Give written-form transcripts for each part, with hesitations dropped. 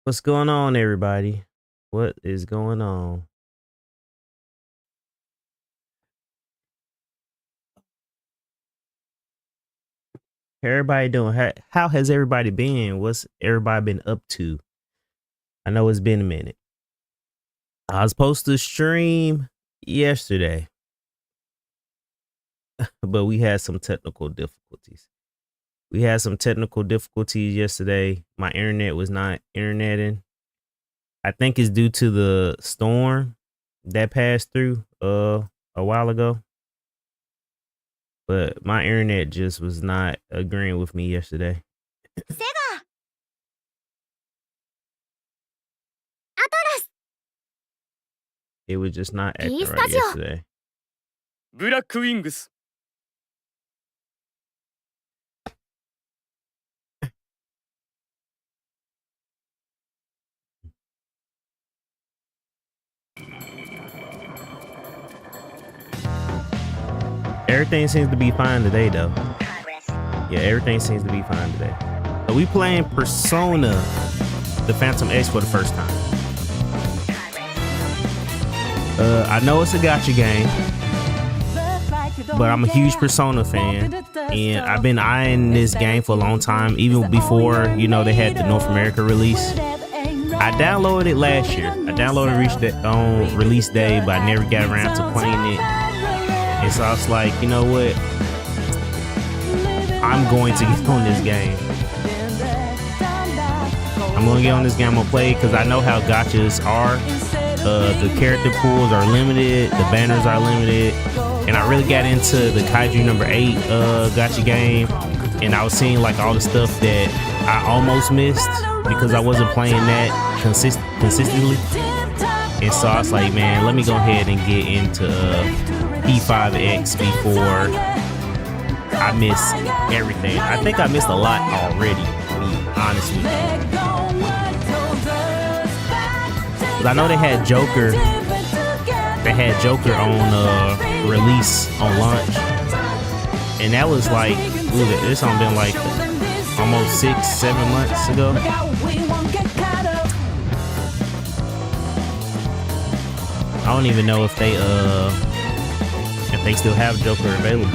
What's going on, everybody? What is going on? How everybody doing? How has everybody been? What's everybody been up to? I know it's been a minute. I was supposed to stream yesterday, but we had some technical difficulties. We had some technical difficulties yesterday. My internet was not interneting. I think it's due to the storm that passed through a while ago. But my internet just was not agreeing with me yesterday. It was just not acting right yesterday. ブラックウィングス Everything seems to be fine today, though. Yeah, everything seems to be fine today. So we playing Persona, the Phantom X for the first time. I know it's a gacha game, but I'm a huge Persona fan, and I've been eyeing this game for a long time, even before, you know, they had the North America release. I downloaded it last year. I downloaded it on release day, but I never got around to playing it. And so I was like, you know what? I'm going to get on this game. I'm going to get on this game. I'm going to play because I know how gachas are. The character pools are limited. The banners are limited. And I really got into the Kaiju number 8 gacha game. And I was seeing like all the stuff that I almost missed because I wasn't playing that consistently. And so I was like, man, let me go ahead and get into P5X before I miss everything. I think I missed a lot already, to be honest with you. Cause I know they had Joker. They had Joker on release on launch, and that was like, this song been like almost 6-7 months ago. I don't even know if they still have Joker available.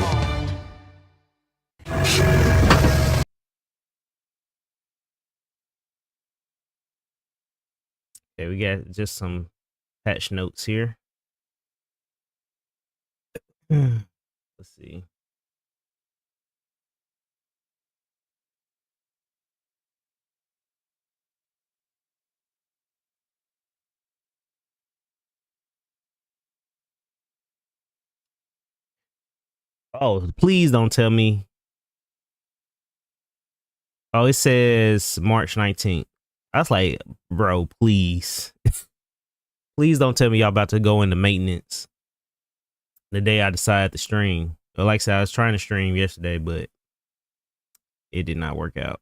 Okay, we got just some patch notes here. Let's see. Oh, please don't tell me. Oh, it says March 19th. I was like, bro, please. Please don't tell me y'all about to go into maintenance the day I decide to stream. Like I said, I was trying to stream yesterday, but it did not work out.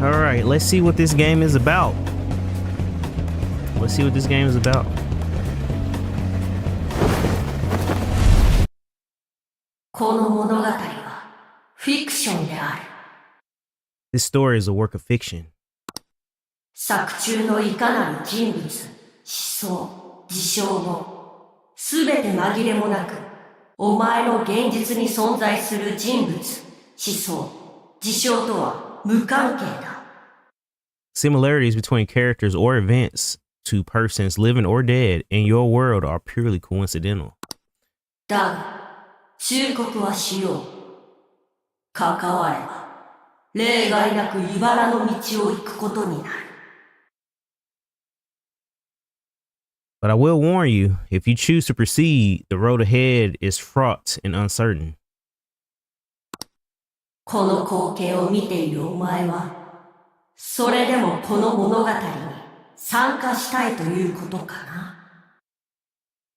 All right, let's see what this game is about. Let's see what this game is about. This story is a work of fiction. 作中のいかなる人物、思想、事象も、すべて紛れもなく、お前の現実に存在する人物、思想、事象とは無関係だ。Similarities between characters or events to persons living or dead in your world are purely coincidental. だが、忠告はしよう。関われば、例外なく茨の道を行くことになる。But I will warn you, if you choose to proceed, the road ahead is fraught and uncertain. この光景を見ているお前は、それでもこの物語に参加したいということかな。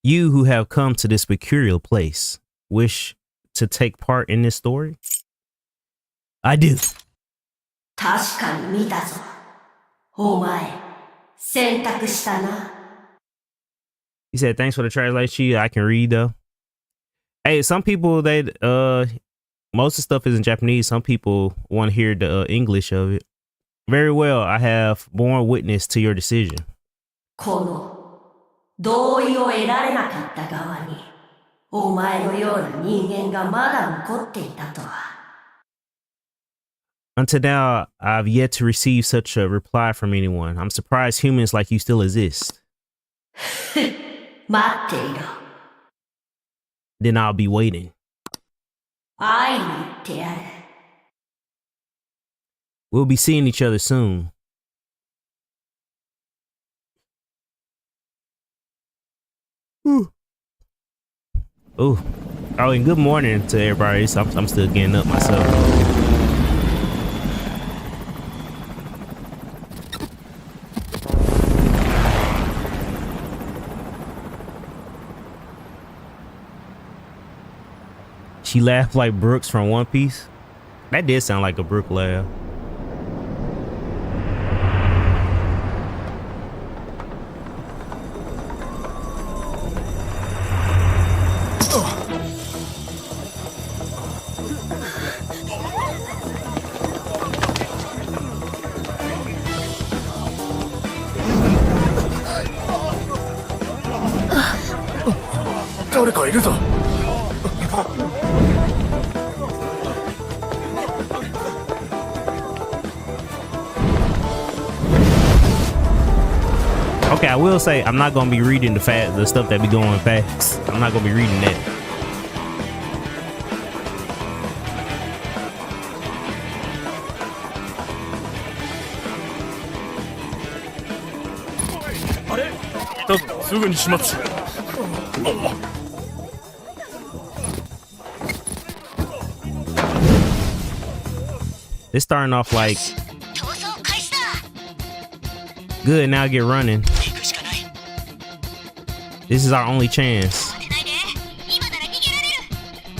You who have come to this peculiar place wish to take part in this story? I do. 確かに見たぞ。お前、選択したな。He said, thanks for the translation sheet. I can read though. Hey, some people most of the stuff is in Japanese. Some people want to hear the English of it. Very well. I have borne witness to your decision. この、同意を得られなかった側に、お前のような人間がまだ残っていたとは。Until now, I've yet to receive such a reply from anyone. I'm surprised humans like you still exist. 待っていろ。Then I'll be waiting. 会いに行ってやる。We'll be seeing each other soon. Ooh. Ooh. Oh, and good morning to everybody. I'm still getting up myself. She laughed like Brooks from One Piece. That did sound like a Brook laugh. Okay, I will say I'm not gonna be reading the stuff that be going fast. I'm not gonna be reading that. It's starting off like good. Now get running. This is our only chance.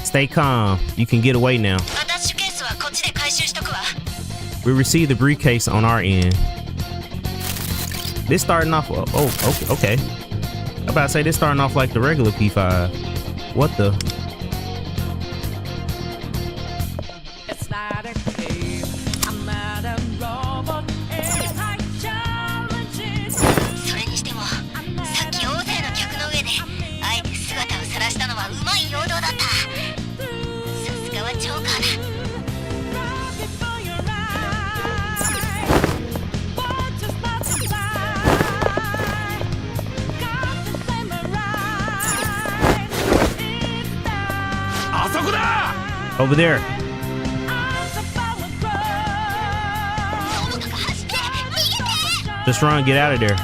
Stay calm. You can get away now. We received the briefcase on our end. This starting off. Oh, okay. I'm about to say this starting off like the regular P5. What the? Over there. Just run, get out of there.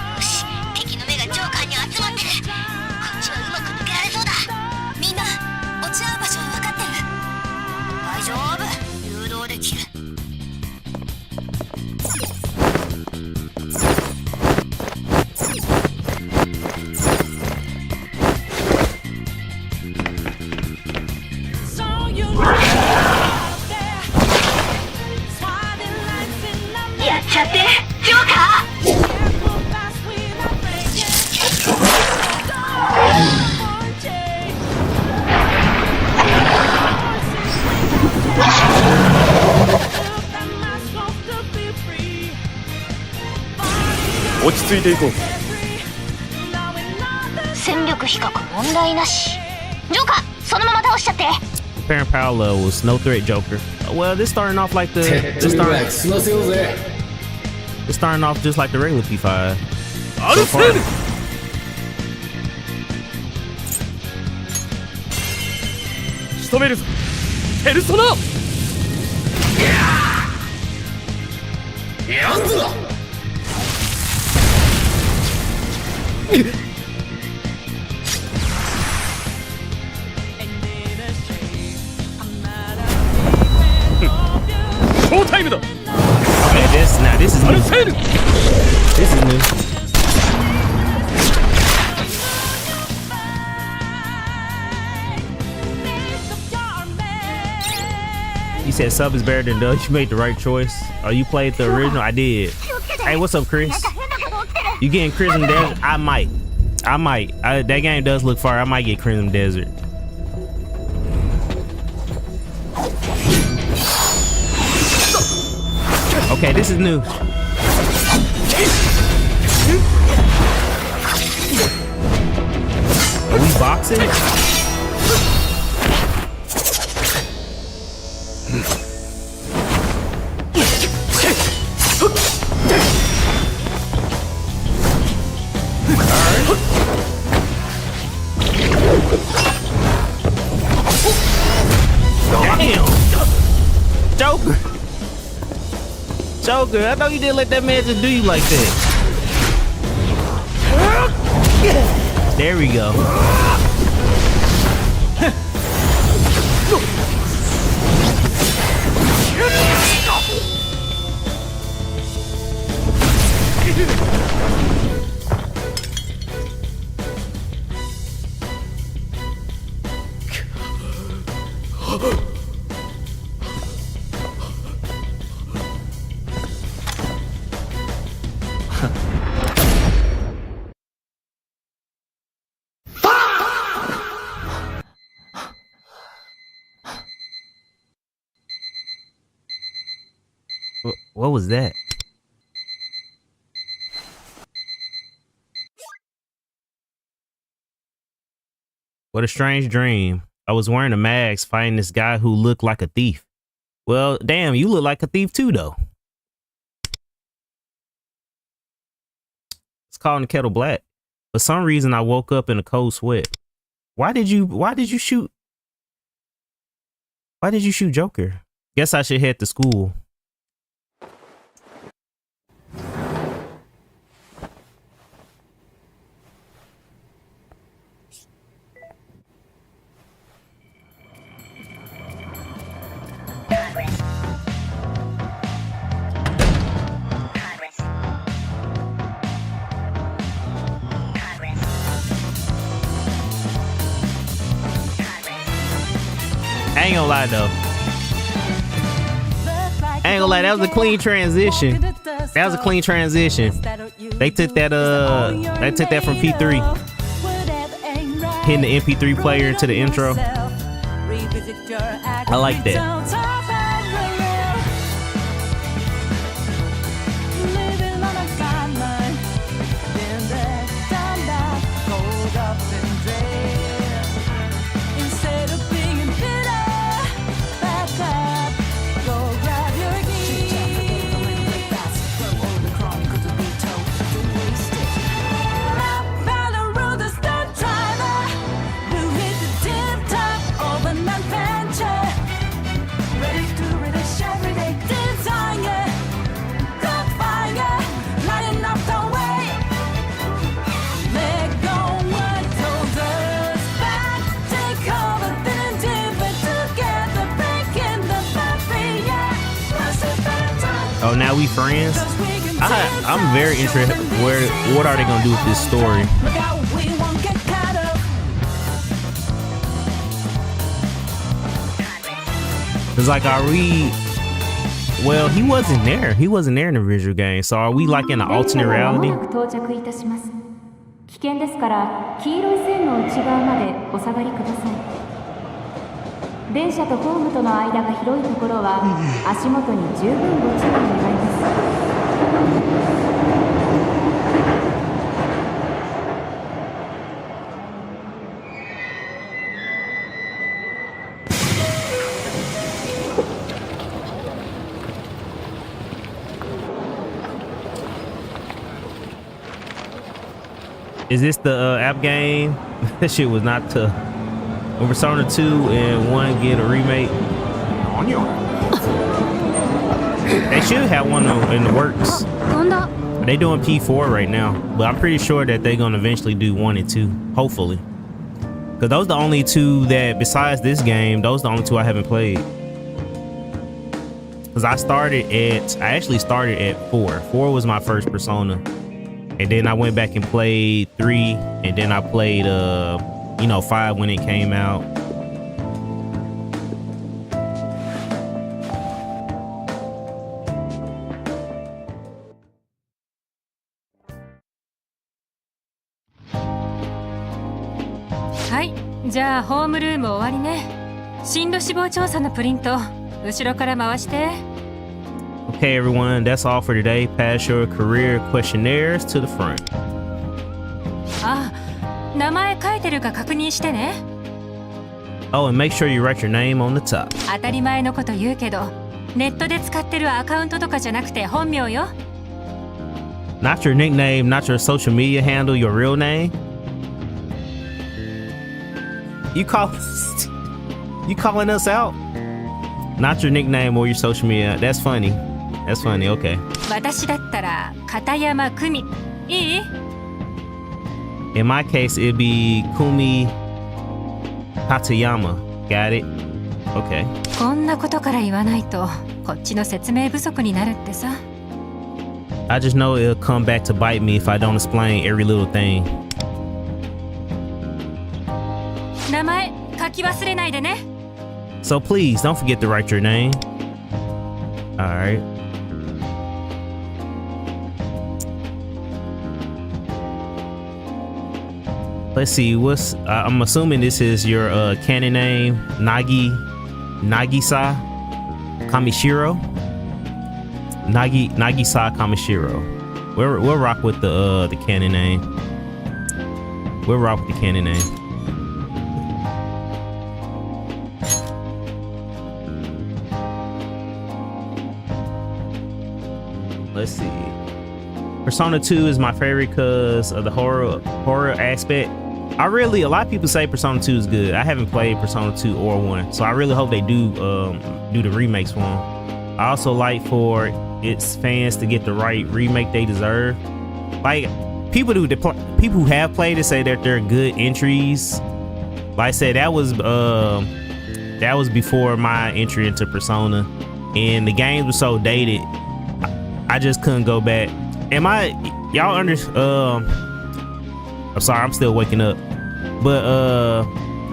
Apparent parallel was no threat, Joker. Well, this starting off like the it's starting off just like the regular P5. So far. 仕留めるぞペルソナ。やんぞ。ショータイムだ。Okay, this is new. This is new. You said sub is better than dub. You made the right choice. Oh, you played the original? I did. Hey, what's up, Chris? You getting Crimson Desert? I might. That game does look far. I might get Crimson Desert. Okay, this is new. Are we boxing? Damn! Joker, I know you didn't let that man just do you like that. There we go. What was that? What a strange dream. I was wearing a mask fighting this guy who looked like a thief. Well, damn, you look like a thief too, though. It's calling the kettle black. For some reason, I woke up in a cold sweat. Why did you shoot Joker? Guess I should head to school. I ain't gonna lie though. I ain't gonna lie, that was a clean transition. That was a clean transition. They took that from P3. Hitting the MP3 player into the intro. I like that. Oh, now we friends? I'm very interested. What are they gonna do with this story? Cause like, are we? Well, he wasn't there. He wasn't there in the original game. So are we like in an alternate reality? 危険ですから黄色い線の内側までお下がりください。電車とホームとの間が広いところは足元に十分ご注意願います。 Is this the app game? That shit was not tough. When Persona 2 and 1 get a remake, they should have one in the works. They doing P4 right now, but I'm pretty sure that they're gonna eventually do 1 and 2, hopefully. Cause those are the only two that, besides this game, those are the only two I haven't played. Cause I actually started at 4. 4 was my first Persona. And then I went back and played 3, and then I played 5 when it came out. はい、じゃあホームルーム終わりね。進路志望調査のプリント後ろから回して。 Okay, everyone, that's all for today. Pass your career questionnaires to the front. あ、名前書いてるか確認してね。 Oh, and make sure you write your name on the top. 当たり前のこと言うけど、ネットで使ってるアカウントとかじゃなくて本名よ。 Not your nickname, not your social media handle, your real name. You calling us out? Not your nickname or your social media. That's funny. That's funny. Okay. 私だったら片山久美。いい？ In my case, it'd be Kumi Katayama. Got it? Okay. こんなことから言わないとこっちの説明不足になるってさ。 I just know it'll come back to bite me if I don't explain every little thing. 名前書き忘れないでね。 So please don't forget to write your name. All right. Let's see. What's I'm assuming this is your canon name, Nagisa Kamishiro. Nagisa Kamishiro. We'll rock with the canon name. We'll rock with the canon name. Let's see. Persona 2 is my favorite because of the horror aspect. A lot of people say Persona 2 is good. I haven't played Persona 2 or 1, so I really hope they do the remakes for them. I also like for its fans to get the right remake they deserve. Like people who have played it say that they're good entries. Like I said, that was before my entry into Persona, and the games were so dated. I just couldn't go back. Y'all I'm sorry, I'm still waking up. But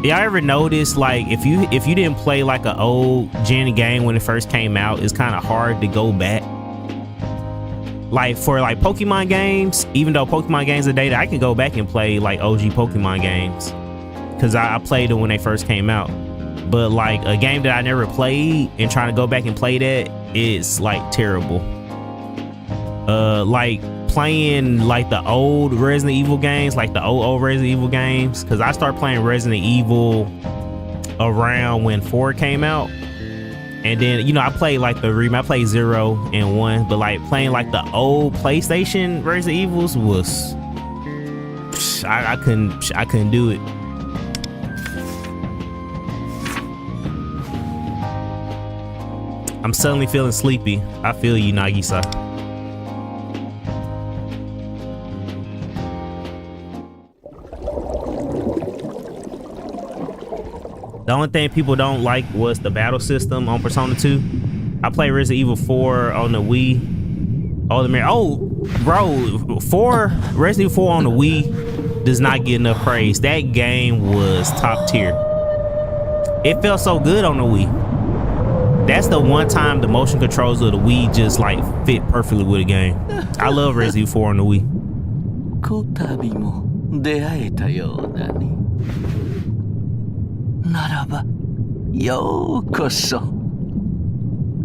y'all ever notice, like, if you didn't play like an old gen game when it first came out, it's kind of hard to go back. Like for like Pokemon games, even though Pokemon games are dated, I can go back and play like OG Pokemon games because I played it when they first came out. But like a game that I never played and trying to go back and play that is like terrible. Like playing like the old Resident Evil games, like the old Resident Evil games, because I started playing Resident Evil around when 4 came out, and then I played like I played 0 and 1, but like playing like the old PlayStation Resident Evils was I couldn't do it. I'm suddenly feeling sleepy. I feel you, Nagisa. The only thing people don't like was the battle system on Persona 2. I played Resident Evil 4 on the Wii. Resident Evil 4 on the Wii does not get enough praise. That game was top tier. It felt so good on the Wii. That's the one time the motion controls of the Wii just like fit perfectly with a game. I love Resident Evil 4 on the Wii. こたびも出会えたようだね。ならばようこそ。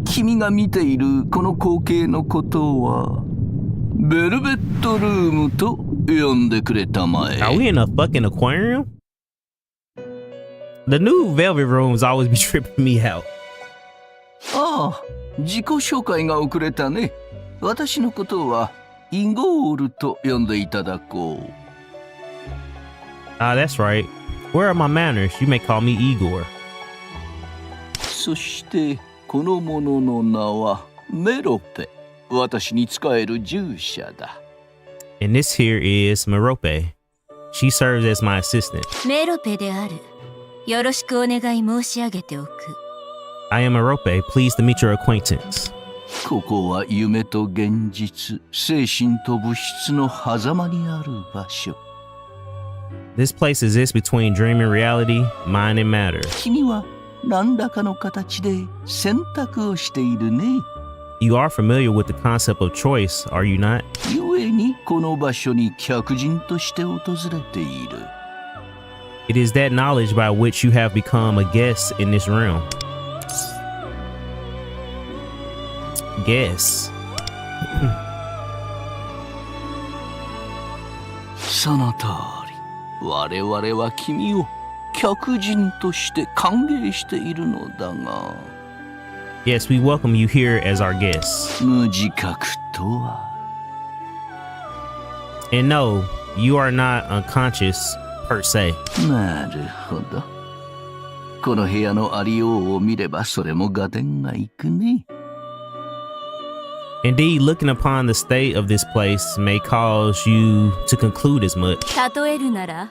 君が見ているこの光景のことはベルベットルームと呼んでくれたまえ。 Are we in a fucking aquarium? The new Velvet Rooms always be tripping me out. ああ、自己紹介が遅れたね。私のことはイゴールと呼んでいただこう。Ah, that's right. Where are my manners? You may call me Igor. そしてこの者の名はメロペ。私に仕える従者だ。And this here is Merope. She serves as my assistant. メロペである。よろしくお願い申し上げておく。I am Merope. Pleased to meet your acquaintance. ここは夢と現実、精神と物質の狭間にある場所。This place exists between dream and reality, mind and matter. 君は何らかの形で選択をしているね。You are familiar with the concept of choice, are you not? 故にこの場所に客人として訪れている。It is that knowledge by which you have become a guest in this realm. Guess. その通り、我々は君を客人として歓迎しているのだが、 Yes, we welcome you here as our guests. 無自覚とは。 And no, you are not unconscious per se. なるほど。この部屋のありようを見ればそれも合点がいくね。 Indeed, looking upon the state of this place may cause you to conclude as much. 例えるなら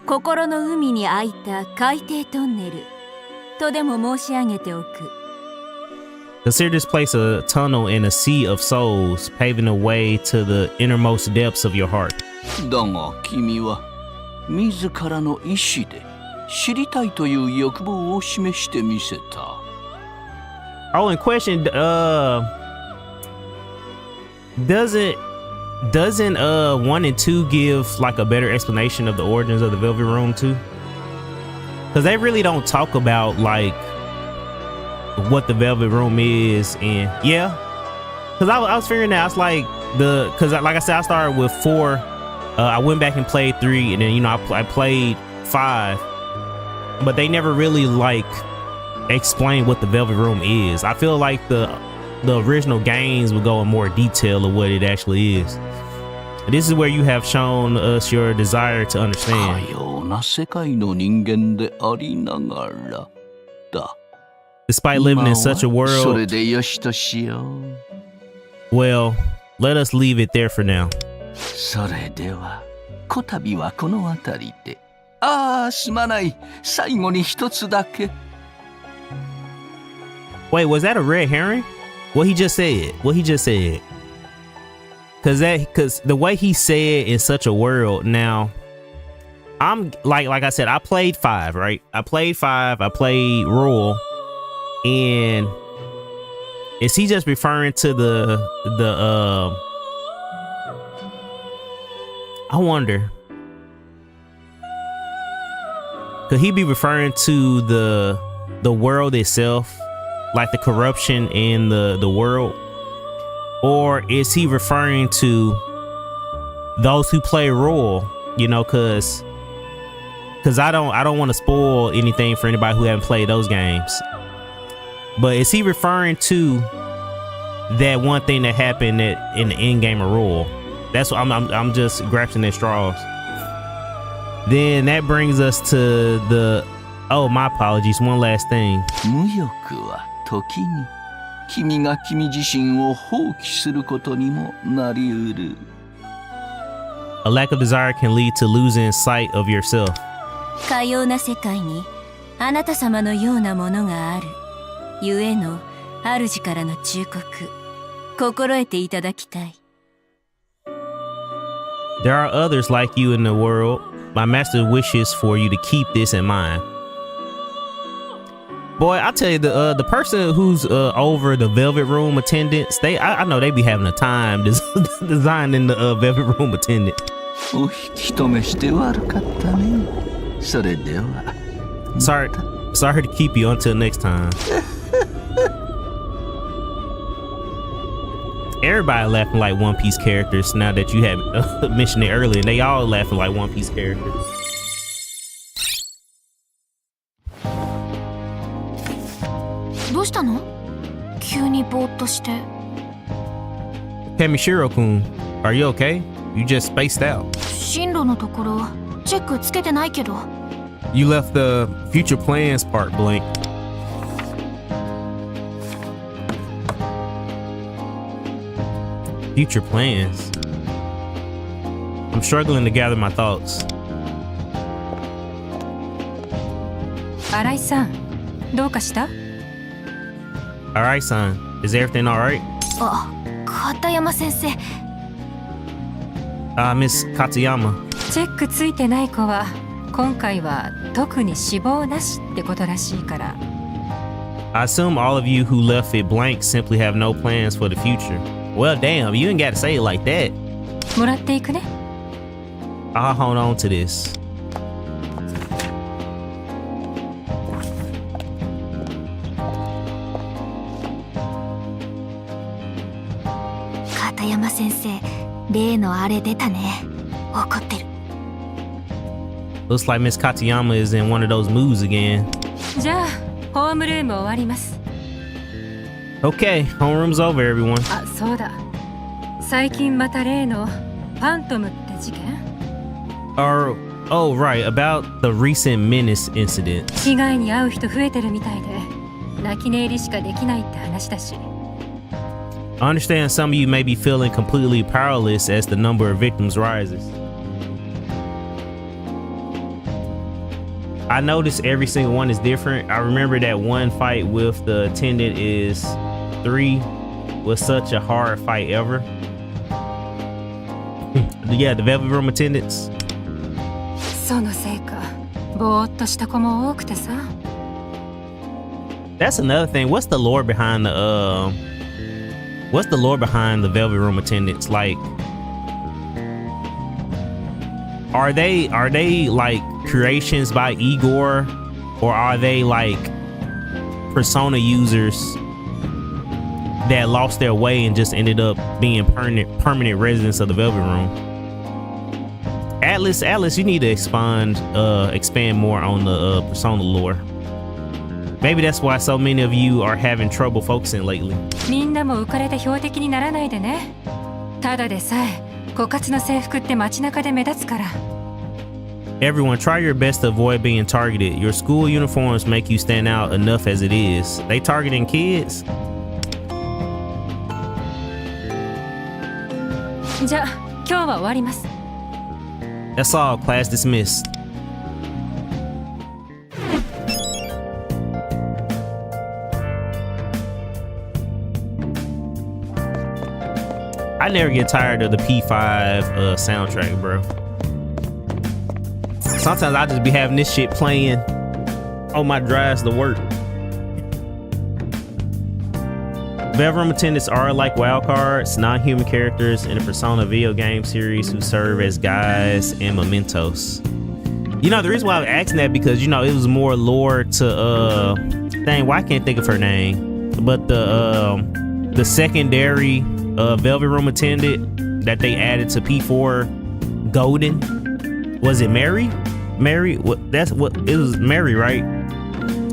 心の海に開いた海底トンネルとでも申し上げておく。 Consider this place a tunnel in a sea of souls, paving the way to the innermost depths of your heart. だが君は自らの意志で知りたいという欲望を示してみせた。 Oh, and question, doesn't 1 and 2 give like a better explanation of the origins of the Velvet Room too? Because they really don't talk about like what the Velvet Room is, and yeah, because I was figuring that. I was like because like I said, I started with 4. I went back and played 3, and then I played 5, but they never really like explain what the Velvet Room is. I feel like the original games would go in more detail of what it actually is. This is where you have shown us your desire to understand. 多様な世界の人間でありながらだ。 Despite living in such a そ world, れでよしとしよう。 well, let us leave it there for now. それでは、こたびはこの辺りで。ああ、すまない。最後に一つだけ。 Wait, was that a red herring? What he just said? Cause the way he said in such a world, now I'm like I said, I played 5, right? I played Royal, and is he just referring to the I wonder, could he be referring to the world itself, like the corruption in the world? Or is he referring to those who play Royal? You know, cause I don't want to spoil anything for anybody who haven't played those games. But is he referring to that one thing that happened in the end game of Royal? That's what I'm just grasping at straws. Then that brings us to the, oh, my apologies, one last thing. 無欲は時に君が君自身を放棄することにもなりうる。 A lack of desire can lead to losing sight of yourself. かような世界にあなた様のようなものがある。ゆえの主からの忠告、心得ていただきたい。 There are others like you in the world. My master wishes for you to keep this in mind. Boy, I tell you, the person who's over the Velvet Room attendants, I know they be having a time designing the Velvet Room attendant. お引き止めして悪かったね。それでは。Sorry to keep you until next time. Everybody laughing like One Piece characters now that you have mentioned it earlier. They all laughing like One Piece characters. Kamishiro-kun, are you okay? You just spaced out. 進路のところチェックつけてないけど。 You left the future plans part blank. Future plans? I'm struggling to gather my thoughts. 新井さん、どうかした？ Alright, son. Is everything alright? あ、片山先生。Miss Katayama. チェックついてない子は今回は特に死亡なしってことらしいから。 I assume all of you who left it blank simply have no plans for the future. Well, damn, you ain't got to say it like that. もらっていくね。 I'll hold on to this. 片山先生、例のあれ出たね。怒ってる。Looks like Miss Katayama is in one of those moods again. じゃあホームルーム終わります。 Okay, homeroom's over, everyone. あ、そうだ。最近また例のファントムって事件？ Oh, right, about the recent Menace incident. 被害に遭う人増えてるみたいで、泣き寝入りしかできないって話だし。I understand some of you may be feeling completely powerless as the number of victims rises. I noticed every single one is different. I remember that one fight with the attendant is 3 was such a hard fight ever. Yeah, the Velvet Room attendants. そのせいか、ぼーっとした子も多くてさ。That's another thing. What's the lore behind the Velvet Room attendants? Like, are they like creations by Igor, or are they like Persona users that lost their way and just ended up being permanent residents of the Velvet Room? Atlas, you need to expand more on the Persona lore. Maybe that's why so many of you are having trouble focusing lately. みんなも浮かれて標的にならないでね。ただでさえ枯渇の制服って街中で目立つから。Everyone, try your best to avoid being targeted. Your school uniforms make you stand out enough as it is. They targeting kids? じゃあ今日は終わります。 That's all. Class dismissed. I never get tired of the P5 soundtrack, bro. Sometimes I just be having this shit playing on my drives to work. Velvet Room attendants are like wildcards, non-human characters in the Persona video game series who serve as guides and mementos. You know, the reason why I'm asking that because, you know, it was more lore to dang, why I can't think of her name, but the secondary Velvet Room attendant that they added to P4 Golden. Was it Mary? What? That's what it was. Mary, right?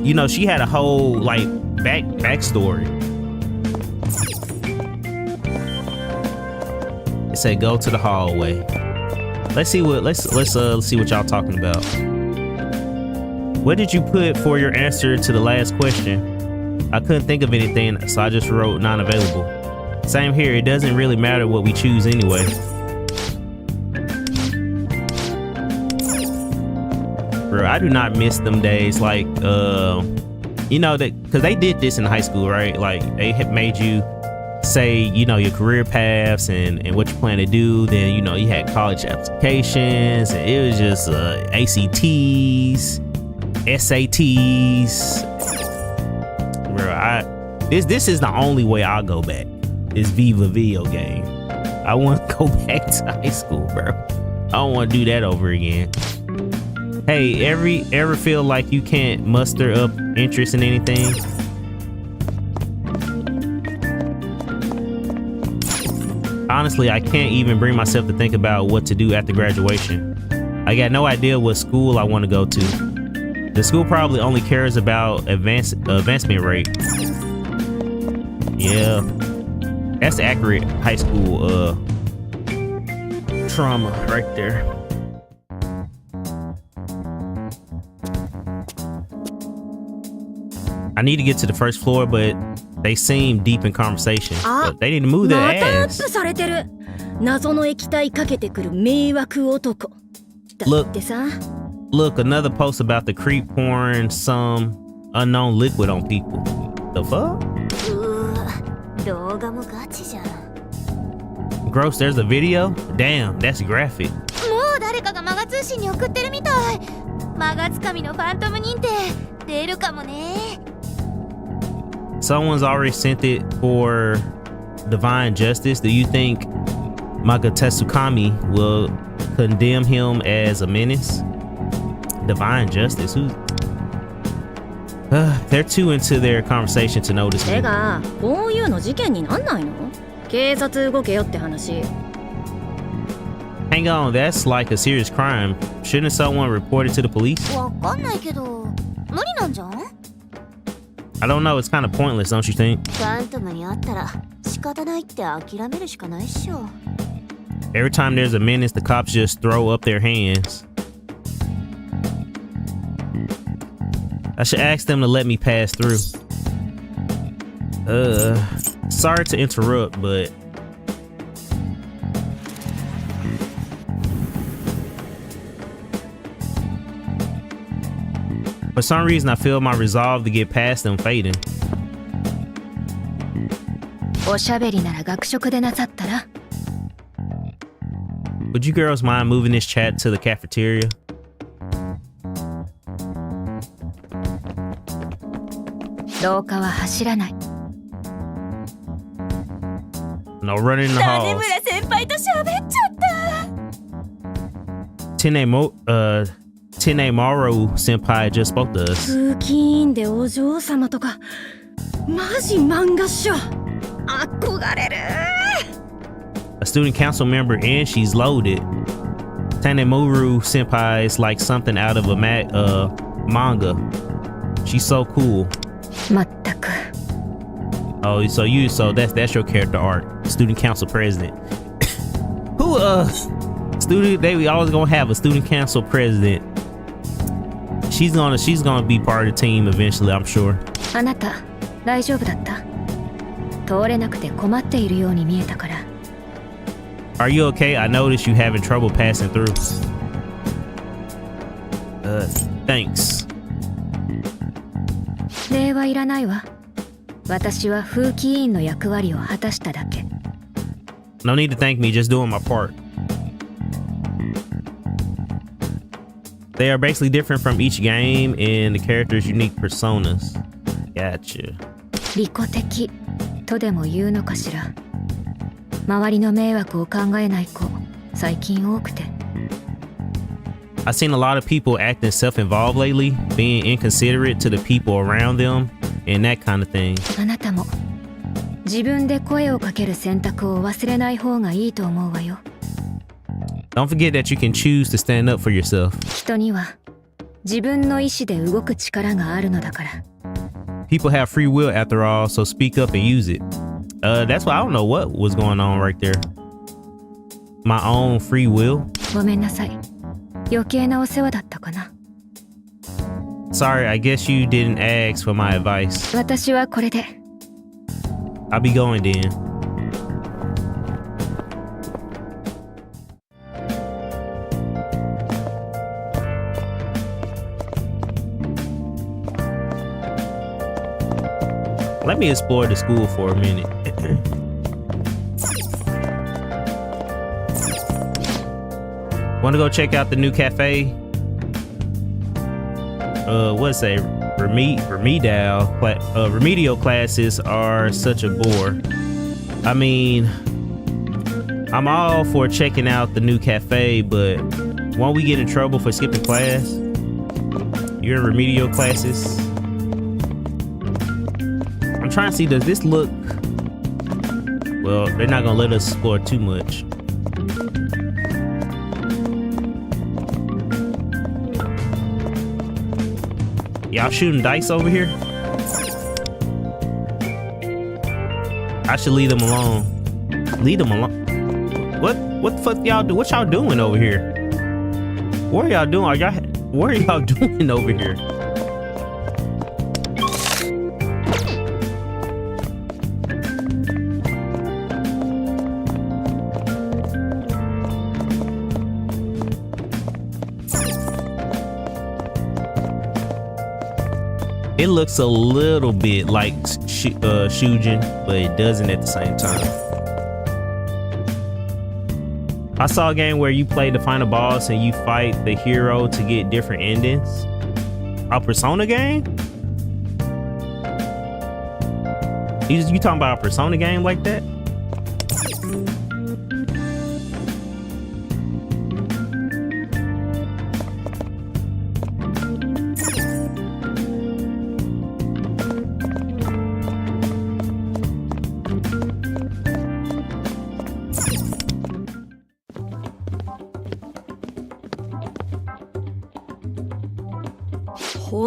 You know, she had a whole like backstory. It said go to the hallway. Let's see what y'all talking about. What did you put for your answer to the last question? I couldn't think of anything, so I just wrote non-available. Same here. It doesn't really matter what we choose anyway. Bro, I do not miss them days. Like, you know, that because they did this in high school, right? Like, they had made you say, you know, your career paths and what you plan to do. Then, you know, you had college applications, and it was just ACTs, SATs. Bro, this is the only way I'll go back. Is Viva video game. I want to go back to high school, bro. I don't want to do that over again. Hey, ever feel like you can't muster up interest in anything? Honestly, I can't even bring myself to think about what to do after graduation. I got no idea what school I want to go to. The school probably only cares about advancement rate. Yeah. That's accurate high school trauma right there. I need to get to the first floor, but they seem deep in conversation. But they need to move their ass. Look, another post about the creep pouring some unknown liquid on people. The fuck? Gross, there's a video? Damn, that's graphic. Someone's already sent it for divine justice. Do you think Magatetsukami will condemn him as a menace? Divine justice? Who's... they're too into their conversation to notice me. 警察動けよって話。 Hang on, that's like a serious crime. Shouldn't someone report it to the police? わかんないけど無理なんじゃん？ I don't know, it's kind of pointless, don't you think? ファントムに会ったら仕方ないって諦めるしかないっしょ。 Every time there's a menace, the cops just throw up their hands. I should ask them to let me pass through. Sorry to interrupt, but for some reason I feel my resolve to get past them fading. おしゃべりなら学食でなさったら。 Would you girls mind moving this chat to the cafeteria? No running in the halls. 先輩と喋っちゃった。 Tene Maru senpai just spoke to us. 風紀委員でお嬢様とかマジ漫画っしょ。憧れる。 A student council member and she's loaded. Tanemura senpai is like something out of a manga. She's so cool. まったく。 Oh, so that's your character arc. Student council president. Who student we always gonna have a student council president. She's gonna be part of the team eventually, I'm sure. あなた大丈夫だった？通れなくて困っているように見えたから。 Are you okay? I noticed you having trouble passing through. Thanks. 礼はいらないわ。私は風紀委員の役割を果たしただけ。 No need to thank me, just doing my part. They are basically different from each game and the characters' unique personas. Gotcha. 利己的とでも言うのかしら。周りの迷惑を考えない子、最近多くて。 I've seen a lot of people acting self-involved lately, being inconsiderate to the people around them, and that kind of thing. あなたも自分で声をかける選択を忘れない方がいいと思うわよ。 Don't forget that you can choose to stand up for yourself. 人には自分の意志で動く力があるのだから。 People have free will after all, so speak up and use it. That's why I don't know what was going on right there. My own free will? ごめんなさい。余計なお世話だったかな。 Sorry, I guess you didn't ask for my advice. 私はこれで。 I'll be going then. Let me explore the school for a minute. Want to go check out the new cafe? What's that? Remedial classes are such a bore. I mean, I'm all for checking out the new cafe, but won't we get in trouble for skipping class? You're in remedial classes. I'm trying to see, does this look... Well, they're not gonna let us explore too much. Y'all shooting dice over here? I should leave them alone. Leave them alone. What the fuck y'all do? What y'all doing over here? What are y'all doing? What are y'all doing over here? It looks a little bit like Shujin, but it doesn't at the same time. I saw a game where you play the final boss and you fight the hero to get different endings. A Persona game? You talking about a Persona game like that?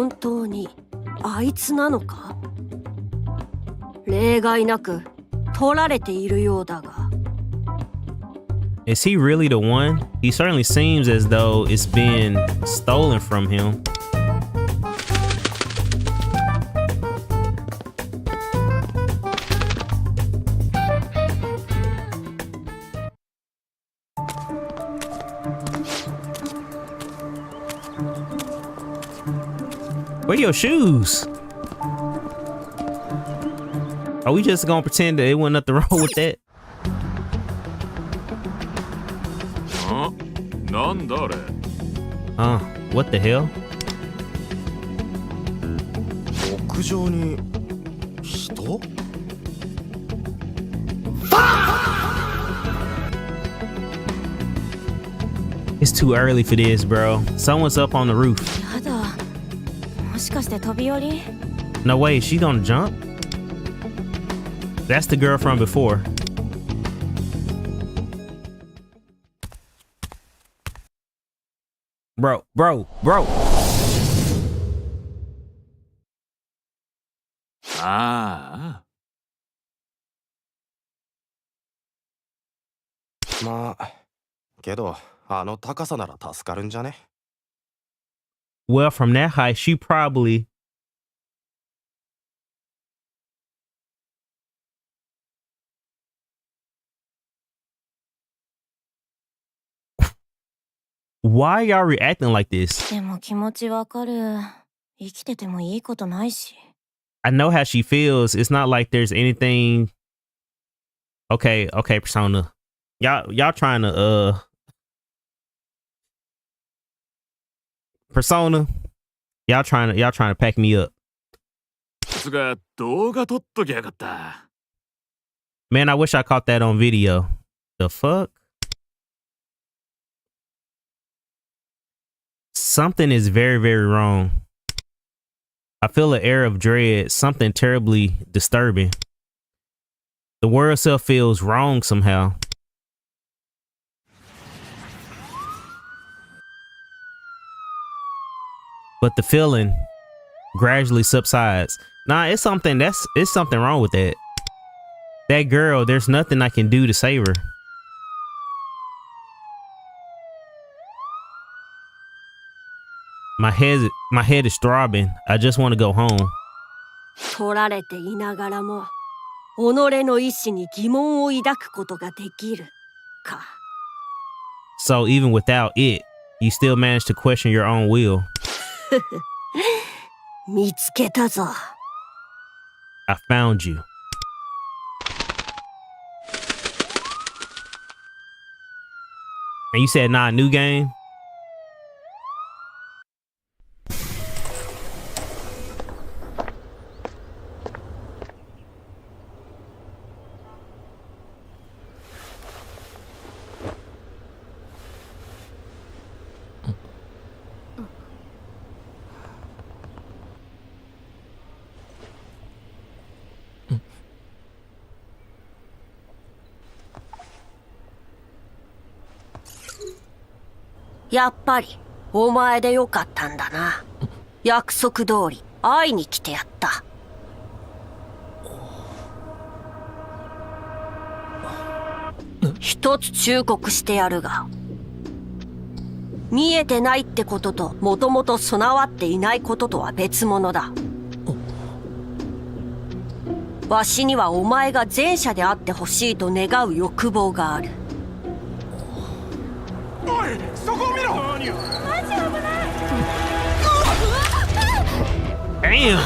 本当にあいつなのか？例外なく取られているようだが。Is he really the one? He certainly seems as though it's been stolen from him. Where your shoes? Are we just gonna pretend that it wasn't nothing wrong with that? なんだあれ。What the hell? 屋上に人？ It's too early for this, bro. Someone's up on the roof. やだ。もしかして飛び降り？ No way, she gonna jump? That's the girl from before. Bro. ああ。まあ、けど、あの高さなら助かるんじゃね? Well, from that height, she probably... Why y'all reacting like this? でも気持ちわかる。生きててもいいことないし。I know how she feels. It's not like there's anything... Okay, Persona. Y'all trying to, Persona, y'all trying to pack me up. さすが動画撮っときやがった。 Man, I wish I caught that on video. The fuck? Something is very, very wrong. I feel an air of dread, something terribly disturbing. The world itself feels wrong somehow. But the feeling gradually subsides. Nah, it's something wrong with that. That girl, there's nothing I can do to save her. My head is throbbing. I just want to go home. 取られていながらも、己の意志に疑問を抱くことができるか。 So even without it, you still manage to question your own will. 見つけたぞ。 I found you. And you said, nah, new game?やっぱりお前でよかったんだな。約束通り会いに来てやった。一つ忠告してやるが、見えてないってことともともと備わっていないこととは別物だ。わしにはお前が前者であってほしいと願う欲望がある。おい、そこを見ろ。マジ危ない。Damn.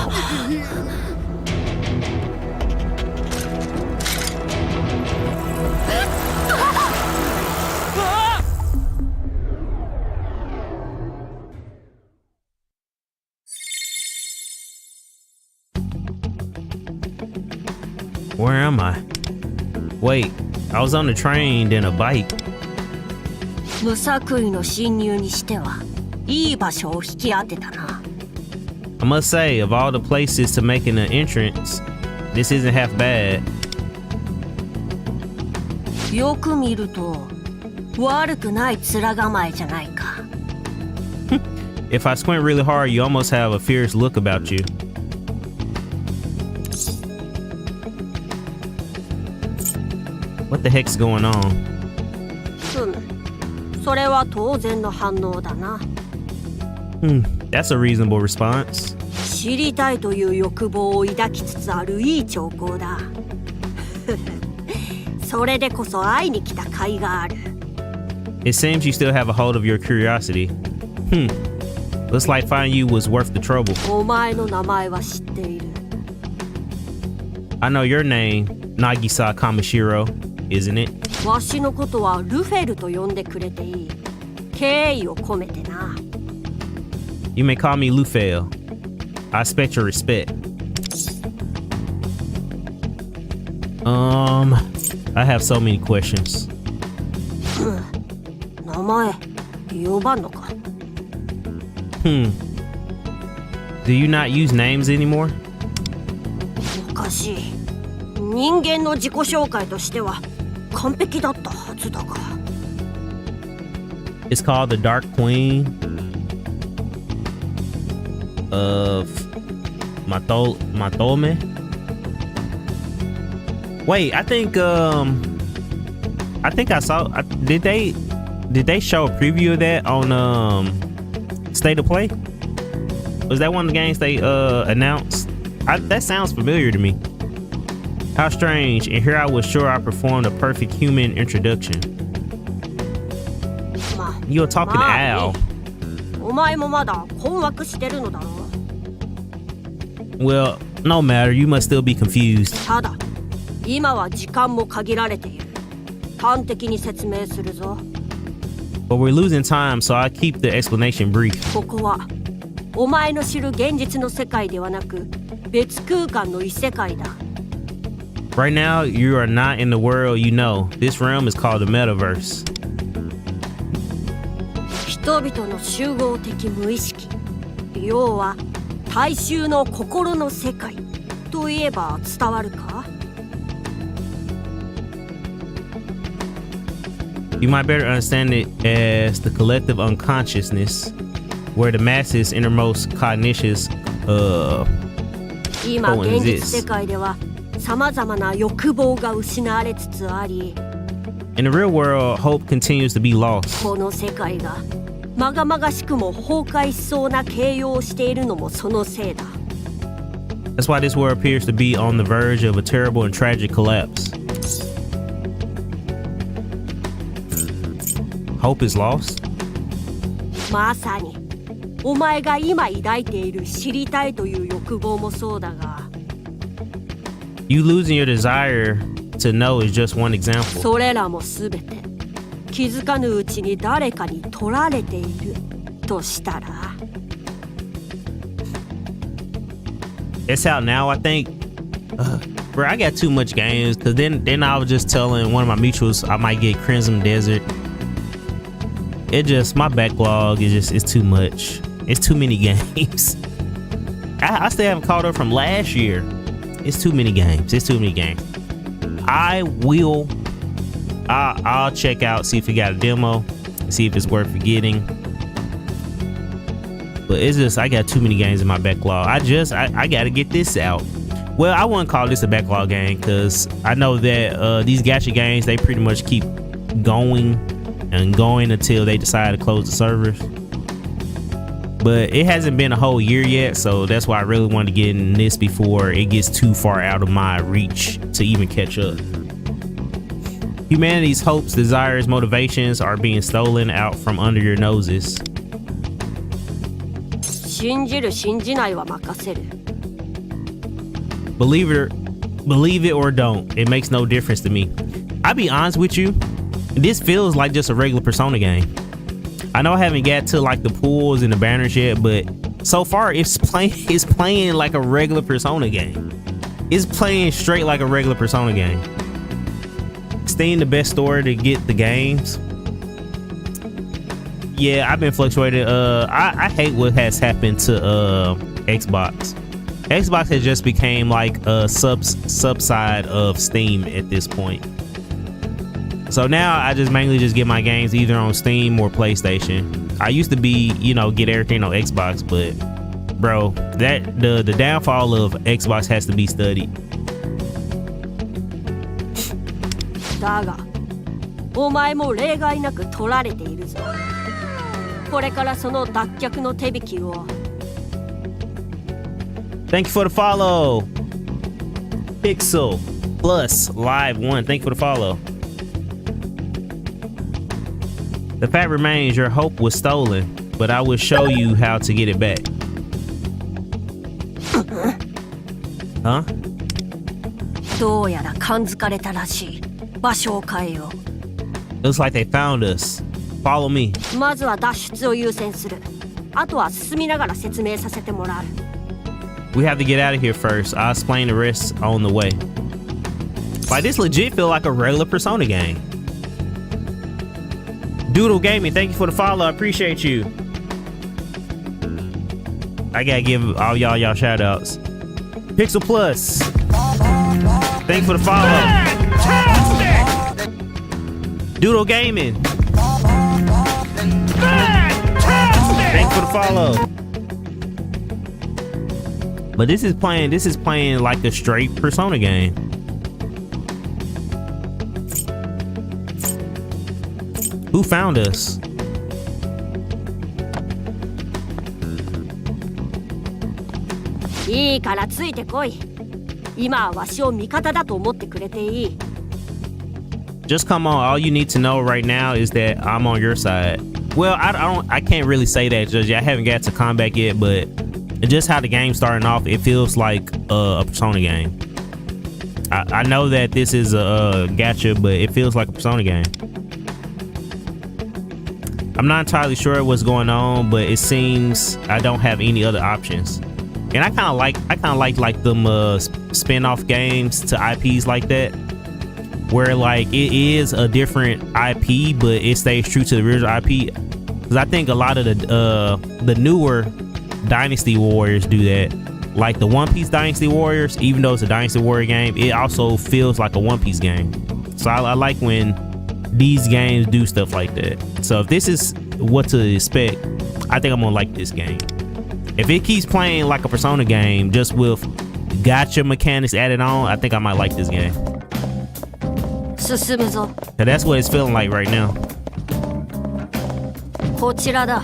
Where am I? Wait, I was on the train, then a bike. 無作為の侵入にしてはいい場所を引き当てたな。I must say, of all the places to making an entrance, this isn't half bad. よく見ると悪くない面構えじゃないか。If I squint really hard, you almost have a fierce look about you. What the heck's going on? それは当然の反応だな。That's a reasonable response. 知りたいという欲望を抱きつつあるいい兆候だ。それでこそ会いに来た甲斐がある。It seems you still have a hold of your curiosity. Looks like finding you was worth the trouble. お前の名前は知っている。I know your name, Nagisa Kamishiro, isn't it? わしのことはルフェルと呼んでくれていい。敬意を込めてな。You may call me Lufel. I expect your respect. I have so many questions. 名前呼ばんのか。Do you not use names anymore? おかしい。人間の自己紹介としては完璧だったはずだが。It's called the Dark Queen of Matome. Wait, I think I saw. Did they show a preview of that on State of Play? Was that one of the games they announced? That sounds familiar to me. How strange! And here I was sure I performed a perfect human introduction. You're talking to Al. お前もまだ困惑してるのだろう。 Well, no matter. You must still be confused. ただ、今は時間も限られている。端的に説明するぞ。But we're losing time, so I keep the explanation brief. ここはお前の知る現実の世界ではなく、別空間の異世界だ。Right now, you are not in the world you know. This realm is called the metaverse. 人々の集合的無意識、要は大衆の心の世界といえば伝わるか？ You might better understand it as the collective unconsciousness, where the masses' innermost cognitions 今現実世界では様々な欲望が失われつつあり、 In the real world, hope continues to be lost. この世界がまがまがしくも崩壊しそうな形容をしているのもそのせいだ。 That's why this world appears to be on the verge of a terrible and tragic collapse. Hope is lost? まさにお前が今抱いている知りたいという欲望もそうだが、 You losing your desire to know is just one example. それらもすべて気づかぬうちに誰かに取られているとしたら。 It's out now, I think. Bro, I got too much games, because then I was just telling one of my mutuals I might get Crimson Desert. It just, my backlog is it's too much. It's too many games. I still haven't caught up from last year. It's too many games. It's too many games. I'll check out, see if it got a demo, see if it's worth getting. But it's just, I got too many games in my backlog. I gotta get this out. Well, I wouldn't call this a backlog game, because I know that these gacha games, they pretty much keep going and going until they decide to close the servers. But it hasn't been a whole year yet, so that's why I really want to get in this before it gets too far out of my reach to even catch up. Humanity's hopes, desires, motivations are being stolen out from under your noses. 信じる信じないは任せる。 Believe it or don't, it makes no difference to me. I'll be honest with you, this feels like just a regular Persona game. I know I haven't got to like the pools and the banners yet, but so far it's playing like a regular Persona game. It's playing straight like a regular Persona game. Steam the best store to get the games. Yeah, I've been fluctuating. I hate what has happened to Xbox. Xbox has just became like a subside of Steam at this point. So now I just mainly just get my games either on Steam or PlayStation. I used to be, get everything on Xbox, but bro, that the downfall of Xbox has to be studied. だが、お前も例外なく取られているぞ。これからその脱却の手引きを。Thank you for the follow. Pixel Plus Live 1. Thank you for the follow. The fact remains your hope was stolen, but I will show you how to get it back. Huh? どうやら感づかれたらしい。場所を変えよう。Looks like they found us. Follow me. まずは脱出を優先する。あとは進みながら説明させてもらう。We have to get out of here first. I'll explain the rest on the way. Like, this legit feel like a regular Persona game. Doodle Gaming, thank you for the follow. I appreciate you. I gotta give all y'all shout outs. Pixel Plus, thank you for the follow. Doodle Gaming, thank you for the follow. But this is playing like a straight Persona game. Who found us?いいからついてこい。今はわしを味方だと思ってくれていい。Just come on. All you need to know right now is that I'm on your side. Well, I can't really say that, Judge. I haven't got to combat yet, but just how the game's starting off, it feels like a Persona game. I know that this is a gacha, but it feels like a Persona game. I'm not entirely sure what's going on, but it seems I don't have any other options. And I kind of like them spin-off games to IPs like that, where like it is a different IP, but it stays true to the original IP. Because I think a lot of the newer Dynasty Warriors do that. Like the One Piece Dynasty Warriors, even though it's a Dynasty Warrior game, it also feels like a One Piece game. So I like when these games do stuff like that. So if this is what to expect, I think I'm gonna like this game. If it keeps playing like a Persona game, just with gacha mechanics added on, I think I might like this game. 進むぞ。 Now that's what it's feeling like right now. こちらだ。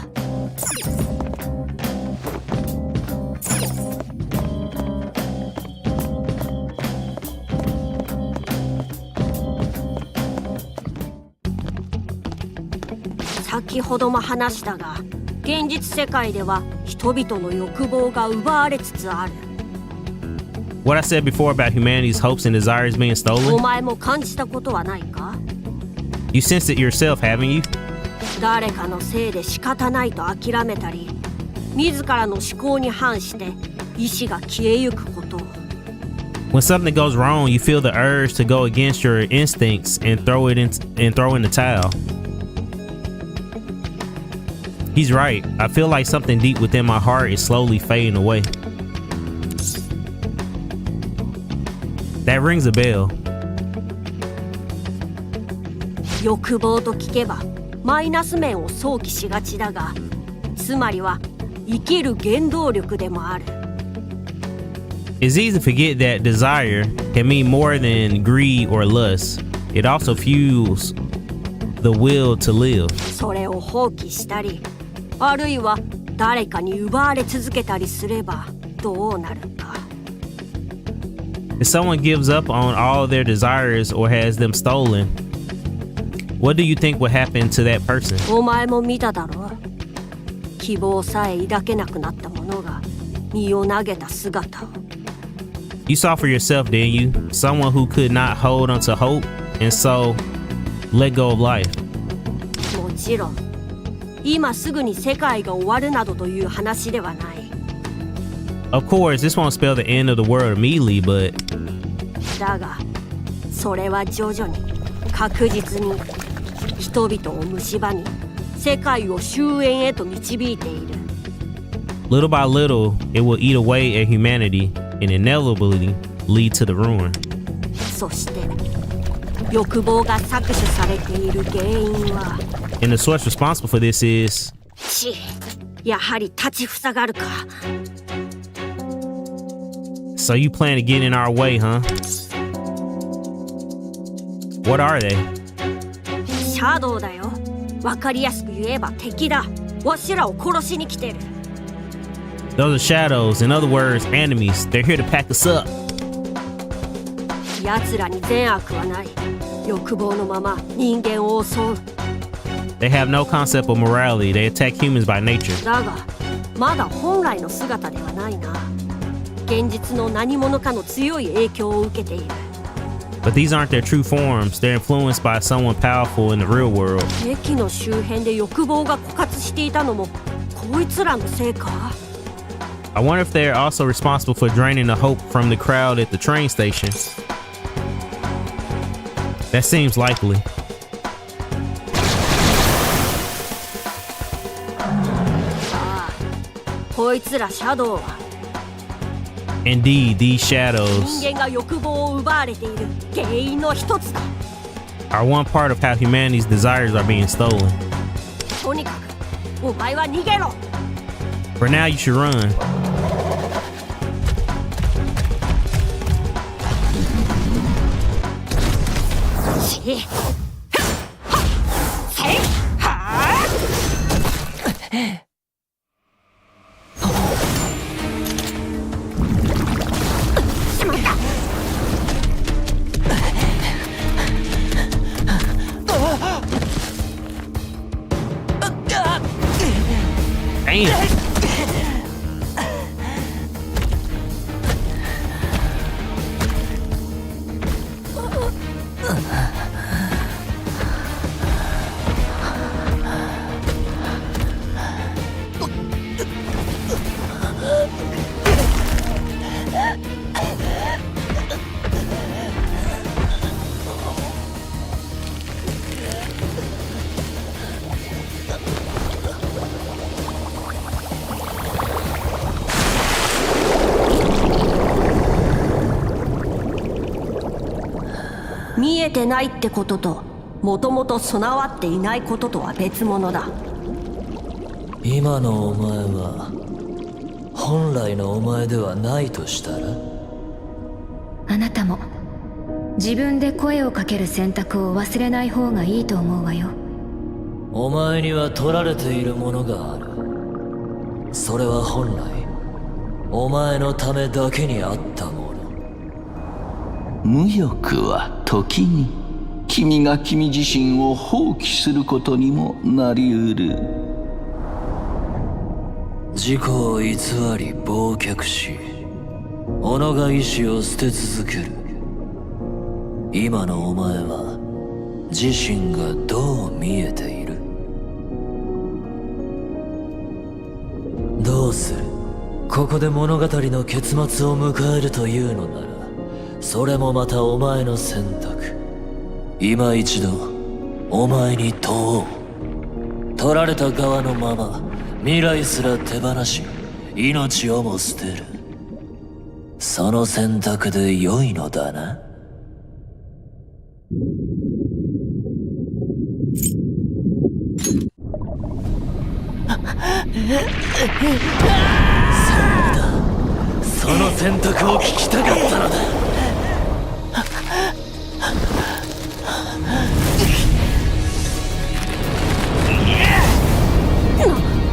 先ほども話したが、現実世界では人々の欲望が奪われつつある。What I said before about humanity's hopes and desires being お stolen, 前も感じたことはないか？ you sensed it yourself, haven't you? 誰かのせいで仕方ないと諦めたり、自らの思考に反して意志が消えゆくこと。 When something goes wrong, you feel the urge to go against your instincts and throw in the towel. He's right. I feel like something deep within my heart is slowly fading away. That rings a bell. 欲望と聞けばマイナス面を想起しがちだが、つまりは生きる原動力でもある。 It's easy to forget that desire can mean more than greed or lust. It also fuels the will to live. それを放棄したり、あるいは誰かに奪われ続けたりすればどうなるか。 If someone gives up on all their desires or has them stolen, what do you think would happen to that person? お前も見ただろ。希望さえ抱けなくなった者が身を投げた姿を。 You saw for yourself, didn't you? Someone who could not hold onto hope and so let go of life. もちろん、今すぐに世界が終わるなどという話ではない。 Of course, this won't spell the end of the world immediately, but だが、それは徐々に確実に人々を蝕み、世界を終焉へと導いている。 little by little, it will eat away at humanity and inevitably lead to the ruin. そして欲望が搾取されている原因は、 And the source responsible for this is ち、やはり立ちふさがるか。So you plan to get in our way, huh? What are they? シャドウだよ。わかりやすく言えば敵だ。わしらを殺しに来てる。Those are shadows. In other words, enemies. They're here to pack us up. 奴らに善悪はない。欲望のまま人間を襲う。They have no concept of morality. They attack humans by nature. だが、まだ本来の姿ではないな。現実の何者かの強い影響を受けている。But these aren't their true forms. They're influenced by someone powerful in the real world. 駅の周辺で欲望が枯渇していたのもこいつらのせいか。I wonder if they're also responsible for draining the hope from the crowd at the train station. That seems likely. ああ、こいつらシャドウは Indeed, these shadows 人間が欲望を奪われている原因の一つだ。 are one part of how humanity's desires are being stolen. とにかくお前は逃げろ。 For now, you should run. Damn.「見えてないってことともともと備わっていないこととは別物だ。今のお前は本来のお前ではないとしたら、あなたも自分で声をかける選択を忘れない方がいいと思うわよ。お前には取られているものがある。それは本来お前のためだけにあったもの。無欲は時に君が君自身を放棄することにもなりうる。自己を偽り忘却し、己が意志を捨て続ける。今のお前は自身がどう見えている？どうする？ここで物語の結末を迎えるというのなら、それもまたお前の選択。今一度お前に問おう。取られた側のまま未来すら手放し、命をも捨てる。その選択で良いのだな。そうだ、その選択を聞きたかったのだ。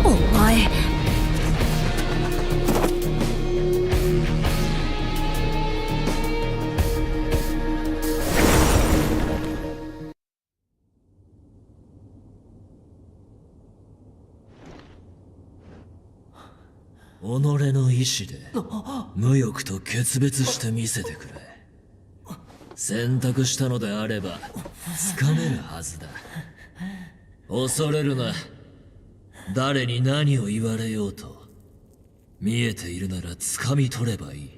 お前。己の意志で無欲と決別してみせてくれ。選択したのであればつかめるはずだ。恐れるな。誰に何を言われようと、見えているなら掴み取ればいい。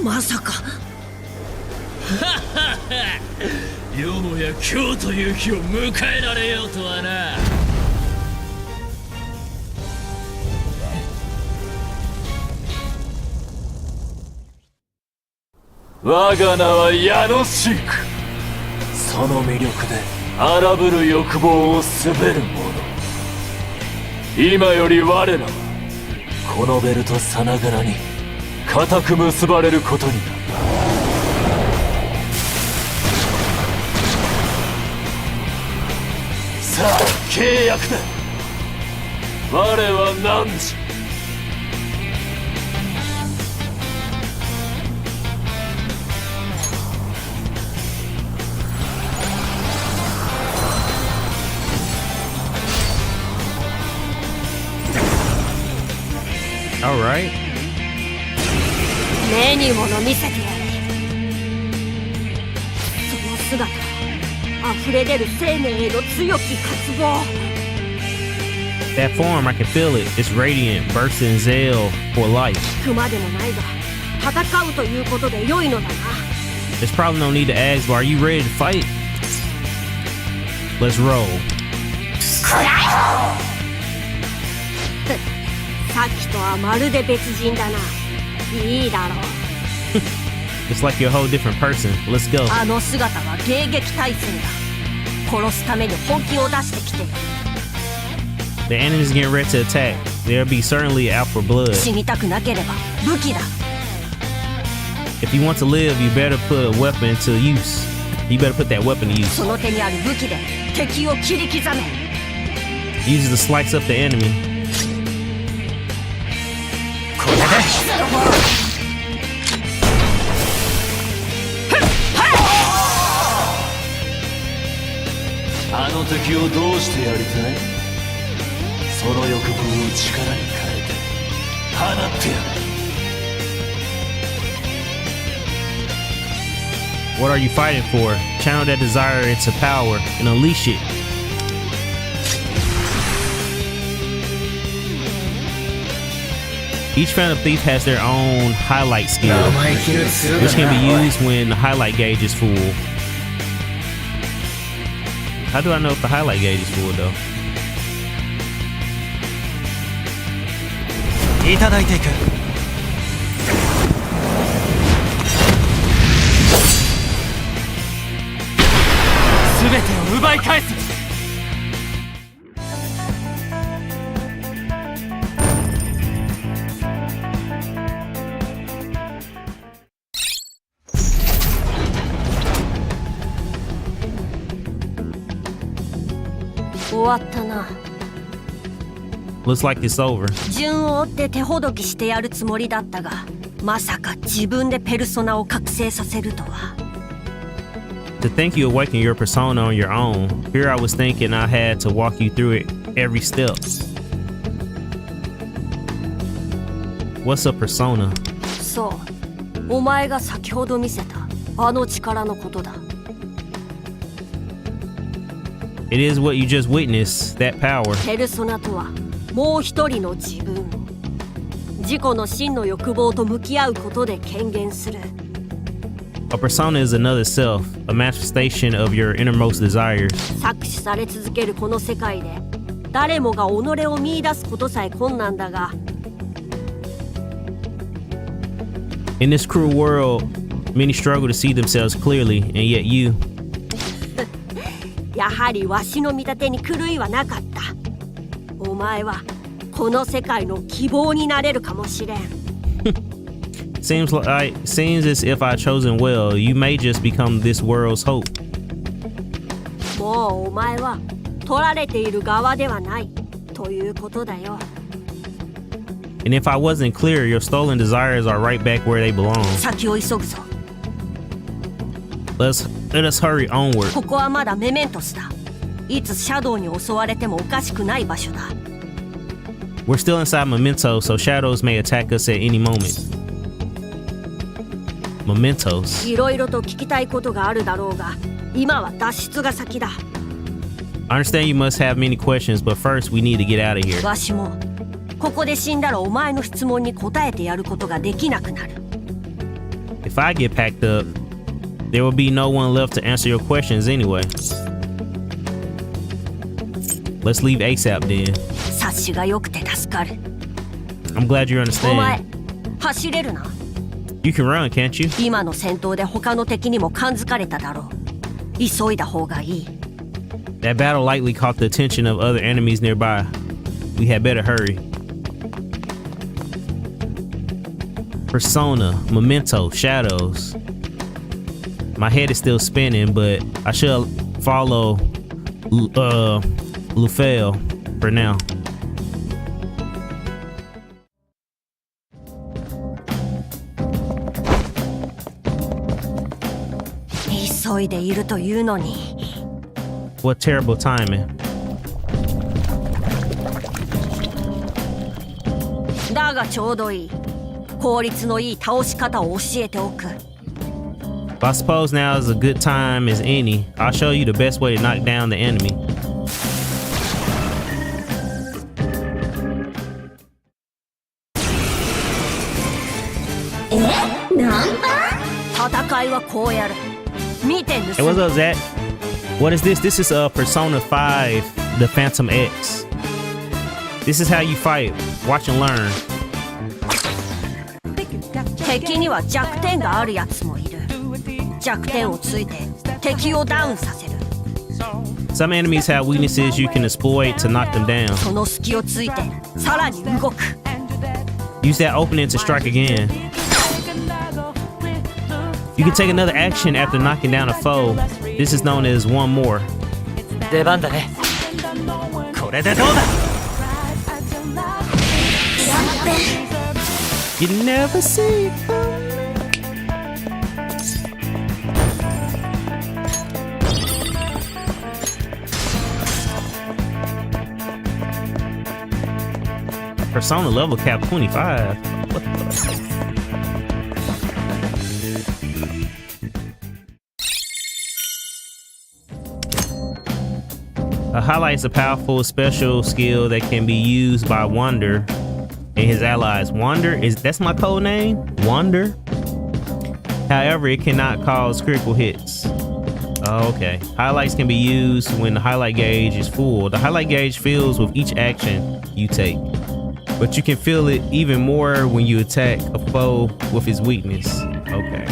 まさか。よもや今日という日を迎えられようとはな。我が名はヤノシーク。その魅力で荒ぶる欲望を滑る者。今より我らはこのベルトさながらに固く結ばれることになる。さあ契約だ。我は何時。All right. 目に物見せてやれ。その姿、溢れ出る生命への強き渇望。 That form, I can feel it. It's radiant, bursting zeal for life. 聞くまでもないが、戦うということで良いのだな。 There's probably no need to ask, but are you ready to fight? Let's roll. さっきとはまるで別人だな。いいだろう。It's like you're a whole different person. Let's go. あの姿は迎撃態勢だ。殺すために本気を出してきている。 The enemy's getting ready to attack. They'll be certainly out for blood. 死にたくなければ武器だ。 If you want to live, you better put a weapon into use. You better put that weapon to use. その手にある武器で敵を切り刻め。 Use it to slice up the enemy. これであの敵をどうしてやりたい？その欲望を力に変えて放ってやる。 What are you fighting for? Channel that desire into power and unleash it. Each Phantom Thief has their own highlight skill, which can be used when the highlight gauge is full. How do I know if the highlight gauge is full though? いただいていく。すべてを奪い返す。終わったな。 Looks like it's over. 順を追って手ほどきしてやるつもりだったが、まさか自分でペルソナを覚醒させるとは。 To think you awaken your persona on your own, here I was thinking I had to walk you through it every step. What's a persona? そう、お前が先ほど見せたあの力のことだ。 It is what you just witnessed, that power. ペルソナとはもう一人の自分。自己の真の欲望と向き合うことで顕現する。 A persona is another self, a manifestation of your innermost desires. 搾取され続けるこの世界で、誰もが己を見出すことさえ困難だが、 In this cruel world, many struggle to see themselves clearly, and yet you. やはりわしの見立てに狂いはなかった。お前はこの世界の希望になれるかもしれん。Seems as if I chosen well. You may just become this world's hope. もうお前は取られている側ではないということだよ。 And if I wasn't clear, your stolen desires are right back where they belong. 先を急ぐぞ。 Let us hurry onward. ここはまだメメントスだ。いつシャドウに襲われてもおかしくない場所だ。 We're still inside Memento, so shadows may attack us at any moment. Mementos. いろいろと聞きたいことがあるだろうが、今は脱出が先だ。 I understand you must have many questions, but first we need to get out of here. わしもここで死んだらお前の質問に答えてやることができなくなる。If I get packed up, there will be no one left to answer your questions anyway. Let's leave ASAP then. 察しが良くて助かる。 I'm glad you お前 understand. 走れるな。 You can run, can't you? 今の戦闘で他の敵にも感づかれただろう。急いだ方がいい。 That battle likely caught the attention of other enemies nearby. We had better hurry. Persona, Memento, Shadows. My head is still spinning, but I should follow Lufel for now. What terrible timing. だがちょうどいい。効率のいい倒し方を教えておく。 But I suppose now is a good time as any. I'll show you the best way to knock down the enemy. Hey, what's up, Zach? What is this? This is Persona 5, The Phantom X. This is how you fight. Watch and learn. 敵には弱点があるやつもいる。弱点をついて敵をダウンさせる。 Some enemies have weaknesses you can exploit to knock them down. その隙をついてさらに動く。 Use that opening to strike again. You can take another action after knocking down a foe. This is known as one more. 出番だね。これでどうだ。 You never see. Persona level cap 25. What the? A highlight is a powerful special skill that can be used by Wander and his allies. Wander that's my code name? Wander? However, it cannot cause critical hits. Oh, okay. Highlights can be used when the highlight gauge is full. The highlight gauge fills with each action you take, but you can feel it even more when you attack a foe with his weakness. Okay.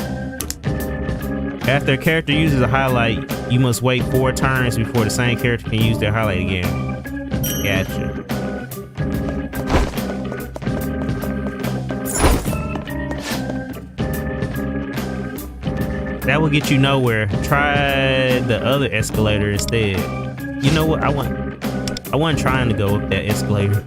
After a character uses a highlight, you must wait 4 turns before the same character can use their highlight again. Gotcha. That will get you nowhere. Try the other escalator instead. You know what? I wasn't trying to go up that escalator.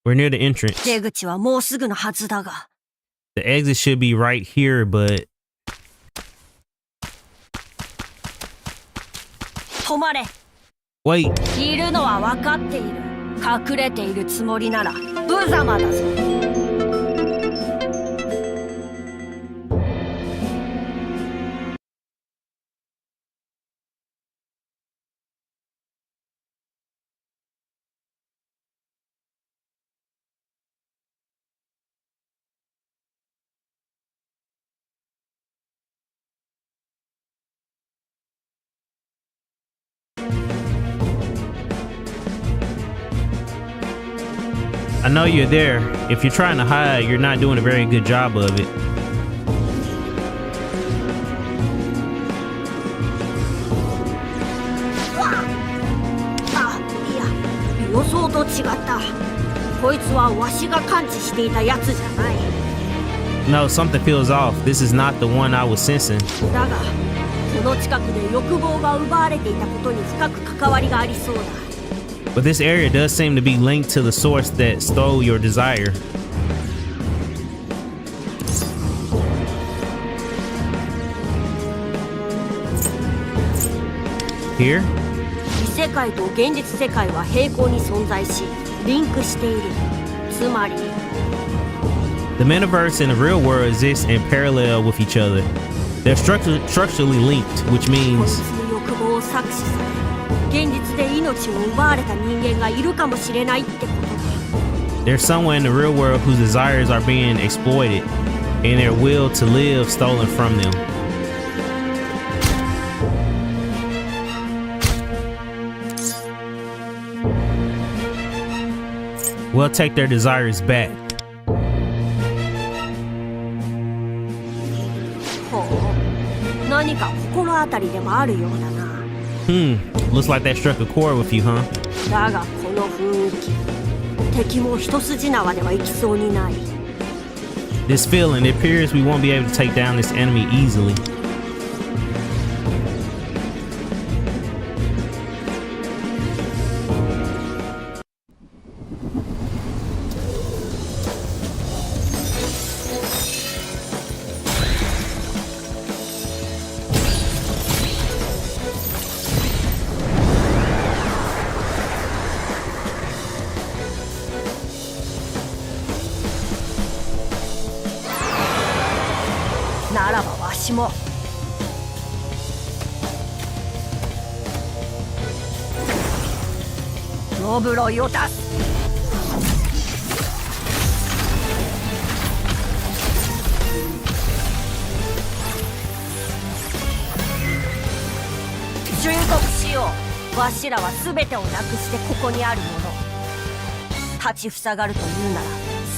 We're near the entrance. 出口はもうすぐのはずだが。 The exit should be right here, but 止まれ。 wait. いるのは分かっている。隠れているつもりなら無様だぞ。 I know you're there. If you're trying to hide, you're not doing a very good job of it. No, something feels off. This is not the one I was sensing. だが、この近くで欲望が奪われていたことに深く関わりがありそうだ。 But this area does seem to be linked to the source that stole your desire. Here? 異世界と現実世界は平行に存在し、リンクしている。つまり、 The metaverse and the real world exist in parallel with each other. They're structurally linked, which こい means つの欲望を搾取され、現実で命を奪われた人間がいるかもしれないってこと。 There's someone in the real world whose desires are being exploited and their will to live stolen from them. We'll take their desires back. ほう、何か心当たりでもあるようだな。Looks like that struck a chord with you, huh? だがこの雰囲気、敵も一筋縄ではいきそうにない。 This feeling, it appears we won't be able to take down this enemy easily. .ならばわしもロブロイを出す。忠告しよう。わしらは全てをなくしてここにあるもの。立ちふさがるというなら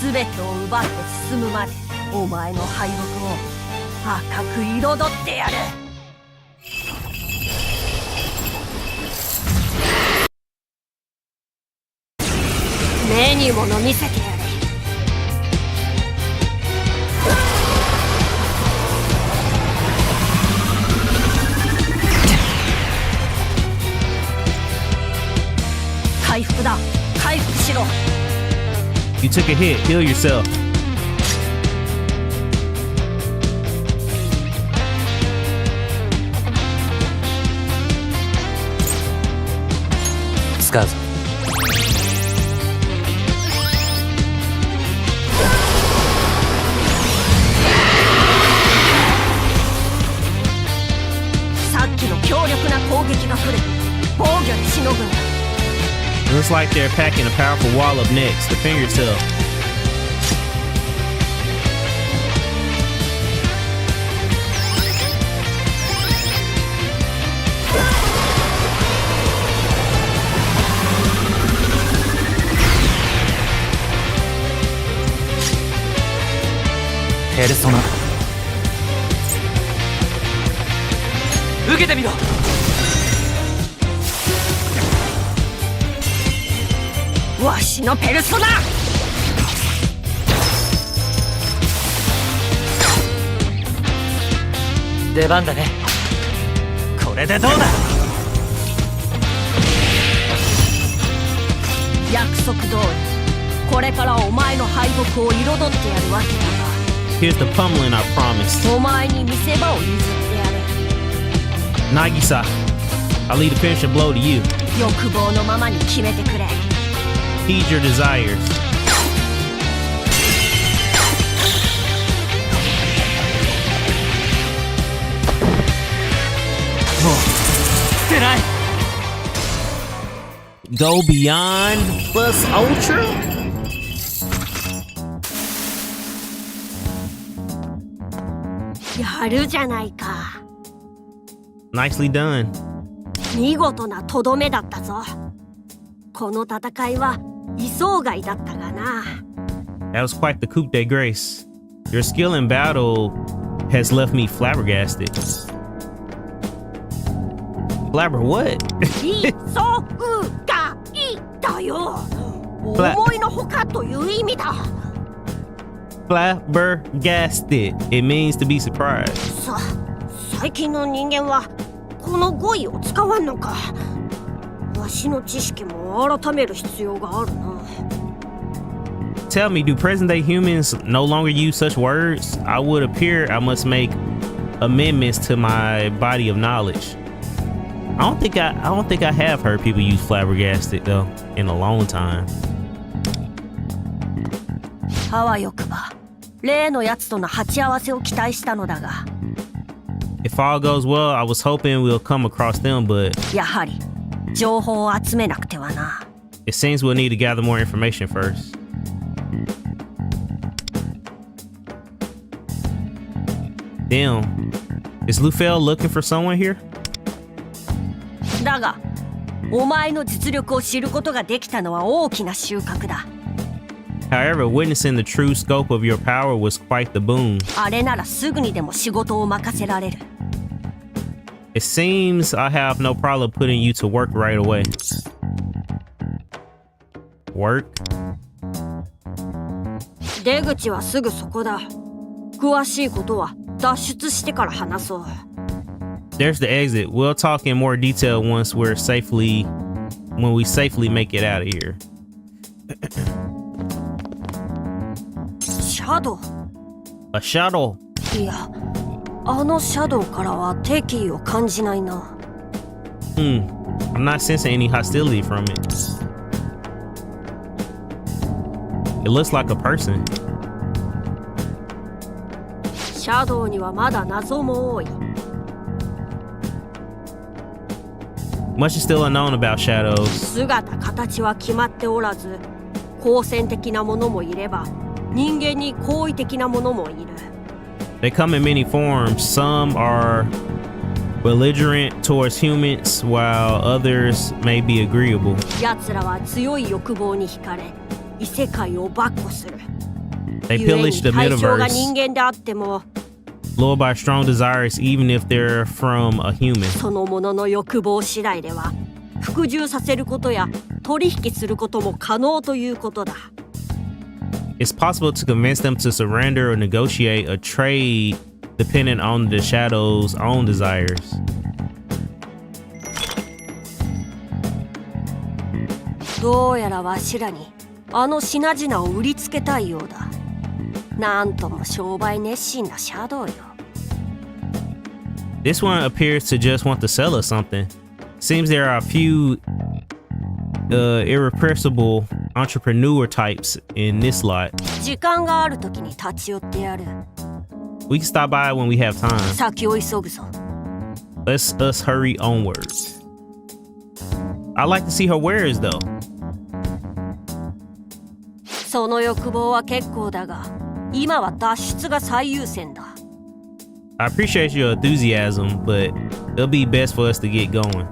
全てを奪って進むまでお前の敗北を赤く彩ってやる。目にもの見せてやれ。回復だ。回復しろ。 You took a hit. Heal yourself. Scuzz. さっきの強力な攻撃が来る。防御でしのぐんだ。 Looks like they're packing a powerful wall up next. Defend yourself. Persona. 受けてみろ。わしのペルソナ。出番だね。これでどうだ。約束通りこれからお前の敗北を彩ってやるわけだが。 Here's the pummeling I promised. お前に見せ場を譲ってやる。 Nagisa, I'll lead a finishing blow to you. 欲望のままに決めてくれ。 Heed your desires. 出ない。 Go beyond plus ultra? やるじゃないか。 Nicely done. 見事なとどめだったぞ。この戦いは予想外だったがな。 That was quite the coup de grace. Your skill in battle has left me flabbergasted. Flabber what? 予想外だよ。思いのほかという意味だ。 Flabbergasted. It means to be surprised. 最近の人間はこの語彙を使わんのか。わしの知識も改める必要があるな。 Tell me, do present day humans no longer use such words? I would appear I must make amendments to my body of knowledge. I don't think I have heard people use flabbergasted though in a long time. あわよくば例のやつとの鉢合わせを期待したのだが。 If all goes well, I was hoping we'll come across them, but やはり情報を集めなくてはな。It seems we'll need to gather more information first. Damn. Is Lufel looking for someone here? だが、お前の実力を知ることができたのは大きな収穫だ。However, witnessing the true scope of your power was quite the boon. あれならすぐにでも仕事を任せられる。It seems I have no problem putting you to work right away. Work? 出口はすぐそこだ。詳しいことは脱出してから話そう。There's the exit. We'll talk in more detail when we safely make it out of here. シャドウ。A shadow. いや、あのシャドウからは敵意を感じないな。I'm not sensing any hostility from it. It looks like a person. シャドウにはまだ謎も多い。Much is still unknown about shadows. 姿形は決まっておらず、好戦的なものもいれば、人間に好意的なものもいる。They come in many forms. Some are belligerent towards humans, while others may be agreeable. 奴らは強い欲望に惹かれ、異世界を跋扈する。 They 故に pillage the 対象が人 metaverse, 間であっても、 lured by strong desires, even if they're from a human. そのものの欲望次第では、服従させることや取引することも可能ということだ。It's possible to convince them to surrender or negotiate a trade depending on the shadow's own desires. どうやらわしらにあの品々を売りつけたいようだ。なんとも商売熱心なシャドウよ。This one appears to just want to sell us something. Seems there are a few irrepressible entrepreneur types in this lot. 時間があるときに立ち寄ってやる。 We can stop by when we have time. 先を急ぐぞ。 Let's us hurry onward. I like to see her wares though. その欲望は結構だが、今は脱出が最優先だ。I appreciate your enthusiasm, but it'll be best for us to get going.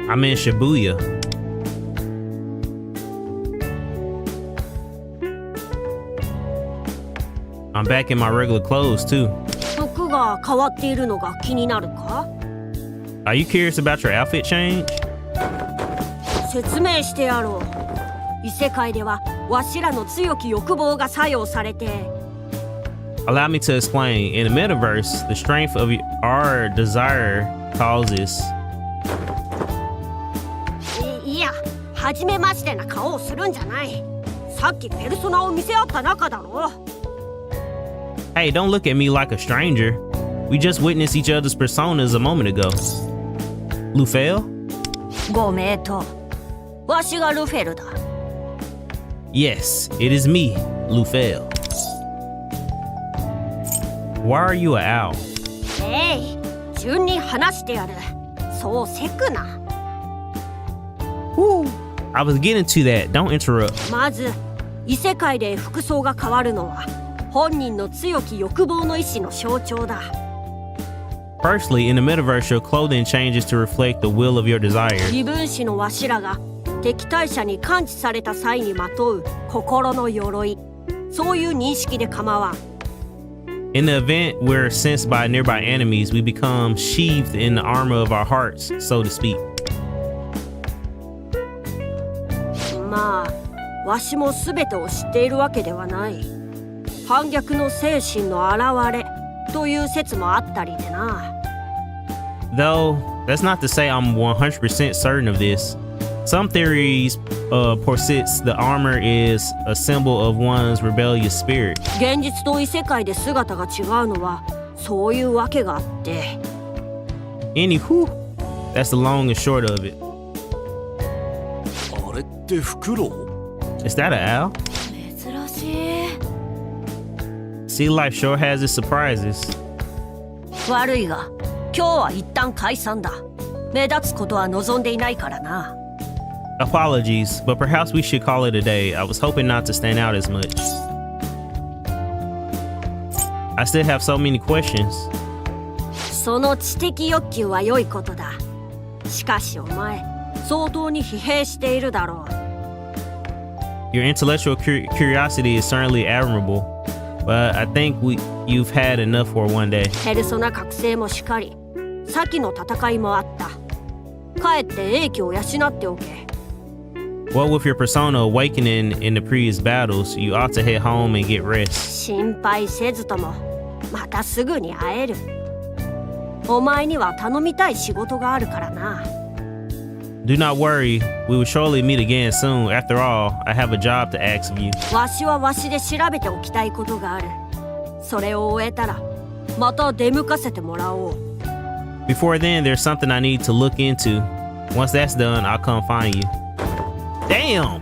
I'm in Shibuya. I'm back in my regular clothes too. 服が変わっているのが気になるか？ Are you curious about your outfit change? 説明してやろう。異世界ではわしらの強き欲望が作用されて。Allow me to explain. In the metaverse, the strength of our desire causes. いや、初めましてな顔をするんじゃない。さっきペルソナを見せ合った仲だろ。Hey, don't look at me like a stranger. We just witnessed each other's personas a moment ago. Lufel? ご名答。わしがルフェルだ。Yes, it is me, Lufel. Why are you an owl? 順に話してやる。そうせくな。I was getting to that. Don't interrupt. まず、異世界で服装が変わるのは、本人の強き欲望の意志の象徴だ。Firstly, in the metaverse, your clothing changes to reflect the will of your desire. 異分子のわしらが敵対者に感知された際にまとう心の鎧。そういう認識で構わん。In the event we're sensed by nearby enemies, we become sheathed in the armor of our hearts, so to speak. まあ、わしも全てを知っているわけではない。反逆の精神の現れという説もあったりでな。Though, that's not to say I'm 100% certain of this. Some theories posits the armor is a symbol of one's rebellious spirit. 現実と異世界で姿が違うのはそういうわけがあって。Anywho, that's the long and short of it. あれってフクロウ? Is that an owl? 珍しい。Sea life sure has its surprises. 悪いが、今日は一旦解散だ。目立つことは望んでいないからな。Apologies, but perhaps we should call it a day. I was hoping not to stand out as much. I still have so many questions. その知的欲求は良いことだ。しかしお前、相当に疲弊しているだろう。Your intellectual curiosity is certainly admirable, but I think you've had enough for one day. ペルソナ覚醒もしかり、先の戦いもあった。帰って英気を養っておけ。Well, with your persona awakening in the previous battles, you ought to head home and get rest. 心配せずとも、またすぐに会える。お前には頼みたい仕事があるからな。Do not worry, we will surely meet again soon. After all, I have a job to ask of you. わしはわしで調べておきたいことがある。それを終えたら、また出向かせてもらおう。Before then, there's something I need to look into. Once that's done, I'll come find you. Damn!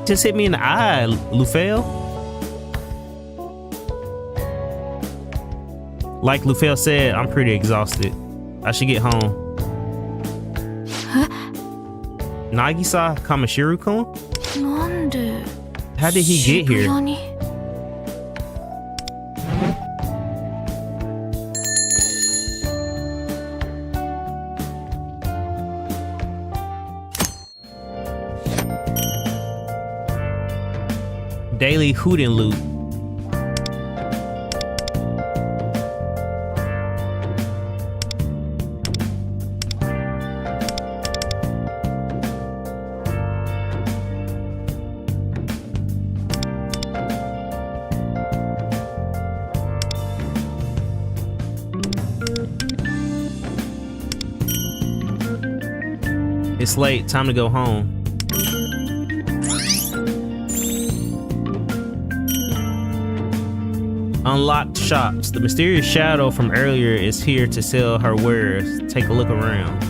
Just hit me in the eye, Lufel. Like Lufel said, I'm pretty exhausted. I should get home. Nagisa Kamashiru-kun? なんで How did he get here? 渋谷に Daily Hoot and Loot. It's late, time to go home. Unlocked shops. The mysterious shadow from earlier is here to sell her wares. Take a look around.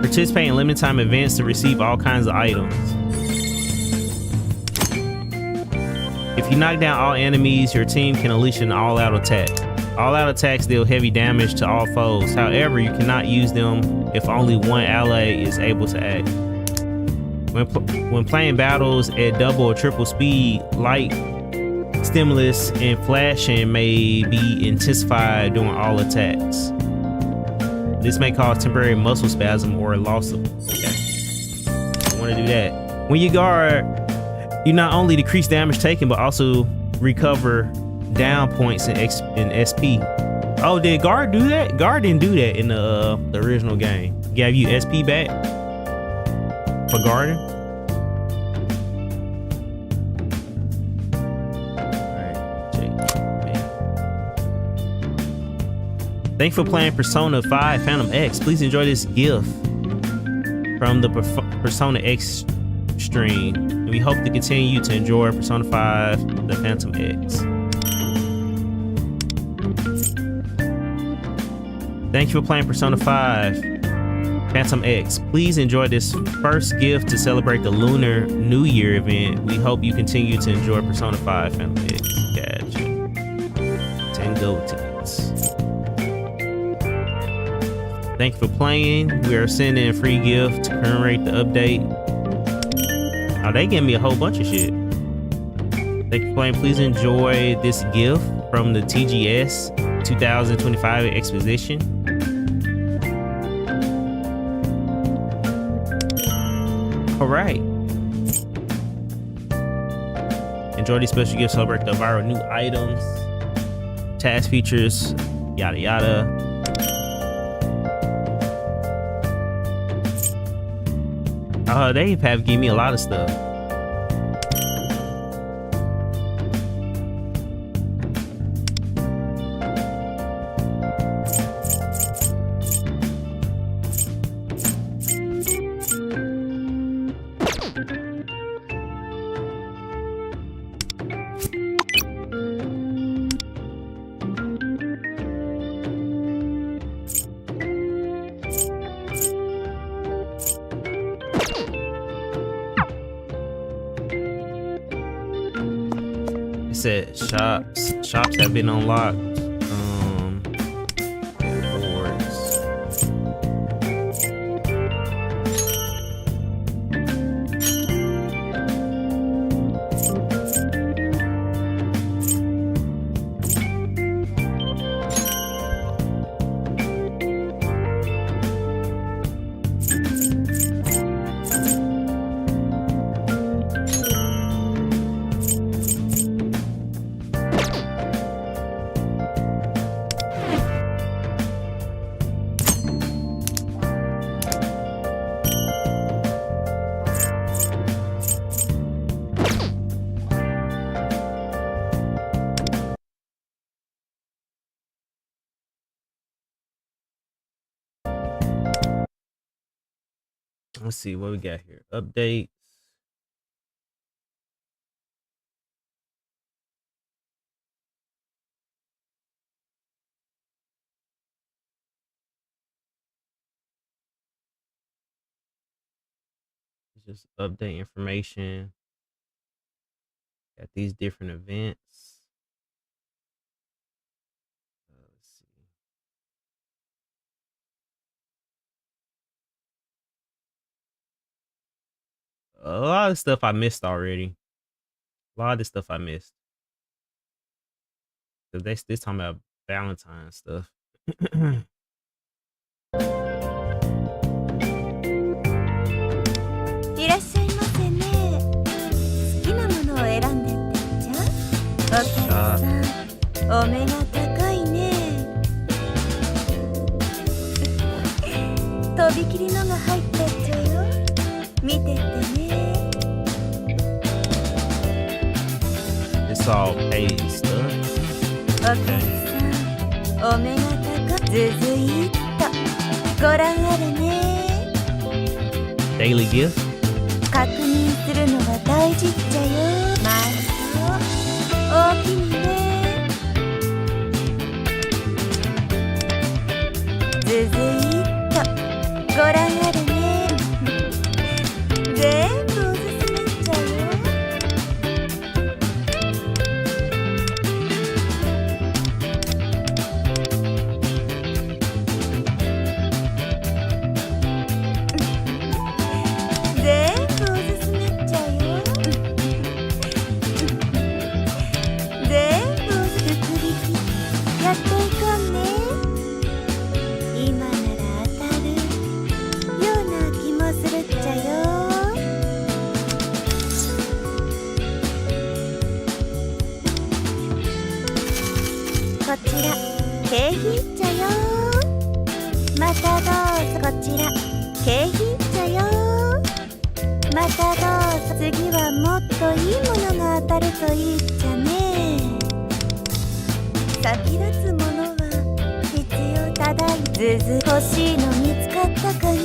Participate in limited time events to receive all kinds of items. If you knock down all enemies, your team can unleash an all-out attack. All-out attacks deal heavy damage to all foes. However, you cannot use them if only one ally is able to act. When playing battles at double or triple speed, light, stimulus, and flashing may be intensified during all attacks. This may cause temporary muscle spasm or loss of... Okay. I want to do that. When you guard, you not only decrease damage taken, but also recover down points in SP. Oh, did guard do that? Guard didn't do that in the original game. Gave you SP back for guarding. Alright, check. Man. Thanks for playing Persona 5 Phantom X. Please enjoy this gift from the Persona X stream. And we hope to continue to enjoy Persona 5 the Phantom X. Thank you for playing Persona 5 Phantom X. Please enjoy this first gift to celebrate the Lunar New Year event. We hope you continue to enjoy Persona 5 Phantom X. Gotcha. 10 gold tickets. Thank you for playing. We are sending a free gift to commemorate the update. Oh, they gave me a whole bunch of shit. Thank you for playing. Please enjoy this gift from the TGS 2025 Exposition. All right. Enjoy these special gifts. Celebrate the viral new items, task features, yada yada. They have given me a lot of stuff. It said shops have been unlocked. Rewards. Let's see what we got here. Updates. It's just update information. Got these different events. Let's see. A lot of stuff I missed already. A lot of this stuff I missed. Cause they talking about Valentine's stuff. いらっしゃいませね。好きなものを選んでってんじゃん。お客さん、お目が高いね。とびきりのが入ってっちゃうよ。見てってね。It's all paid stuff. お客さん、お目が高い。ずずいっとご覧あるね。Daily gift. 確認するのが大事っちゃよ。まあ、大きにね。ずずいっとご覧あるね。全部おすすめっちゃよ。こちら景品茶よ。またどうぞ。こちら景品茶よ。またどうぞ。次はもっといいものが当たるといいっちゃね。先立つものは必要ただい。ずず欲しいの見つかったかね。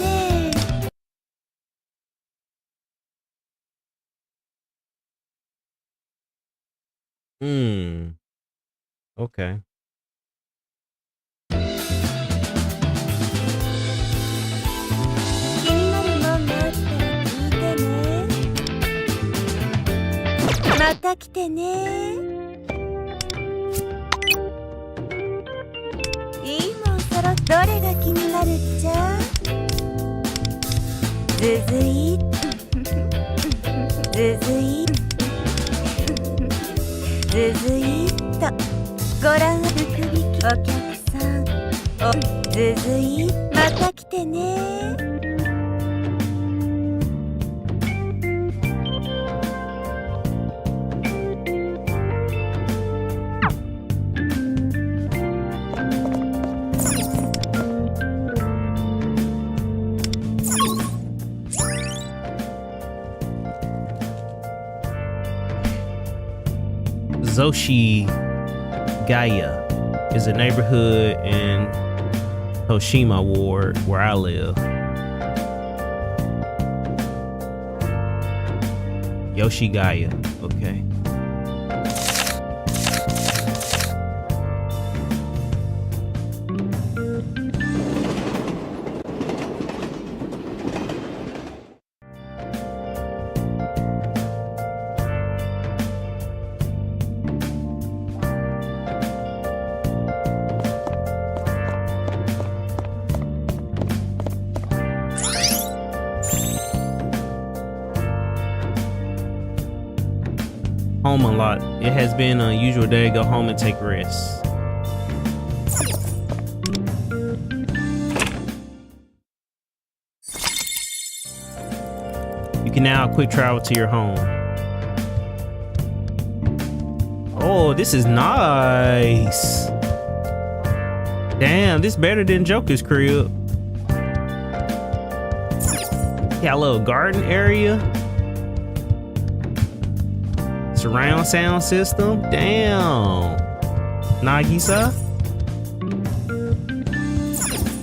Okay. 気になるもんがあったら聞いてね。また来てね。いいもんそろどれが気になるっちゃ。ずずいずずいずずいっとご覧福引き。お客さん、おずずいまた来てね。Zoshi Gaya is a neighborhood in Toshima Ward where I live. Yoshigaya, okay. Home unlocked. It has been an unusual day. Go home and take rest. You can now quick travel to your home. Oh, this is nice. Damn, this better than Joker's crib. Got a little garden area. Surround sound system. Damn. Nagisa.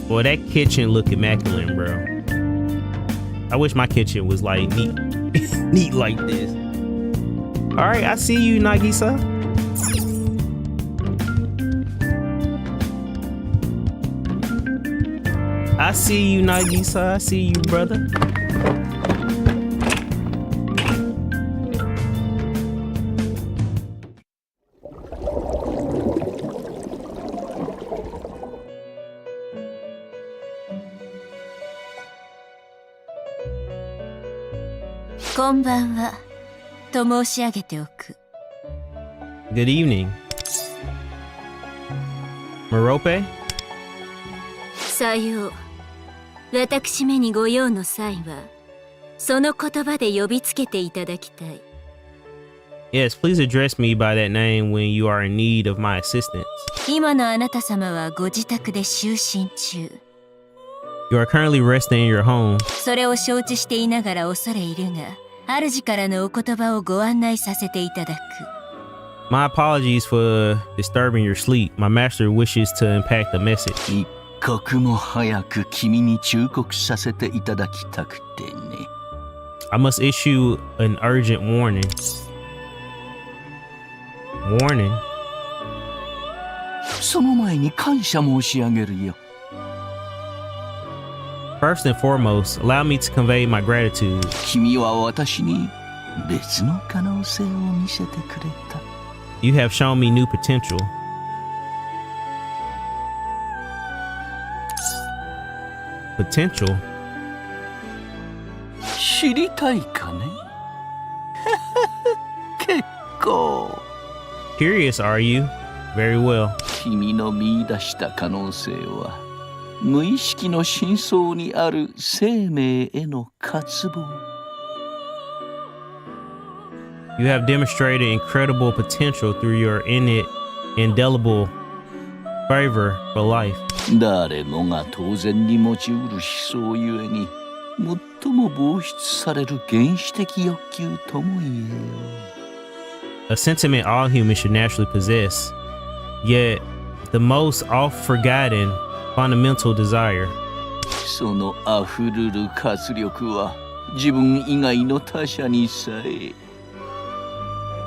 Boy, that kitchen look immaculate, bro. I wish my kitchen was like neat, neat like this. All right, I see you, Nagisa. I see you, Nagisa. I see you, brother.こんばんはと申し上げておく。Good evening. Merope? さよう。私めにご用の際は、その言葉で呼びつけていただきたい。Yes, please address me by that name when you are in need of my assistance. 今のあなた様はご自宅で就寝中。You are currently resting in your home. それを承知していながら恐れいるが、主からのお言葉をご案内させていただく。My apologies for disturbing your sleep. My master wishes to impact a message. 一刻も早く君に忠告させていただきたくてね。I must issue an urgent warning. Warning? その前に感謝申し上げるよ。First and foremost, allow me to convey my gratitude. 君は私に別の可能性を見せてくれた。You have shown me new potential. Potential? 知りたいかね結構。Curious, are you? Very well. 君の見出した可能性は無意識の深層にある生命への渇望。You have demonstrated incredible potential through your innate, indelible fervor for life. 誰もが当然に持ちうる思想ゆえに最も防出される原始的欲求とも言えよ。A sentiment all humans should naturally possess, yet the most oft-forgotten fundamental desire. その溢るる活力は自分以外の他者にさえ。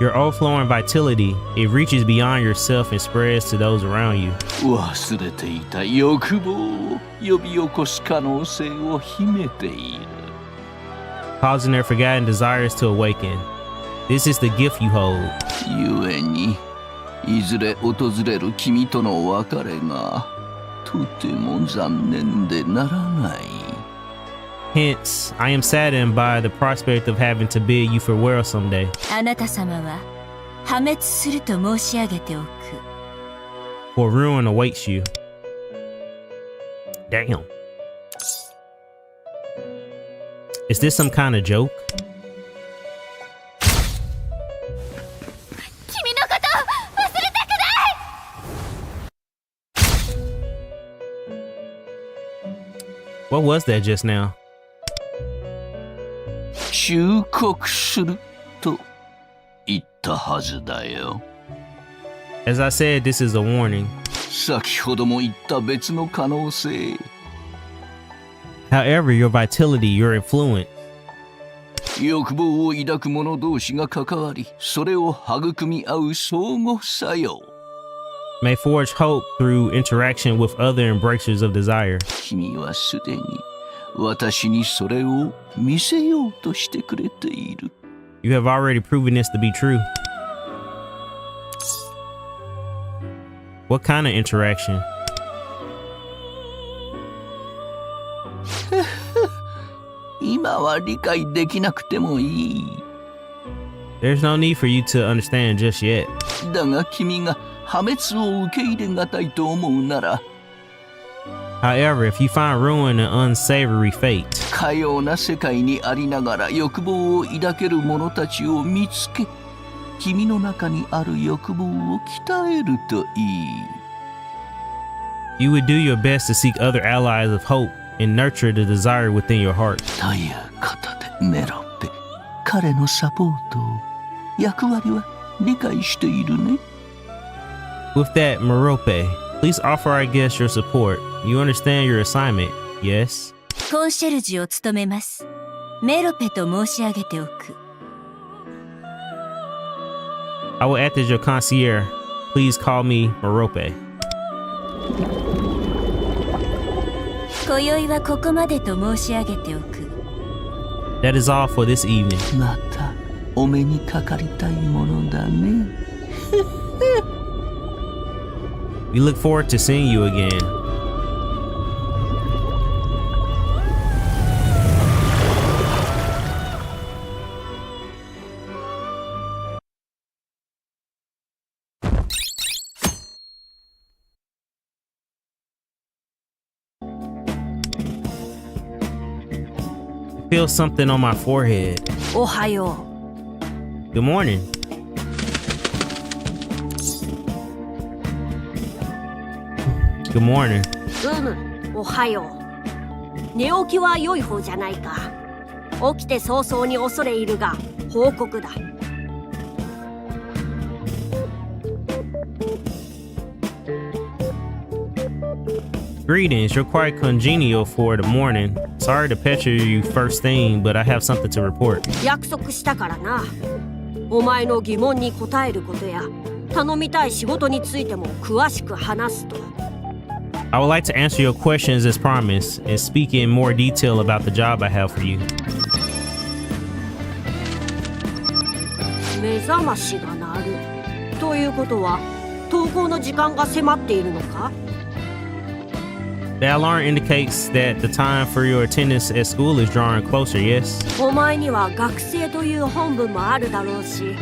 Your overflowing vitality, it reaches beyond yourself and spreads to those around you. 忘れていた欲望を呼び起こす可能性を秘めている。Causing their forgotten desires to awaken. This is the gift you hold. ゆえに、いずれ訪れる君との別れがとても残念でならない。Hence, I am saddened by the prospect of having to bid you farewell someday. あなた様は破滅すると申し上げておく。For ruin awaits you. Damn. Is this some kind of joke? 君のこと忘れたくない。 What was that just now? 忠告すると言ったはずだよ。As I said, this is a warning. 先ほども言った別の可能性。However, your vitality, your influence, 欲望を抱く者同士が関わり、それを育み合う相互作用。may forge hope through interaction with other embracers of desire. 君はすでに私にそれを見せようとしてくれている。You have already proven this to be true. What kind of interaction? 今は理解できなくてもいい。There's no need for you to understand just yet. だが君が破滅を受け入れがたいと思うなら、 However, if you find ruin an unsavory fate, かような世界にありながら欲望を抱ける者たちを見つけ、君の中にある欲望を鍛えるといい。 you would do your best to seek other allies of hope and nurture the desire within your heart. ということでメロペ、彼のサポートを、役割は理解しているね。 With that, Merope, please offer our guests your support. You understand your assignment, yes? コンシェルジュを務めますメロペと申し上げておく。 I will act as your concierge. Please call me Merope. 今宵はここまでと申し上げておく。 That is all for this evening. またお目にかかりたいものだね。We look forward to seeing you again. Feel something on my forehead. おはよ Good morning. Good morning. う。おはよう。寝起きは良い方じゃないか。起きて早々に恐れ入るが報告だ。Greetings, you're quite congenial for the morning. Sorry to pester you first thing, but I have something to report. 約束したからな。お前の疑問に答えることや頼みたい仕事についても詳しく話すと。I would like to answer your questions as promised and speak in more detail about the job I have for you. 目覚ましが鳴る。ということは登校の時間が迫っているのか？ The alarm indicates that the time for your attendance at school is drawing closer, yes? お前には学生という本分もあるだろうし、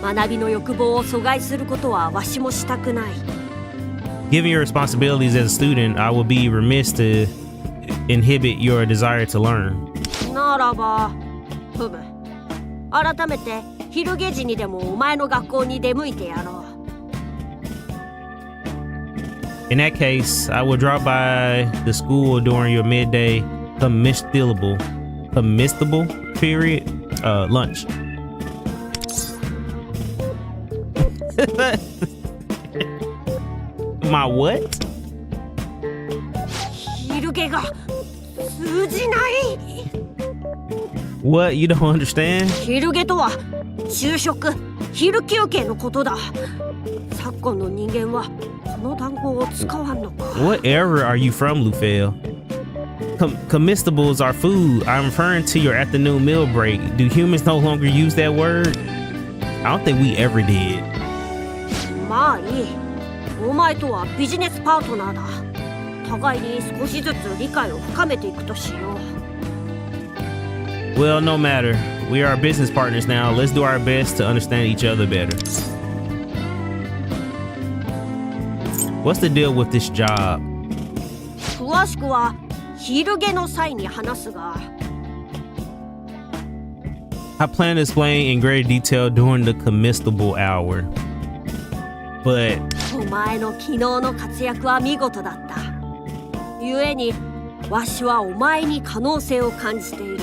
学びの欲望を阻害することはわしもしたくない。 Given your responsibilities as a student, I would be remiss to inhibit your desire to learn. ならば、ふむ。改めて昼下時にでもお前の学校に出向いてやろう。 In that case, I will drop by the school during your midday commistible period, lunch. My what? 昼下が通じない。 What? You don't understand? 昼下とは昼食、昼休憩のことだ。昨今の人間はこの単語を使わんのか。 What era are you from, Lufel? Comestibles are food. I'm referring to your afternoon meal break. Do humans no longer use that word? I don't think we ever did. まあいい。お前とはビジネスパートナーだ。互いに少しずつ理解を深めていくとしよう。 Well, no matter. We are business partners now. Let's do our best to understand each other better. What's the deal with this job? 詳しくは昼下の際に話すが。 I plan to explain in greater detail during the comestible hour. But お前の昨日の活躍は見事だった。故にわしはお前に可能性を感じている。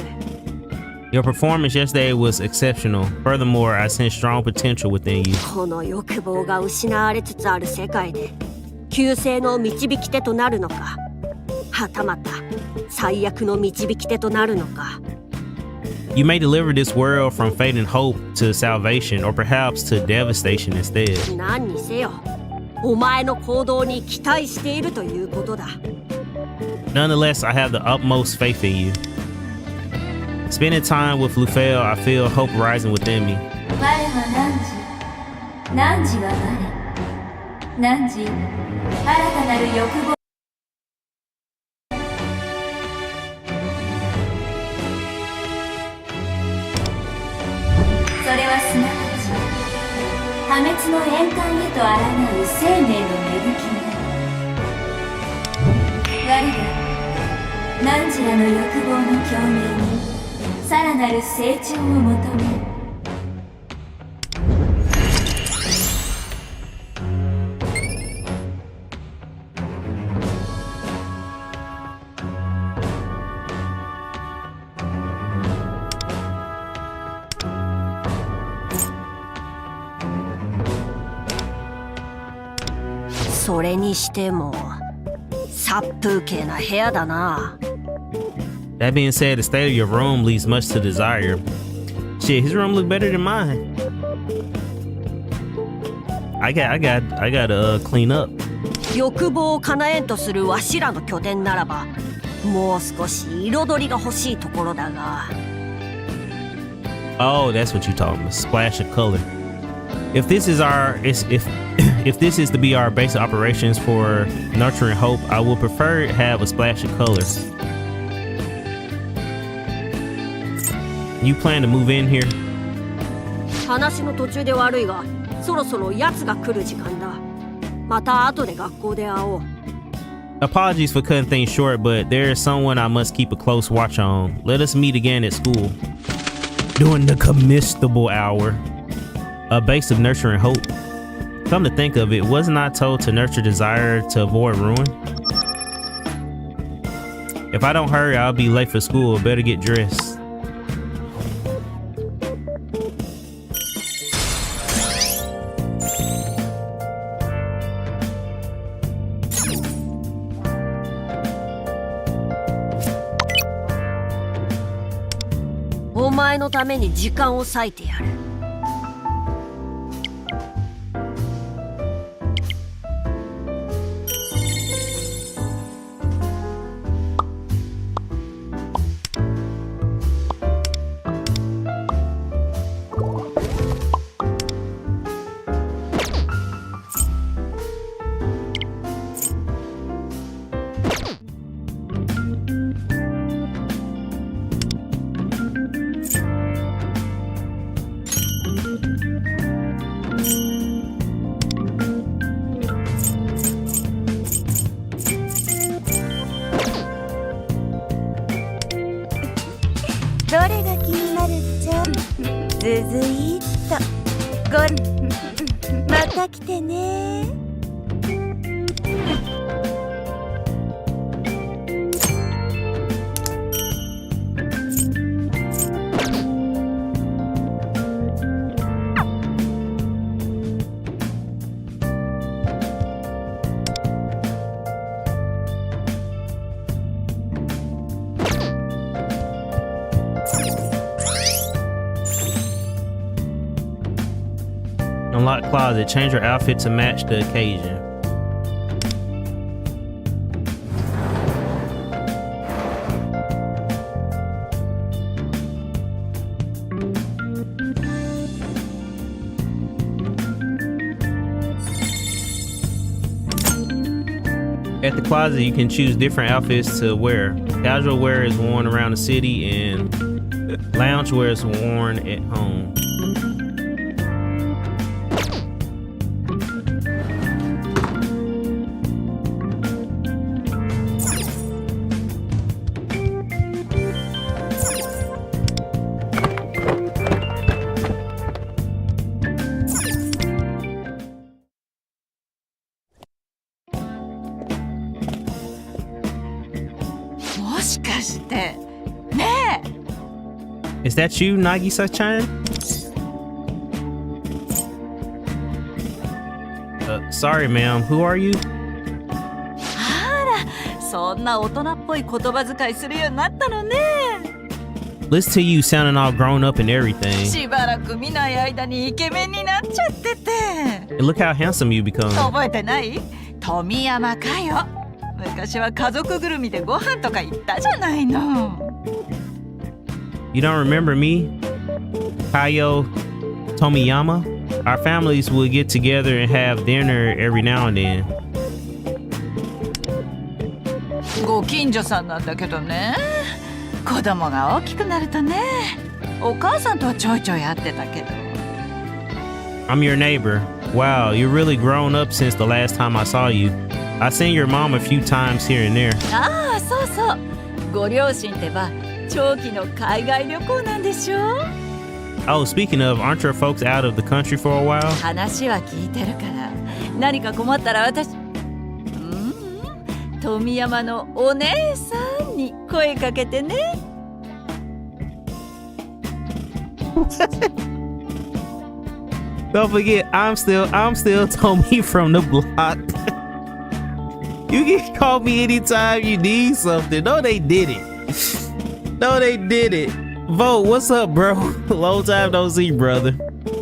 your performance yesterday was exceptional. Furthermore, I sense strong potential within you. この欲望が失われつつある世界で救世の導き手となるのか、はたまた最悪の導き手となるのか。 You may deliver this world from fate and hope to salvation, or perhaps to devastation instead. 何にせよお前の行動に期待しているということだ。 Nonetheless, I have the utmost faith in you. Spending time with Lufel, I feel hope rising within me. 我は汝は我、汝新たなる欲望。それはすなわち破滅の円環へと抗う生命の芽吹きが我が汝らの欲望の共鳴にさらなる成長を求める。それにしても殺風景な部屋だな。 That being said, the state of your room leaves much to desire. Shit, his room look better than mine. I gotta clean up. 欲望を叶えんとするわしらの拠点ならば、もう少し彩りが欲しいところだが。 Oh, that's what you talking about. Splash of color. If this is if this is to be our basic operations for nurturing hope, I would prefer to have a splash of color. You plan to move in here? 話の途中で悪いが、そろそろ奴が来る時間だ。また後で学校で会おう。 Apologies for cutting things short, but there is someone I must keep a close watch on. Let us meet again at school. During the commistible hour. A base of nurturing hope. Come to think of it, wasn't I told to nurture desire to avoid ruin? If I don't hurry, I'll be late for school. Better get dressed. Oh, お前のために時間を割いてやる。どれが気になるっちゃ。ずずいっとまた来てね。Unlock closet. Change your outfit to match the occasion. At the closet, you can choose different outfits to wear. Casual wear is worn around the city, and lounge wear is worn at home. Is that you, Nagisa-chan? Sorry, ma'am. Who are you? あら、そんな大人っぽい言葉遣いするようになったのね。Listen to you sounding all grown up and everything. しばらく見ない間にイケメンになっちゃってて。And look how handsome you become. 覚えてない？富山かよ。昔は家族ぐるみでご飯とか行ったじゃないの。You don't remember me? Kayo Tomiyama? Our families would get together and have dinner every now and then. ご近所さんなんだけどね。子供が大きくなるとね。お母さんとはちょいちょい会ってたけど。I'm your neighbor. Wow, you're really grown up since the last time I saw you. I seen your mom a few times here and there. ああ、そうそう。ご両親ってば長期の海外旅行なんでしょ。 Oh, speaking of, aren't your folks out of the country for a while? 話は聞いてるから。何か困ったら私。富山のお姉さんに声かけてね。Don't forget, I'm still Tommy from the block. You can call me anytime you need something. No, they didn't. No, they didn't. Vote, what's up, bro? Long time no see, brother.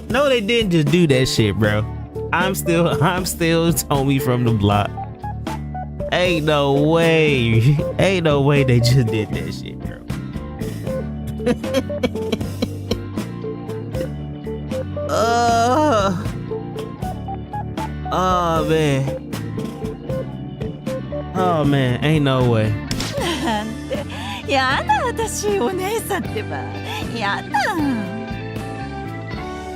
No, they didn't just do that shit, bro. I'm still Tommy from the block. Ain't no way. Ain't no way they just did that shit, bro. Oh man. Oh man, ain't no way. なんてやだ私お姉さんってばやだ。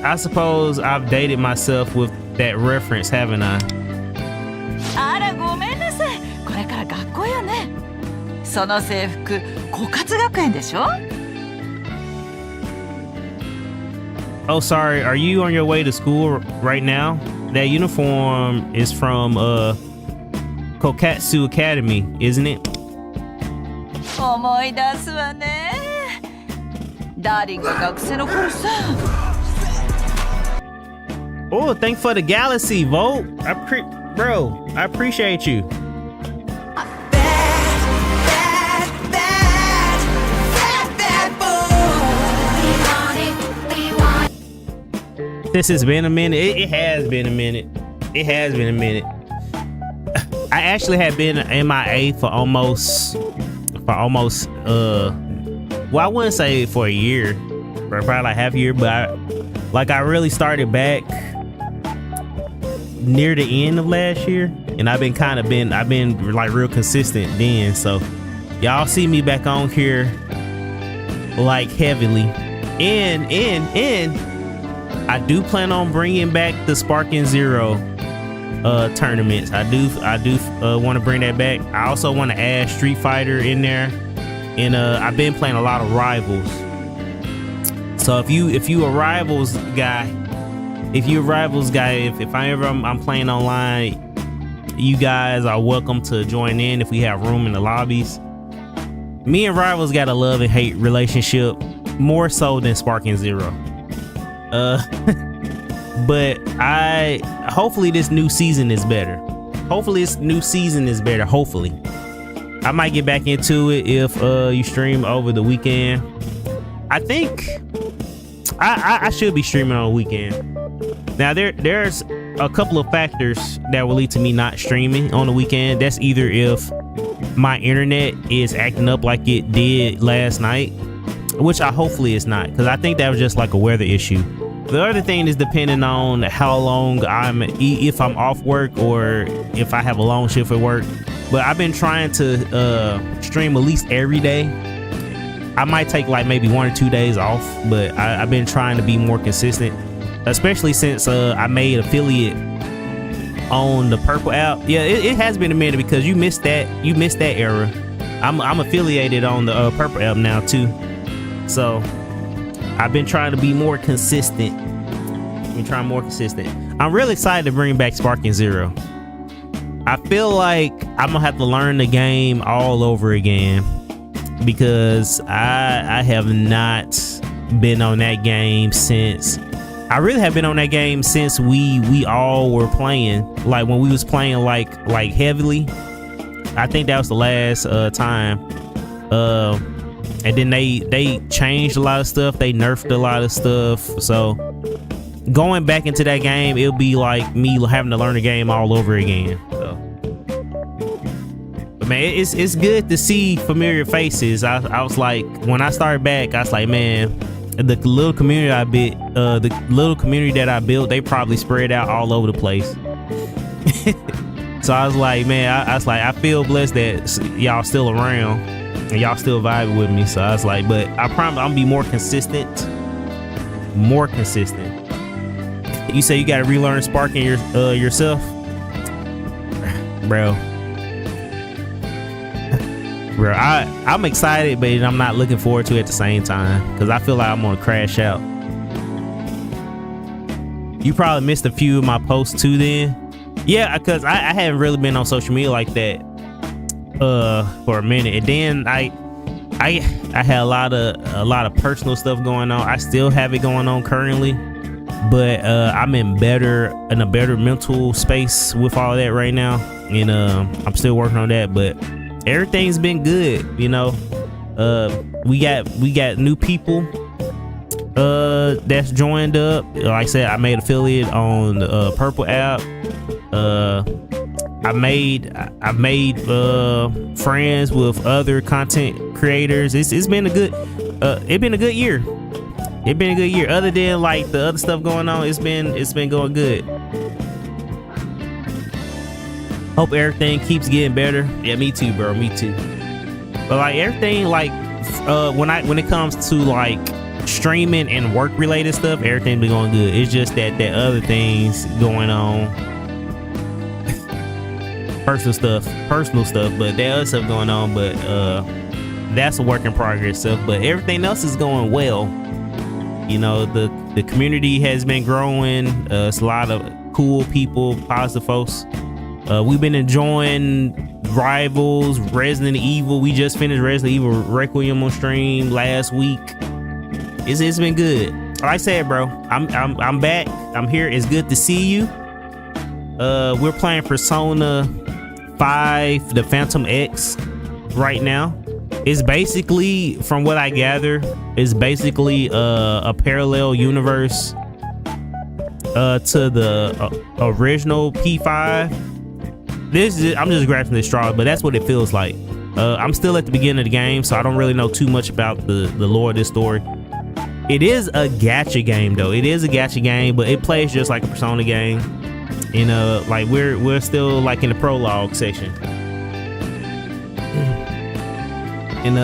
I suppose I've dated myself with that reference, haven't I? あらごめんなさい。これから学校よね。その制服枯渇学園でしょ。 Oh, sorry. Are you on your way to school right now? That uniform is from Kokatsu Academy, isn't it? 思い出すわね。ダーリンが学生の頃さ。 Oh, thanks for the galaxy, Volt. Bro, I appreciate you. This has been a minute. It has been a minute. It has been a minute. I actually had been MIA for almost well, I wouldn't say for a year, but probably like half a year, but I really started back near the end of last year, and I've been like real consistent then. So y'all see me back on here like heavily, and I do plan on bringing back the Sparking Zero tournaments. I do want to bring that back. I also want to add Street Fighter in there, and I've been playing a lot of Rivals. So if you a Rivals guy, if I'm playing online, you guys are welcome to join in if we have room in the lobbies. Me and Rivals got a love and hate relationship, more so than Sparking Zero. But hopefully this new season is better. Hopefully I might get back into it if you stream over the weekend. I think I should be streaming on the weekend. Now there's a couple of factors that will lead to me not streaming on the weekend. That's either if my internet is acting up like it did last night, which hopefully it's not, because I think that was just like a weather issue. The other thing is depending on how long if I'm off work or if I have a long shift at work. But I've been trying to stream at least every day. I might take like maybe 1 or 2 days off, but I've been trying to be more consistent, especially since I made affiliate on the Purple app. Yeah, it has been a minute because you missed that era. I'm affiliated on the Purple app now too, so I've been trying to be more consistent. I'm really excited to bring back Sparking Zero. I feel like I'm gonna have to learn the game all over again because I have not been on that game since. I really have been on that game since we all were playing. Like when we was playing like heavily. I think that was the last time. And then they changed a lot of stuff. They nerfed a lot of stuff. So going back into that game, it'll be like me having to learn the game all over again. So, but man, it's good to see familiar faces. I was like, when I started back, I was like, man, the little community that I built, they probably spread out all over the place. So I was like, man, I feel blessed that y'all still around. And y'all still vibing with me, so I was like, but I promise I'm gonna be more consistent. You say you gotta relearn sparking yourself, bro. Bro, I'm excited, but I'm not looking forward to it at the same time because I feel like I'm gonna crash out. You probably missed a few of my posts too then. Yeah, because I haven't really been on social media like that for a minute. And then I had a lot of personal stuff going on. I still have it going on currently, but I'm in a better mental space with all that right now, and I'm still working on that. But everything's been good, you know. We got new people that's joined up. Like I said, I made affiliate on the Purple app. I've made friends with other content creators. It's been a good year. It's been a good year. Other than like the other stuff going on, it's been going good. Hope everything keeps getting better. Yeah, me too, bro. Me too. But like everything, like when it comes to like streaming and work related stuff, everything been going good. It's just that other things going on. Personal stuff, but there other stuff going on, but that's a work in progress stuff. But everything else is going well. You know, the community has been growing. It's a lot of cool people, positive folks. We've been enjoying Rivals, Resident Evil. We just finished Resident Evil Requiem on stream last week. It's been good. Like I said, bro, I'm back. I'm here. It's good to see you. We're playing Persona 5, the Phantom X right now. It's basically, from what I gather, it's basically a parallel universe to the original P5. I'm just grasping the straw, but that's what it feels like. I'm still at the beginning of the game, so I don't really know too much about the lore of this story. It is a gacha game, though. It is a gacha game, but it plays just like a Persona game. You know, like we're still like in the prologue section, and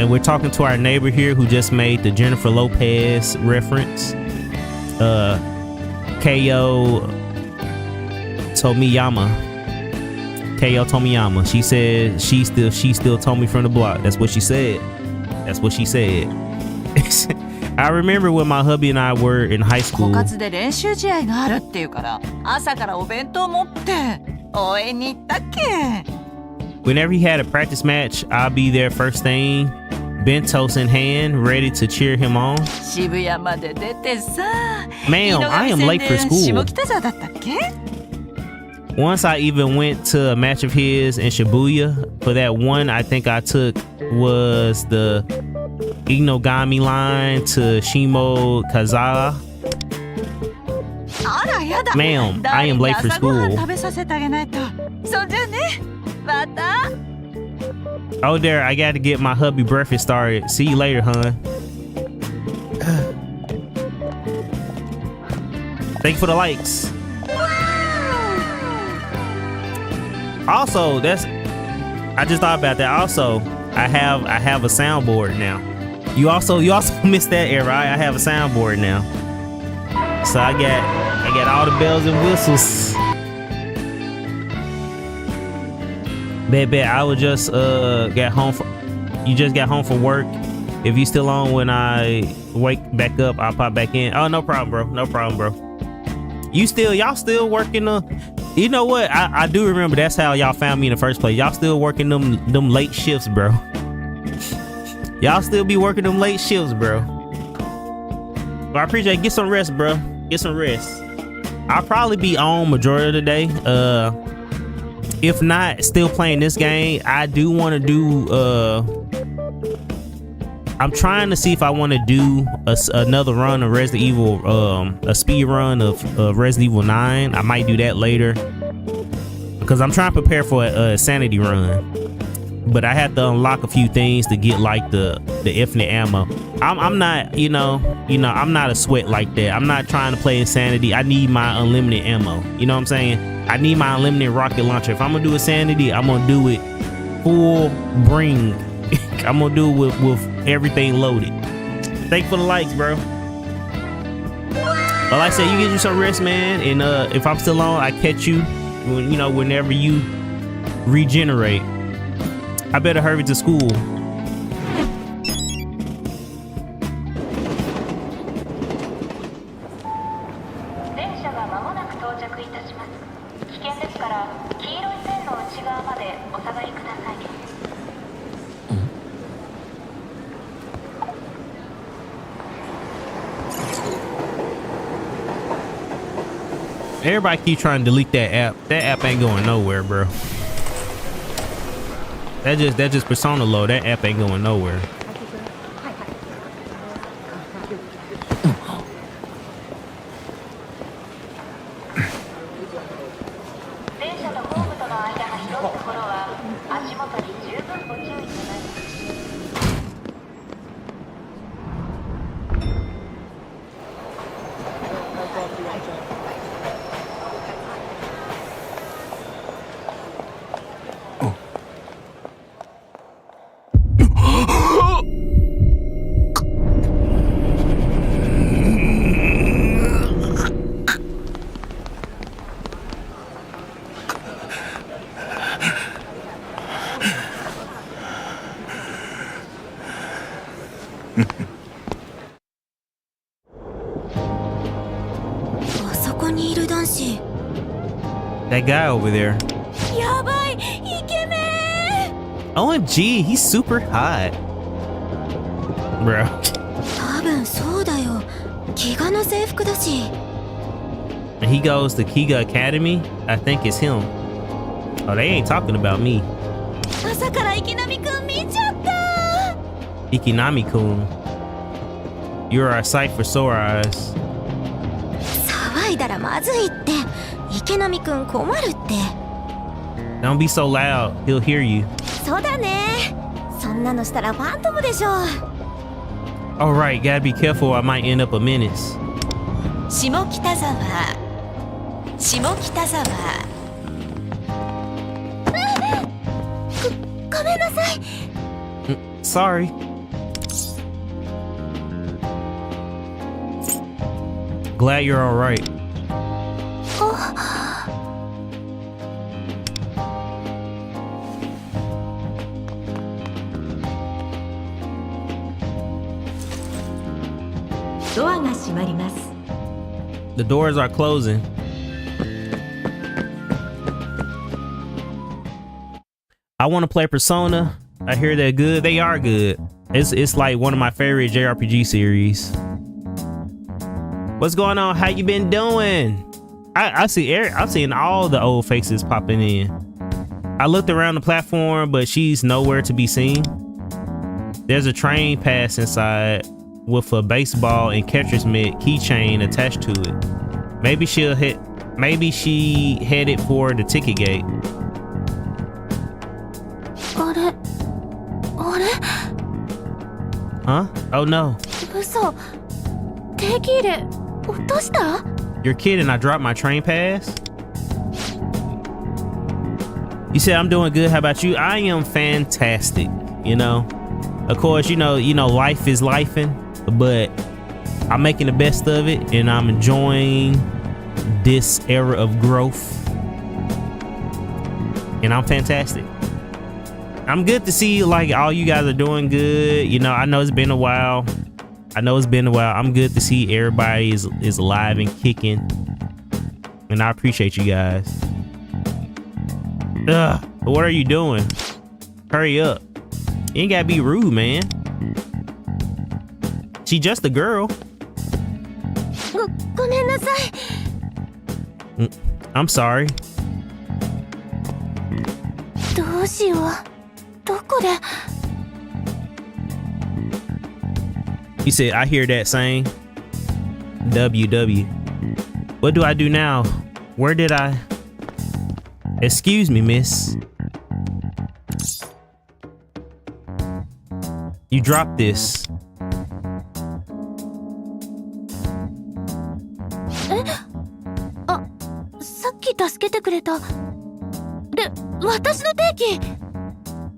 we're talking to our neighbor here who just made the Jennifer Lopez reference. Keio Tomiyama. She said she still told me from the block. That's what she said. I remember when my hubby and I were in high school. 部活で練習試合があるっていうから朝からお弁当持って応援に行ったっけ Whenever he had a practice match, I'll be there first thing, bentos in hand, ready to cheer him on. 渋谷まで出てさ Ma'am, I am late for school. 下北沢だったっけ Once I even went to a match of his in Shibuya. For that one, I think I took was the Inogami line to Shimo Kazawa. Ma'am, I am late for school. Oh, there, I got to get my hubby breakfast started. See you later, hon. Thank you for the likes. Also, I just thought about that. Also, I have a soundboard now. You also missed that era. I have a soundboard now. So I got all the bells and whistles. Bet I would just got home you just got home from work. If you still on when I wake back up, I'll pop back in. Oh, no problem, bro. No problem, bro. Y'all still working you know what? I do remember that's how y'all found me in the first place. Y'all still working them late shifts, bro. Y'all still be working them late shifts, bro. But I appreciate it. Get some rest, bro. Get some rest. I'll probably be on majority of the day. If not, still playing this game. I do want to do I'm trying to see if I want to do another run of Resident Evil, a speed run of Resident Evil 9. I might do that later because I'm trying to prepare for a sanity run. But I have to unlock a few things to get like the infinite ammo. I'm not, I'm not a sweat like that. I'm not trying to play insanity. I need my unlimited ammo. You know what I'm saying? I need my unlimited rocket launcher. If I'm gonna do insanity, I'm gonna do it full bring. I'm gonna do it with everything loaded. Thank you for the likes, bro. But like I said, you get you some rest, man. And if I'm still on, I catch you when, you know, whenever you regenerate. I better hurry to school. 危険ですから黄色い線の内側までお下がりください。 Everybody keep trying to delete that app. That app ain't going nowhere, bro. That just Persona low. That app ain't going nowhere. That guy over there. OMG, he's super hot. Bro. And he goes to Kiga Academy. I think it's him. Oh, they ain't talking about me. Ikinami-kun. You're our sight for sore eyes. Don't be so loud. He'll hear you. Alright, gotta be careful. I might end up a menace. Sorry. Glad you're alright. The doors are closing. I want to play Persona. I hear they're good. They are good. It's like one of my favorite JRPG series. What's going on? How you been doing? I'm seeing all the old faces popping in. I looked around the platform, but she's nowhere to be seen. There's a train pass inside with a baseball and catcher's mitt keychain attached to it. Maybe she headed for the ticket gate. Huh? Oh no. You're kidding, I dropped my train pass? You said I'm doing good, how about you? I am fantastic, you know? Of course, you know, life is lifing, but I'm making the best of it and I'm enjoying this era of growth. And I'm fantastic. I'm good to see like all you guys are doing good. You know, I know it's been a while. I'm good to see everybody is alive and kicking. And I appreciate you guys. Ugh, what are you doing? Hurry up. You ain't gotta be rude, man. She just a girl. I'm sorry. He said, I hear that saying. WW. What do I do now? Where did I? Excuse me, miss. You dropped this.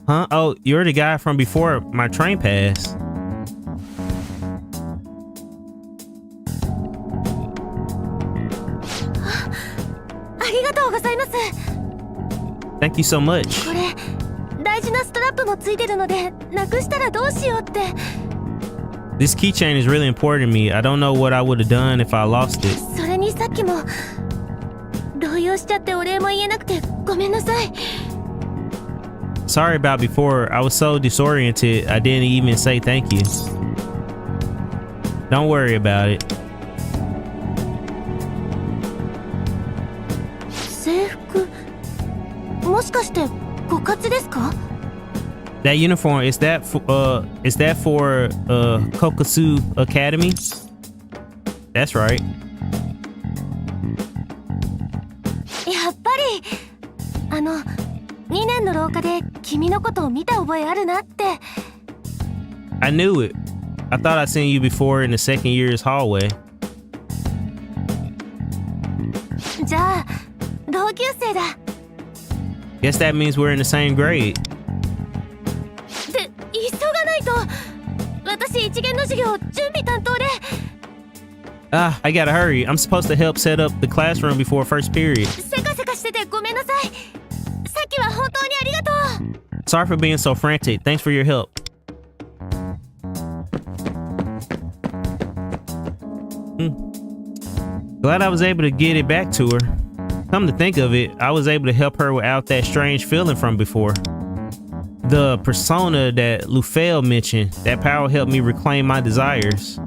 Huh? Oh, you're the guy from before my train pass. りがとうございます。 Thank you so much. これ大事なストラップもついてるので、なくしたらどうしようって。 This keychain is really important to me. I don't know what I would have done if I lost it. それにさっきも動揺しちゃってお礼も言えなくてごめんなさい。 Sorry about before. I was so disoriented, I didn't even say thank you. Don't worry about it. 制服、もしかしてご活ですか？ That uniform, is that for Kokusu Academy? That's right. やっぱり2年の廊下で君のことを見た覚えあるなって。 I knew it. I thought I'd seen you before in the second year's hallway. じゃあ同級生だ。 Guess that means we're in the same grade. で、急がないと。私一元の授業準備担当で。 I gotta hurry. I'm supposed to help set up the classroom before first period. せかせかしててごめんなさい。さっきは本当にありがとう。 Sorry for being so frantic. Thanks for your help. Glad I was able to get it back to her. Come to think of it, I was able to help her without that strange feeling from before. The persona that Lufel mentioned, that power helped me reclaim my desires.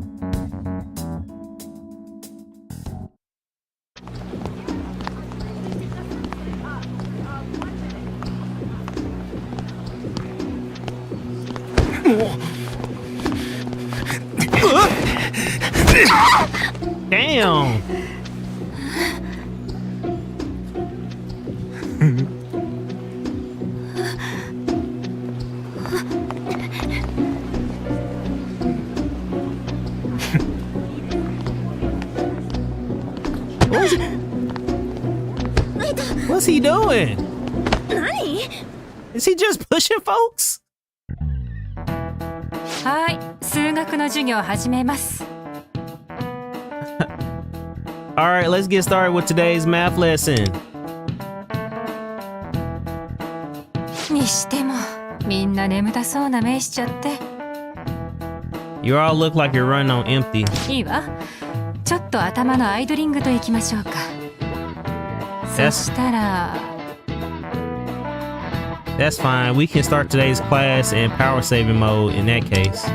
Damn. What's he doing? Is he just pushing folks? はい、数学の授業を始めます。Alright, let's get started with today's math lesson. にしても、みんな眠たそうな目しちゃって。You all look like you're running on empty. いいわ。ちょっと頭のアイドリングといきましょうか。そしたら。That's fine. We can start today's class in power saving mode in that case.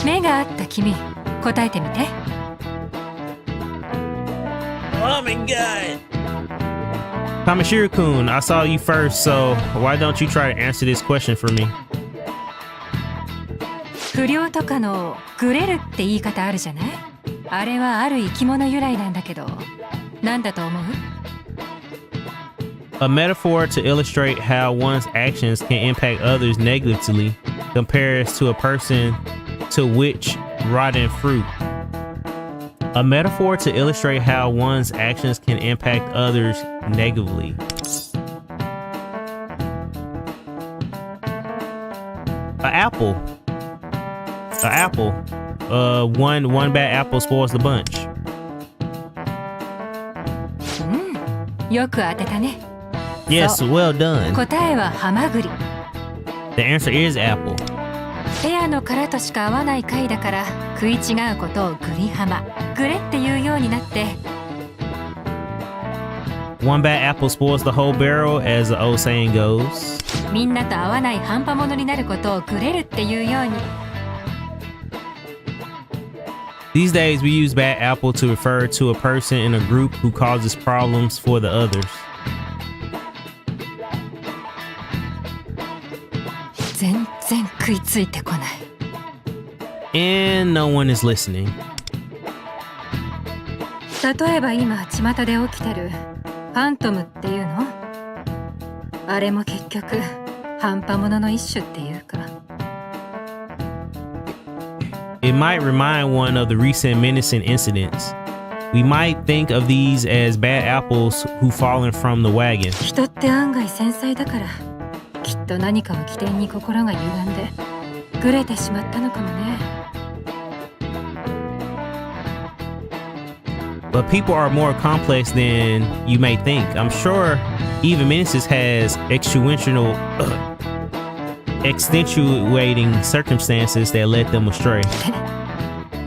目があった君、答えてみて。Oh my god. Kamishiro-kun, I saw you first, so why don't you try to answer this question for me? 不良とかのグレるって言い方あるじゃない？あれはある生き物由来なんだけど、なんだと思う？ A metaphor to illustrate how one's actions can impact others negatively compares to a person to which rotten fruit. A metaphor to illustrate how one's actions can impact others negatively. An apple. An apple. One bad apple spoils the bunch. よく当てたね。Yes, well done. 答えはハマグリ。 The answer is apple. ペアの殻としか合わない貝だから食い違うことをグリハマ、グレっていうようになって。One bad apple spoils the whole barrel, as the old saying goes. みんなと合わない半端者になることをグレるっていうように。These days, we use bad apple to refer to a person in a group who causes problems for the others. 全然食いついてこない。And no one is listening. 例えば今巷で起きてるファントムっていうの？あれも結局半端者の一種っていうか。It might remind one of the recent menacing incidents. We might think of these as bad apples who've fallen from the wagon. 人って案外繊細だから、きっと何かを起点に心が歪んでグレてしまったのかもね。But people are more complex than you may think. I'm sure even Menaces has extenuating circumstances that led them astray.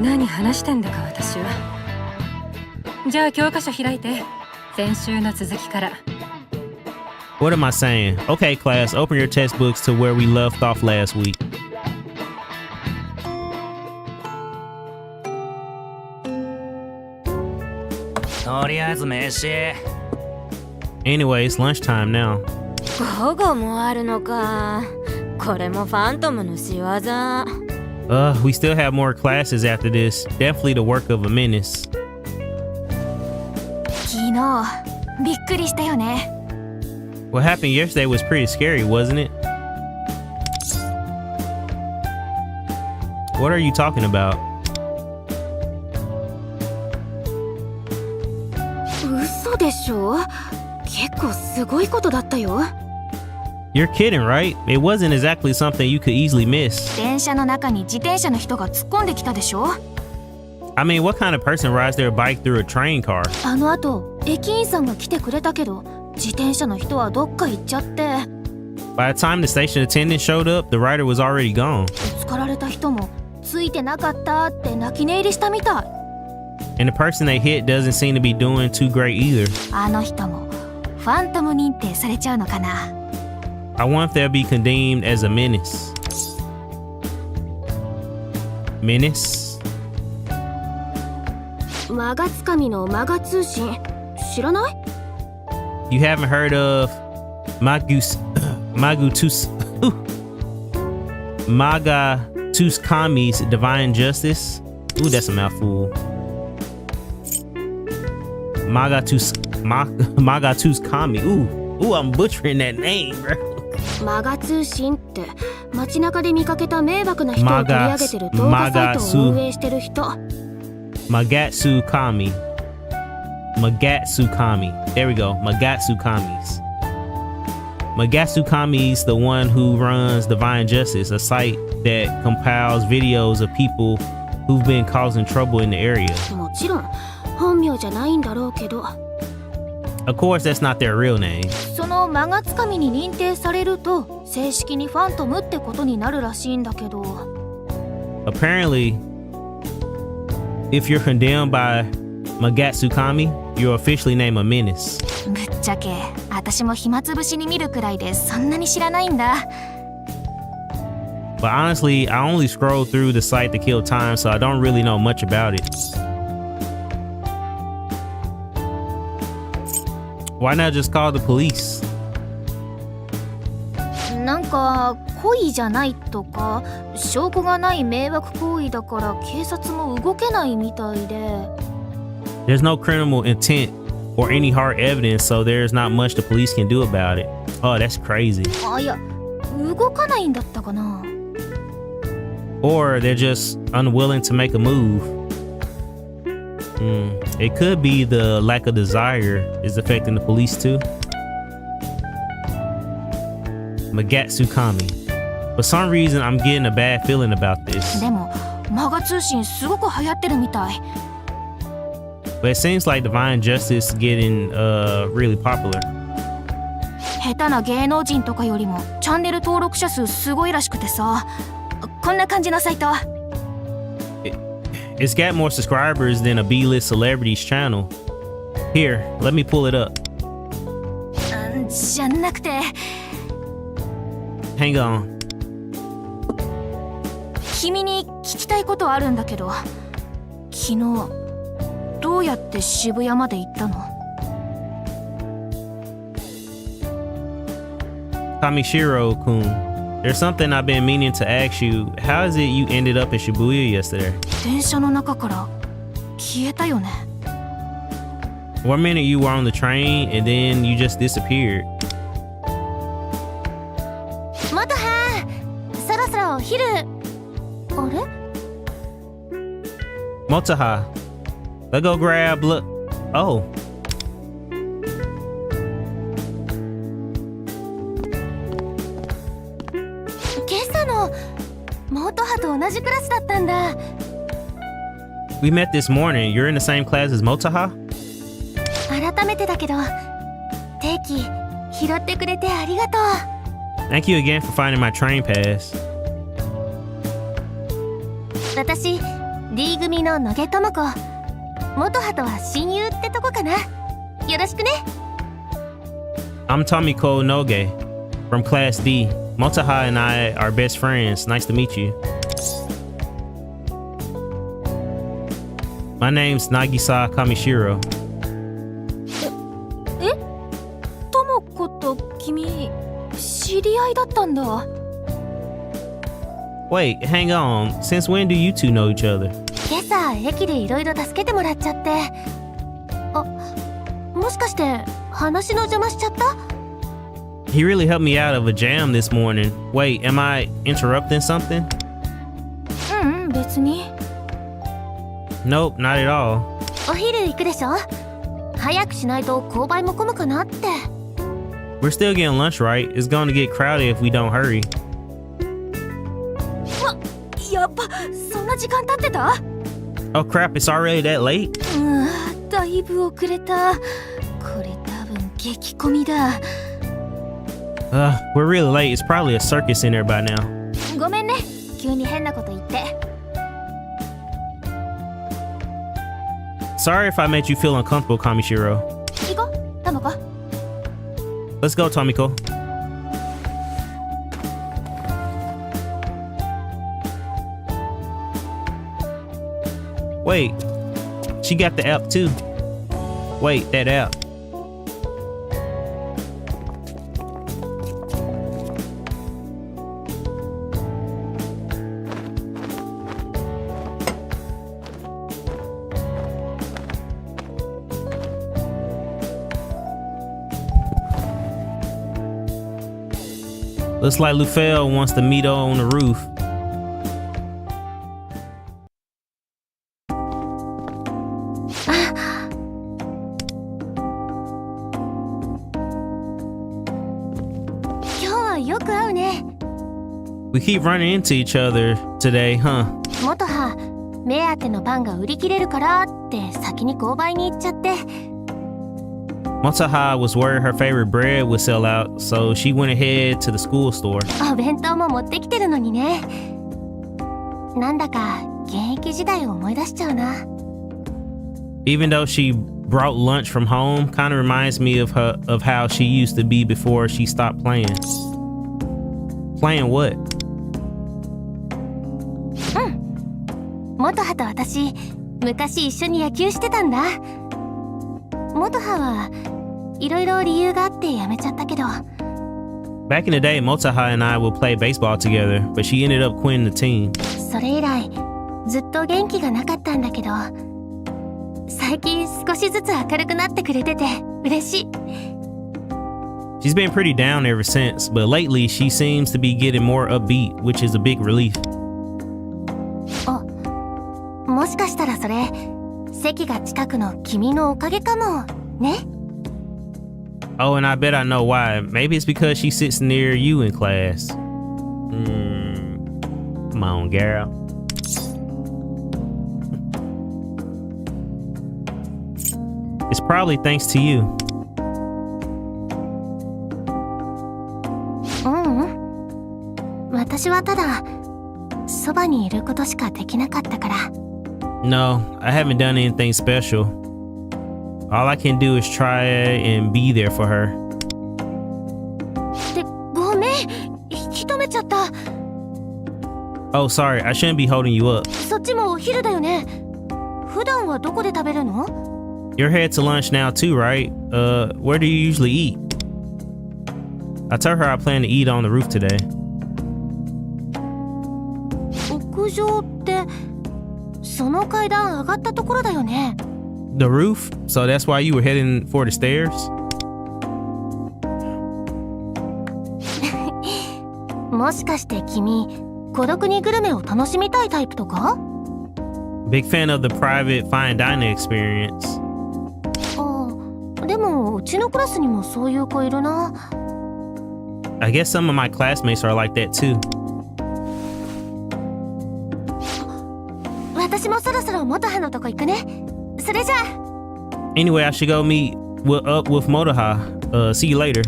何話してんだか私は。じゃあ教科書開いて。先週の続きから。What am I saying? Okay, class, open your textbooks to where we left off last week. Anyway, it's lunchtime now. 午後もあるのか。これもファントムの仕業。We still have more classes after this. Definitely the work of a menace. 昨日びっくりしたよね。What happened yesterday was pretty scary, wasn't it? What are you talking about? 嘘でしょ？結構すごいことだったよ。You're kidding, right? It wasn't exactly something you could easily miss. 電車の中に自転車の人が突っ込んできたでしょ？ I mean, what kind of person rides their bike through a train car? あの後、駅員さんが来てくれたけど、自転車の人はどっか行っちゃって。By the time the station attendant showed up, the rider was already gone. ぶつかられた人もついてなかったって泣き寝入りしたみたい。And the person they hit doesn't seem to be doing too great either. あの人もファントム認定されちゃうのかな。I wonder if they'll be condemned as a menace. Menace? マガつかみのマガ通信知らない？ You haven't heard of Magatus Kami's Divine Justice? Ooh, that's a mouthful. Magatus Kami. Ooh, I'm butchering that name, bro. マガ通信って街中で見かけた迷惑な人を取り上げてる動画サイトを運営してる人。Magatsu Kami. There we go. Magatsu Kami's the one who runs Divine Justice, a site that compiles videos of people who've been causing trouble in the area. もちろん本名じゃないんだろうけど。Of course, that's not their real name. そのマガつかみに認定されると正式にファントムってことになるらしいんだけど。Apparently, if you're condemned by Magatsu Kami, you're officially named a menace. ぶっちゃけ私も暇つぶしに見るくらいでそんなに知らないんだ。But honestly, I only scroll through the site to kill time, so I don't really know much about it. Why not just call the police? なんか故意じゃないとか証拠がない迷惑行為だから警察も動けないみたいで。There's no criminal intent or any hard evidence, so there's not much the police can do about it. Oh, that's crazy. あ、いや、動かないんだったかな。Or they're just unwilling to make a move. It could be the lack of desire is affecting the police too. Magatsu Kami. For some reason, I'm getting a bad feeling about this. でも、マガ通信すごく流行ってるみたい。But it seems like Divine Justice is getting really popular. 下手な芸能人とかよりもチャンネル登録者数すごいらしくてさ。こんな感じのサイト。It's got more subscribers than a B-list celebrity's channel. Here, let me pull it up. じゃなくて。Hang on. 君に聞きたいことあるんだけど、昨日どうやって渋谷まで行ったの？ Kamishiro-kun, there's something I've been meaning to ask you. How is it you ended up in Shibuya yesterday? 電車の中から消えたよね。 One minute you were on the train and then you just disappeared. 元葉、そろそろお昼。あれ？ Motoha, let's go grab. Look. Oh. 今朝の元葉と同じクラスだったんだ。We met this morning. You're in the same class as Motoha? 改めてだけど定期拾ってくれてありがとう。 Thank you again for finding my train pass. 私 D 組の野毛智子。元葉とは親友ってとこかな。よろしくね。 I'm Tomiko Noge from Class D. Motoha and I are best friends. Nice to meet you. My name's Nagisa Kamishiro. 智子と君知り合いだったんだ。 Wait, hang on. Since when do you two know each other? 今朝駅でいろいろ助けてもらっちゃって。あ、もしかして話の邪魔しちゃった？ He really helped me out of a jam this morning. Wait, am I interrupting something? 別に。 Nope, not at all. お昼行くでしょ？早くしないと購買も混むかなって。 We're still getting lunch, right? It's going to get crowded if we don't hurry. やっぱそんな時間経ってた？ Oh crap, it's already that late? だいぶ遅れた。これ多分激混みだ。We're really late. It's probably a circus in there by now. ごめんね、急に変なこと言って。 Sorry if I made you feel uncomfortable, Kamishiro. 行こう、ともこ。 Let's go, Tomiko. Wait, she got the app too. Wait, that app. Looks like Lufel wants to meet her on the roof. We keep running into each other today, huh? 元葉、目当てのパンが売り切れるからって先に購買に行っちゃって。 Motoha was worried her favorite bread would sell out, so she went ahead to the school store. お弁当も持ってきてるのにね。なんだか現役時代を思い出しちゃうな。 Even though she brought lunch from home, kind of reminds me of how she used to be before she stopped playing. Playing what? 元葉と私、昔一緒に野球してたんだ。元葉はいろいろ理由があって辞めちゃったけど。 Back in the day, Motoha and I would play baseball together, but she ended up quitting the team. それ以来、ずっと元気がなかったんだけど、最近少しずつ明るくなってくれてて嬉しい。 She's been pretty down ever since, but lately she seems to be getting more upbeat, which is a big relief. もしかしたらそれ、席が近くの君のおかげかもね。 Oh, and I bet I know why. Maybe it's because she sits near you in class. Come on, girl. It's probably thanks to you. 私はただそばにいることしかできなかったから。 No, I haven't done anything special. All I can do is try and be there for her. ってごめん、引き止めちゃった。 Oh, sorry, I shouldn't be holding you up. そっちもお昼だよね。普段はどこで食べるの？ You're headed to lunch now too, right? Where do you usually eat? I told her I plan to eat on the roof today. 屋上ってその階段上がったところだよね。 The roof? So that's why you were heading for the stairs? もしかして君、孤独にグルメを楽しみたいタイプとか？ Big fan of the private fine dining experience. でもうちのクラスにもそういう子いるな。 I guess some of my classmates are like that too. 私もそろそろ元葉のとこ行くね。それじゃあ。 Anyway, I should go meet up with Motoha. See you later.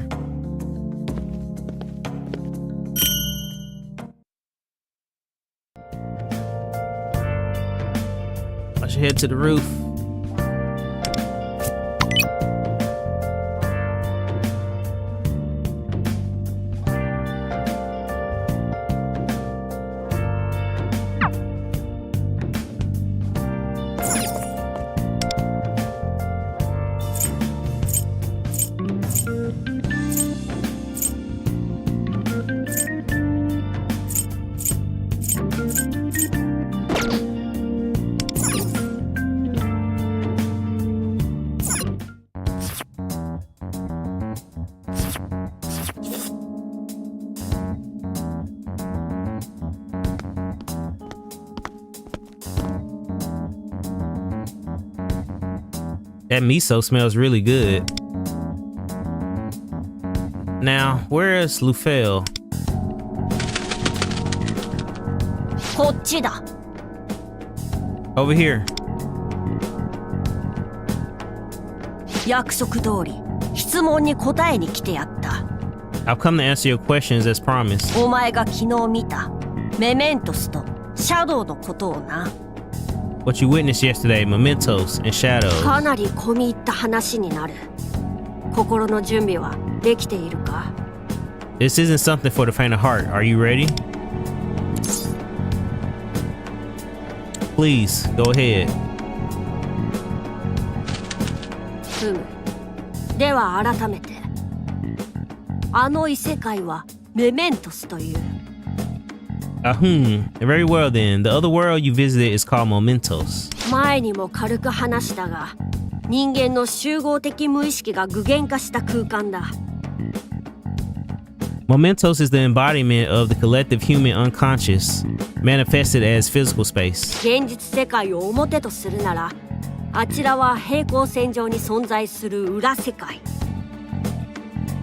I should head to the roof. That miso smells really good. Now, where is Lufel? こっちだ。 Over here. 約束通り、質問に答えに来てやった。 I've come to answer your questions as promised. お前が昨日見たメメントスとシャドウのことをな。 What you witnessed yesterday, mementos and shadows. かなり込み入った話になる。心の準備はできているか？ This isn't something for the faint of heart. Are you ready? Please, go ahead. ふむ。では改めて。あの異世界はメメントスという。Very well then. The other world you visited is called Mementos. 前にも軽く話したが、人間の集合的無意識が具現化した空間だ。Mementos is the embodiment of the collective human unconscious, manifested as physical space. 現実世界を表とするなら、あちらは平行線上に存在する裏世界。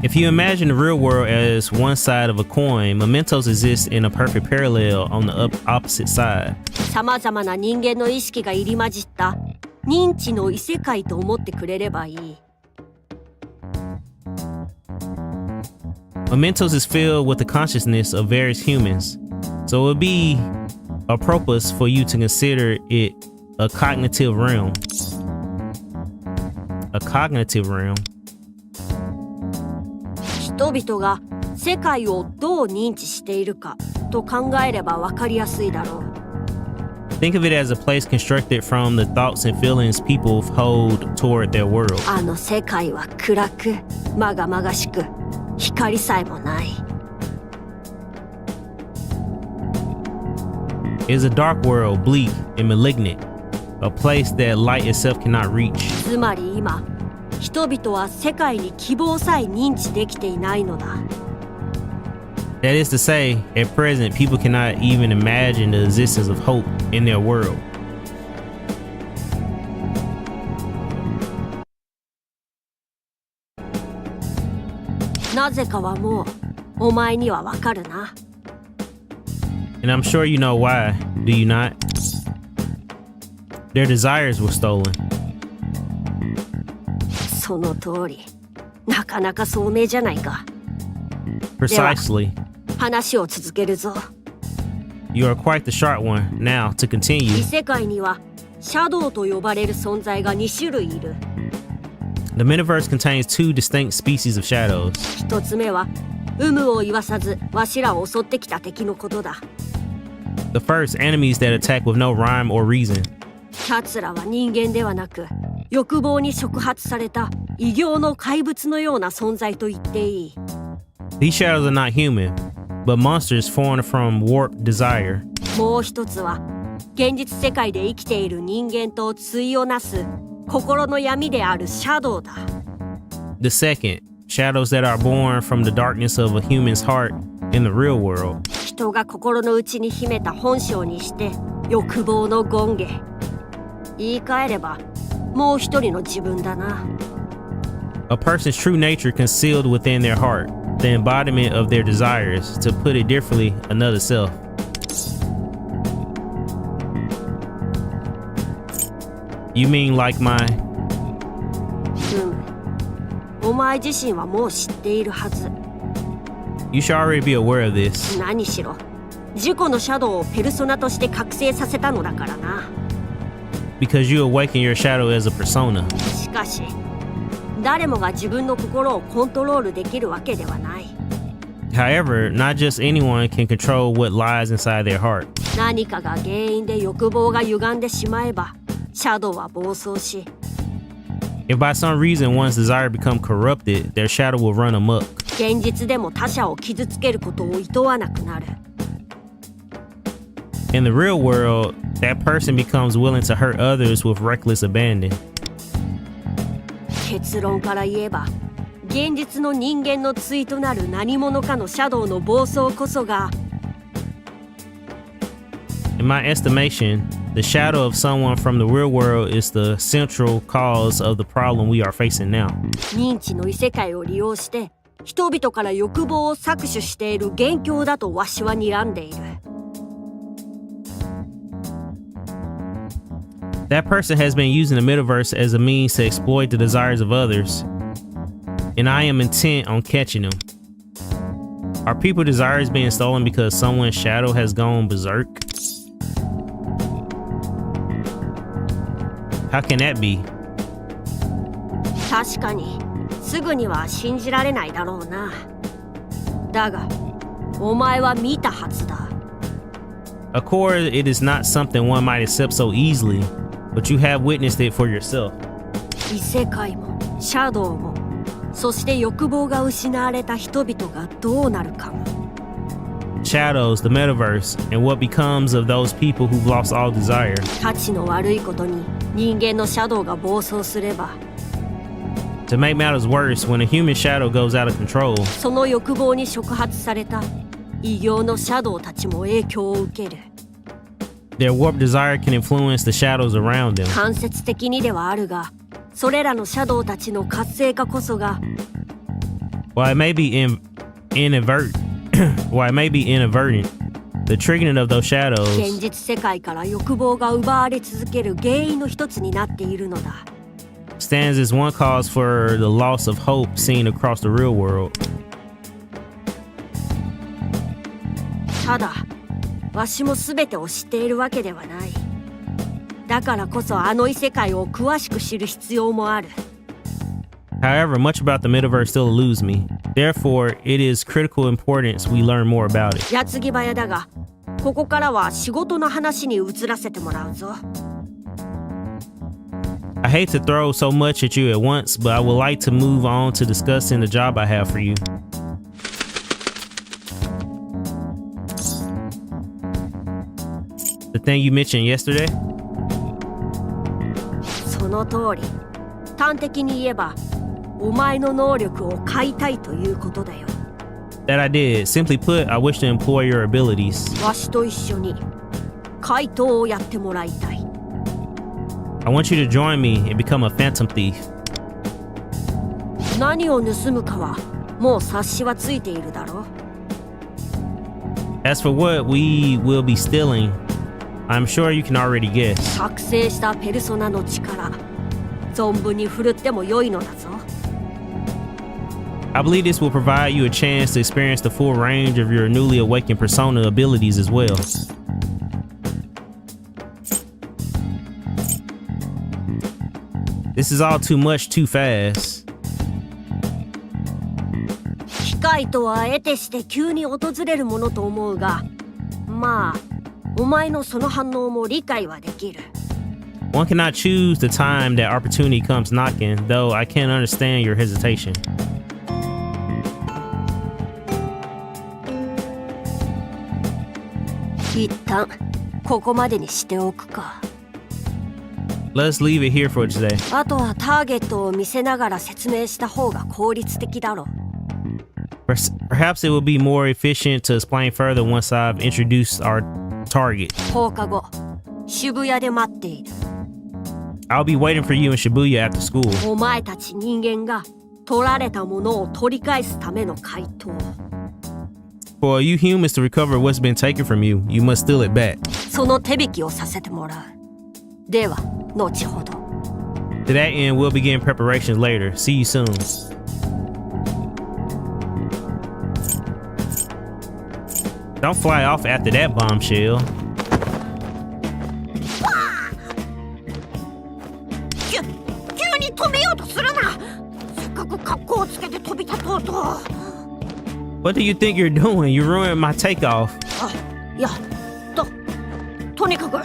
If you imagine the real world as one side of a coin, Mementos exists in a perfect parallel on the opposite side. さまざまな人間の意識が入り混じった認知の異世界と思ってくれればいい。Mementos is filled with the consciousness of various humans, so it would be appropriate for you to consider it a cognitive realm. A cognitive realm. 人々が世界をどう認知しているかと考えれば分かりやすいだろう。Think of it as a place constructed from the thoughts and feelings people hold toward their world. あの世界は暗く、まがまがしく、光さえもない。It is a dark world, bleak and malignant, a place that light itself cannot reach. つまり今、人々は世界に希望さえ認知できていないのだ。That is to say, at present, people cannot even imagine the existence of hope in their world. なぜかはもうお前にはわかるな。And I'm sure you know why, do you not? Their desires were stolen. その通り。なかなか聡明じゃないか。Precisely. 話を続けるぞ。You are quite the sharp one. Now, to 異 continue. 世界にはシャドウと呼ばれる存在が2種類いる。The metaverse contains two distinct species of shadows. 一つ目は有無を言わさずわしらを襲ってきた敵のことだ。The first, enemies that attack with no rhyme or reason. 奴らは人間ではなく欲望に触発された異形の怪物のような存在と言っていい。These shadows are not human, but monsters formed from warped desire. もう一つは現実世界で生きている人間と対をなす心の闇であるシャドウだ。The second, shadows that are born from the darkness of a human's heart in the real world. 人が心の内に秘めた本性にして欲望の権化。言い換えればもう一人の自分だな。A person's true nature concealed within their heart, the embodiment of their desires, to put it differently, another self. You mean like my... お前自身はもう知っているはず。 You should already be aware of this. 何しろ自己のシャドウをペルソナとして覚醒させたのだからな。 Because you awaken your shadow as a persona. しかし誰もが自分の心をコントロールできるわけではない。 However, not just anyone can control what lies inside their heart. 何かが原因で欲望が歪んでしまえばシャドウは暴走し、 If by some reason one's desire become corrupted, their shadow will run amok. 現実でも他者を傷つけることを厭わなくなる。 In the real world, that person becomes willing to hurt others with reckless abandon. 結論から言えば現実の人間の対となる何者かのシャドウの暴走こそが In my estimation, the shadow of someone from the real world is the central cause of the problem we are facing now. 認知の異世界を利用して人々から欲望を搾取している元凶だとわしは睨んでいる。 That person has been using the metaverse as a means to exploit the desires of others, and I am intent on catching them. Are people's desires being stolen because someone's shadow has gone berserk? How can that be? 確かにすぐには信じられないだろうな。だがお前は見たはずだ。 Of course, it is not something one might accept so easily, but you have witnessed it for yourself. 異世界もシャドウも、そして欲望が失われた人々がどうなるかも。 Shadows, the metaverse, and what becomes of those people who've lost all desire. 価値の悪いことに人間のシャドウが暴走すれば、 To make matters worse, when a human shadow goes out of control, その欲望に触発された異形のシャドウたちも影響を受ける。 their warped desire can influence the shadows around them. 間接的にではあるが、それらのシャドウたちの活性化こそが、 While it may be inadvertent, the triggering of those shadows 現実世界から欲望が奪われ続ける原因の一つになっているのだ。 stands as one cause for the loss of hope seen across the real world. ただ、わしも全てを知っているわけではない。だからこそあの異世界を詳しく知る必要もある。 However, much about the metaverse still eludes me. Therefore, it is critical importance we learn more about it. 矢継ぎ早だが、ここからは仕事の話に移らせてもらうぞ。 I hate to throw so much at you at once, but I would like to move on to discussing the job I have for you. The thing you mentioned yesterday? その通り。端的に言えば、お前の能力を買いたいということだよ。 That I did. Simply put, I wish to employ your abilities. わしと一緒に怪盗をやってもらいたい。 I want you to join me and become a phantom thief. 何を盗むかはもう察しはついているだろう。 As for what we will be stealing, I'm sure you can already guess. 覚醒したペルソナの力、存分に振るっても良いのだぞ。 I believe this will provide you a chance to experience the full range of your newly awakened persona abilities as well. This is all too much too fast. 機会とは得てして急に訪れるものと思うが、まあ、お前のその反応も理解はできる。 One cannot choose the time that opportunity comes knocking, though I can understand your hesitation. 一旦ここまでにしておくか。 Let's leave it here for today. あとはターゲットを見せながら説明した方が効率的だろう。 Perhaps it will be more efficient to explain further once I've introduced our target. 放課後、渋谷で待っている。 I'll be waiting for you in Shibuya after school. お前たち人間が取られたものを取り返すための怪盗。 For you humans to recover what's been taken from you, you must steal it back. その手引きをさせてもらう。では、後ほど。To that end, we'll begin preparations later. See you soon. Don't fly off after that bombshell. 急に止めようとするな。せっかく格好をつけて飛び立とうと。 What do you think you're doing? You ruined my takeoff. あ、いや、とにかく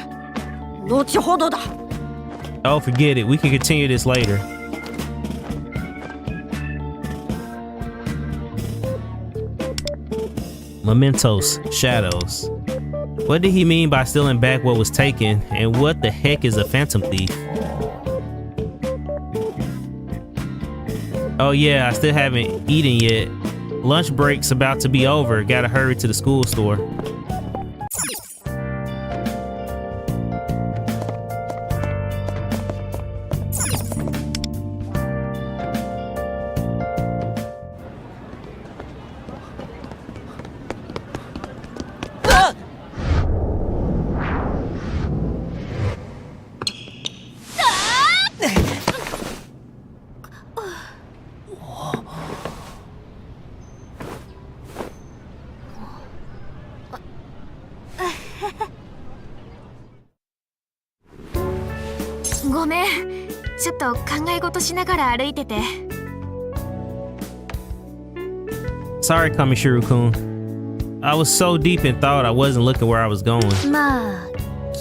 後ほどだ。 Oh, forget it. We can continue this later. Mementos, shadows. What did he mean by stealing back what was taken? And what the heck is a phantom thief? Oh yeah, I still haven't eaten yet. Lunch break's about to be over. Gotta hurry to the school store. Sorry, Kamishiro-kun. I was so deep in thought I wasn't looking where I was going. まあ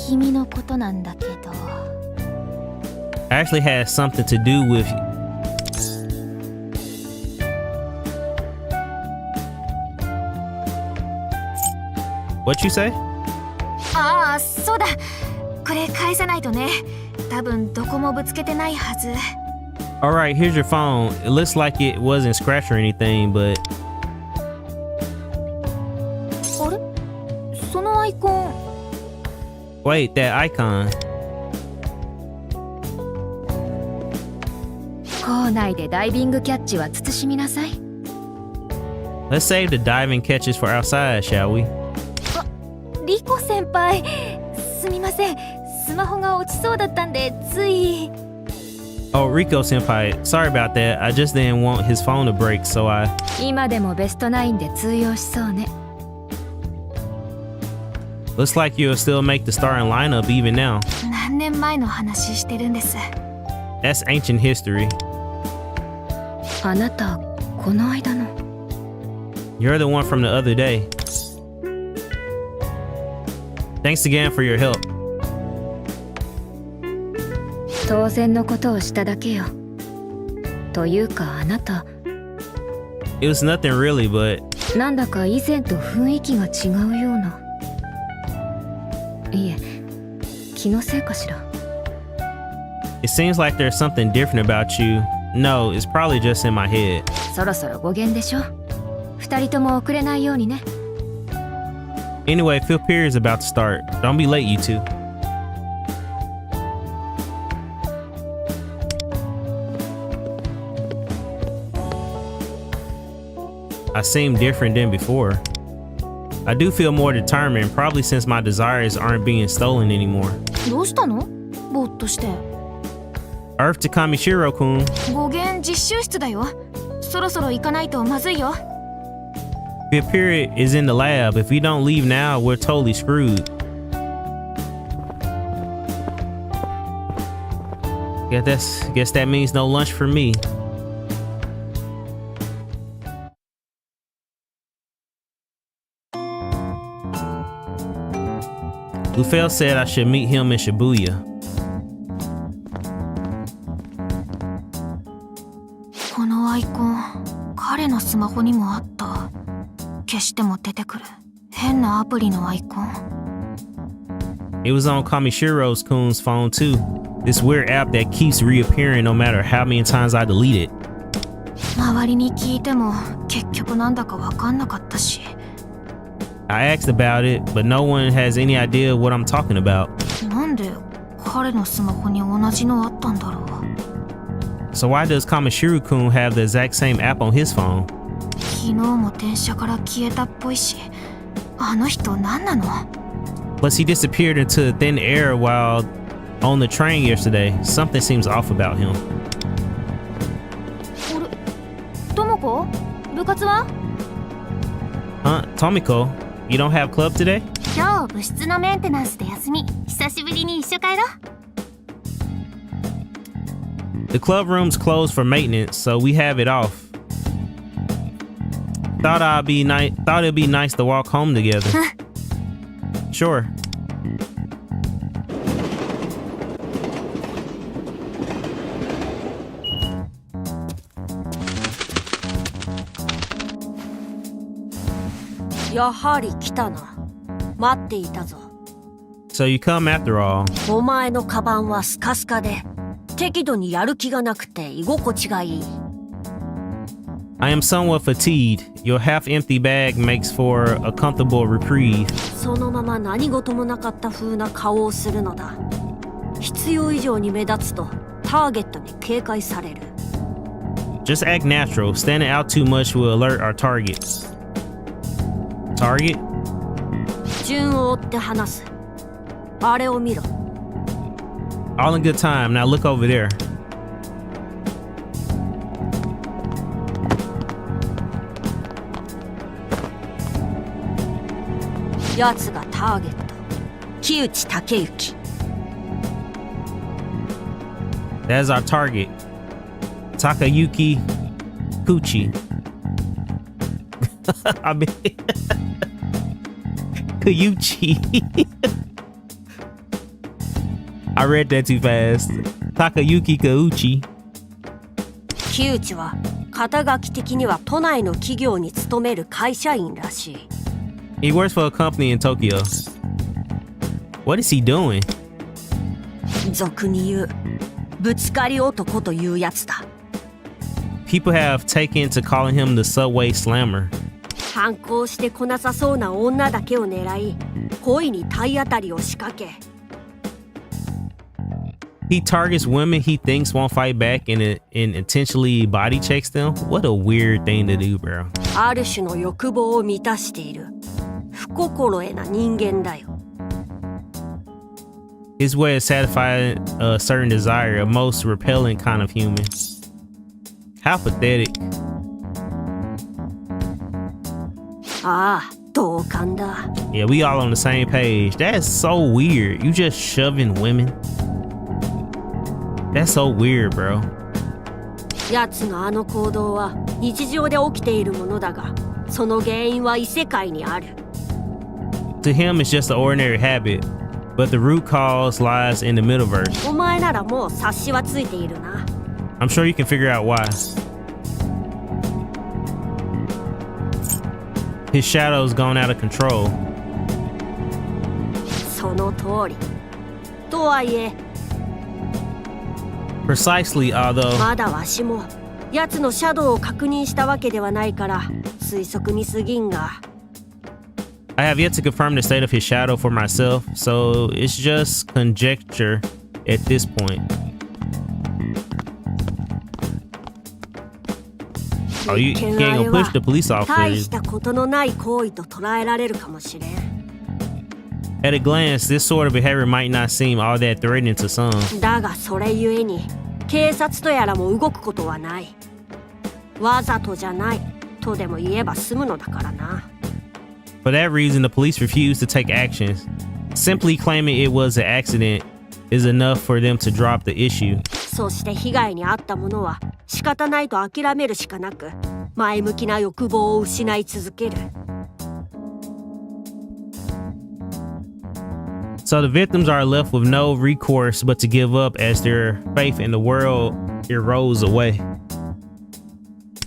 君のことなんだけど。 I actually had something to do with What you say? ああ、そうだ。これ返さないとね。多分どこもぶつけてないはず。 Alright, here's your phone. It looks like it wasn't scratched or anything, but あれ？そのアイコン。 Wait, that icon. 校内でダイビングキャッチは慎みなさい。 Let's save the diving catches for outside, shall we? リコ先輩、すみません。スマホが落ちそうだったんでつい。 Oh, Rico senpai, sorry about that. I just didn't want his phone to break, so I... 今でもベスト9で通用しそうね。 Looks like you'll still make the starting lineup even now. 何年前の話してるんです。 That's ancient history. あなた、この間の。 You're the one from the other day. Thanks again for your help. 当然のことをしただけよ。というかあなた。 It was nothing really, but... なんだか以前と雰囲気が違うような。いえ、気のせいかしら。 It seems like there's something different about you. No, it's probably just in my head. そろそろ語源でしょ。二人とも遅れないようにね。 Anyway, fifth period is about to start. Don't be late, you two. I seem different than before. I do feel more determined, probably since my desires aren't being stolen anymore. どうしたの？ぼーっとして。 Earth to Kamishiro-kun. 語源実習室だよ。そろそろ行かないとまずいよ。 Fifth period is in the lab. If we don't leave now, we're totally screwed. Guess that means no lunch for me. Lufel said I should meet him in Shibuya. このアイコン、彼のスマホにもあった。消しても出てくる変なアプリのアイコン。 It was on Kamishiro-kun's phone too. This weird app that keeps reappearing no matter how many times I delete it. 周りに聞いても結局なんだか分かんなかったし。 I asked about it, but no one has any idea what I'm talking about. なんで彼のスマホに同じのあったんだろう。 So why does Kamishiro-kun have the exact same app on his phone? 昨日も電車から消えたっぽいし、あの人何なの？ Plus he disappeared into thin air while on the train yesterday. Something seems off about him. ともこ、部活は？ Huh? Tomiko, you don't have club today? 今日部室のメンテナンスで休み。久しぶりに一緒帰ろう。 The club room's closed for maintenance, so we have it off. Thought it'd be nice to walk home together. Sure. So you come after all. お前のカバンはスカスカで適度にやる気がなくて居心地がいい。 I am somewhat fatigued. Your half-empty bag makes for a comfortable reprieve. そのまま何事もなかった風な顔をするのだ。必要以上に目立つとターゲットに警戒される。 Just act natural. Standing out too much will alert our target. Target? 順を追って話す。あれを見ろ。 All in good time. Now look over there. やつがターゲット。木内武之。 That's our target. Takayuki Kuchi. I mean, Kuyuchi. I read that too fast. Takayuki Kuchi. 木内は肩書き的には都内の企業に勤める会社員らしい。 He works for a company in Tokyo. What is he doing? 俗に言うぶつかり男というやつだ。 People have taken to calling him the subway slammer. 反抗してこなさそうな女だけを狙い、恋に体当たりを仕掛け。 He targets women he thinks won't fight back and intentionally body checks them. What a weird thing to do, bro. ある種の欲望を満たしている不心得な人間だよ。 His way of satisfying a certain desire, a most repellent kind of human. How pathetic. ああ、同感だ。 Yeah, we all on the same page. That's so weird. You just shoving women. That's so weird, bro. やつのあの行動は日常で起きているものだが、その原因は異世界にある。 To him, it's just an ordinary habit, but the root cause lies in the Middleverse. お前ならもう察しはついているな。 I'm sure you can figure out why. His shadow's gone out of control. その通り。とはいえ、 Precisely, although まだわしもやつのシャドウを確認したわけではないから推測に過ぎんが。 I have yet to confirm the state of his shadow for myself, so it's just conjecture at this point. Oh, you can't go push the police 大 officer. したことのない行為と捉えられるかもしれん。 At a glance, this sort of behavior might not seem all that threatening to some. だがそれゆえに警察とやらも動くことはない。わざとじゃないとでも言えば済むのだからな。 For that reason, the police refuse to take actions. Simply claiming it was an accident is enough for them to drop the issue. そして被害に遭った者は仕方ないと諦めるしかなく、前向きな欲望を失い続ける。 So the victims are left with no recourse but to give up as their faith in the world erodes away.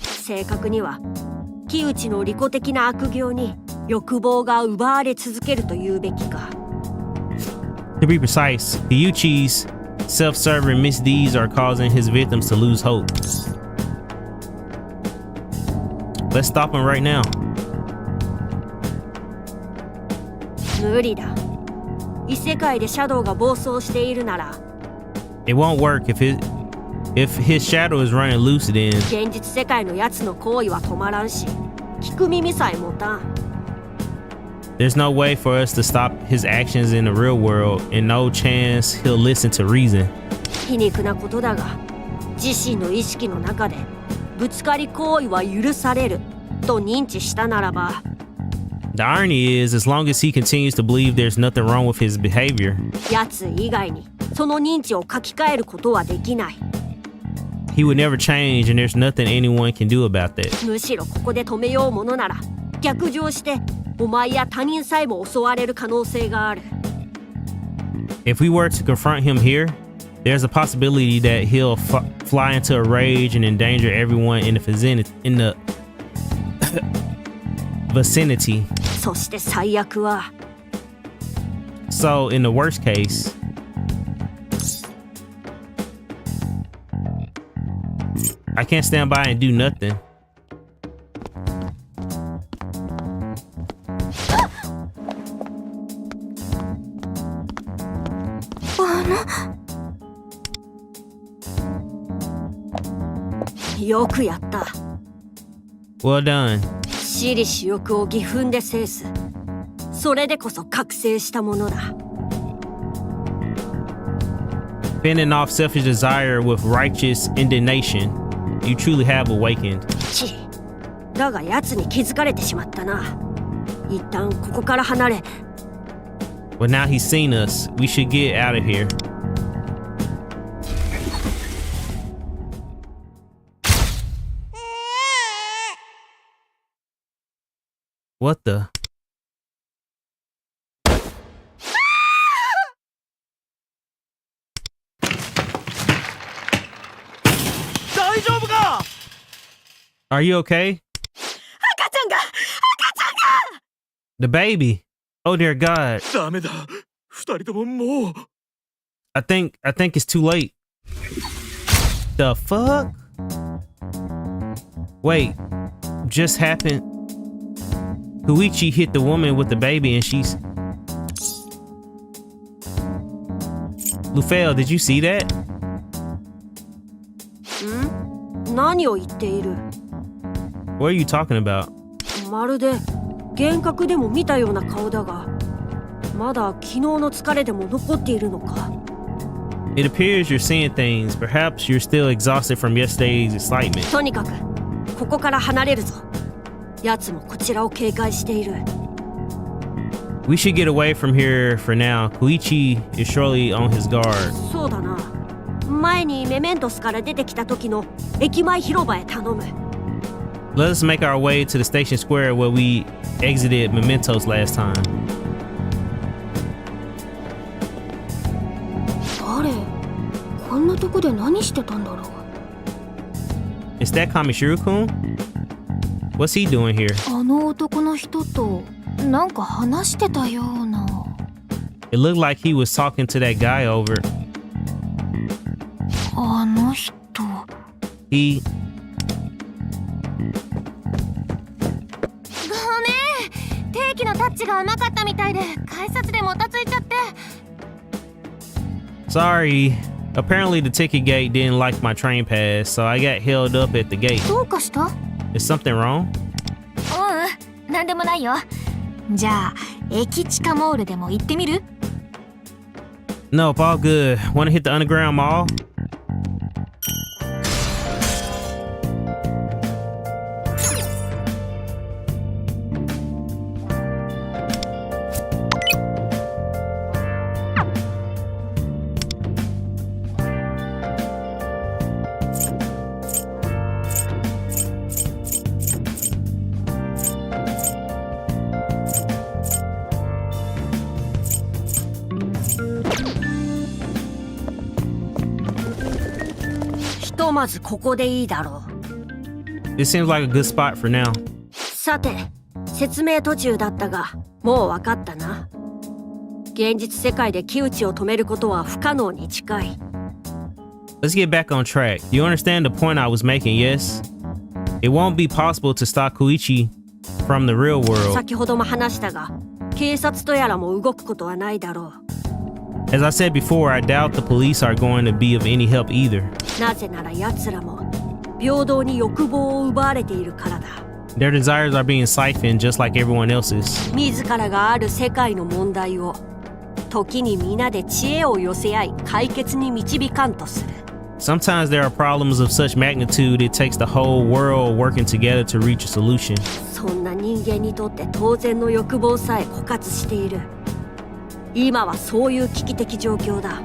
正確には木内の利己的な悪行に欲望が奪われ続けると言うべきか。 To be precise, Kyuchi's self-serving misdeeds are causing his victims to lose hope. Let's stop him right now. 無理だ。異世界でシャドウが暴走しているなら、 It won't work if his shadow is running loose then. 現実世界のやつの行為は止まらんし、聞く耳さえ持たん。There's no way for us to stop his actions in the real world, and no chance he'll listen to reason. 皮肉なことだが、自身の意識の中でぶつかり行為は許されると認知したならば、 The irony is, as long as he continues to believe there's nothing wrong with his behavior, やつ以外にその認知を書き換えることはできない。 he would never change, and there's nothing anyone can do about that. むしろここで止めようものなら、逆上してお前や他人さえも襲われる可能性がある。 If we were to confront him here, there's a possibility that he'll fly into a rage and endanger everyone in the vicinity. そして最悪は、 So, in the worst case, I can't stand by and do nothing. Oh, よくやった。 Well done. 私利私欲を義憤で制す。それでこそ覚醒したものだ。 Fending off selfish desire with righteous indignation, you truly have awakened. ち、だが奴に気づかれてしまったな。一旦ここから離れ。 But now he's seen us. We should get out of here. What the? Are you okay? The baby. Oh dear God. ダメだ。二人とももう。I think it's too late. The fuck? Wait. Just happened. Koichi hit the woman with the baby and she's... Lufel, did you see that? ん？何を言っている？ What are you talking about? まるで幻覚でも見たような顔だが、まだ昨日の疲れでも残っているのか？ It appears you're seeing things. Perhaps you're still exhausted from yesterday's excitement. とにかくここから離れるぞ。奴もこちらを警戒している。 We should get away from here for now. Koichi is surely on his guard. そうだな。前にメメントスから出てきた時の駅前広場へ頼む。 Let us make our way to the station square where we exited Mementos last time. 誰？こんなとこで何してたんだろう。 Is that Kamishiro-kun? What's he doing here? あの男の人となんか話してたような。 It looked like he was talking to that guy over. あの人。 He... ごめん。定期のタッチが甘かったみたいで改札でもたついちゃって。 Sorry. Apparently the ticket gate didn't like my train pass, so I got held up at the gate. どうかした？ Is something wrong? うん、なんでもないよ。じゃあ、駅地下モールでも行ってみる？ Nope, all good. Wanna hit the underground mall?ひとまずここでいいだろう。 It seems like a good spot for now. さて、説明途中だったが、もう分かったな。現実世界で木内を止めることは不可能に近い。 Let's get back on track. You understand the point I was making, yes? It won't be possible to stop Koichi from the real world. 先ほども話したが、警察とやらも動くことはないだろう。 As I said before, I doubt the police are going to be of any help either. なぜなら奴らも平等に欲望を奪われているからだ。Their desires are being siphoned just like everyone else's. 自らがある世界の問題を時に皆で知恵を寄せ合い解決に導かんとする。 Sometimes there are problems of such magnitude it takes the whole world working together to reach a solution. そんな人間にとって当然の欲望さえ枯渇している。今はそういう危機的状況だ。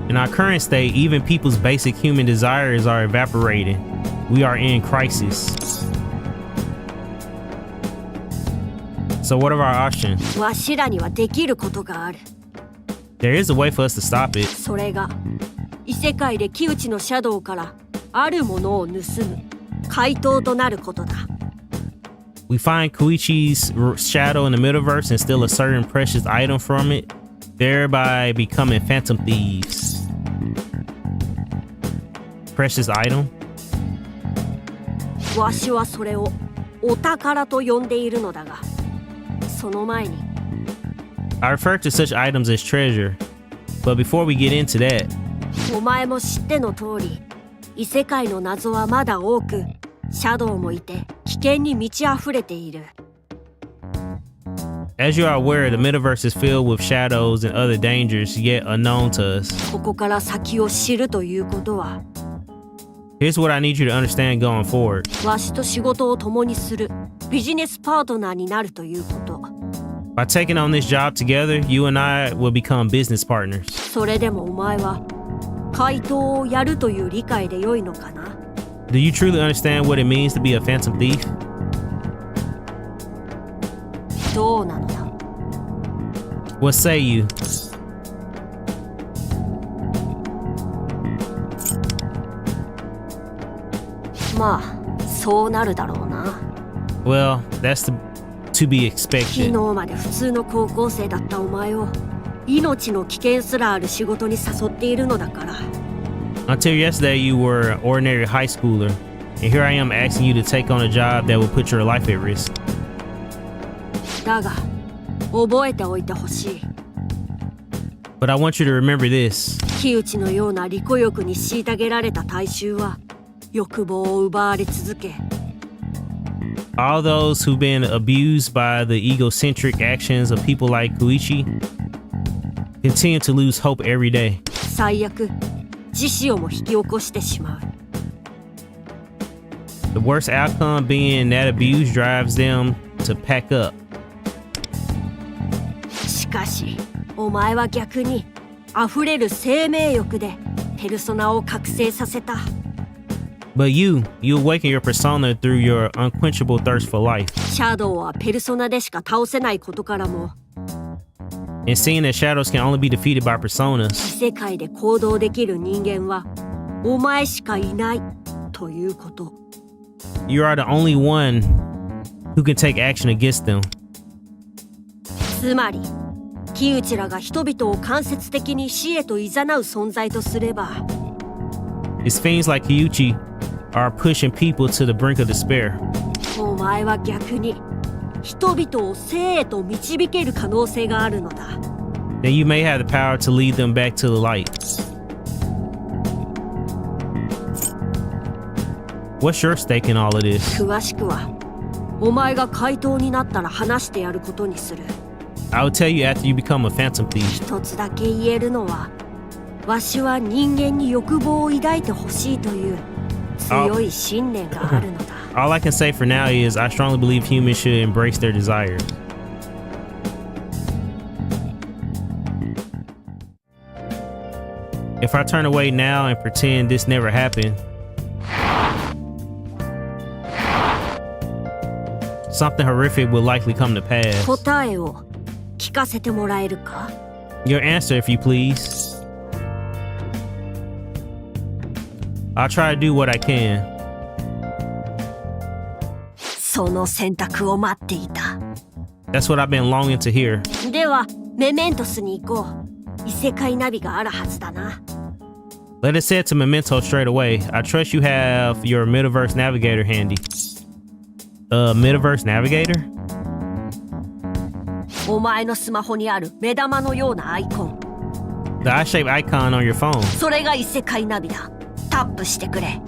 In our current state, even people's basic human desires are evaporating. We are in crisis. So what are our options? わしらにはできることがある。 There is a way for us to stop it. それが異世界で木内のシャドウからあるものを盗む怪盗となることだ。 We find Koichi's shadow in the metaverse and steal a certain precious item from it, thereby becoming phantom thieves. Precious item? わしはそれをお宝と呼んでいるのだが、その前に I refer to such items as treasure, but before we get into that, お前も知っての通り、異世界の謎はまだ多く、シャドウもいて危険に満ち溢れている。 as you are aware, the metaverse is filled with shadows and other dangers yet unknown to us. ここから先を知るということは、 Here's what I need you to understand going forward. わしと仕事を共にするビジネスパートナーになるということ。 By taking on this job together, you and I will become business partners. それでもお前は怪盗をやるという理解で良いのかな？ Do you truly understand what it means to be a phantom thief? どうなのだ？ What say you? まあ、そうなるだろうな。 Well, that's to be 昨 expected. 日まで普通の高校生だったお前を命の危険すらある仕事に誘っているのだから。 Until yesterday, you were an ordinary high schooler, and here I am asking you to take on a job that will put your life at risk. だが、覚えておいてほしい。 But I want you to remember this. 木内のような利己欲に虐げられた大衆は欲望を奪われ続け、 All those who've been abused by the egocentric actions of people like Koichi continue to lose hope every day. 最悪、自死をも引き起こしてしまう。 The worst outcome being that abuse drives them to pack up. しかし、お前は逆に溢れる生命欲でペルソナを覚醒させた。 But you awaken your persona through your unquenchable thirst for life. シャドウはペルソナでしか倒せないことからも、 And seeing that shadows can only be defeated by 異 personas, 世界で行動できる人間はお前しかいないということ。 you are the only one who can take action against them. つまり、木内らが人々を間接的に死へと誘う存在とすれば、 It's fiends like Kyuchi are pushing people to the brink of despair. お前は逆に人々を生へと導ける可能性があるのだ。 Then you may have the power to lead them back to the light. What's your stake in all of this? 詳しくはお前が怪盗になったら話してやることにする。 I will tell you after you become a phantom thief. 一つだけ言えるのは、わしは人間に欲望を抱いてほしいという強い信念があるのだ。 All I can say for now is I strongly believe humans should embrace their desires. If I turn away now and pretend this never happened, something horrific will likely come to pass. 答えを聞かせてもらえるか？ Your answer, if you please. I'll try to do what I can. その選択を待っていた。 That's what I've been longing to hear. では、メメントスに行こう。異世界ナビがあるはずだな。 Let us head to Memento straight away. I trust you have your metaverse navigator handy. Metaverse navigator? お前のスマホにある目玉のようなアイコン。 The eye-shaped icon on your phone. それが異世界ナビだ。タップしてくれ。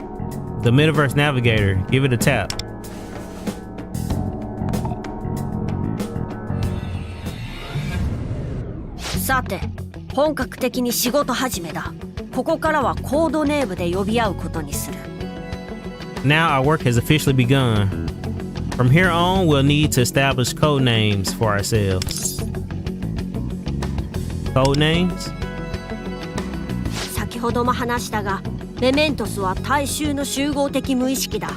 The metaverse navigator. Give it a tap. さて、本格的に仕事始めだ。ここからはコードネームで呼び合うことにする。Now our work has officially begun. From here on, we'll need to establish code names for ourselves. Code names? 先ほども話したが、メメントスは大衆の集合的無意識だ。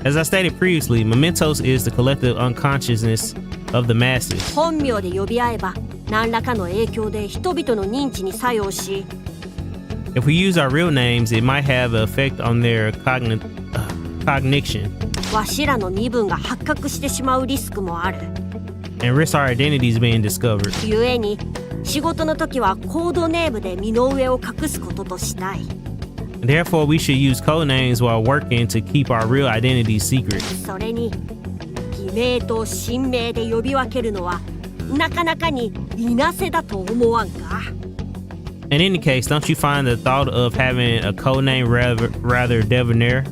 As I stated previously, Mementos is the collective unconsciousness of the masses. 本名で呼び合えば、何らかの影響で人々の認知に作用し、If we use our real names, it might have an effect on their cognition わしらの身分が発覚してしまうリスクもある。and risk our identities being discovered. 故に、仕事の時はコードネームで身の上を隠すこととしたい。Therefore, we should use code names while working to keep our real identities secret. それに、偽名と真名で呼び分けるのは、なかなかにいなせだと思わんか。In any case, don't you find the thought of having a code name rather debonair?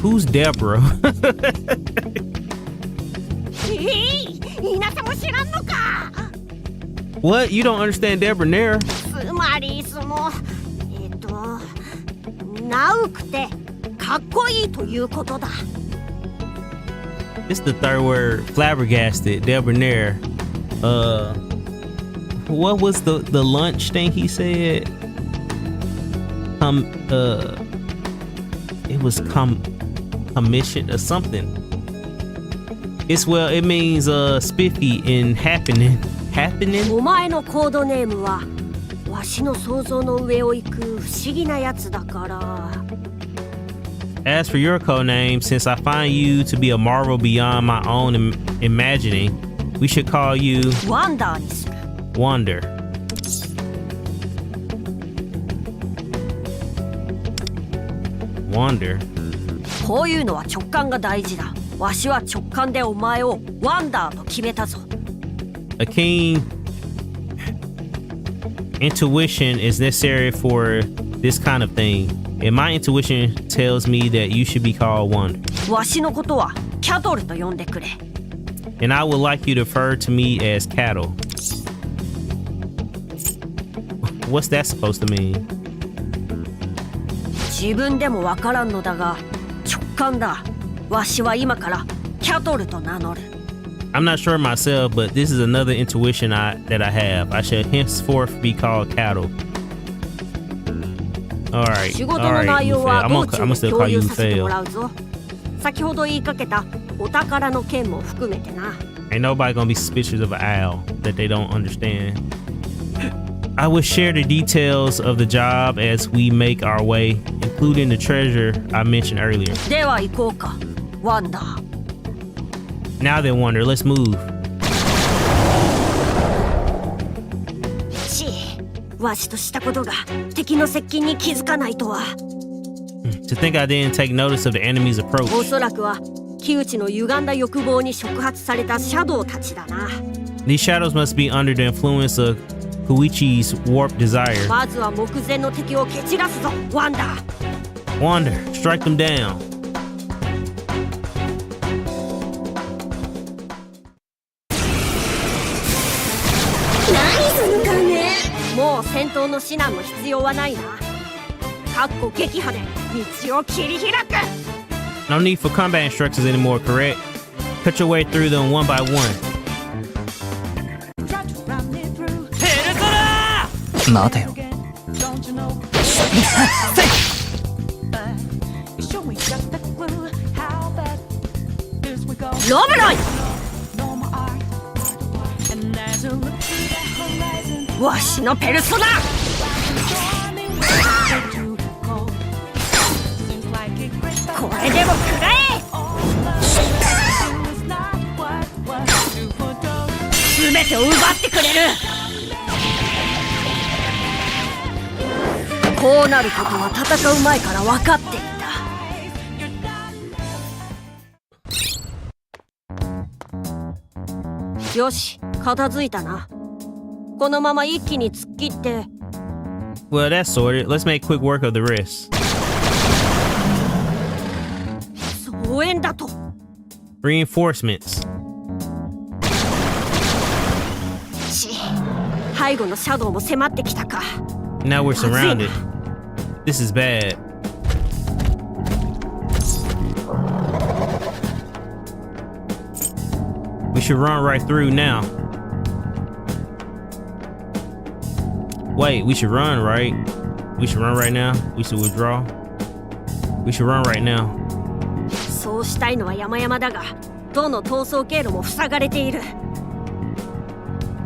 Who's Deborah? いなせも知らんのか。 What? You don't understand debonair? つまりナウくてかっこいいということだ。It's the third word, flabbergasted, debonair. What was the lunch thing he said? It was commission or something. It means spiffy and happening. お前のコードネームはわしの想像の上を行く不思議なやつだから。 As for your code name, since I find you to be a marvel beyond my own imagining, we should call you ワンダーにする。 Wonder. Wonder. こういうのは直感が大事だ。わしは直感でお前をワンダーと決めたぞ。A keen intuition is necessary for this kind of thing, and my intuition tells me that you should be called Wonder. わしのことはキャトルと呼んでくれ。 And I would like you to refer to me as cattle. What's that supposed to mean? 自分でもわからんのだが直感だ。わしは今からキャトルと名乗る。 I'm not sure myself, but this is another intuition that I have. I should henceforth be called cattle. All right, 仕事の内容は道中 I'm で still 共 call you 有させてもら Fail. うぞ。先ほど言いかけたお宝の件も含めてな。 Ain't nobody gonna be suspicious of an owl that they don't understand. I will share the details of the job as we make our way, including the treasure I mentioned earlier. では行こうか、ワンダー。 Now then, Wonder, let's move. わしとしたことが敵の接近に気づかないとは。 To think I didn't take notice of the enemy's approach. おそらくは木内の歪んだ欲望に触発されたシャドウたちだな。 These shadows must be under the influence of Koichi's warped desire. まずは目前の敵を蹴散らすぞ、ワンダー。 Wonder, strike them down. 何するかね。もう戦闘の指南の必要はないな。かっこ撃破で道を切り開く。 No need for combat instructions anymore, correct? Cut your way through them one by one. 待てよ。ロブロイ。わしのペルソナ。これでも食らえ。全てを奪ってくれる。こうなることは戦う前から分かっていた。よし、片付いたな。このまま一気に突っ切って。 Well, that's sorted. Let's make quick work of the rest. 増援だと。 Reinforcements. 最後のシャドウも迫ってきたか。 Now we're surrounded. This is bad. We should run right through now. Wait, we should run, right? We should run right now. We should withdraw. We should run right now. そうしたいのは山々だが、どの逃走経路も塞がれている。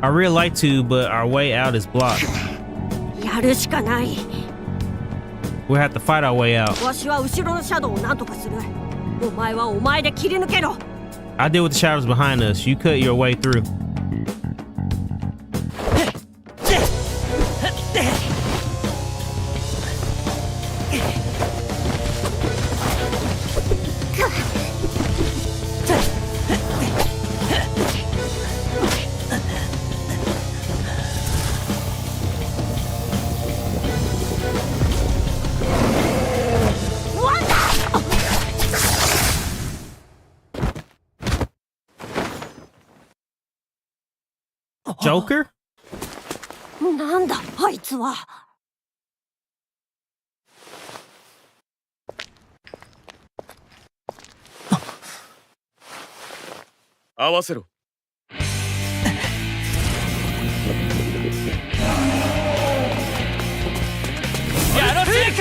I really like to, but our way out is blocked. やるしかない。 We'll have to fight our way out. わしは後ろのシャドウを何とかする。お前はお前で切り抜けろ。 I deal with the shadows behind us. You cut your way through. Joker? なんだあいつは。合わせろ。やらせる。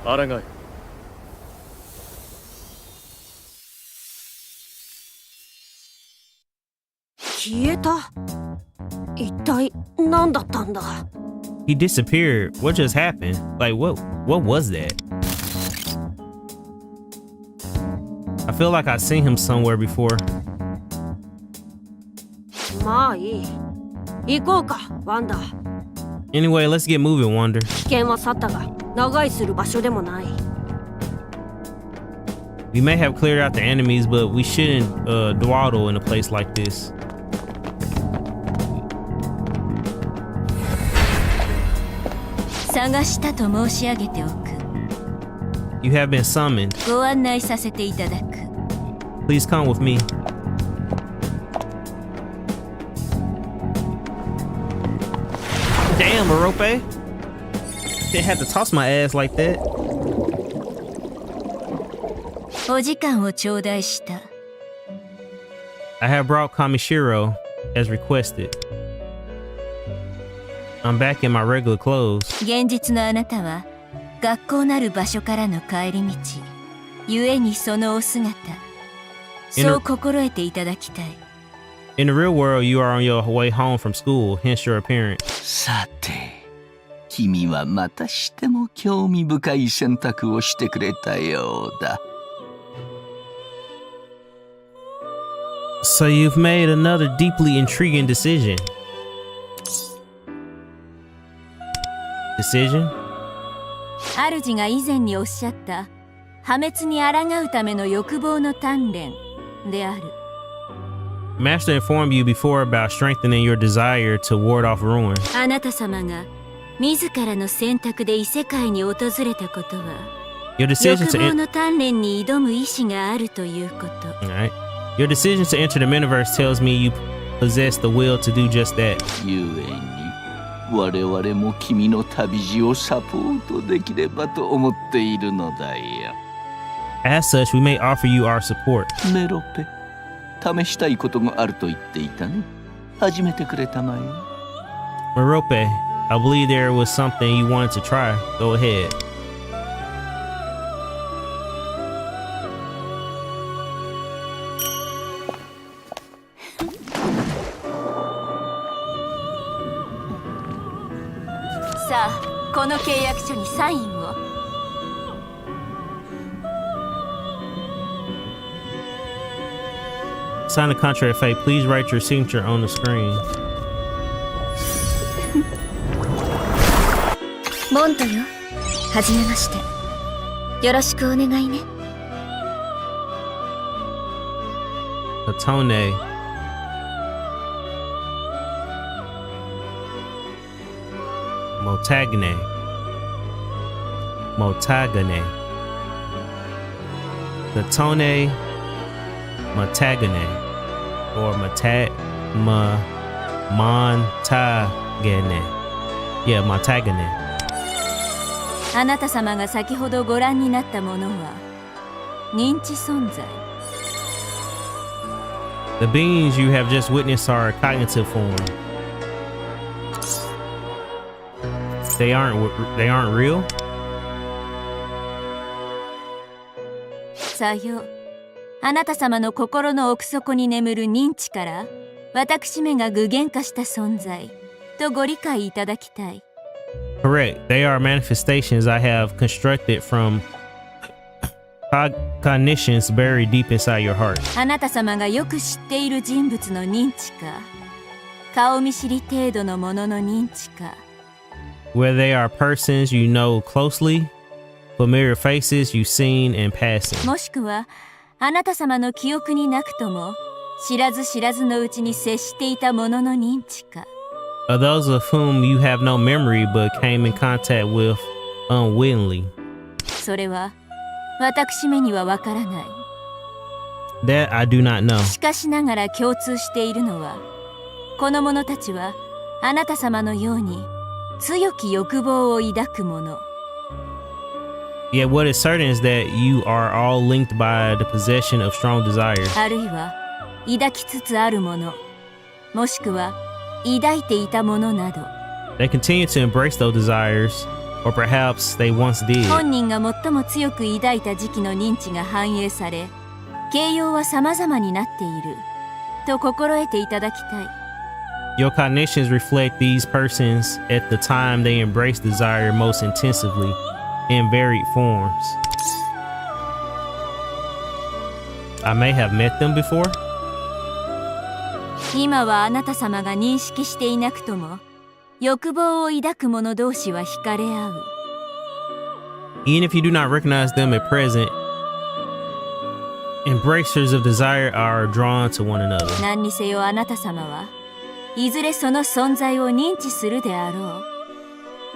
あらがい。消えた。一体何だったんだ。 He disappeared. What just happened? Like what was that? I feel like I've seen him somewhere before. まあいい。行こうか、ワンダ。 Anyway, let's get moving, Wonder. 危険は去ったが、長居する場所でもない。 We may have cleared out the enemies, but we shouldn't dawdle in a place like this. 探したと申し上げておく。 You have been summoned. ご案内させていただく。 Please come with me. Damn, Merope. Didn't have to toss my ass like that. お時間を頂戴した。 I have brought Kamishiro as requested. I'm back in my regular clothes. 現実のあなたは学校なる場所からの帰り道。故にそのお姿。そう心得ていただきたい。 In the real world, you are on your way home from school, hence your appearance. さて、君はまたしても興味深い選択をしてくれたようだ。So you've made another deeply intriguing decision. Decision? 主が以前におっしゃった破滅に抗うための欲望の鍛錬である。 Master informed you before about strengthening your desire to ward off ruin. あなた様が自らの選択で異世界に訪れたことは Your decision 欲 to 望の鍛錬に挑む意志があるということ。 Alright. Your decision to enter the Metaverse tells me you possess the will to do just that. ゆえに我々も君の旅路をサポートできればと思っているのだよ。 As such, we may offer you our support. メロペ、試したいことがあると言っていたね。始めてくれたまえ。 Merope, I believe there was something you wanted to try. Go ahead. Sa, この契約書にサインを。 Sign the contract of fate. Please write your signature on the screen. モントよ。はじめまして。よろしくお願いね。 Atone. Motagne. Motagane. Katone Motagane. Or Montagane. Yeah, Montagane. あなた様が先ほどご覧になったものは認知存在。 The beings you have just witnessed are cognitive form. They aren't real? さよう。あなた様の心の奥底に眠る認知から私めが具現化した存在とご理解いただきたい。 Correct. They are manifestations I have constructed from cognitions buried deep inside your heart. あなた様がよく知っている人物の認知か、顔見知り程度のものの認知か。 Where they are persons you know closely, familiar faces you've seen in passing. もしくはあなた様の記憶になくとも知らず知らずのうちに接していたものの認知か。 Or those of whom you have no memory but came in contact with unwittingly. それは私めにはわからない。 That I do not know. しかしながら共通しているのは、この者たちはあなた様のように強き欲望を抱く者。 Yet what is certain is that you are all linked by the possession of strong desires. あるいは抱きつつあるもの、もしくは抱いていたものなど。 They continue to embrace those desires, or perhaps they once did. 本人が最も強く抱いた時期の認知が反映され、形容は様々になっていると心得ていただきたい。 Your cognitions reflect these persons at the time they embrace desire most intensively in varied forms. I may have met them before. 今はあなた様が認識していなくとも、欲望を抱く者同士は惹かれ合う。 Even if you do not recognize them at present, embracers of desire are drawn to one another. 何にせよあなた様はいずれその存在を認知するであろう。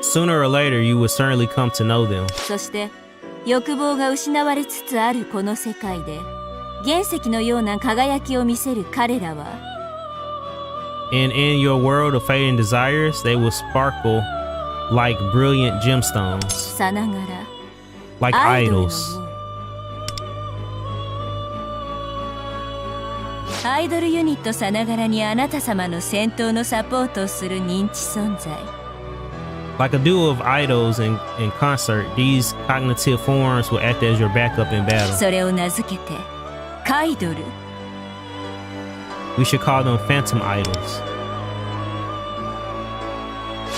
Sooner or later, you will certainly come to know them. そして欲望が失われつつあるこの世界で原石のような輝きを見せる彼らは、 And in your world of fading desires, they will sparkle like brilliant gemstones, さながら like アイドルの idols. よう。アイドルユニットさながらにあなた様の戦闘のサポートをする認知存在。 Like a duo of idols in concert, these cognitive forms will act as your backup in battle. それを名付けてカイドル。 We should call them phantom idols.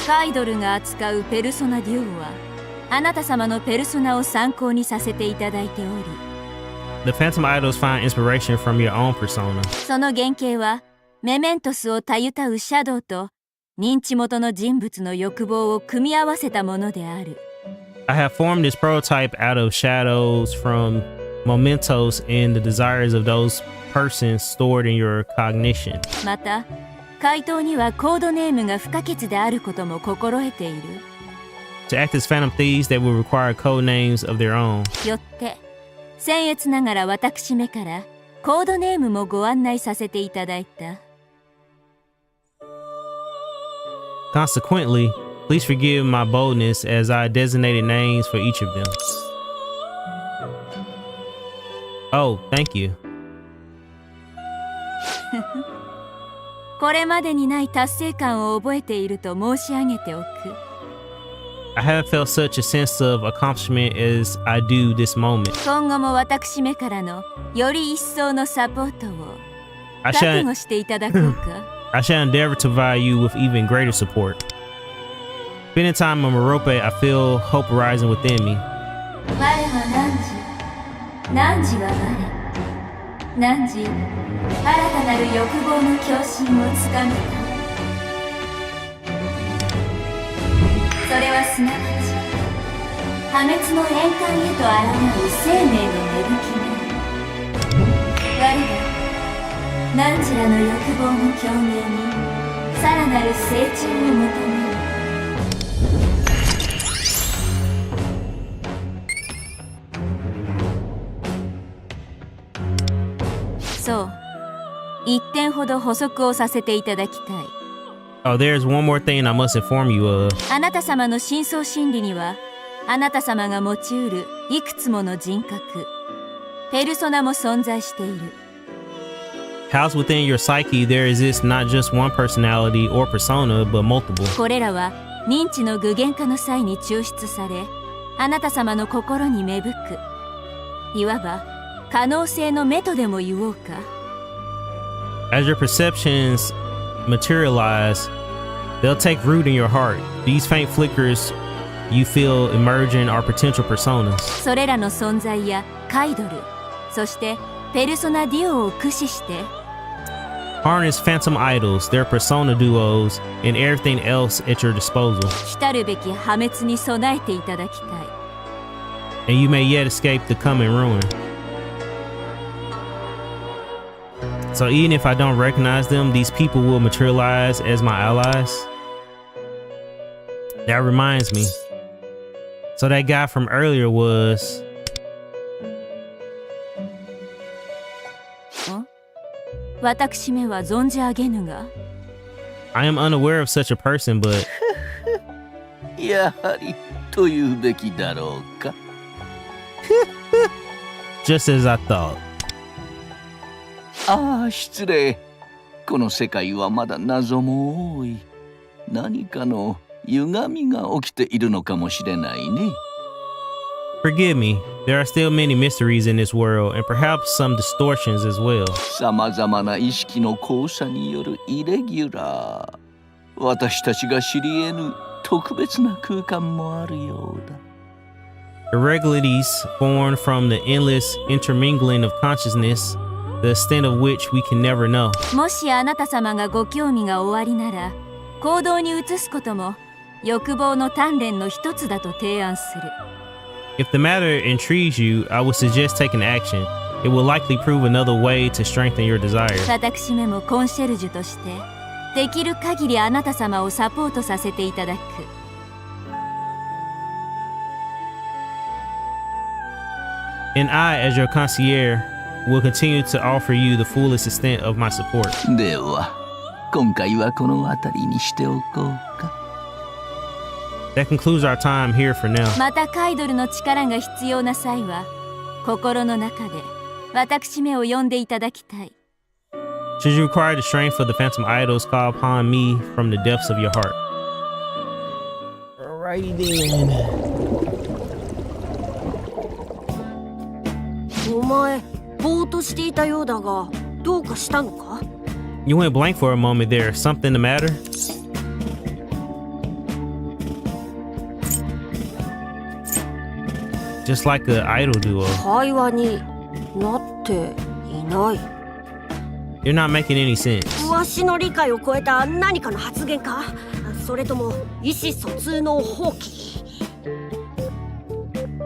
カイドルが扱うペルソナデュオはあなた様のペルソナを参考にさせていただいており、 The phantom idols find inspiration from your own persona. その原型はメメントスをたゆたうシャドウと認知元の人物の欲望を組み合わせたものである。 I have formed this prototype out of shadows from mementos and the desires of those persons stored in your cognition. また回答にはコードネームが不可欠であることも心得ている。 To act as phantom thieves, they will require code names of their own. よって僭越ながら私めからコードネームもご案内させていただいた。 Consequently, please forgive my boldness as I designated names for each of them. Oh, thank you. これまでにない達成感を覚えていると申し上げておく。 I haven't felt such a sense of accomplishment as I do this moment. 今後も私めからのより一層のサポートを I 覚 shall, 悟していただこうか。I shall endeavor to provide you with even greater support. Spending time on Merope, I feel hope rising within me. 我は汝は我。汝、新たなる欲望の共振をつかめた。それはすなわち破滅の円環へと抗う生命の芽吹き目。我ら汝らの欲望の共鳴にさらなる成長を求める。そう。一点ほど補足をさせていただきたい。Oh, there's one more thing I must inform you of. あなた様の深層心理には、あなた様が持ちうるいくつもの人格、ペルソナも存在している。Housed within your psyche, there exists not just one personality or persona, but multiple. これらは認知の具現化の際に抽出され、あなた様の心に芽吹く。いわば可能性の目とでも言おうか。As your perceptions materialize, they'll take root in your heart. These faint flickers you feel emerging are potential personas. それらの存在やカイドル、そしてペルソナデュオを駆使して、Harness phantom idols, their persona duos, and everything else at your disposal. 来るべき破滅に備えていただきたい。And you may yet escape the coming ruin. So even if I don't recognize them, these people will materialize as my allies. That reminds me. So that guy from earlier was...私めは存じ上げぬが。I am unaware of such a person, but... やはりと言うべきだろうか。Just as I thought. ああ、失礼。この世界はまだ謎も多い。何かの歪みが起きているのかもしれないね。Forgive me, there are still many mysteries in this world, and perhaps some distortions as well. さまざまな意識の交差によるイレギュラー。私たちが知り得ぬ特別な空間もあるようだ。Irregularities born from the endless intermingling of consciousness, the extent of which we can never know. もしあなた様がご興味がおありなら、行動に移すことも欲望の鍛錬の一つだと提案する。If the matter intrigues you, I would suggest taking action. It will likely prove another way to strengthen your desire. 私めもコンシェルジュとして、できる限りあなた様をサポートさせていただく。And I, as your concierge, will continue to offer you the fullest extent of my support. では、今回はこの辺りにしておこうか。That concludes our time here for now. またカイドルの力が必要な際は、心の中で私めを呼んでいただきたい。Should you require the strength of the phantom idols, call upon me from the depths of your heart. Alrighty then. お前、ぼーっとしていたようだが、どうかしたのか？ You went blank for a moment there. Something the matter? Just like an idol duo. 会話になっていない。You're not making any sense. わしの理解を超えた何かの発言か？それとも意思疎通の放棄？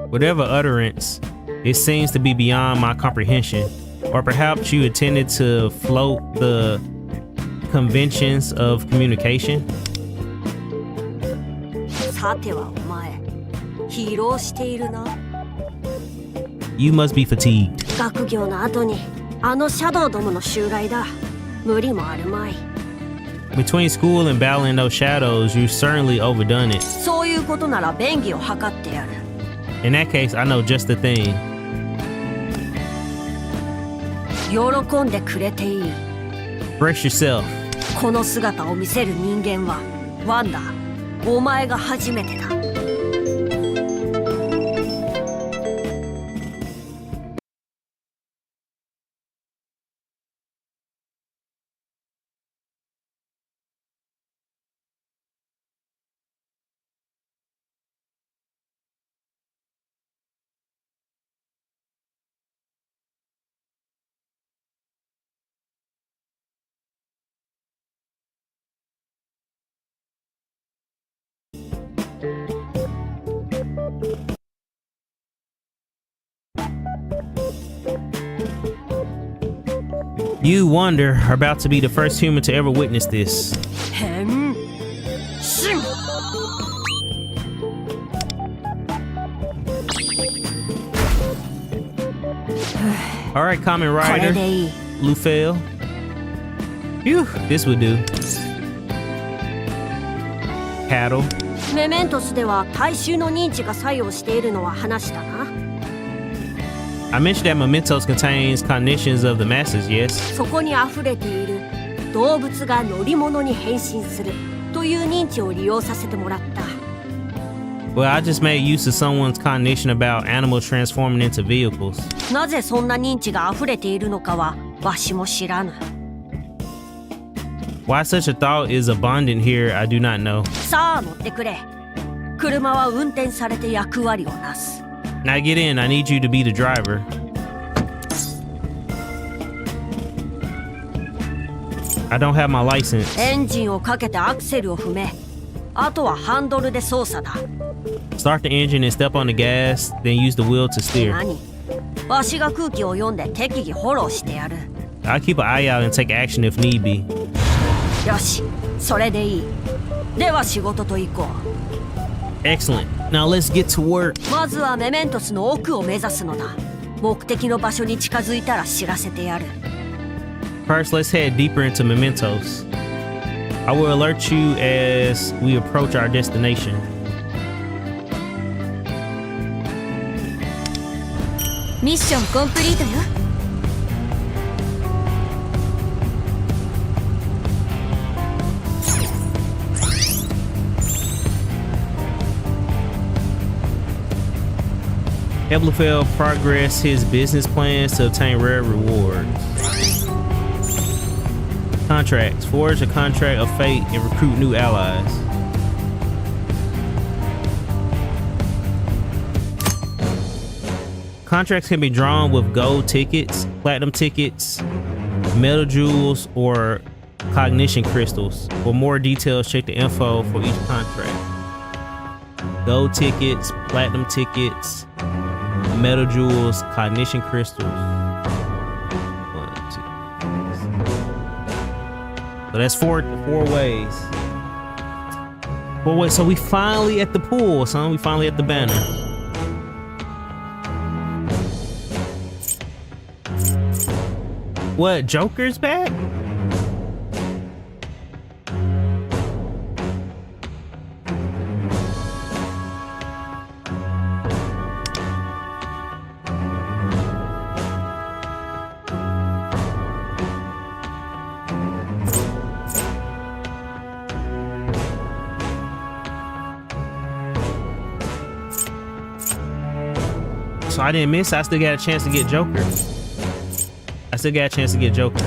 Whatever utterance, it seems to be beyond my comprehension. Or perhaps you intended to float the conventions of communication? さてはお前、疲労しているな。You must be fatigued. 学業の後にあのシャドウどもの襲来だ。無理もあるまい。Between school and battling those shadows, you certainly overdone it. そういうことなら便宜を図ってやる。In that case, I know just the thing. 喜んでくれていい。Brace yourself. この姿を見せる人間はワンダー、お前が初めてだ。You, Wonder, are about to be the first human to ever witness this. 変身。All right, Kamen これ Rider. でいい。Lufel. Phew, this would do. Cattle. メメントスでは大衆の認知が作用しているのは話したな。 I mentioned that Mementos contains cognitions of the masses, yes? そこに溢れている動物が乗り物に変身するという認知を利用させてもらった。 Well, I just made use of someone's cognition about animals transforming into vehicles. なぜそんな認知が溢れているのかはわしも知らぬ。 Why such a thought is abundant here, I do not know. さあ乗ってくれ。車は運転されて役割をなす。 Now get in, I need you to be the driver. I don't have my license. エンジンをかけてアクセルを踏め。あとはハンドルで操作だ。 Start the engine and step on the gas, then use the wheel to steer. 何？わしが空気を読んで適宜フォローしてやる。 I'll keep an eye out and take action if need be. よし、それでいい。では仕事と行こう。 Excellent. Now let's get to work. まずはメメントスの奥を目指すのだ。目的の場所に近づいたら知らせてやる。 First, let's head deeper into Mementos. I will alert you as we approach our destination. ミッションコンプリートよ。 Eblefeld progress his business plans to obtain rare rewards. Contracts. Forge a contract of fate and recruit new allies. Contracts can be drawn with gold tickets, platinum tickets, metal jewels, or cognition crystals. For more details, check the info for each contract. Gold tickets, platinum tickets, metal jewels, cognition crystals. 1, 2. So that's four ways. 4 ways. So we finally at the pool, son. We finally at the banner. What? Joker's back? So I didn't miss. I still got a chance to get Joker. I still got a chance to get Joker.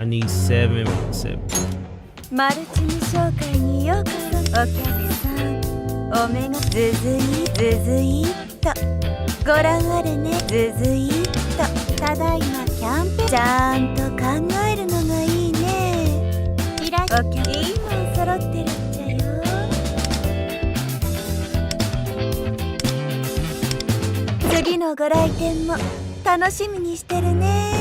I need 7. マルチに紹介にようこそ。お客さん、お目がズズイっとご覧あれね。ズズイっとただいまキャンペーンちゃんと考えるのがいいね。いらっしゃい。いいもん揃ってるっちゃよ。次のご来店も楽しみにしてるね。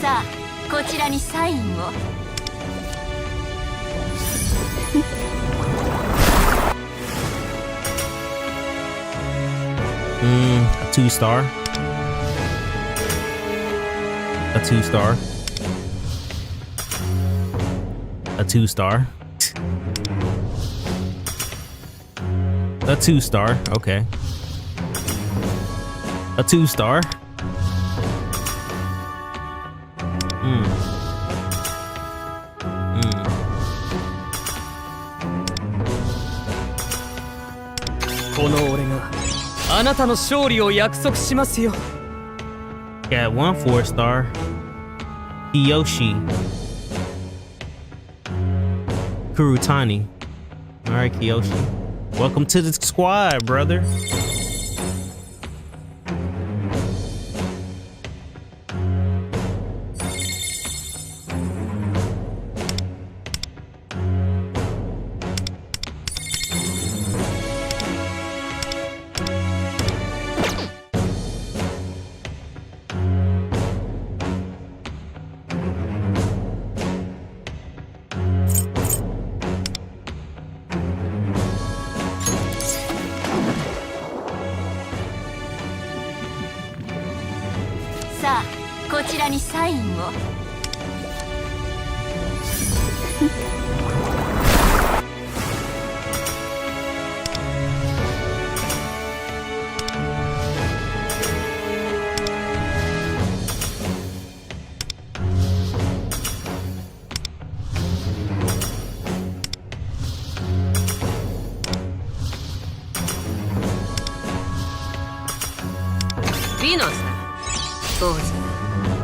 さあ、こちらにサインを。A 2-star. A 2-star. A 2-star. A 2-star. Okay. A 2-star. Got 1 4-star. Kiyoshi. Kurutani. Alright, Kiyoshi. Welcome to the squad, brother. さあこちらにサインを。ビノさん、どうぞ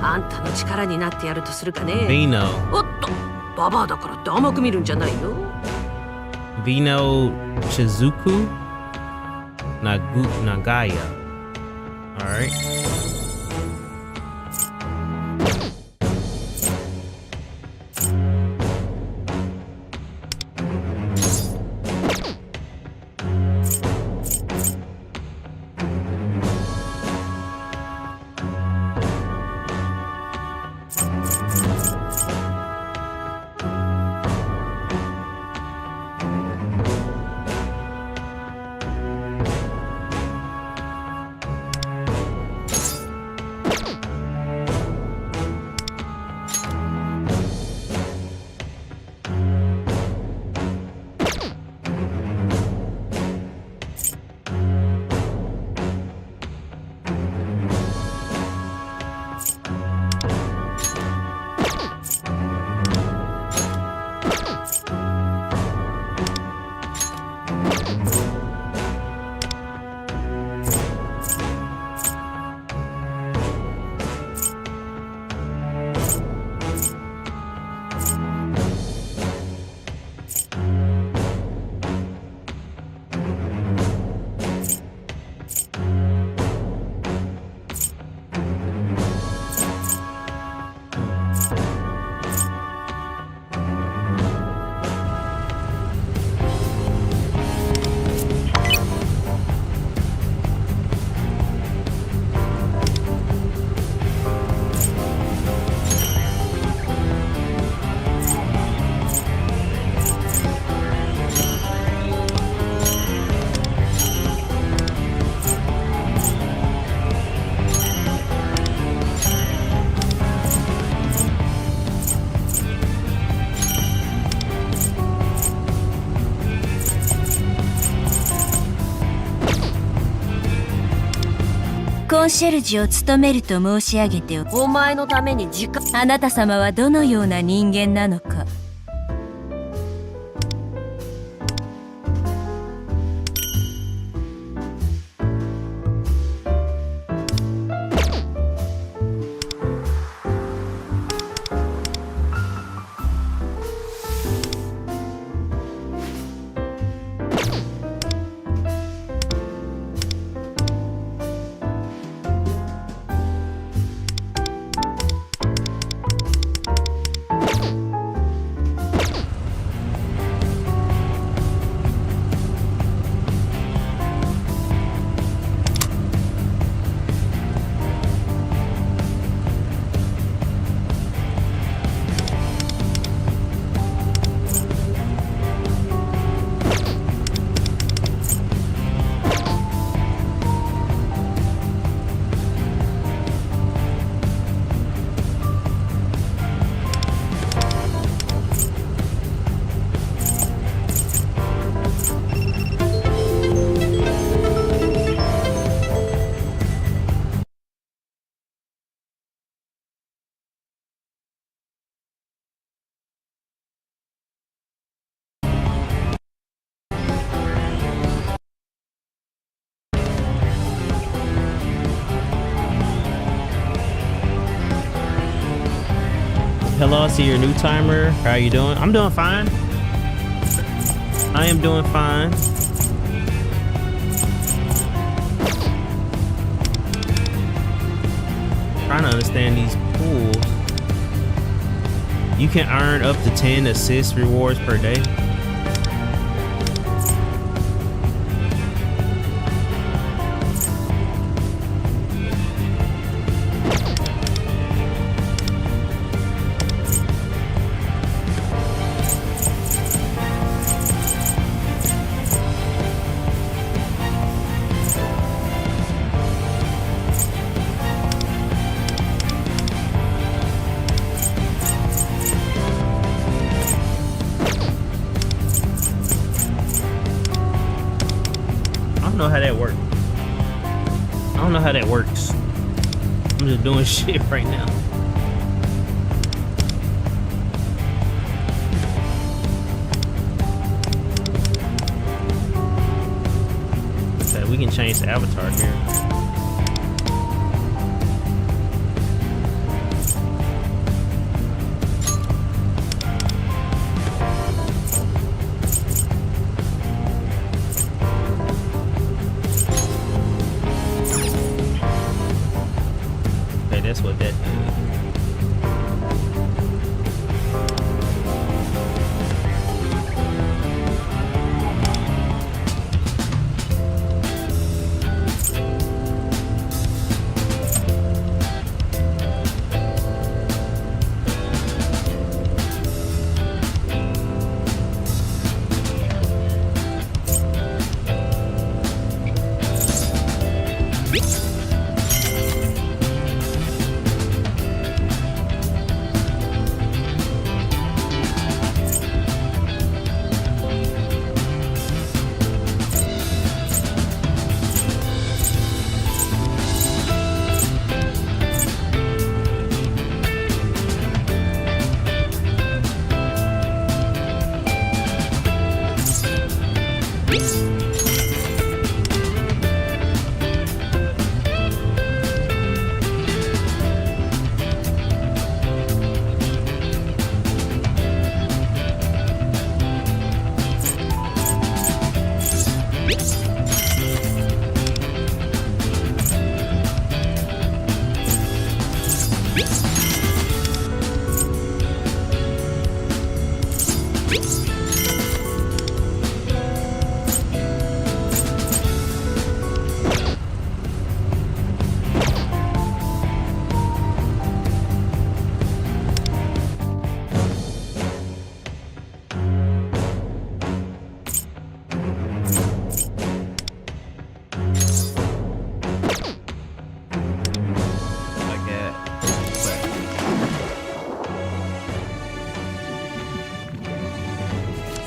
あんたの力になってやるとするかね。Vino. おっと、ババアだからって甘く見るんじゃないよ。Vino Shizuku Nagaya. Alright.コンシェルジュを務めると申し上げてお前のために時間。あなた様はどのような人間なのか。Hello, I see your new timer. How are you doing? I'm doing fine. I am doing fine. Trying to understand these pools. You can earn up to 10 assist rewards per day. how that works. I'm just doing shit right now. Okay, we can change the avatar here. That's what that did.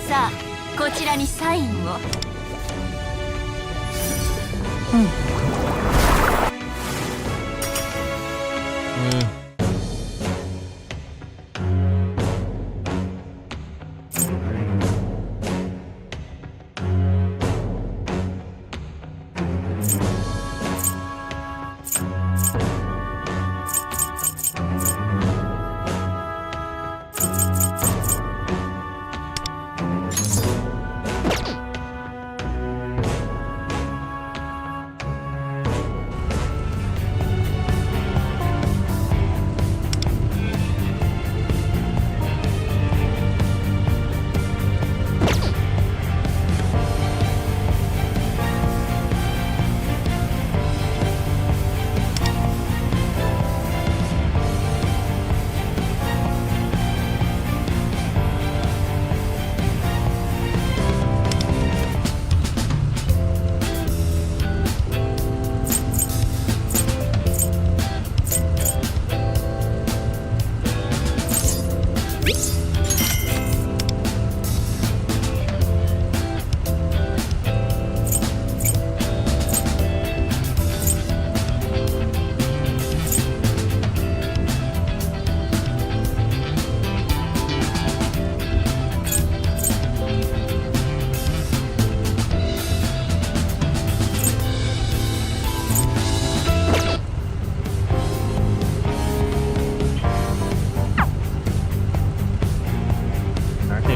さあこちらにサインを。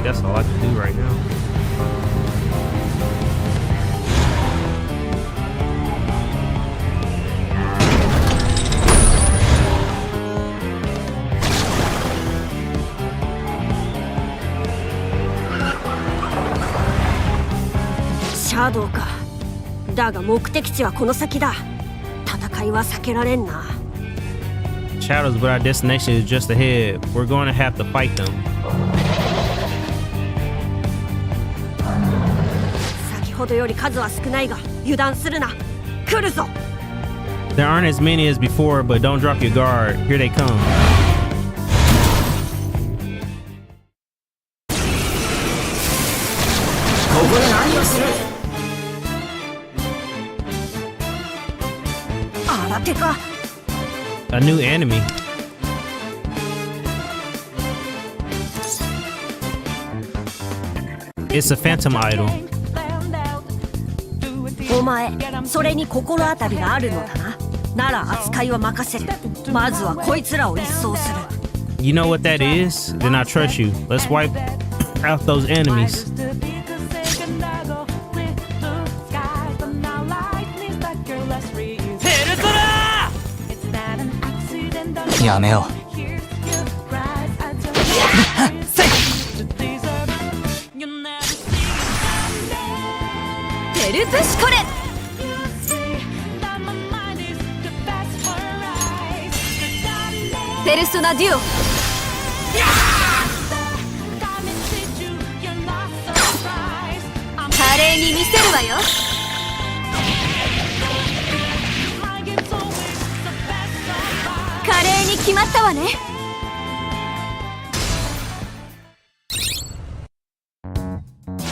That's all I can do right now. Shadow か。だが目的地はこの先だ。戦いは避けられんな。Shadows, but our destination is just ahead. We're going to have to fight them. 先ほどより数は少ないが油断するな。来るぞ。There aren't as many as before, but don't drop your guard. Here they come. ここで何をする。あ a new enemy. It's a phantom idol. お前それに心当たりがあるのだな。なら扱いは任せる。まずはこいつらを一掃する。 You know what that is? Then I trust you. Let's wipe out those enemies. やめよう。ペルプシコレ。ペルソナデュオ。華麗に見せるわよ。華麗に決まったわね。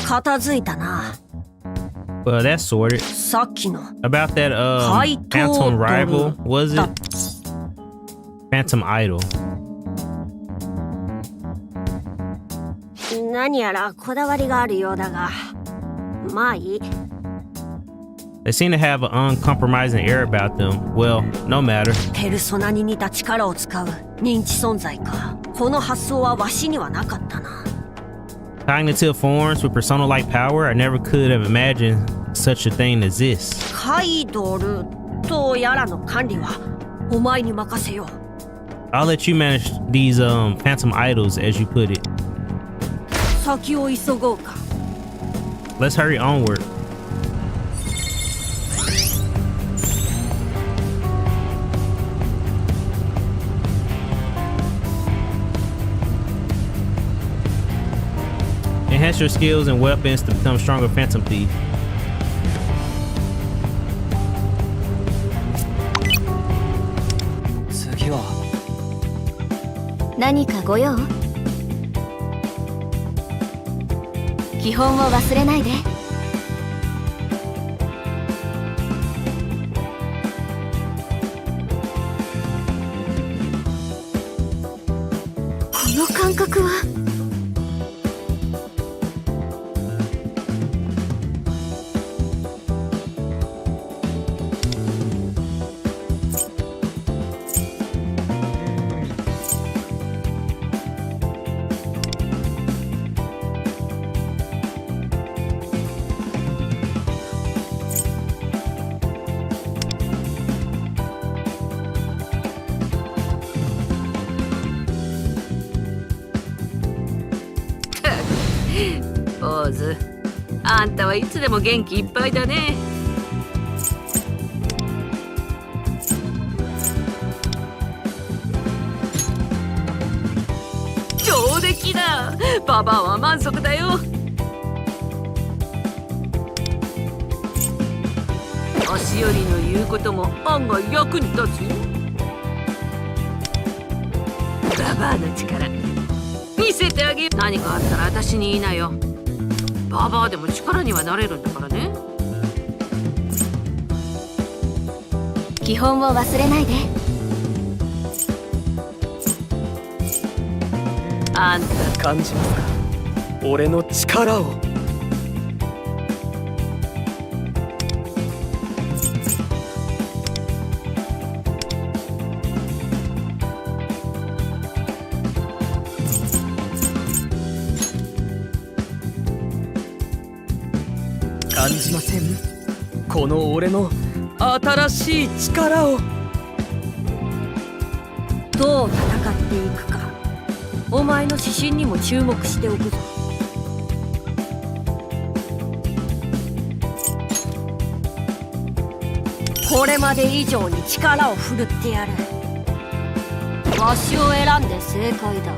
片付いたな。 Well, that's sorted. さっきの About that Phantom Rival, was it? Phantom Idol. 何やらこだわりがあるようだが、まあいい。 They seem to have an uncompromising air about them. Well, no matter. ペルソナに似た力を使う認知存在か。この発想はわしにはなかったな。 Cognitive forms with persona-like power? I never could have imagined such a thing exists. カイドルとやらの管理はお前に任せよう。 I'll let you manage these phantom idols, as you put it. 先を急ごうか。 Let's hurry onward. Enhance your skills and weapons to become stronger Phantom Thief. 次は何かご用？基本を忘れないで。この感覚は。ポーズ、あんたはいつでも元気いっぱいだね。上出来だ。ババアは満足だよ。足寄りの言うことも案外役に立つよ。ババアの力見せてあげる。何かあったら私に言いなよ。ババアでも力にはなれるんだからね。基本を忘れないで。あんた感じますか、俺の力を。感じません？この俺の新しい力を。どう戦っていくか、お前の指針にも注目しておくぞ。これまで以上に力を振るってやる。わしを選んで正解だ。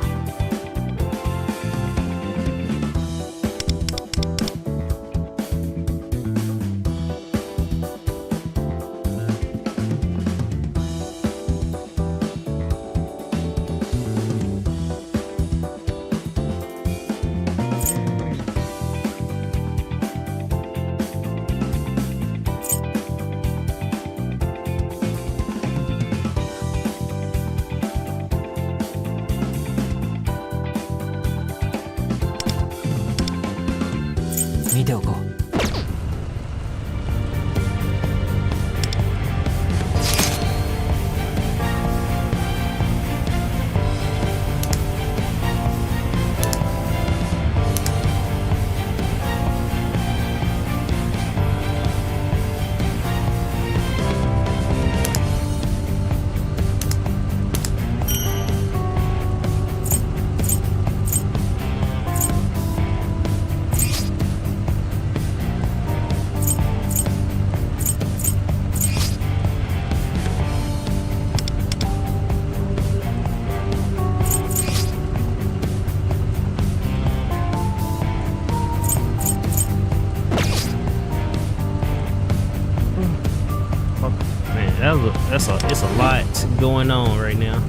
it's a lot going on right now.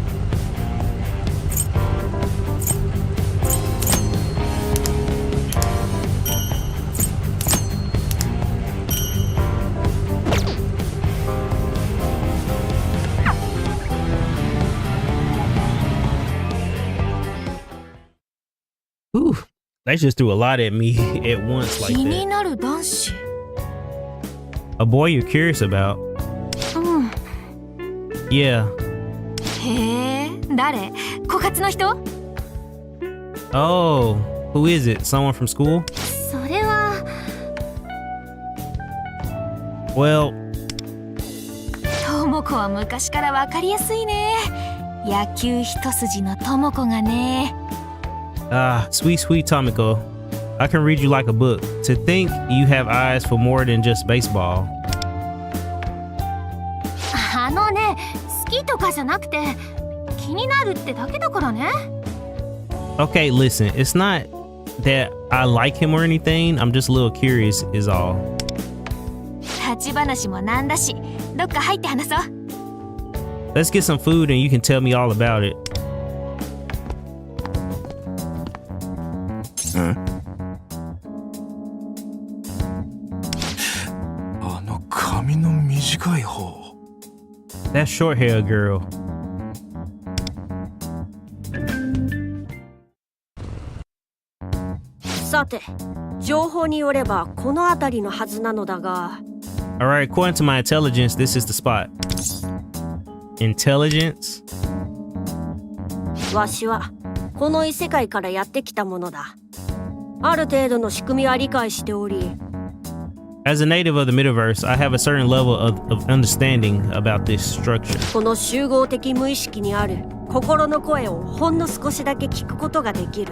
Ooh, they just threw a lot at me at once like 気に that. なる男子。 A boy you're curious about? うん。 Yeah. へえ、誰？枯渇の人？ Oh, who is it? Someone from school? それは。 Well, ともこは昔からわかりやすいね。野球一筋のともこがね。 sweet Tomiko. I can read you like a book. To think you have eyes for more than just baseball. あのね、好きとかじゃなくて気になるってだけだからね。 Okay, listen, it's not that I like him or anything. I'm just a little curious is all. 立ち話もなんだし、どっか入って話そう。 Let's get some food and you can tell me all about it. あの髪の短い方。 That short hair girl. さて、情報によればこの辺りのはずなのだが。 Alright, according to my intelligence, this is the spot. Intelligence? わしはこの異世界からやってきたものだ。ある程度の仕組みは理解しており。 As a native of the metaverse, I have a certain level of understanding about this structure. この集合的無意識にある心の声をほんの少しだけ聞くことができる。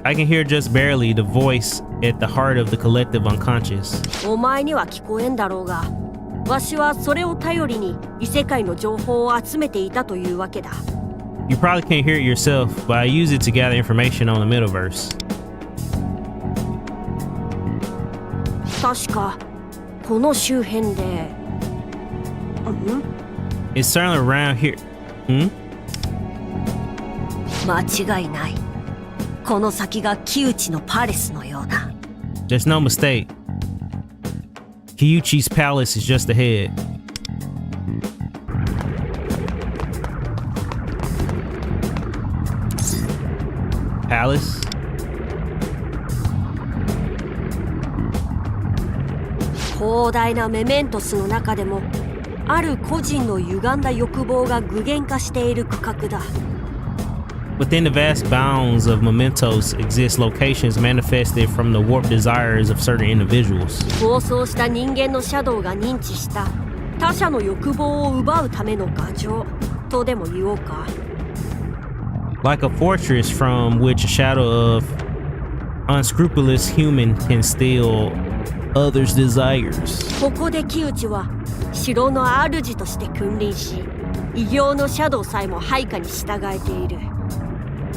I can hear just barely the voice at the heart of the collective unconscious. お前には聞こえんだろうが、わしはそれを頼りに異世界の情報を集めていたというわけだ。 You probably can't hear it yourself, but I use it to gather information on the metaverse. 確かこの周辺で。It's certainly around here. Hmm? 間違いない。この先が木内のパレスのようだ。 There's no mistake. Kyuchi's palace is just ahead. Palace? 広大なメメントスの中でもある個人の歪んだ欲望が具現化している区画だ。 Within the vast bounds of Mementos exist locations manifested from the warped desires of certain individuals. 暴走した人間のシャドウが認知した他者の欲望を奪うための牙城とでも言おうか。 Like a fortress from which a shadow of unscrupulous human can steal others' desires. ここで木内は城の主として君臨し、異形のシャドウさえも配下に従えている。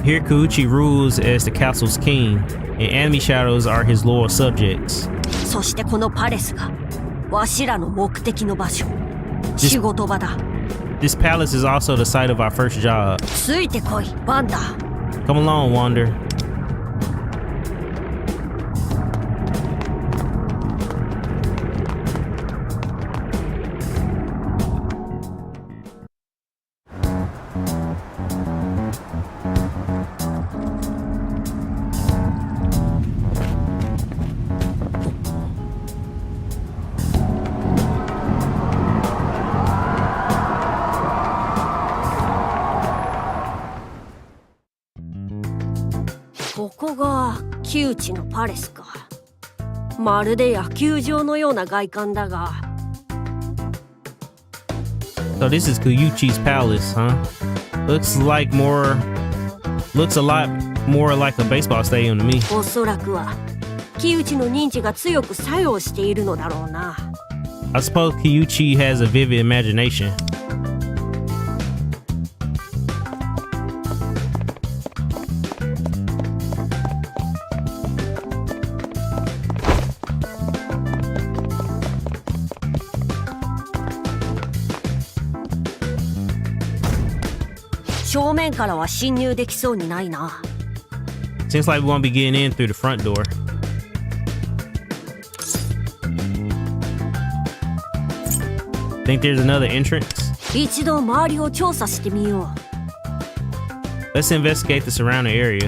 Here Kyuchi rules as the castle's king, and enemy shadows are his loyal subjects. そしてこのパレスがわしらの目的の場所、仕事場だ。 This palace is also the site of our first job. ついてこい、ワンダー。 Come along, Wander.ここが木内のパレスか。まるで野球場のような外観だが。 So this is Kyuchi's palace, huh? Looks a lot more like a baseball stadium to me. おそらくは木内の認知が強く作用しているのだろうな。 I suppose Kyuchi has a vivid imagination. 正面からは侵入できそうにないな。 Seems like we won't be getting in through the front door. Think there's another entrance? 一度周りを調査してみよう。 Let's investigate the surrounding area.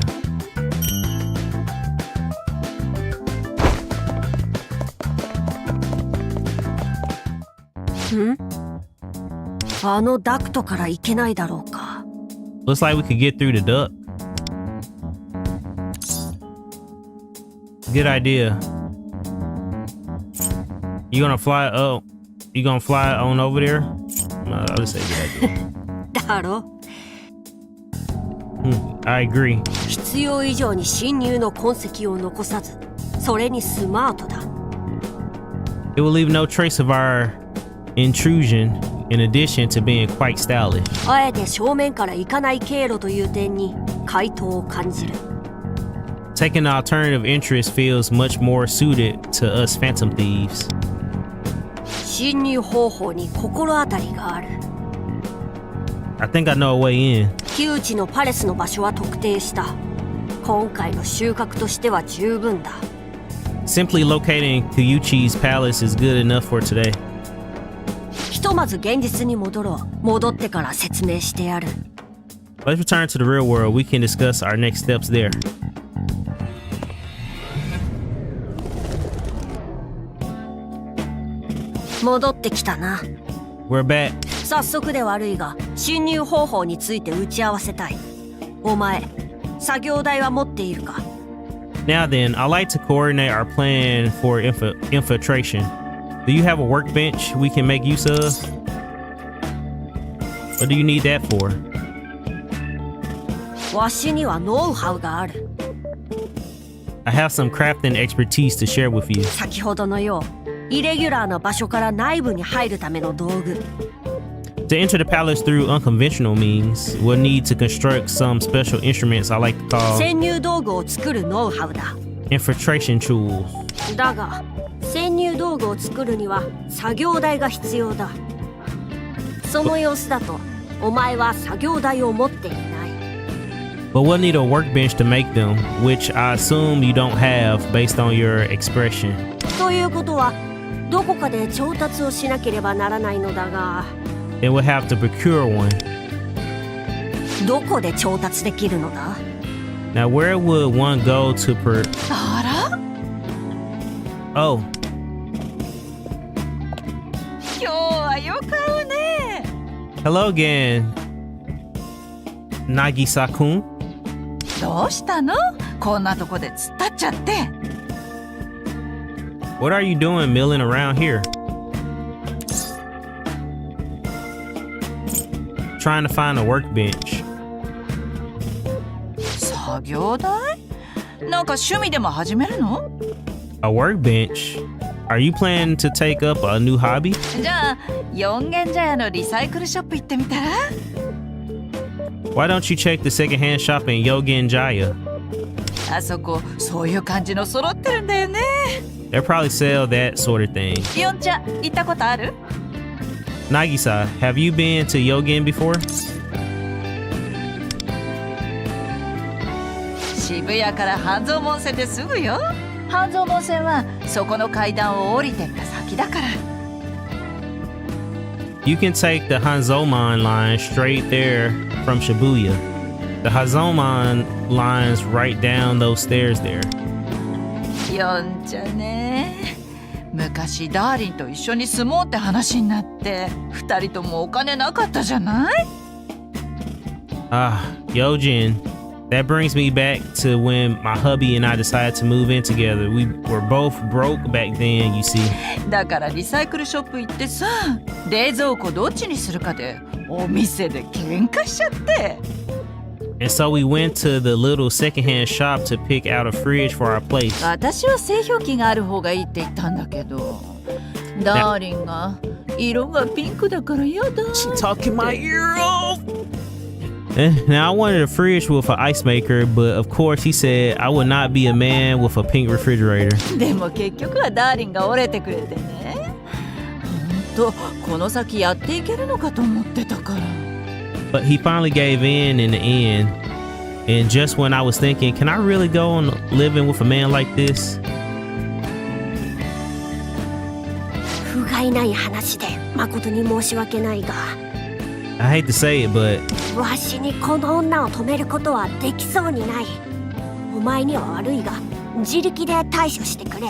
あのダクトから行けないだろうか。 Looks like we could get through the duct. Good idea. You gonna fly? Oh, you gonna fly on over there? I'll just say good idea. だろ I agree. 必要以上に侵入の痕跡を残さず、それにスマートだ。 It will leave no trace of our intrusion, in addition to being quite stylish. あえて正面から行かない経路という点に回答を感じる。 Taking the alternative interest feels much more suited to us phantom thieves. 侵入方法に心当たりがある。 I think I know a way in. 木内のパレスの場所は特定した。今回の収穫としては十分だ。 Simply locating Kyuchi's palace is good enough for today. ひとまず現実に戻ろう。戻ってから説明してやる。 Let's return to the real world. We can discuss our next steps there. 戻ってきたな。 We're back. 早速で悪いが、侵入方法について打ち合わせたい。お前、作業台は持っているか？ Now then, I'd like to coordinate our plan for infiltration. Do you have a workbench we can make use of? What do you need that for? わしにはノウハウがある。 I have some crafting expertise to share with you. 先ほどのよう、イレギュラーな場所から内部に入るための道具。 To enter the palace through unconventional means, we'll need to construct some special instruments I like to call 潜入道具を作るノウハウだ。 infiltration tools. だが、潜入道具を作るには作業台が必要だ。その様子だと、お前は作業台を持っていない。 But we'll need a workbench to make them, which I assume you don't have based on your expression. ということは、どこかで調達をしなければならないのだが。 Then we'll have to procure one. どこで調達できるのだ？ Now, where would one go toあら？ Oh, 今日はよく会うね。 hello again, Nagisa-kun. どうしたの？こんなとこで突っ立っちゃって。 What are you doing milling around here? Trying to find a workbench. 作業台？なんか趣味でも始めるの？ A workbench? Are you planning to take up a new hobby? じゃあ四軒茶屋のリサイクルショップ行ってみたら？ Why don't you check the secondhand shop in Yogen Jaya? あそこそういう感じの揃ってるんだよね。 They probably sell that sort of thing. 四茶行ったことある？ Nagisa, have you been to Yogen before? 渋谷から半蔵門線ですぐよ。半蔵門線はそこの階段を降りてった先だから。 You can take the Hanzoman line straight there from Shibuya. The Hanzoman line's right down those stairs there. 四茶ね。昔ダーリンと一緒に住もうって話になって二人ともお金なかったじゃない？ Ah, Yogen. That brings me back to when my hubby and I decided to move in together. We were both broke back then, you see. だからリサイクルショップ行ってさ、冷蔵庫どっちにするかでお店で喧嘩しちゃって。 And so we went to the little secondhand shop to pick out a fridge for our place. 私は製氷機がある方がいいって言ったんだけど、ダーリンが色がピンクだからやだ。 She talking my ear off. Now I wanted a fridge with an ice maker, but of course he said I would not be a man with a pink refrigerator. でも結局はダーリンが折れてくれてね。ほんとこの先やっていけるのかと思ってたから。But he finally gave in the end. And just when I was thinking, can I really go on living with a man like this? 不甲斐ない話で誠に申し訳ないが、 I hate to say it, but わしにこの女を止めることはできそうにない。お前には悪いが、自力で対処してくれ。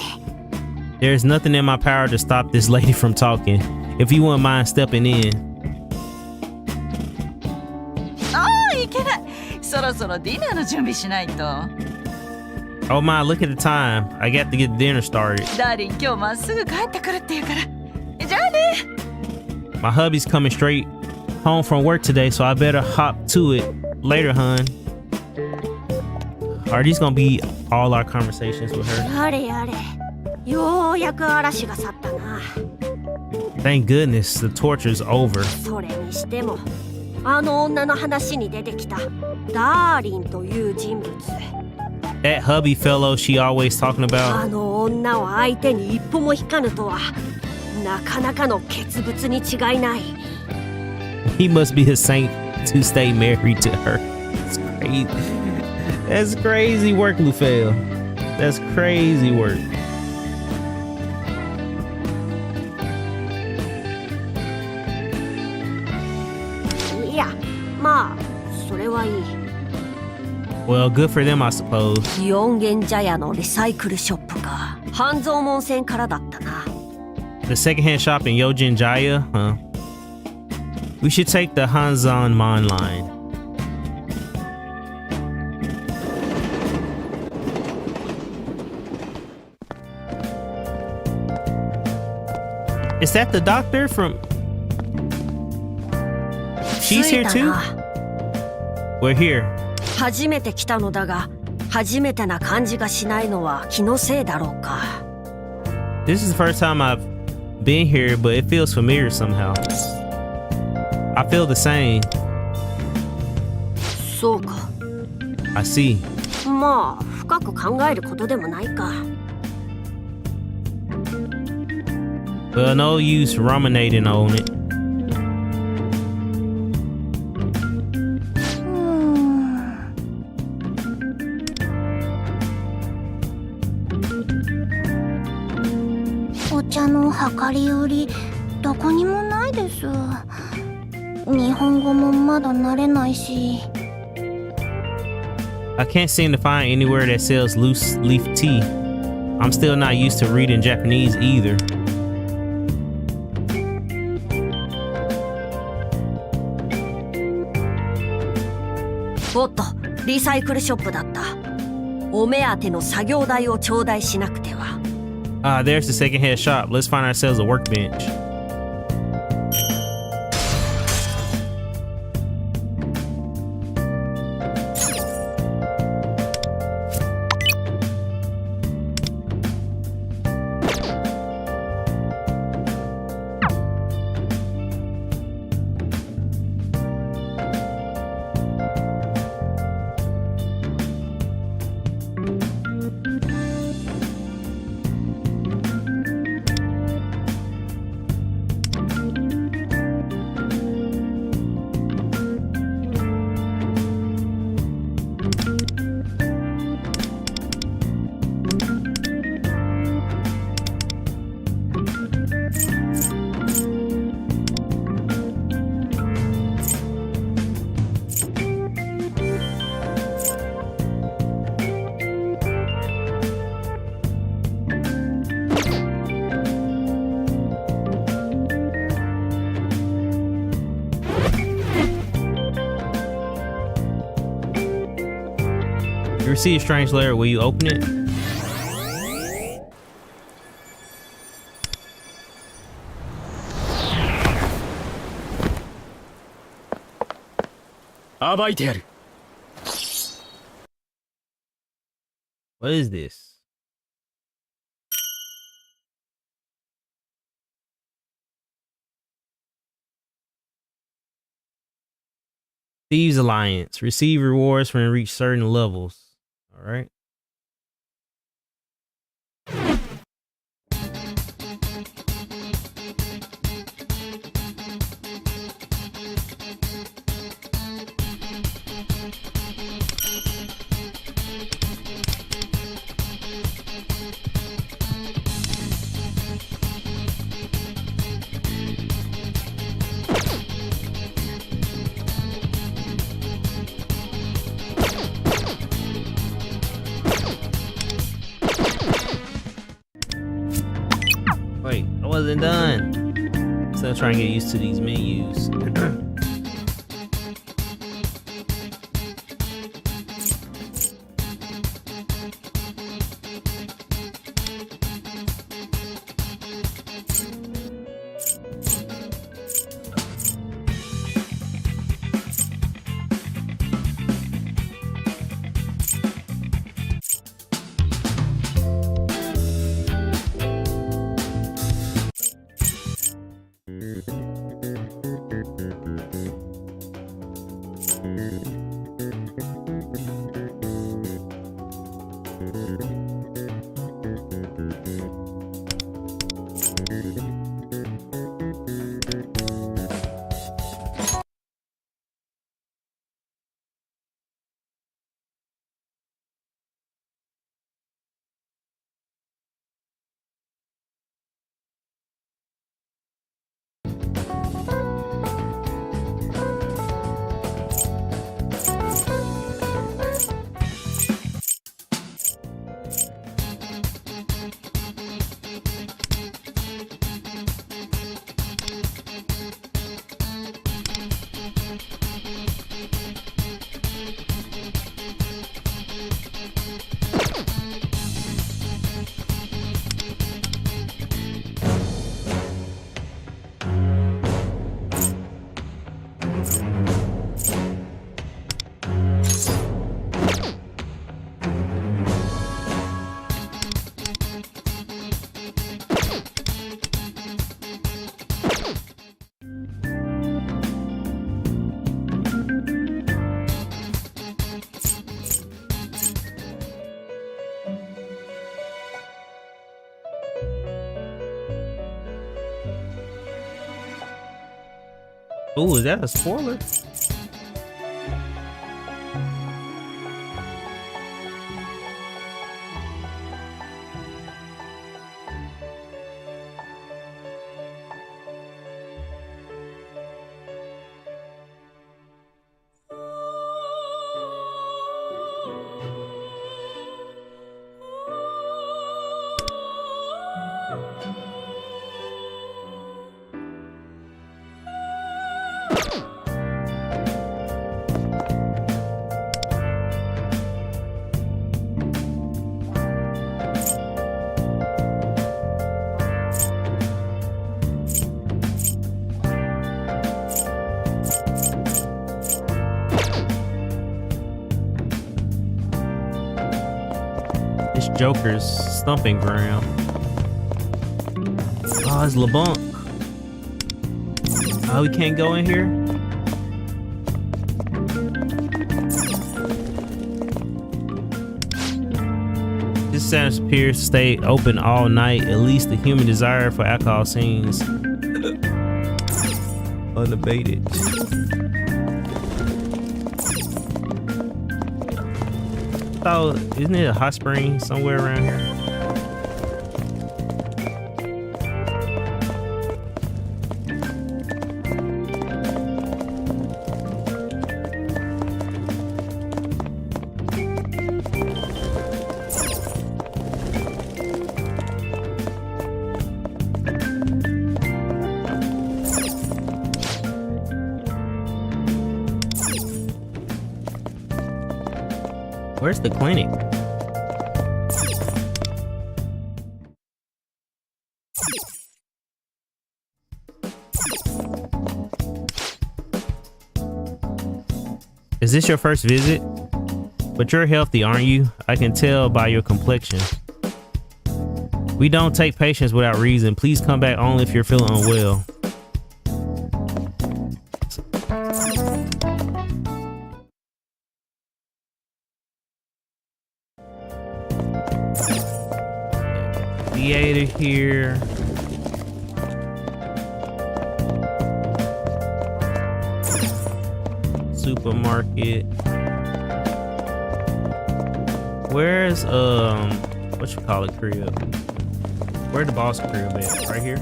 there's nothing in my power to stop this lady from talking. If you wouldn't mind stepping in. いけない。そろそろディナーの準備しないと。 Oh my, look at the time. I got to get dinner started. ダーリン、今日まっすぐ帰ってくるって言うから。じゃあね。 My hubby's coming straight home from work today, so I better hop to it later, hun. Are these gonna be all our conversations with her? やれやれ。ようやく嵐が去ったな。 Thank goodness the torture's over. それにしても、あの女の話に出てきたダーリンという人物。 That hubby fellow she always talking あ about. の女を相手に一歩も引かぬとは、なかなかの傑物に違いない。 He must be a saint to stay married to her. That's crazy. That's crazy work, Lufel. That's crazy work. いや、まあ、それはいい。 Well, good for them, I suppose. 四軒茶屋のリサイクルショップか。半蔵門線からだったな。 The secondhand shop in Yojin Jaya, huh? We should take the Hanzanmon line. Is that the doctor from... She's here too? We're here. 初めて来たのだが、初めてな感じがしないのは気のせいだろうか。 This is the first time I've been here, but it feels familiar somehow. I feel the same. そうか。 I see. まあ、深く考えることでもないか。 Well, no use ruminating on it. お茶の量り売り、どこにもないです。日本語もまだ慣れないし。 I can't seem to find anywhere that sells loose leaf tea. I'm still not used to reading Japanese either. おっと、リサイクルショップだった。お目当ての作業台を頂戴しなくては。 Ah, there's the secondhand shop. Let's find ourselves a workbench. You receive a strange letter. Will you open it? What is this? Thieves Alliance. Receive rewards when you reach certain levels. All right. Wait, I wasn't done. Still trying to get used to these menus. Oh, is that a spoiler? Joker's stumping ground. Oh, it's LeBlanc. Oh, we can't go in here? This sounds appears to stay open all night. At least the human desire for alcohol seems unabated. Oh, isn't it a hot spring somewhere around here? Where's the clinic? Is this your first visit? But you're healthy, aren't you? I can tell by your complexion. We don't take patients without reason. Please come back only if you're feeling unwell. Theater here. Supermarket. Where's what you call it, crib? Where the boss crib at? Right here.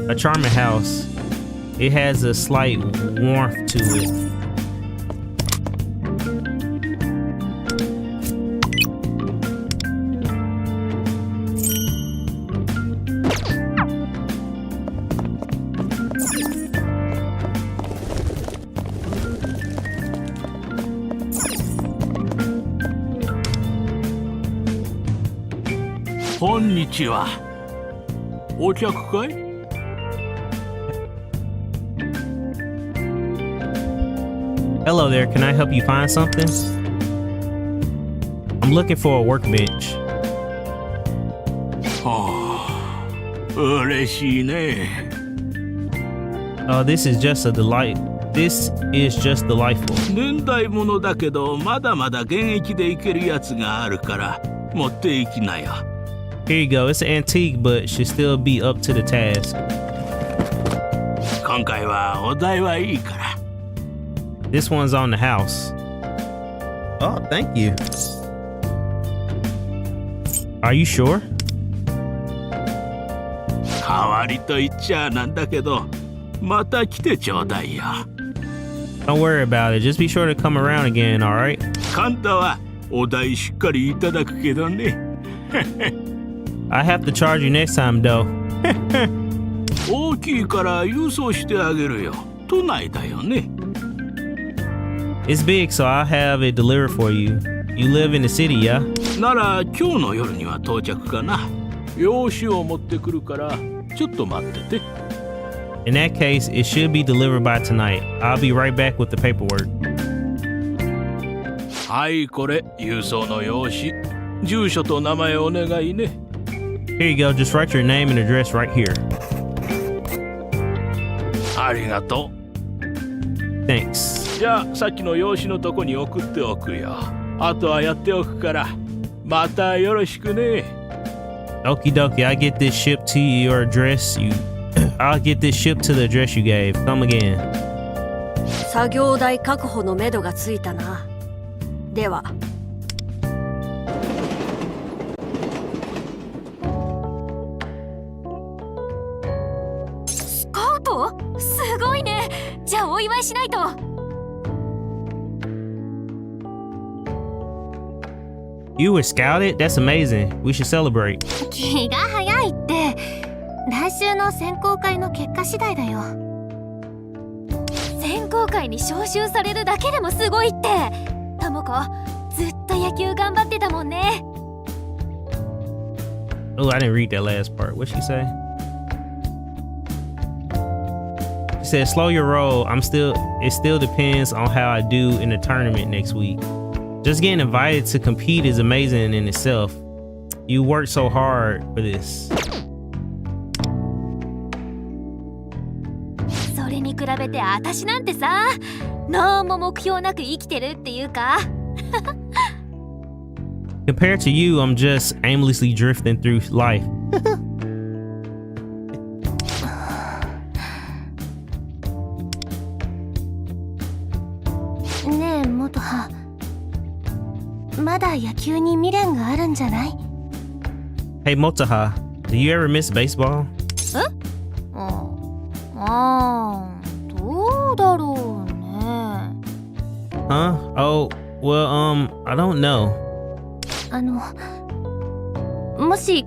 A charming house. It has a slight warmth to it. Konnichiwa. お客かい? Hello there, can I help you find something? I'm looking for a workbench. 嬉しいね。This is just a delight. This is just delightful. 年代物だけどまだまだ現役でいけるやつがあるから持っていきなよ。Here you go. It's an antique, but should still be up to the task. 今回はお題はいいから。This one's on the house. Oh, thank you. Are you sure? 代わりと言っちゃなんだけど、また来てちょうだいよ。Don't worry about it. Just be sure to come around again, alright? カンタはお題しっかりいただくけどね。I have to charge you next time, though. 大きいから郵送してあげるよ。都内だよね。It's big, so I'll have it delivered for you. You live in the city, yeah? なら今日の夜には到着かな。用紙を持ってくるからちょっと待ってて。In that case, it should be delivered by tonight. I'll be right back with the paperwork. はい、これ郵送の用紙。住所と名前お願いね。Here you go. Just write your name and address right here. ありがとう。Thanks. じゃあさっきの用紙のとこに送っておくよ。あとはやっておくから。またよろしくね。Okie dokie. I get this shipped to your address. I'll get this shipped to the address you gave. Come again. 作業台確保のめどがついたな。では。スカウト？すごいね。じゃあお祝いしないと。You were scouted? That's amazing. We should celebrate. 気が早いって。来週の選考会の結果次第だよ。選考会に招集されるだけでもすごいって。ともこ、ずっと野球頑張ってたもんね。Oh, I didn't read that last part. What'd she say? She said, slow your roll. It still depends on how I do in the tournament next week. Just getting invited to compete is amazing in itself. You worked so hard for this. それに比べて私なんてさ、なんも目標なく生きてるっていうか。Compared to you, I'm just aimlessly drifting through life. ねえ、元葉。まだ野球に未練があるんじゃない？ Hey, Motoha, do you ever miss baseball? どうだろうね。Huh? Oh, well, I don't know. もし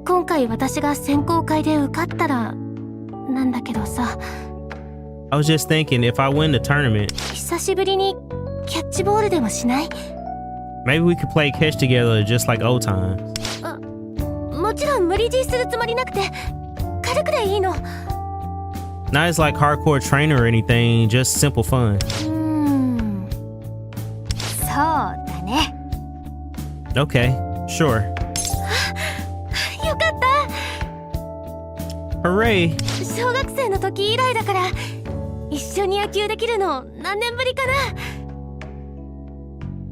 今回私が選考会で受かったらなんだけどさ。I was just thinking if I win the tournament, 久しぶりにキャッチボールでもしない？ maybe we could play catch together just like old times. もちろん無理強いするつもりなくて軽くでいいの。Not as like hardcore training or anything, just simple fun. そうだね。Okay, sure. よかった。Hooray! 小学生の時以来だから一緒に野球できるの何年ぶりかな。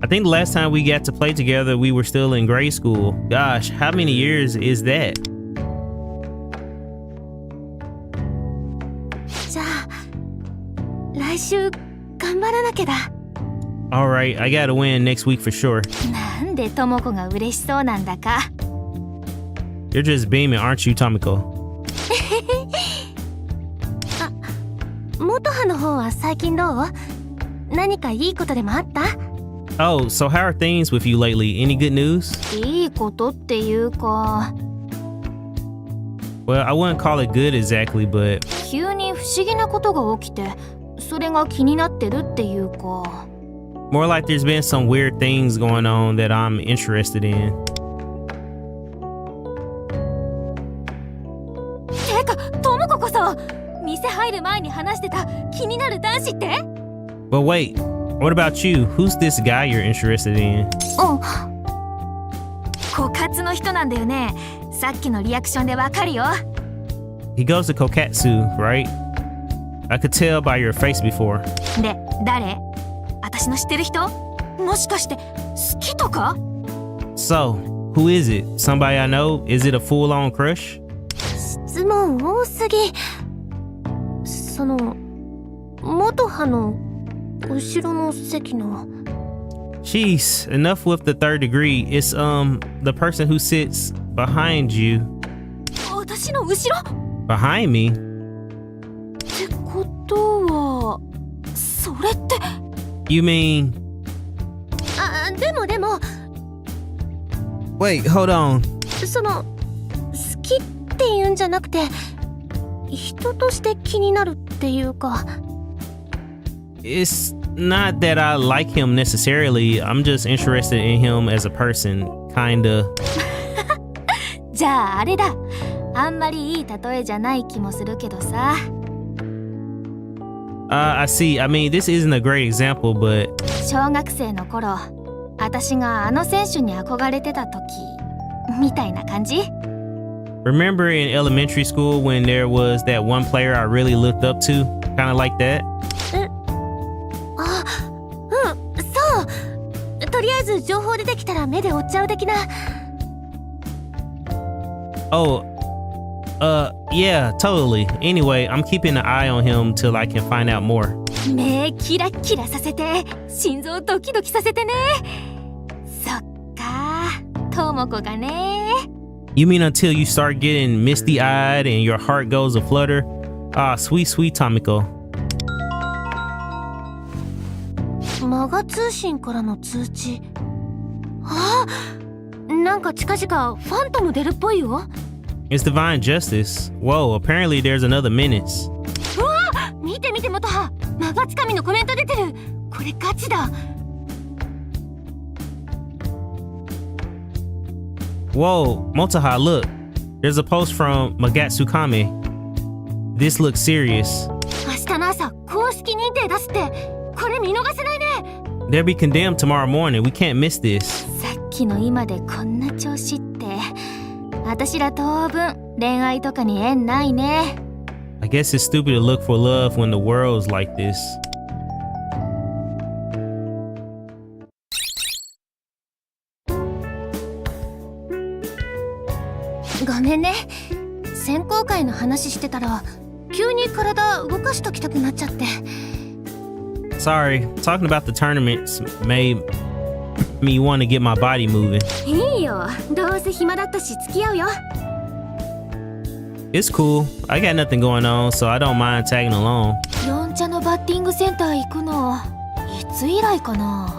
I think the last time we got to play together, we were still in grade school. Gosh, how many years is that? じゃあ来週頑張らなきゃだ。Alright, I gotta win next week for sure. なんでともこが嬉しそうなんだか。 You're just beaming, aren't you, Tomiko? 元葉の方は最近どう？何かいいことでもあった？ Oh, so how are things with you lately? Any good news? いいことっていうか、 Well, I wouldn't call it good exactly, but 急に不思議なことが起きて、それが気になってるっていうか。 more like there's been some weird things going on that I'm interested in. てか、ともここそ店入る前に話してた気になる男子って？ But wait, what about you? Who's this guy you're interested in? 枯渇の人なんだよね。さっきのリアクションでわかるよ。 He goes to Kokatsu, right? I could tell by your face before. で、誰？私の知ってる人？もしかして好きとか？ So, who is it? Somebody I know? Is it a full-on crush? 質問多すぎ。その元葉の後ろの席の。 Jeez, enough with the third degree. It's the person who sits behind you. 私の後ろ？ Behind me? ってことは、それって。 You mean? でも。 Wait, hold on. その好きっていうんじゃなくて、人として気になるっていうか。 It's not that I like him necessarily. I'm just interested in him as a person, kinda. じゃああれだ。あんまりいい例えじゃない気もするけどさ。 I see. I mean, this isn't a great example, but 小学生の頃、私があの選手に憧れてた時みたいな感じ？ remember in elementary school when there was that one player I really looked up to? Kinda like that? そう。とりあえず情報出てきたら目で追っちゃう的な。 Oh, yeah, totally. Anyway, I'm keeping an eye on him till I can find out more. 目キラキラさせて、心臓ドキドキさせてね。そっか、ともこがね。 You mean until you start getting misty-eyed and your heart goes aflutter? Ah, sweet, sweet Tomiko. マガ通信からの通知。なんか近々ファントム出るっぽいよ。 It's divine justice. Whoa, apparently there's another menace. うわ！見て元葉。マガつかみのコメント出てる。これガチだ。 Whoa, Motoha, look. There's a post from Magatsukame. This looks serious. 明日の朝公式認定出すって。これ見逃せないね。 They'll be condemned tomorrow morning. We can't miss this. さっきの今でこんな調子って。私ら当分恋愛とかに縁ないね。 I guess it's stupid to look for love when the world's like this. ごめんね。選考会の話してたら急に体動かしときたくなっちゃって。 Sorry, talking about the tournaments made me want to get my body moving. いいよ。どうせ暇だったし付き合うよ。 It's cool. I got nothing going on, so I don't mind tagging along. ヨンチャのバッティングセンター行くのいつ以来かな。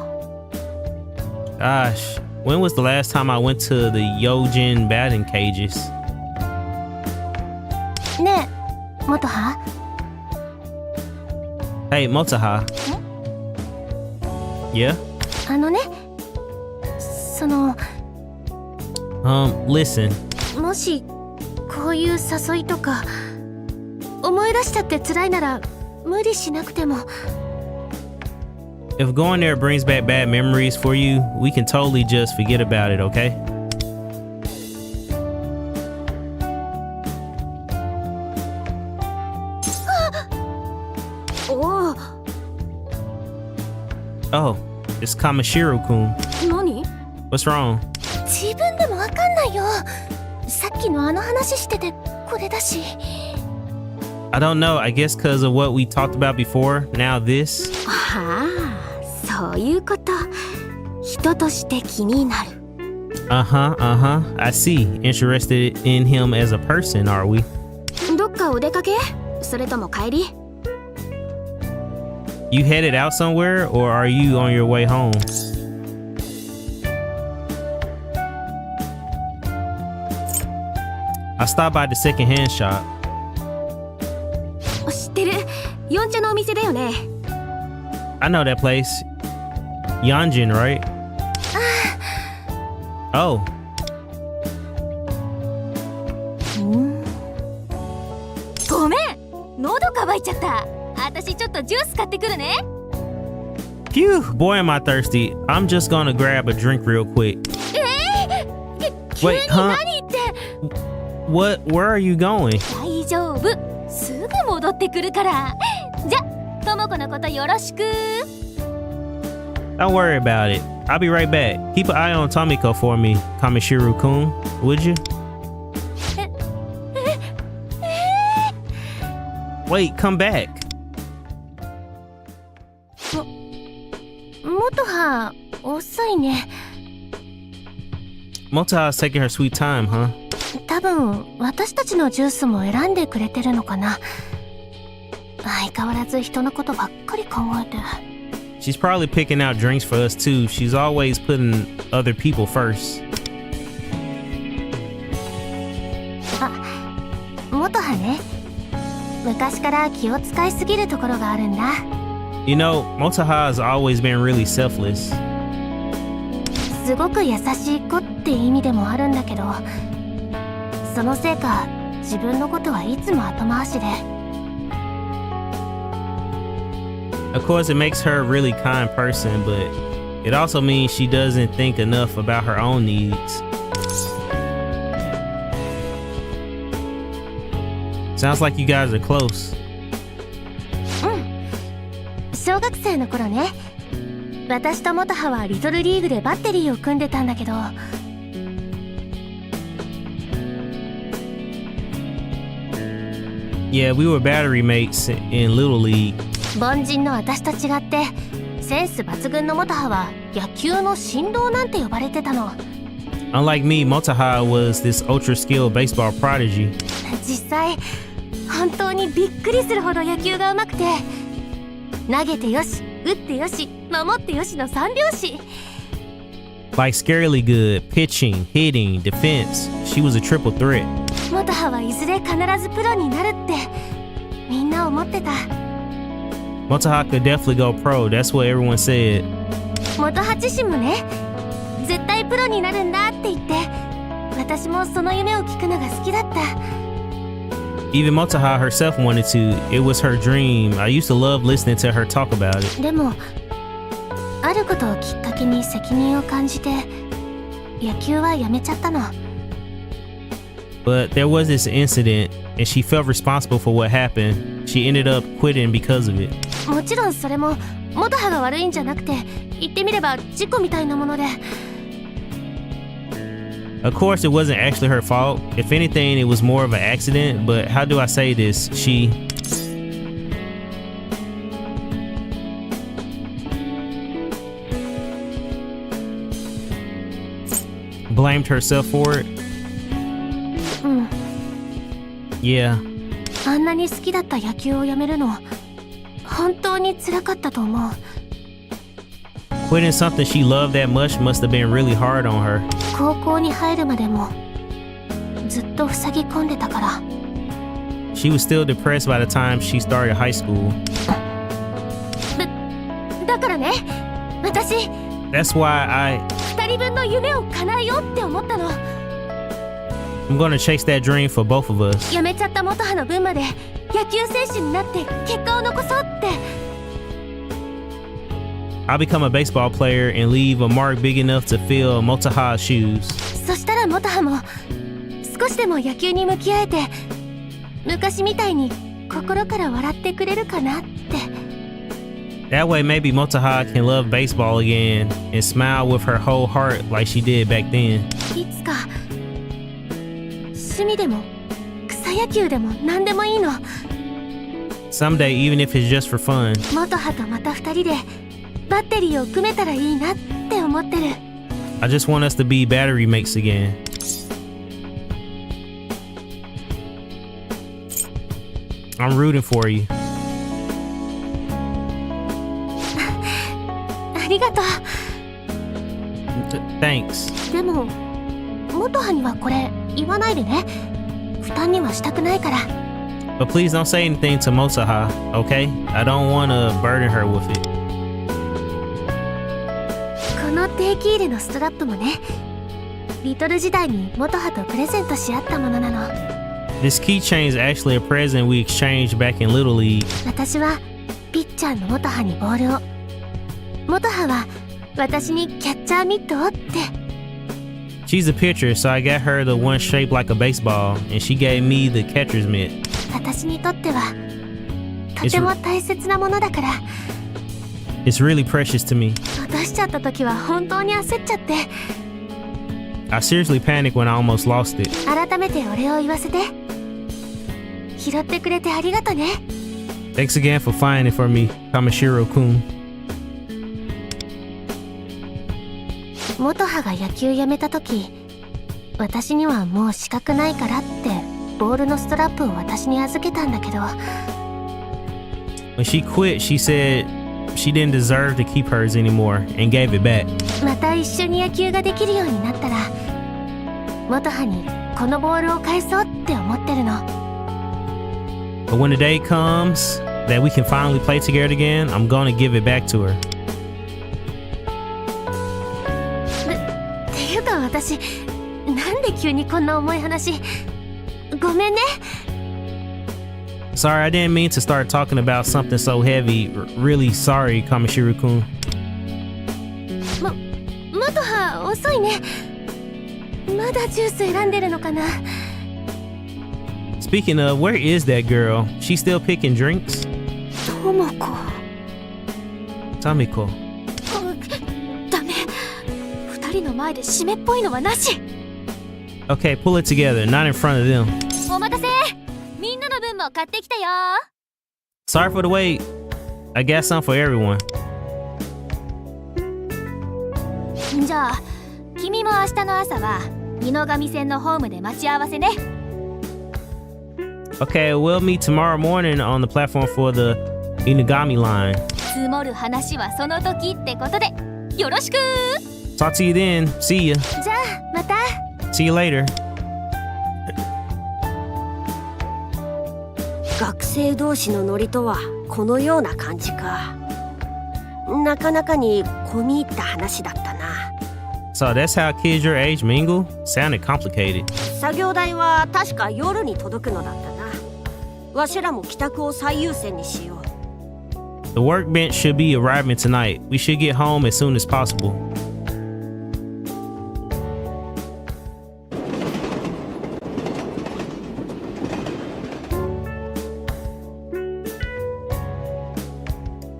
Gosh, when was the last time I went to the Yojin batting cages? ねえ、元葉？ Hey, Motoha. Yeah? あのね、その Listen. もしこういう誘いとか思い出しちゃって辛いなら無理しなくても。 If going there brings back bad memories for you, we can totally just forget about it, okay? Oh, it's Kamashiro-kun. 何？ What's wrong? 自分でもわかんないよ。さっきのあの話しててこれだし。 I don't know. I guess because of what we talked about before. Now this. ああ、そういうこと。人として気になる。I see. Interested in him as a person, are we? どっかお出かけ？それとも帰り？ You headed out somewhere, or are you on your way home? I stopped by the second-hand shop. 知ってる。ヨンチャのお店だよね。I know that place. Yonjin, right? Oh. ごめん、喉乾いちゃった。私ちょっとジュース買ってくるね。Phew, boy am I thirsty. I'm just gonna grab a drink real quick. Wait, huh? What? Where are you going? 大丈夫。すぐ戻ってくるから。じゃ、ともこのことよろしく。Don't worry about it. I'll be right back. Keep an eye on Tomiko for me, Kamishiro-kun, would you? Wait, come back. 元葉、遅いね。Motoha's taking her sweet time, huh? 多分私たちのジュースも選んでくれてるのかな。相変わらず人のことばっかり考えて。She's probably picking out drinks for us too. She's always putting other people first. あ、元葉ね。昔から気を使いすぎるところがあるんだ。You know, Motoha has always been really selfless. すごく優しい子って意味でもあるんだけど、そのせいか自分のことはいつも後回しで。Of course, it makes her a really kind person, but it also means she doesn't think enough about her own needs. Sounds like you guys are close. 小学生の頃ね、私と元葉はリトルリーグでバッテリーを組んでたんだけど、Yeah, we were battery mates in Little League. 凡人の私と違ってセンス抜群の元葉は野球の神童なんて呼ばれてたの。 Unlike me, Motoha was this ultra-skilled baseball prodigy. 実際本当にびっくりするほど野球がうまくて、投げてよし、打ってよし、守ってよしの三拍子。 Like scarily good, pitching, hitting, defense. She was a triple threat. 元葉はいずれ必ずプロになるってみんな思ってた。Motoha could definitely go pro. That's what everyone said. 元葉自身もね、絶対プロになるんだって言って、私もその夢を聞くのが好きだった。 Even Motoha herself wanted to. It was her dream. I used to love listening to her talk about it. でもあることをきっかけに責任を感じて野球はやめちゃったの。 But there was this incident, and she felt responsible for what happened. She ended up quitting because of it. もちろんそれも元葉が悪いんじゃなくて、言ってみれば事故みたいなもので。 Of course, it wasn't actually her fault. If anything, it was more of an accident. But how do I say this? She blamed herself for it. うん。 Yeah. あんなに好きだった野球をやめるの本当に辛かったと思う。 Quitting something she loved that much must have been really hard on her. 高校に入るまでもずっと塞ぎ込んでたから。 She was still depressed by the time she started high school. だからね、私 That's why2人分の夢を叶えようって思ったの。 I'm gonna chase that dream for both of us. やめちゃった元葉の分まで野球選手になって結果を残そうって。 I'll become a baseball player and leave a mark big enough to fill Motoha's shoes. そしたら元葉も少しでも野球に向き合えて、昔みたいに心から笑ってくれるかなって。 That way maybe Motoha can love baseball again and smile with her whole heart like she did back then. いつか趣味でも草野球でも何でもいいの。 Someday, even if it's just for fun. 元葉とまた2人でバッテリーを組めたらいいなって思ってる。 I just want us to be battery mates again. I'm rooting for you. ありがとう。 Thanks. でも元葉にはこれ言わないでね。負担にはしたくないから。 But please don't say anything to Mosaha, okay? I don't want to burden her with it. この定期入れのストラップもね、リトル時代に元葉とプレゼントし合ったものなの。 This keychain is actually a present we exchanged back in Little League. 私はピッチャーの元葉にボールを、元葉は私にキャッチャーミットをって。 She's a pitcher, so I got her the one shaped like a baseball, and she gave me the catcher's mitt. 私にとってはとても大切なものだから。 It's really precious to me. 落としちゃった時は本当に焦っちゃって。 I seriously panicked when I almost lost it. 改めてお礼を言わせて。拾ってくれてありがとね。 Thanks again for finding it for me, Kamishiro-kun. 元葉が野球やめた時、私にはもう資格ないからってボールのストラップを私に預けたんだけど、 When she quit, she said she didn't deserve to keep hers anymore and gave it back. また一緒に野球ができるようになったら元葉にこのボールを返そうって思ってるの。 But when the day comes that we can finally play together again, I'm gonna give it back to her. っていうか私、なんで急にこんな重い話。ごめんね。 Sorry, I didn't mean to start talking about something so heavy. Really sorry, Kamishiro-kun. 元葉遅いね。まだジュース選んでるのかな。 Speaking of, where is that girl? She still picking drinks? ともこ。 Tamiko. ダメ。二人の前で湿っぽいのはなし。 Okay, pull it together, not in front of them. お待たせ。みんなの分も買ってきたよ。 Sorry for the wait. I got some for everyone. じゃあ君も明日の朝は美濃上線のホームで待ち合わせね。 Okay, we'll meet tomorrow morning on the platform for the Inugami line. 積もる話はその時ってことでよろしく。 Talk to you then. See ya. じゃあまた。 See you later. 学生同士のノリとはこのような感じか。なかなかに込み入った話だったな。 So that's how kids your age mingle? Sounded complicated. 作業台は確か夜に届くのだったな。わしらも帰宅を最優先にしよう。 The workbench should be arriving tonight. We should get home as soon as possible.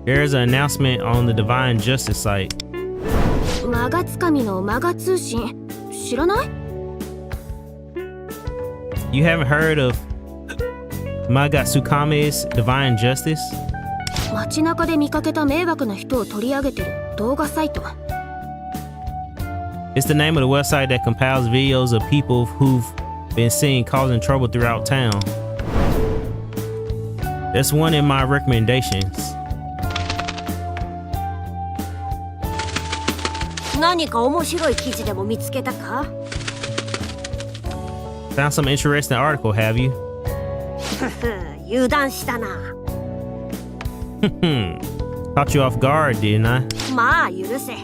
There's an announcement on the Divine Justice site. マガつかみのマガ通信知らない？ You haven't heard of Magatsukame's Divine Justice? 街中で見かけた迷惑な人を取り上げてる動画サイト。 It's the name of the website that compiles videos of people who've been seen causing trouble throughout town. That's one in my recommendations. 何か面白い記事でも見つけたか？ Found some interesting article, have you? ふふ、油断したな。Caught you off guard, didn't I? まあ許せ。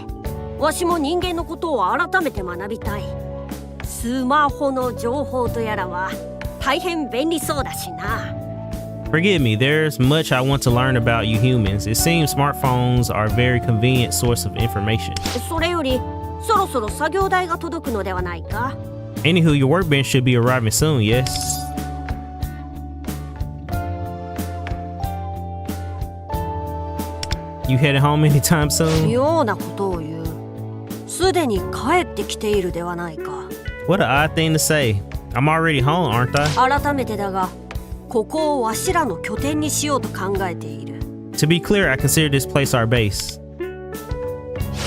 わしも人間のことを改めて学びたい。スマホの情報とやらは大変便利そうだしな。 Forgive me, there's much I want to learn about you humans. It seems smartphones are a very convenient source of information. それよりそろそろ作業台が届くのではないか？ Anywho, your workbench should be arriving soon, yes? You headed home anytime soon? 妙なことを言う。すでに帰ってきているではないか。 What an odd thing to say. I'm already home, aren't I? 改めてだが、ここをわしらの拠点にしようと考えている。 To be clear, I consider this place our base.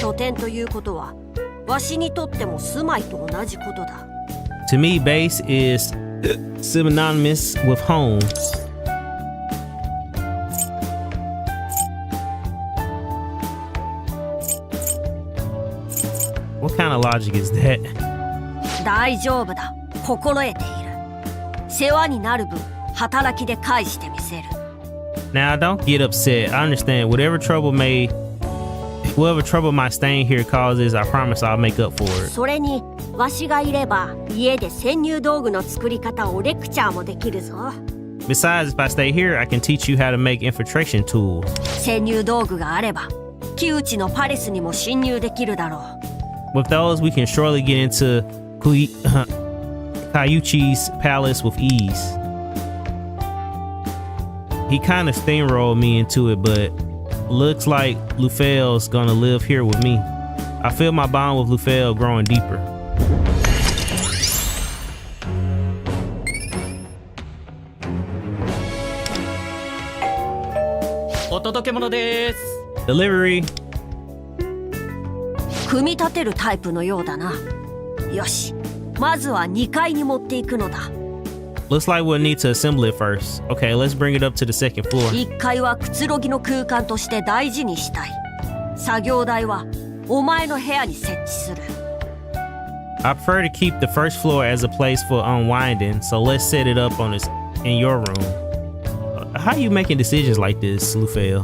拠点ということはわしにとっても住まいと同じことだ。 To me, base is synonymous with home. What kind of logic is that? 大丈夫だ、心得ている。世話になる分働きで返してみせる。 Now, don't get upset. I understand whatever trouble my staying here causes, I promise I'll make up for it. それにわしがいれば家で潜入道具の作り方をレクチャーもできるぞ。 Besides, if I stay here, I can teach you how to make infiltration tools. 潜入道具があれば木内のパレスにも侵入できるだろう。 With those, we can surely get into Kayuchi's palace with ease. He kind of steamrolled me into it, but looks like Lufel's gonna live here with me. I feel my bond with Lufel growing deeper. お届け物です。 Delivery. 組み立てるタイプのようだな。よし、まずは2階に持っていくのだ。 Looks like we'll need to assemble it first. Okay, let's bring it up to the second floor. 1階はくつろぎの空間として大事にしたい。作業台はお前の部屋に設置する。 I prefer to keep the first floor as a place for unwinding, so let's set it up in your room. How are you making decisions like this, Lufel?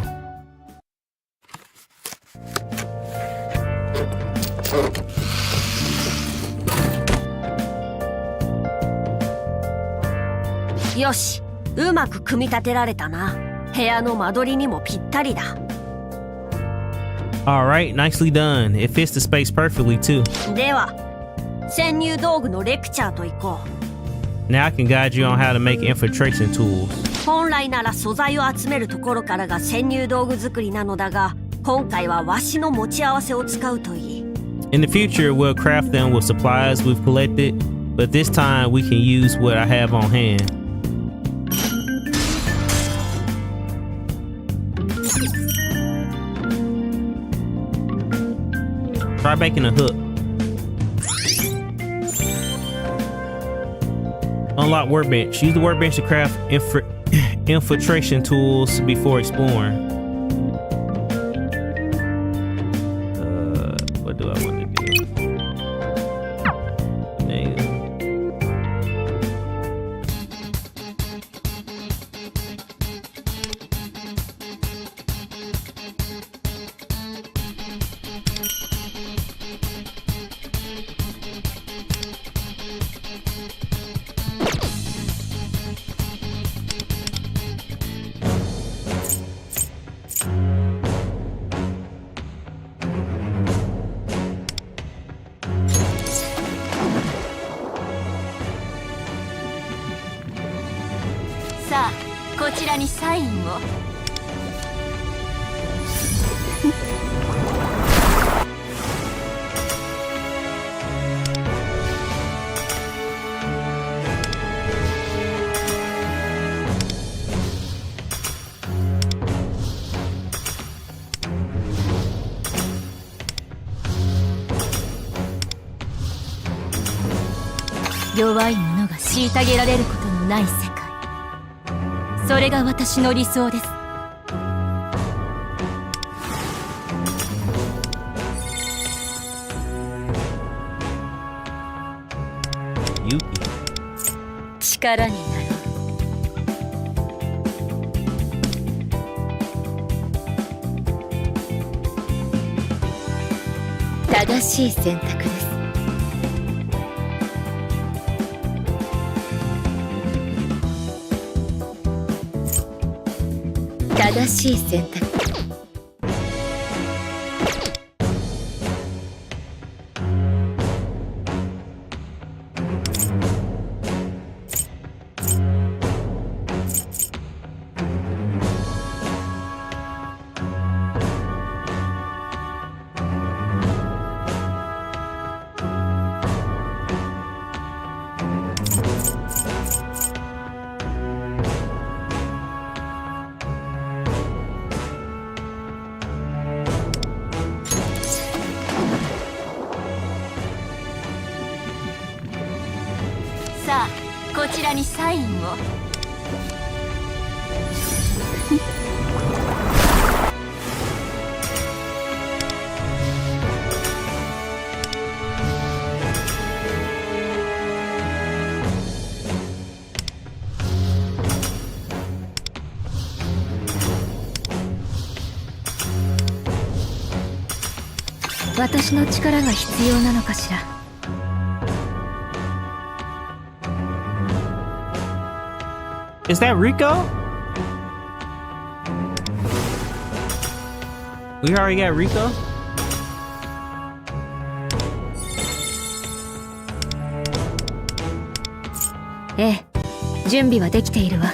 よし、うまく組み立てられたな。部屋の間取りにもぴったりだ。 Alright, nicely done. It fits the space perfectly too. では、潜入道具のレクチャーといこう。 Now I can guide you on how to make infiltration tools. 本来なら素材を集めるところからが潜入道具作りなのだが、今回はわしの持ち合わせを使うといい。 In the future, we'll craft them with supplies we've collected, but this time we can use what I have on hand. Try making a hook. Unlock workbench. Use the workbench to craft infiltration tools before exploring. What do I want to do? Nail.さあ、こちらにサインを。弱い者が虐げられることのない世界、それが私の理想です。力になろう。正しい選択です。正しい選択。ちらにサインを。私の力が必要なのかしら。Is that Rico? We already got Rico? Eh, 準備はできているわ。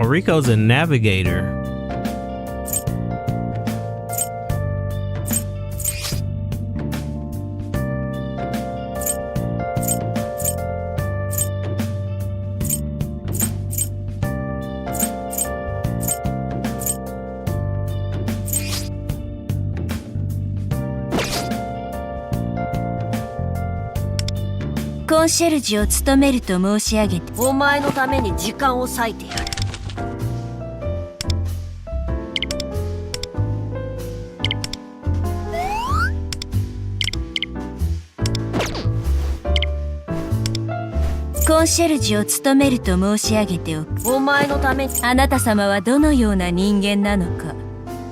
Rico's a navigator.「コンシェルジュを務めると申し上げて」お前のために時間を割いてやる。コンシェルジュを務めると申し上げておく。お前のためにあなた様はどのような人間なのか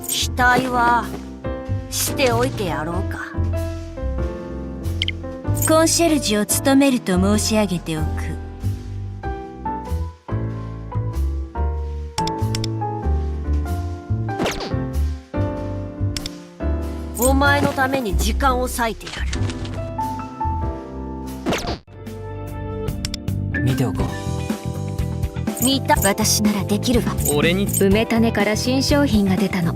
期待はしておいてやろうか。コンシェルジュを務めると申し上げておく。お前のために時間を割いてやる。見ておこう。見た。私ならできるわ。俺に梅種から新商品が出たの。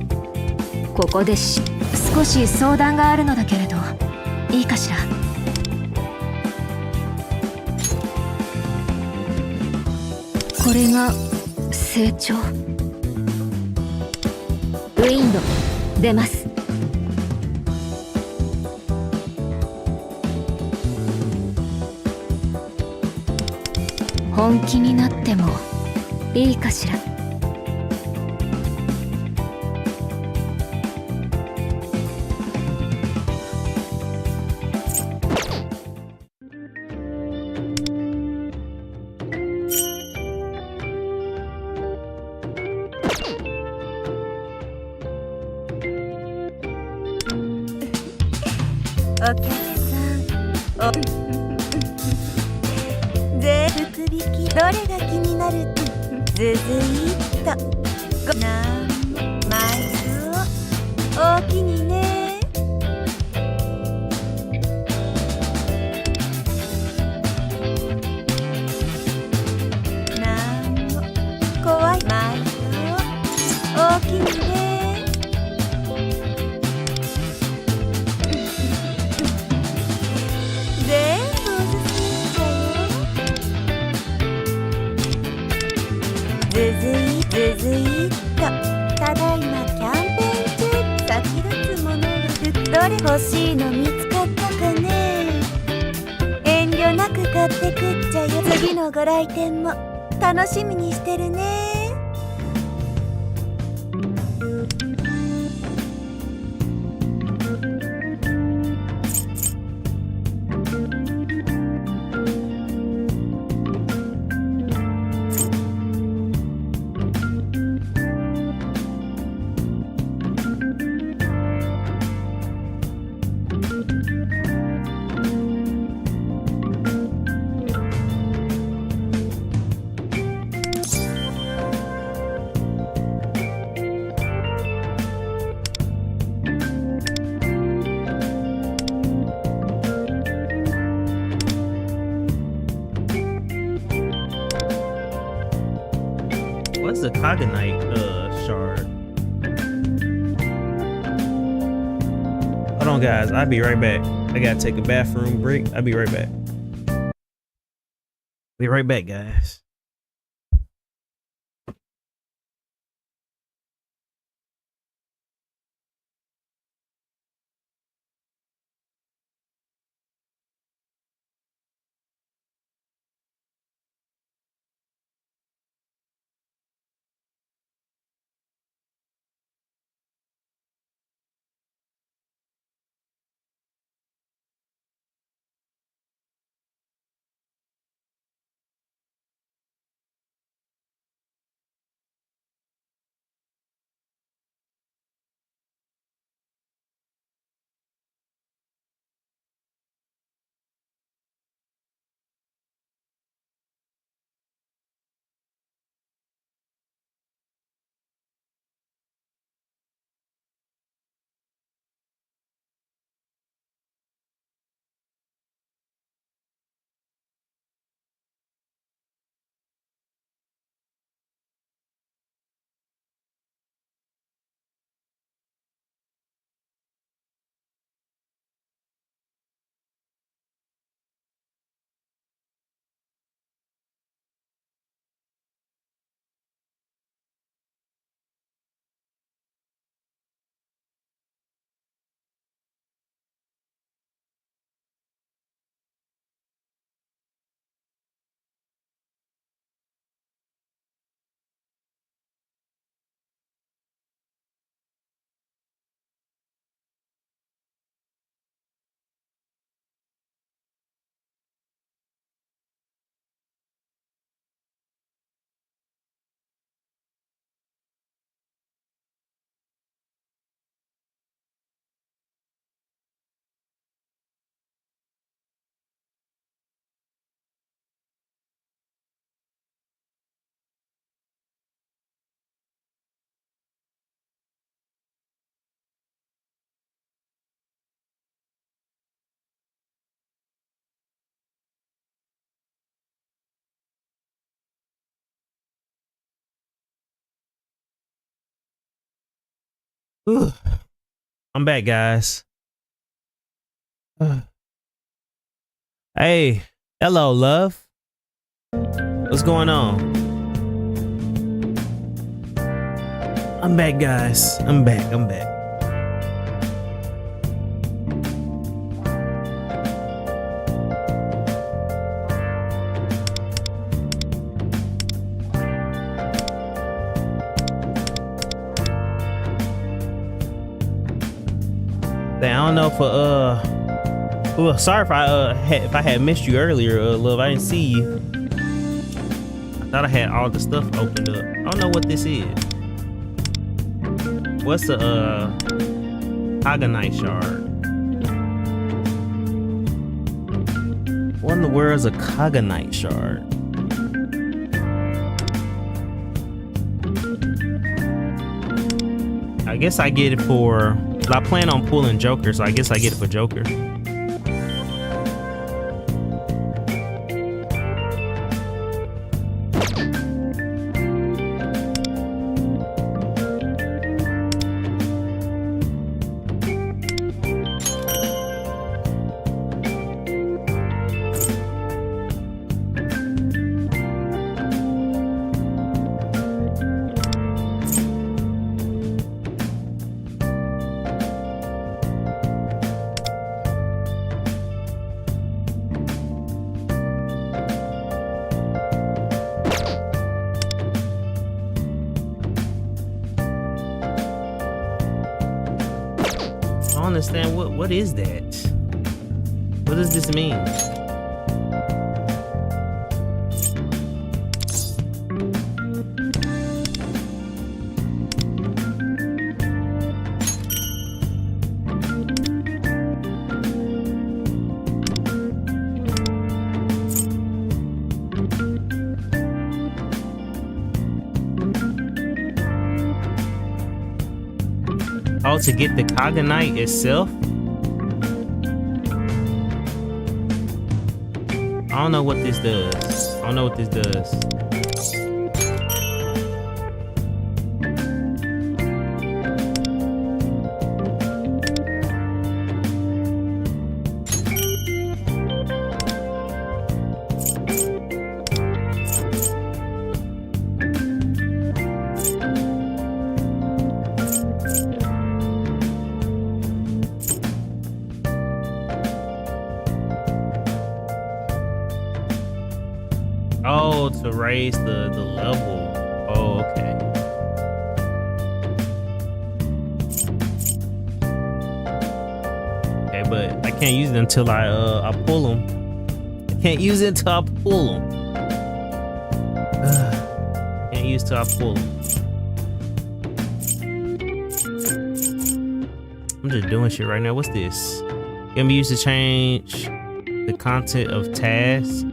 ここで少し相談があるのだけれどいいかしら。これが成長。ウィンド出ます。本気になってもいいかしら。お客さん、ぜ福引きどれが気になる？ずずいっとなん枚数をおおきにね。なんも怖い枚数をおおきにね。ずずいっとただいまキャンペーン中。先立つものがどれ欲しいの見つかったかね。遠慮なく買ってくっちゃよ。次のご来店も楽しみにしてるね。a Kaganite shard? Hold on, guys. I'll be right back. I gotta take a bathroom break. I'll be right back. Be right back, guys. Whew. I'm back, guys. Hey, hello, love. What's going on? I'm back, guys. I'm back. I don't know if well, sorry if I had missed you earlier, love. I didn't see you. I thought I had all the stuff opened up. I don't know what this is. What's the Kaganite shard? What in the world is a Kaganite shard? I guess I get it for. I plan on pulling Joker, so I guess I get it for Joker. I don't understand what is that? What does this mean? Oh, to get the Kaganite itself? I don't know what this does. Oh, to raise the level. Oh, okay. Okay, but I can't use it until I pull them. I can't use it until I pull them. Can't use it till I pull them. I'm just doing shit right now. What's this? Can be used to change the content of tasks.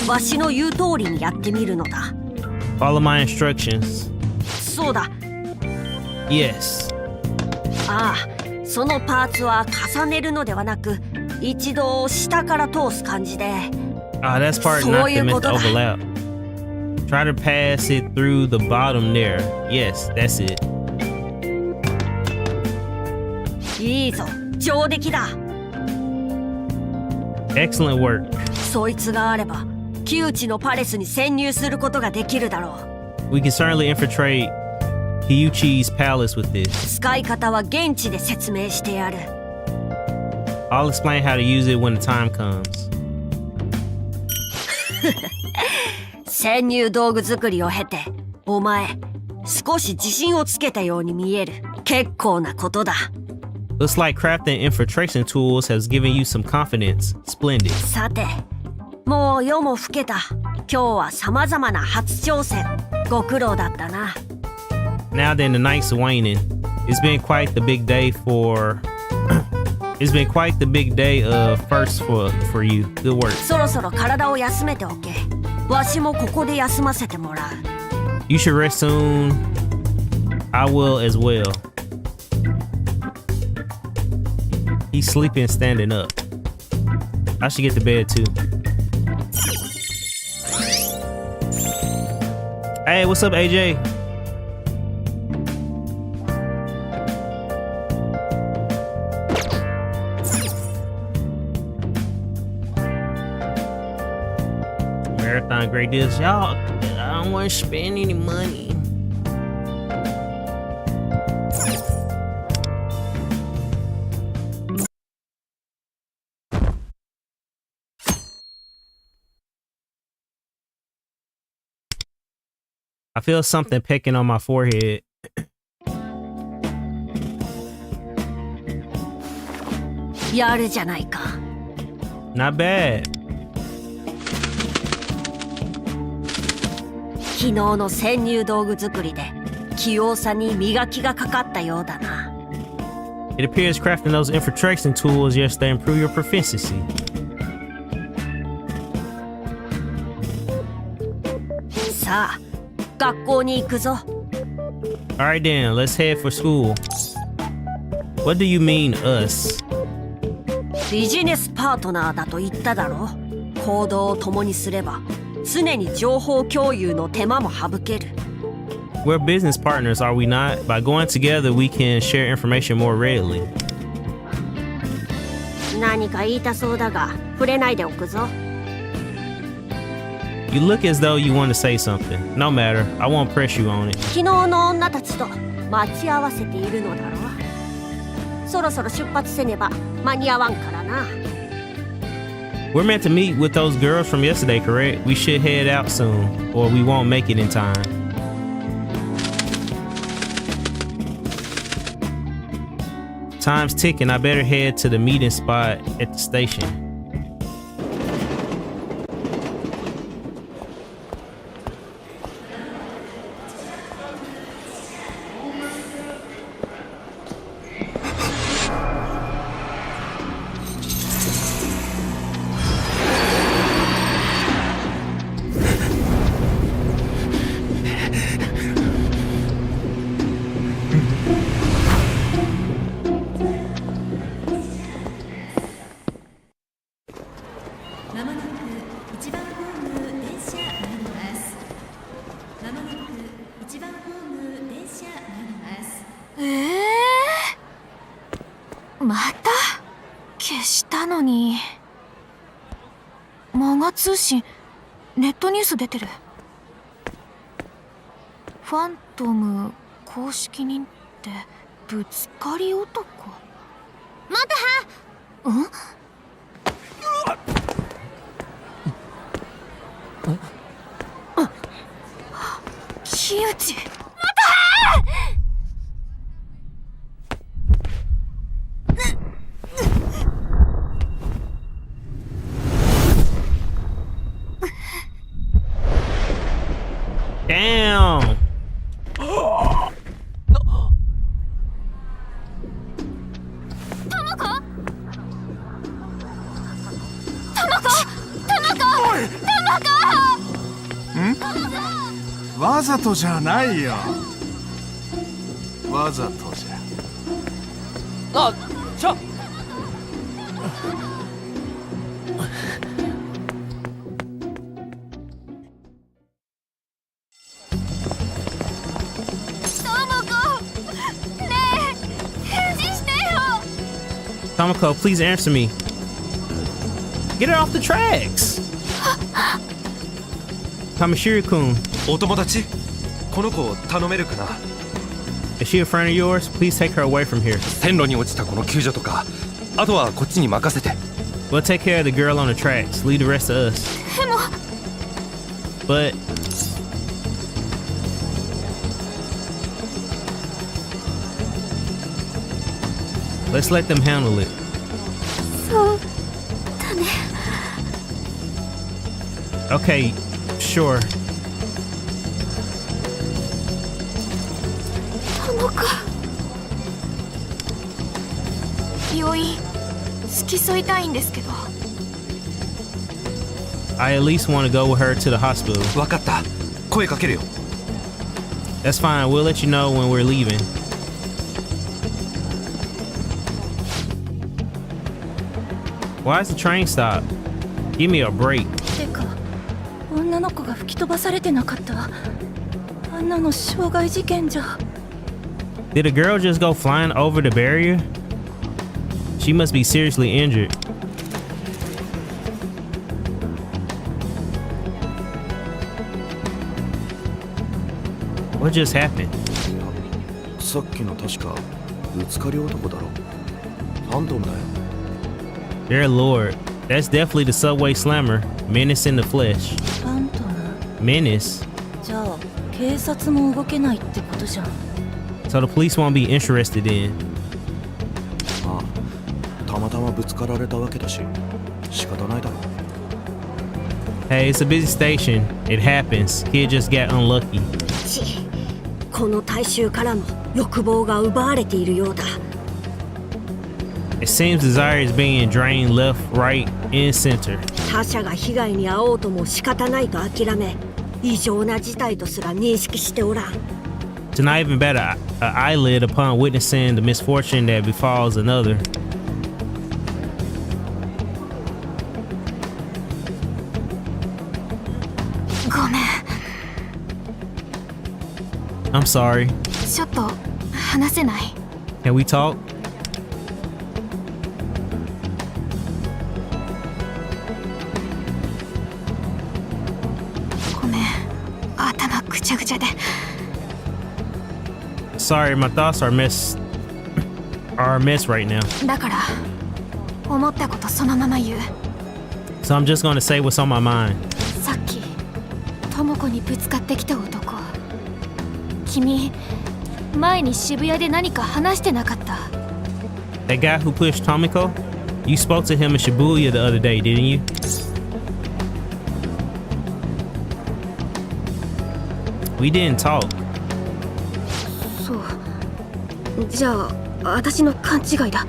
わしの言う通りにやってみるのだ。 Follow my instructions. そうだ。 Yes. ああ、そのパーツは重ねるのではなく、一度下から通す感じで。Ah, that's part not meant to overlap. Try to pass it through the bottom there. Yes, that's it. いいぞ、上出来だ。 Excellent work. そいつがあれば、旧知のパレスに潜入することができるだろう。 We can certainly infiltrate Kyuchi's palace with this. 使い方は現地で説明してやる。 I'll explain how to use it when the time comes. 潜入道具作りを経て、お前、少し自信をつけたように見える。結構なことだ。 Looks like crafting infiltration tools has given you some confidence. Splendid. さて、もう夜も更けた。今日は様々な初挑戦。ご苦労だったな。 Now then, the night's waning. It's been quite the big day for. It's been quite the big day first for you. Good work. そろそろ体を休めておけ。わしもここで休ませてもらう。 You should rest soon. I will as well. He's sleeping standing up. I should get to bed too. Hey, what's up, AJ? Marathon great deals. Y'all, I don't want to spend any money. I feel something pecking on my forehead. やるじゃないか。 Not bad. 昨日の潜入道具作りで器用さに磨きがかかったようだな。 It appears crafting those infiltration tools yesterday improve your proficiency. さあ、学校に行くぞ。 Alright then, let's head for school. What do you mean, us? ビジネスパートナーだと言っただろ。行動を共にすれば常に情報共有の手間も省ける。 We're business partners, are we not? By going together, we can share information more readily. 何か言いたそうだが触れないでおくぞ。 You look as though you want to say something. No matter, I won't press you on it. 昨日の女たちと待ち合わせているのだろう。そろそろ出発せねば間に合わんからな。 We're meant to meet with those girls from yesterday, correct? We should head out soon, or we won't make it in time. Time's ticking. I better head to the meeting spot at the station. 에? また消したのに。マガ通信ネットニュース出てる。ファントム公式認定ぶつかり男。または。ん？木内。または。Damn. Tamako! わざとじゃないよ。わざとじゃ。あ、ちょ。Tamako, please answer me. Get her off the tracks. Kamishiro-kun. お友達この子を頼めるかな。 Is she a friend of yours? Please take her away from here. 線路に落ちたこの救助とか、あとはこっちに任せて。 We'll take care of the girl on the tracks. Leave the rest of us. でも。 But let's let them handle it. そうだね。 Okay, sure. 病院付き添いたいんですけど。 I at least want to go with her to the hospital. わかった。声かけるよ。 That's fine. We'll let you know when we're leaving. Why is the train stop? Give me a break. てか、女の子が吹き飛ばされてなかった。あんなの傷害事件じゃ。 Did a girl just go flying over the barrier? She must be seriously injured. What just happened? さっきの確かぶつかり男だろ。ファントムだよ。 Dear Lord, that's definitely the subway slammer, Menace in the flesh. ファントム。 Menace? じゃあ警察も動けないってことじゃん。 So the police won't be interested in. ああ、たまたまぶつかられたわけだし、仕方ないだろ。 Hey, it's a busy station. It happens. Kid just got unlucky. この大衆からも欲望が奪われているようだ。 It seems desire is being drained left, right, and center. 他者が被害に遭おうとも仕方ないと諦め、異常な事態とすら認識しておらん。 To not even bat an eyelid upon witnessing the misfortune that befalls another. I'm sorry. ちょっと話せない。 Can we talk? ごめん、頭ぐちゃぐちゃで。 Sorry, my thoughts are a mess right now. だから思ったことそのまま言う。 So I'm just gonna say what's on my mind. さっき智子にぶつかってきた男、君前に渋谷で何か話してなかった？ That guy who pushed Tomiko? You spoke to him in Shibuya the other day, didn't you? We didn't talk. そう。じゃあ私の勘違いだ。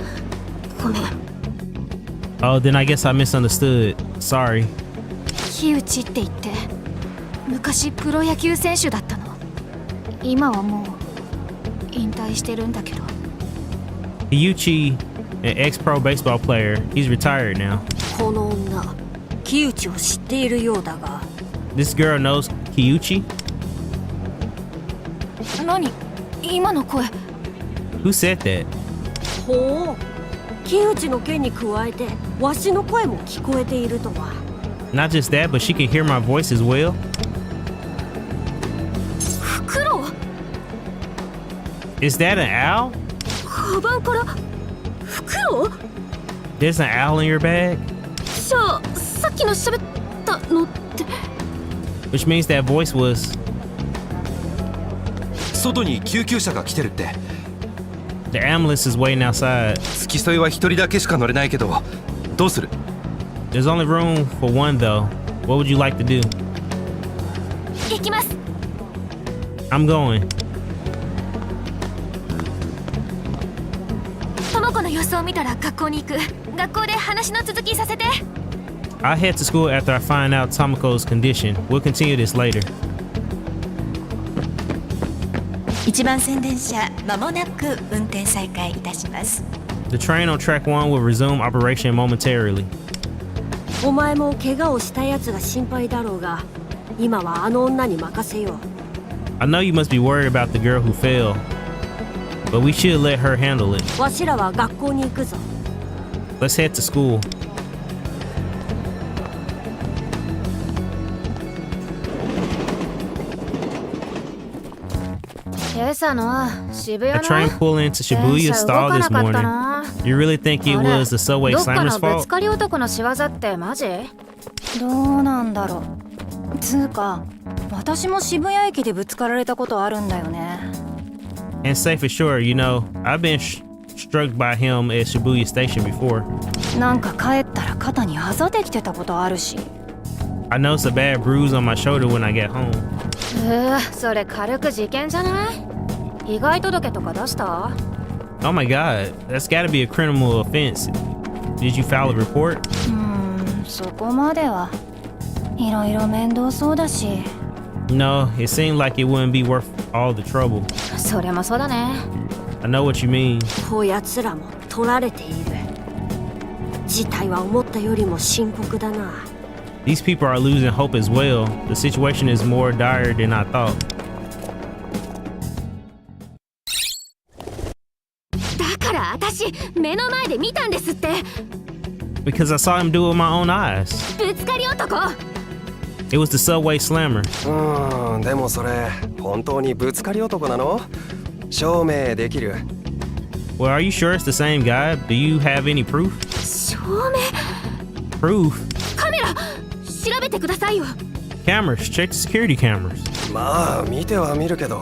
ごめん。 Oh, then I guess I misunderstood. Sorry. 木内って言って昔プロ野球選手だったの。今はもう引退してるんだけど。 Kyuchi, an ex-pro baseball player, he's retired now. この女木内を知っているようだが。 This girl knows Kyuchi? 何今の声。 Who said that? ほう、木内の件に加えてわしの声も聞こえているとは。 Not just that, but she can hear my voice as well. フクロウ。 Is that an owl? カバンからフクロウ。 There's an owl in your bag? じゃあさっきの喋ったのって。 Which means that voice was... 外に救急車が来てるって。 The ambulance is waiting outside. 付き添いは一人だけしか乗れないけど、どうする？ There's only room for one though. What would you like to do? 行きます。 I'm going. 智子の様子を見たら学校に行く。学校で話の続きさせて。 I'll head to school after I find out Tomiko's condition. We'll continue this later. 1番線電車まもなく運転再開いたします。 The train on track 1 will resume operation momentarily. お前も怪我をしたやつが心配だろうが、今はあの女に任せよう。 I know you must be worried about the girl who fell, but we should let her handle it. わしらは学校に行くぞ。 Let's head to school. 今朝の渋谷 A の train pulled into Shibuya stall this morning. You really think it was the subway どっか slammer's のぶ fault? つかり男の仕業ってマジ？どうなんだろう。つうか私も渋谷駅でぶつかられたことあるんだよね。 And say for sure, you know, I've been struck by him at Shibuya Station before. なんか帰ったら肩にあざできてたことあるし。 I noticed a bad bruise on my shoulder when I get home. それ軽く事件じゃない？被害届とか出した？ Oh my god, that's gotta be a criminal offense. Did you file a report? そこまでは。いろいろ面倒そうだし。 No, it seemed like it wouldn't be worth all the trouble. それもそうだね。 I know what you mean. こやつらも取られている。事態は思ったよりも深刻だな。 These people are losing hope as well. The situation is more dire than I thought. だから私目の前で見たんですって。 Because I saw him do it with my own eyes. ぶつかり男。 It was the subway slammer. でもそれ本当にぶつかり男なの？証明できる？ Well, are you sure it's the same guy? Do you have any proof? 証明。 Proof? カメラ調べてくださいよ。 Cameras. Check the security cameras. まあ見ては見るけど。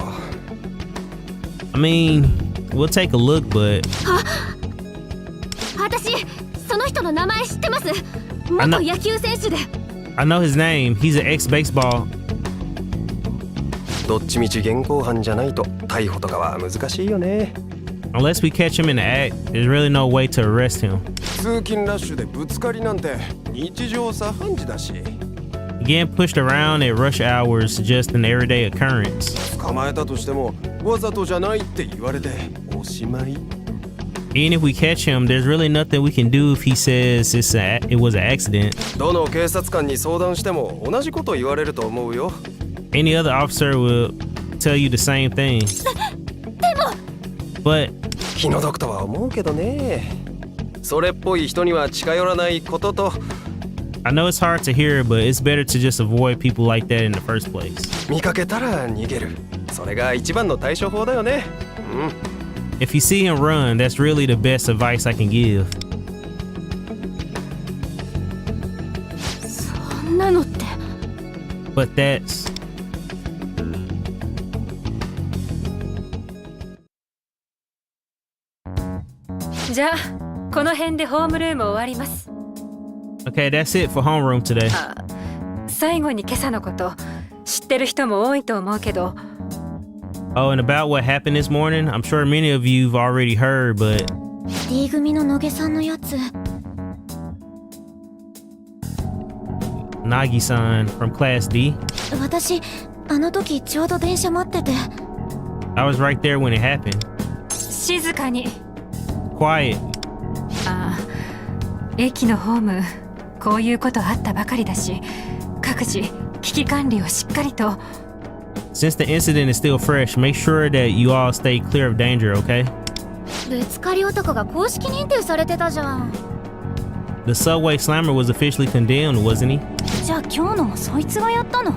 I mean, we'll take a look, but... 私その人の名前知ってます。元野球選手で。 I know his name. He's an ex-baseball. どっちみち現行犯じゃないと逮捕とかは難しいよね。 Unless we catch him in the act, there's really no way to arrest him. 通勤ラッシュでぶつかりなんて日常茶飯事だし。 Getting pushed around at rush hours is just an everyday occurrence. 捕まえたとしてもわざとじゃないって言われておしまい。 Even if we catch him, there's really nothing we can do if he says it was an accident. どの警察官に相談しても同じこと言われると思うよ。 Any other officer will tell you the same thing. But 気の毒とは思うけどね。それっぽい人には近寄らないことと。I know it's hard to hear, but it's better to just avoid people like that in the first place. 見かけたら逃げる。それが一番の対処法だよね。If you see him run, that's really the best advice I can give. そんなのって。But that's. じゃあこの辺でホームルーム終わります。 Okay, that's it for homeroom today. 最後に今朝のこと知ってる人も多いと思うけど。Oh, and about what happened this morning, I'm sure many of you've already heard, but D 組の野毛さんのやつ。Nagi-san from Class D. 私あの時ちょうど電車待ってて。I was right there when it happened. 静かに。Quiet. 駅のホームこういうことあったばかりだし、各自危機管理をしっかりと。Since the incident is still fresh, make sure that you all stay clear of danger, okay? ぶつかり男が公式認定されてたじゃん。The subway slammer was officially condemned, wasn't he? じゃあ今日のもそいつがやったの。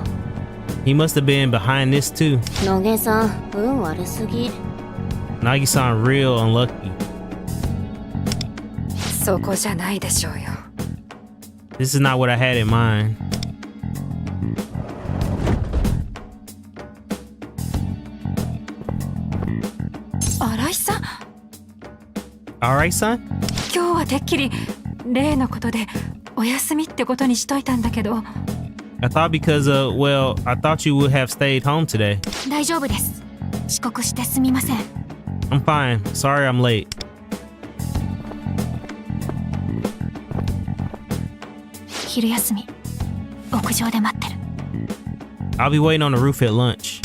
He must have been behind this too. 野毛さん運悪すぎ。Nagi-san real unlucky. そこじゃないでしょうよ。 This is not what I had in mind. 新井さん。Alright, son? 今日はてっきり例のことでお休みってことにしといたんだけど。I thought because well, I thought you would have stayed home today. 大丈夫です。遅刻してすみません。I'm fine. Sorry I'm late. 昼休み屋上で待ってる。 I'll be waiting on the roof at lunch.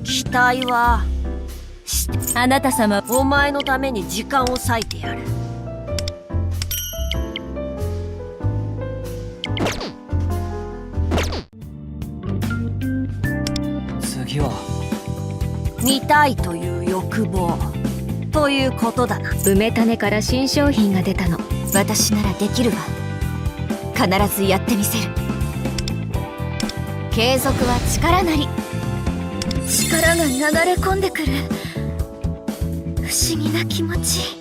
期待はあなた様、お前のために時間を割いてやる。次は見たいという欲望ということだな。梅種から新商品が出たの。私ならできるわ。必ずやってみせる。継続は力なり。力が流れ込んでくる不思議な気持ち。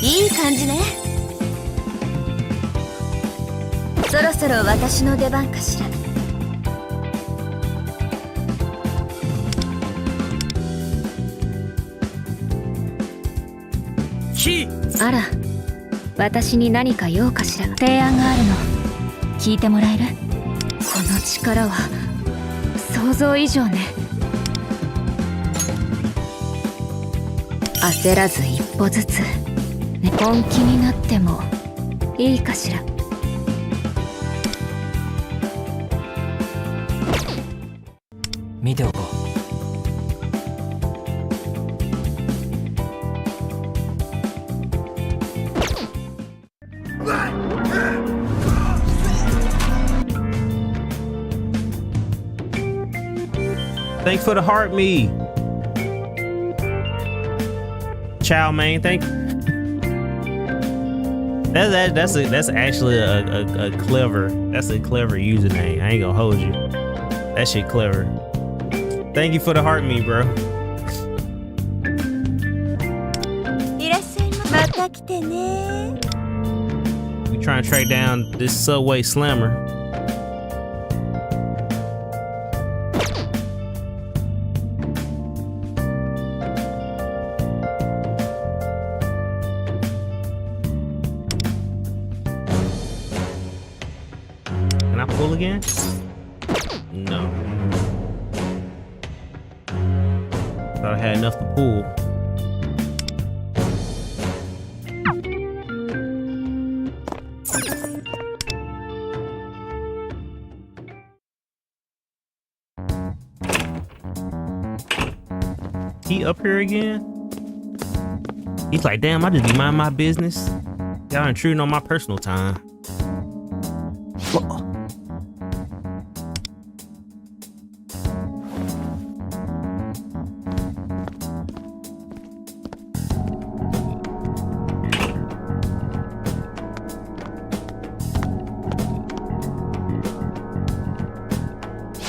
いい感じね。そろそろ私の出番かしら。あら、私に何か用かしら。提案があるの。聞いてもらえる？この力は想像以上ね。焦らず一歩ずつ、ね、本気になってもいいかしら。見ておこう。Thanks for the heart me. Chow mein, thank you. That's actually a clever username. I ain't gonna hold you. That shit clever. Thank you for the heart me, bro. いらっしゃいまた来てね。 We trying to track down this subway slammer. Can I pull again? No. Thought I had enough to pull. He up here again? He's like, damn, I just be minding my business. Y'all intruding on my personal time.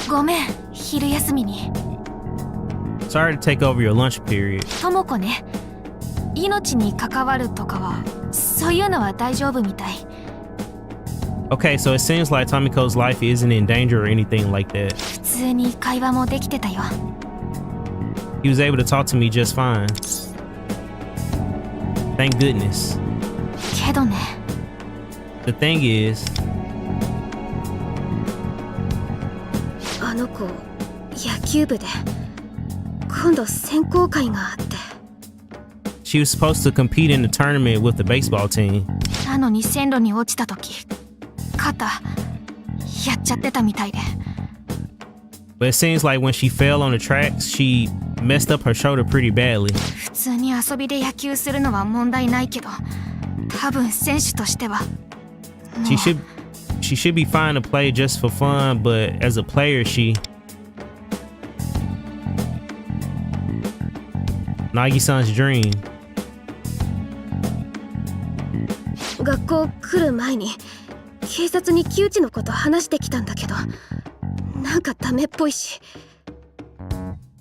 ごめん、昼休みに。 Sorry to take over your lunch period. ともこね、命に関わるとかは、そういうのは大丈夫みたい。 Okay, so it seems like Tomiko's life isn't in danger or anything like that. 普通に会話もできてたよ。 He was able to talk to me just fine. Thank goodness. けどね。 The thing is, あの子、野球部で今度選考会があって。 she was supposed to compete in the tournament with the baseball team. なのに線路に落ちた時、肩やっちゃってたみたいで。 But it seems like when she fell on the tracks, she messed up her shoulder pretty badly. 普通に遊びで野球するのは問題ないけど、多分選手としては。She should be fine to play just for fun, but as a player, Nagi-san's dream. 学校来る前に警察に木内のこと話してきたんだけど、なんかダメっぽいし。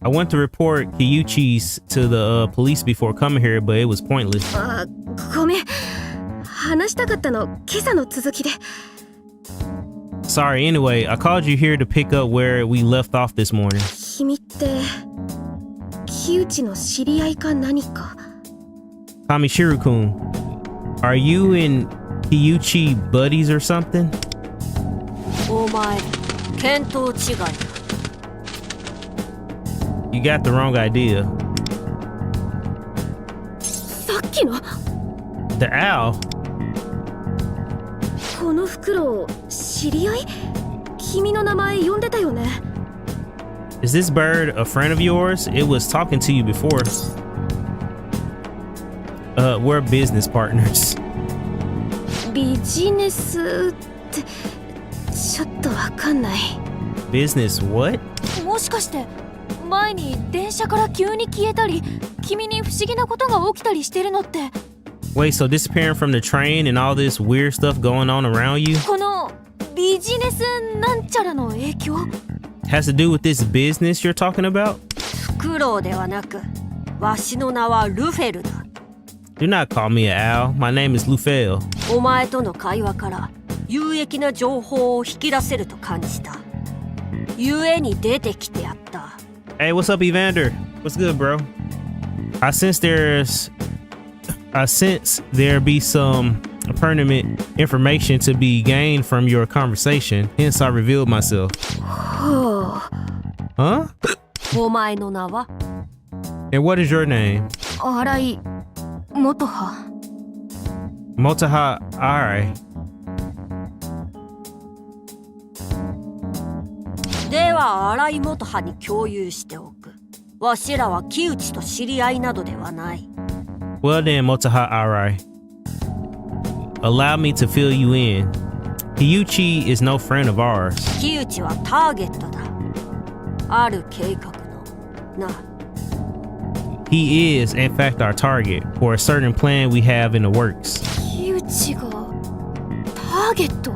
I went to report Kiyuchi's to the police before coming here, but it was pointless. あ、ごめん。話したかったの今朝の続きで。 Sorry, anyway, I called you here to pick up where we left off this morning. 君って木内の知り合いか何か。 Kamishiro-kun, are you and Kiyuchi buddies or something? お前、見当違いだ。 You got the wrong idea. さっきの The owl? この袋知り合い？君の名前呼んでたよね。 Is this bird a friend of yours? It was talking to you before. We're business partners. ビジネスってちょっとわかんない。 Business what? もしかして前に電車から急に消えたり、君に不思議なことが起きたりしてるのって。 Wait, so disappearing from the train and all this weird stuff going on around you? このビジネスなんちゃらの影響？ Has to do with this business you're talking about? フクロウではなく、わしの名はルフェルだ。 Do not call me an owl. My name is Lufel. お前との会話から有益な情報を引き出せると感じた。故に出てきてやった。 Hey, what's up, Evander? What's good, bro? I sense there be some pertinent information to be gained from your conversation. Hence, I revealed myself. Huh? お前の名は？ And what is your name? 荒井元葉。 Motaha Arai. では荒井元葉に共有しておく。わしらは木内と知り合いなどではない。 Well then, Motaha Arai. Allow me to fill you in. Kiyuchi is no friend of ours. 木内はターゲットだ。ある計画のな。 He is, in fact, our target for a certain plan we have in the works. 木内がターゲット？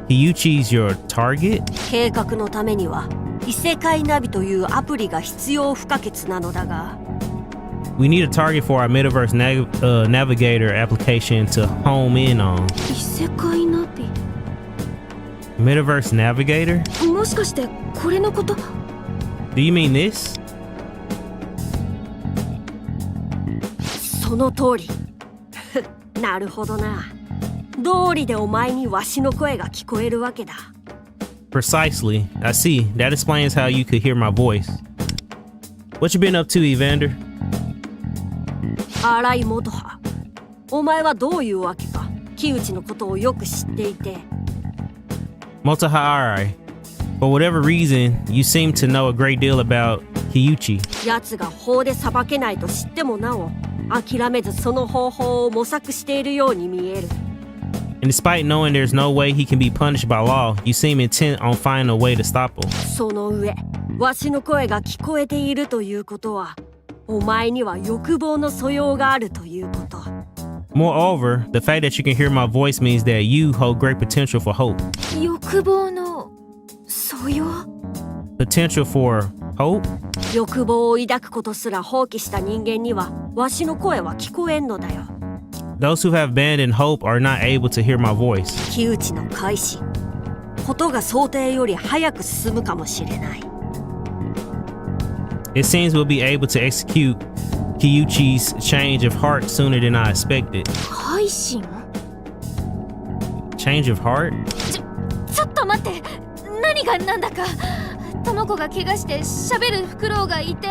Kiyuchi's your target? 計画のためには異世界ナビというアプリが必要不可欠なのだが。 We need a target for our metaverse navigator application to home in on. 異世界ナビ？ Metaverse navigator? もしかしてこれのこと？ Do you mean this? その通り。なるほどな。道理でお前にわしの声が聞こえるわけだ。Precisely. I see. That explains how you could hear my voice. What you been up to, Evander? 荒井元葉、お前はどういうわけか木内のことをよく知っていて。 Motoha Arai. For whatever reason, you seem to know a great deal about Kiyuchi. 奴が法で裁けないと知ってもなお諦めずその方法を模索しているように見える。 And despite knowing there's no way he can be punished by law, you seem intent on finding a way to stop him. その上、わしの声が聞こえているということは、お前には欲望の素養があるということ。 Moreover, the fact that you can hear my voice means that you hold great potential for hope. 欲望の素養？ Potential for hope? 欲望を抱くことすら放棄した人間には、わしの声は聞こえんのだよ。 Those who have abandoned hope are not able to hear my voice. 木内の改心、ことが想定より早く進むかもしれない。 It seems we'll be able to execute Kiyuchi's change of heart sooner than I expected. 改心？ Change of heart? ちょっと待って、何がなんだか。智子が怪我して喋るフクロウがいて。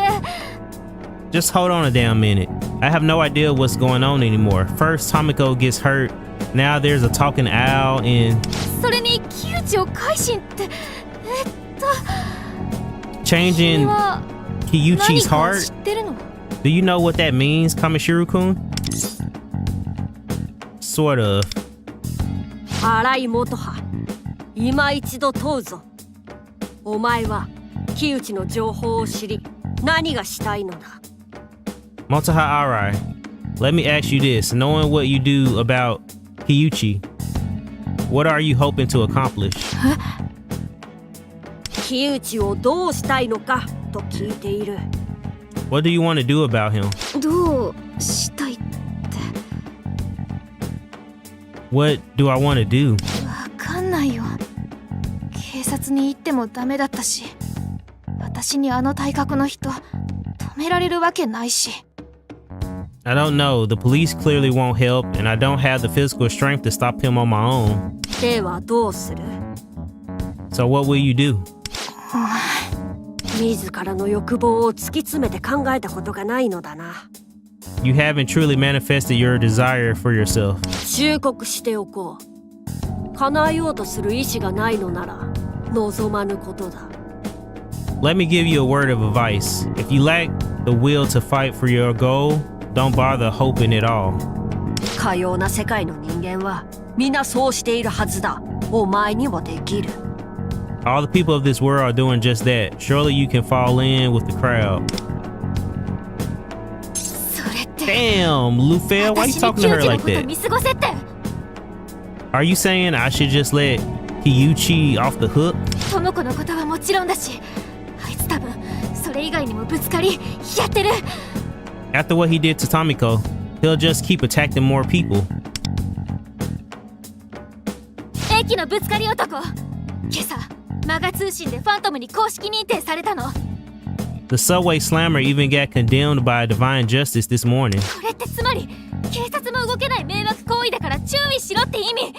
Just hold on a damn minute. I have no idea what's going on anymore. First, Tomiko gets hurt. Now there's a talking owl and... それに木内を改心って。Changing Kiyuchi's heart? 知ってるの？ Do you know what that means, Kamishiro-kun? Sort of. 荒井元葉、今一度問うぞ。お前は木内の情報を知り、何がしたいのだ？ Motoha Arai, let me ask you this. Knowing what you do about Kiyuchi, what are you hoping to accomplish? 木内をどうしたいのかと聞いている。 What do you want to do about him? どうしたいって。 What do I want to do? わかんないよ。警察に行ってもダメだったし、私にあの体格の人止められるわけないし。 I don't know. The police clearly won't help, and I don't have the physical strength to stop him on my own. ではどうする？ So what will you do? 自らの欲望を突き詰めて考えたことがないのだな。 You haven't truly manifested your desire for yourself. 忠告しておこう。叶えようとする意志がないのなら望まぬことだ。 Let me give you a word of advice. If you lack the will to fight for your goal, don't bother hoping at all. かような世界の人間は皆そうしているはずだ。お前にもできる。 All the people of this world are doing just that. Surely you can fall in with the crowd. Damn, Lufel, why are you talking to her like that? Are you saying I should just let Kiyuchi off the hook? 智子のことはもちろんだし、あいつ多分それ以外にもぶつかりやってる。 After what he did to Tomiko, he'll just keep attacking more people. 駅のぶつかり男。今朝マガ通信でファントムに公式認定されたの。 The subway slammer even got condemned by Divine Justice this morning. これってつまり警察も動けない迷惑行為だから注意しろって意味。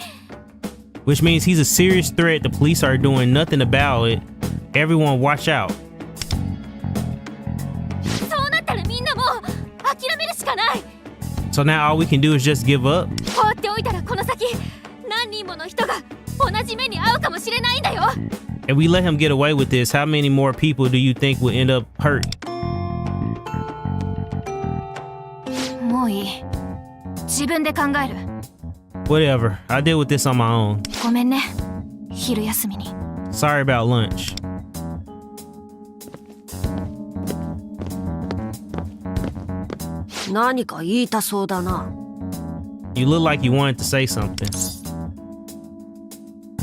Which means he's a serious threat. The police are doing nothing about it. Everyone watch out. そうなったらみんなもう諦めるしかない。 So now all we can do is just give up? 放っておいたらこの先何人もの人が同じ目に遭うかもしれないんだよ。 If we let him get away with this, how many more people do you think will end up hurt? もういい。自分で考える。 Whatever. I deal with this on my own. ごめんね。昼休みに。 Sorry about lunch. 何か言いたそうだな。 You look like you wanted to say something.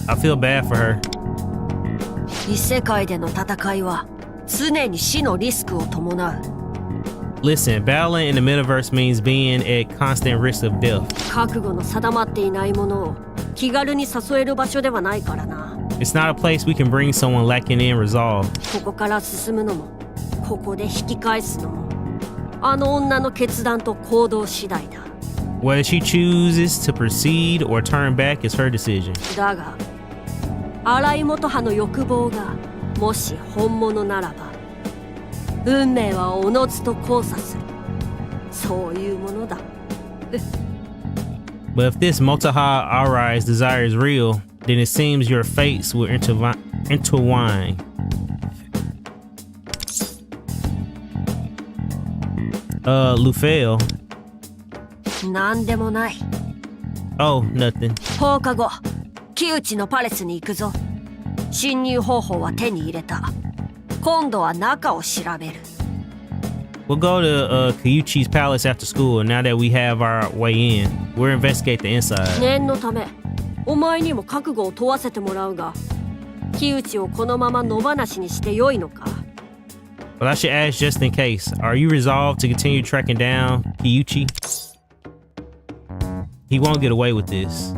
I feel bad for her. 異世界での戦いは常に死のリスクを伴う。 Listen, battling in the metaverse means being at constant risk of death. 覚悟の定まっていないものを気軽に誘える場所ではないからな。 It's not a place we can bring someone lacking in resolve. ここから進むのも、ここで引き返すのも、あの女の決断と行動次第だ。 Whether she chooses to proceed or turn back is her decision. だが、荒井元葉の欲望がもし本物ならば、運命はおのずと交差する。そういうものだ。But if this Motoha Arai's desire is real, then it seems your fates will intertwine. Lufel. なんでもない。Oh, nothing. 放課後、木内のパレスに行くぞ。侵入方法は手に入れた。今度は中を調べる。We'll go to Kyuchi's palace after school. Now that we have our way in, we'll investigate the inside. 念のため、お前にも覚悟を問わせてもらうが、木内をこのまま野放しにしてよいのか。But I should ask just in case. Are you resolved to continue tracking down Kyuchi? He won't get away with this.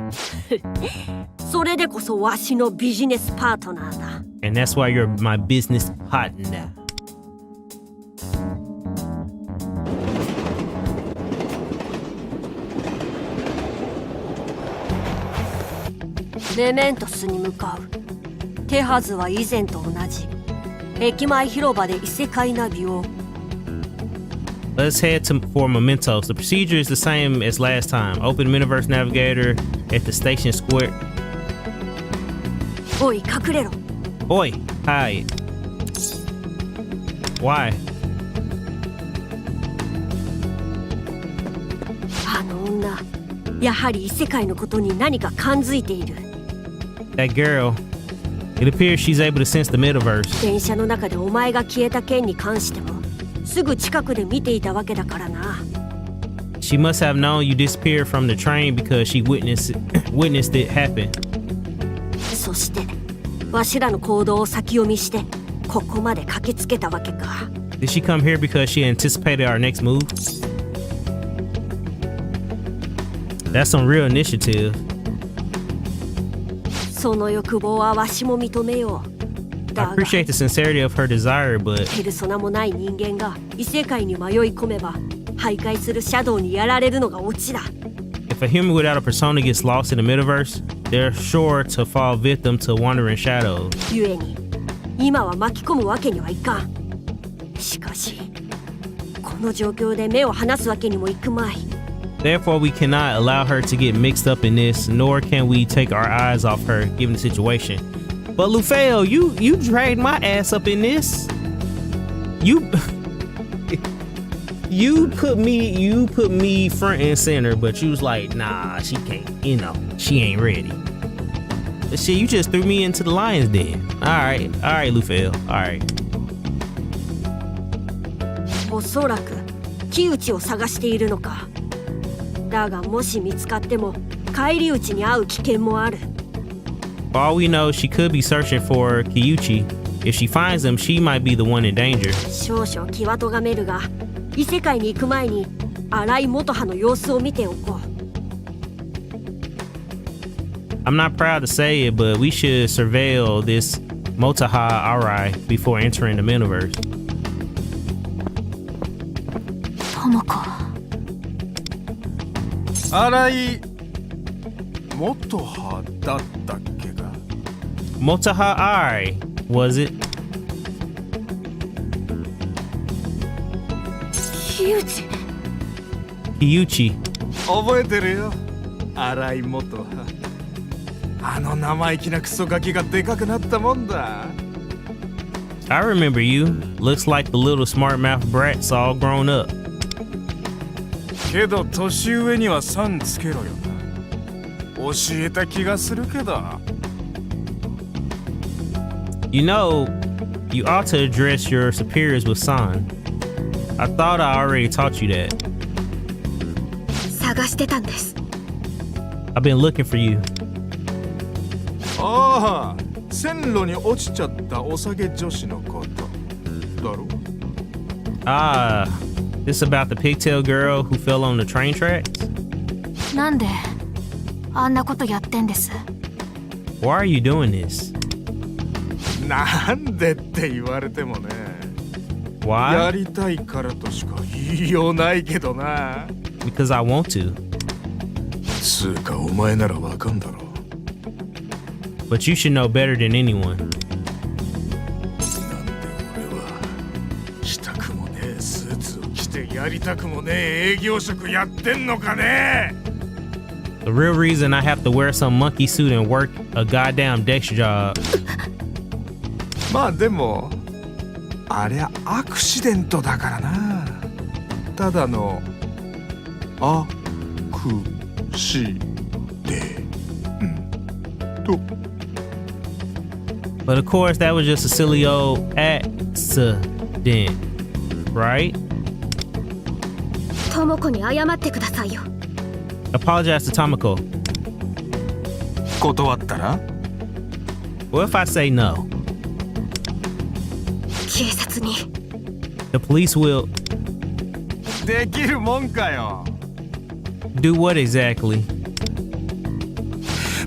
それでこそわしのビジネスパートナーだ。And that's why you're my business partner. メメントスに向かう。手はずは以前と同じ。駅前広場で異世界ナビを。Let's head for Mementos. The procedure is the same as last time. Open Metaverse Navigator at the station square. おい、隠れろ。Oi, hide. Why? あの女、やはり異世界のことに何か感づいている。That girl. It appears she's able to sense the metaverse. 電車の中でお前が消えた件に関しても、すぐ近くで見ていたわけだからな。She must have known you disappeared from the train because she witnessed it happen. そして、わしらの行動を先読みして、ここまで駆けつけたわけか。Did she come here because she anticipated our next move? That's some real initiative. その欲望はわしも認めよう。I appreciate the sincerity of her desire, but ペルソナもない人間が異世界に迷い込めば、徘徊するシャドウにやられるのがオチだ。if a human without a persona gets lost in the metaverse, they're sure to fall victim to wandering shadows. 故に、今は巻き込むわけにはいかん。しかし、この状況で目を離すわけにもいくまい。Therefore, we cannot allow her to get mixed up in this, nor can we take our eyes off her given the situation. But Lufeo, you dragged my ass up in this. You put me front and center, but you was like, nah, she can't, she ain't ready. But shit, you just threw me into the lion's den. All right, Lufeo, all right. おそらく木内を探しているのか。だがもし見つかっても返り討ちに遭う危険もある。For all we know, she could be searching for Kyuchi. If she finds him, she might be the one in danger. 少々気はとがめるが、異世界に行く前に荒井元葉の様子を見ておこう。I'm not proud to say it, but we should surveil this Motoha Arai before entering the metaverse. 智子。荒井元葉だったっけか。Motoha Arai, was it? 木内。Kyuchi. 覚えてるよ、荒井元葉。あの生意気なクソガキがでかくなったもんだ。I remember you. Looks like the little smart mouth brat's all grown up. けど年上には3つけろよな。教えた気がするけど。You know, you ought to address your superiors with san. I thought I already taught you that. 探してたんです。I've been looking for you. ああ、線路に落ちちゃったお下げ女子のことだろ。Ah, this about the pigtail girl who fell on the train tracks? なんであんなことやってんです。 Why are you doing this? なんでって言われてもね。Why? やりたいからとしか言いようないけどな。Because I want to. つうかお前ならわかんだろ。but you should know better than anyone. したくもねえスーツを着てやりたくもねえ営業職やってんのかね。 The real reason I have to wear some monkey suit and work a goddamn desk job. まあでもありゃアクシデントだからな。ただのアクシデント。 But of course, that was just a silly old accident, right? ともこに謝ってくださいよ。 Apologize to Tomoko. 断ったら What if I say no? 警察に。 The police will できるもんかよ。 do what exactly?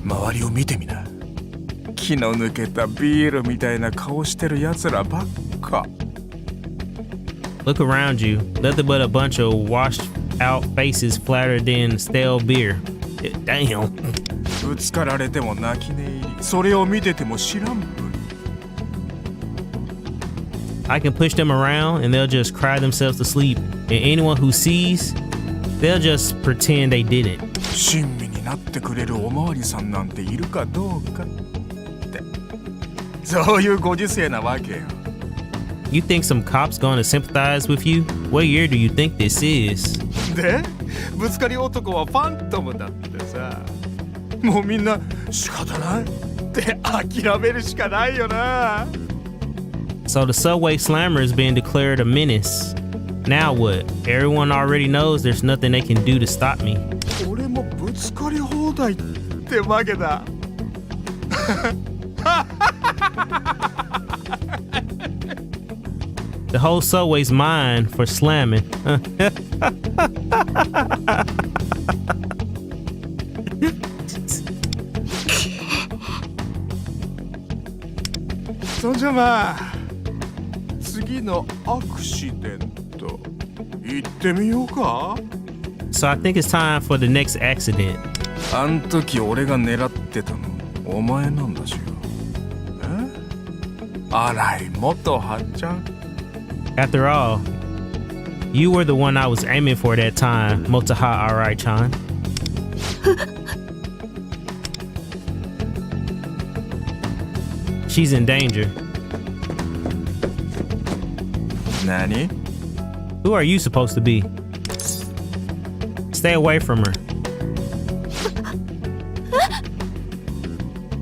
周りを見てみな。気の抜けたビールみたいな顔してるやつらばっか。 Look around you. Nothing but a bunch of washed out faces flatter than stale beer. Damn. ぶつかられても泣き寝入り。それを見てても知らんぷり。 I can push them around and they'll just cry themselves to sleep. And anyone who sees, they'll just pretend they didn't. 親身になってくれるおまわりさんなんているかどうかって。そういうご時世なわけよ。 You think some cop's gonna sympathize with you? What year do you think this is? で、ぶつかり男はファントムだってさ。もうみんな仕方ないって諦めるしかないよな。 So the subway slammer is being declared a menace. Now what? Everyone already knows there's nothing they can do to stop me. 俺もぶつかり放題ってわけだ。The whole subway's mine for slamming. そんじゃまあ次のアクシデント行ってみようか。 So I think it's time for the next accident. あん時俺が狙ってたのお前なんだしよ。え？荒井元葉ちゃん。 After all, you were the one I was aiming for that time, Motoha Arai-chan. She's in danger. 何? Who are you supposed to be? Stay away from her.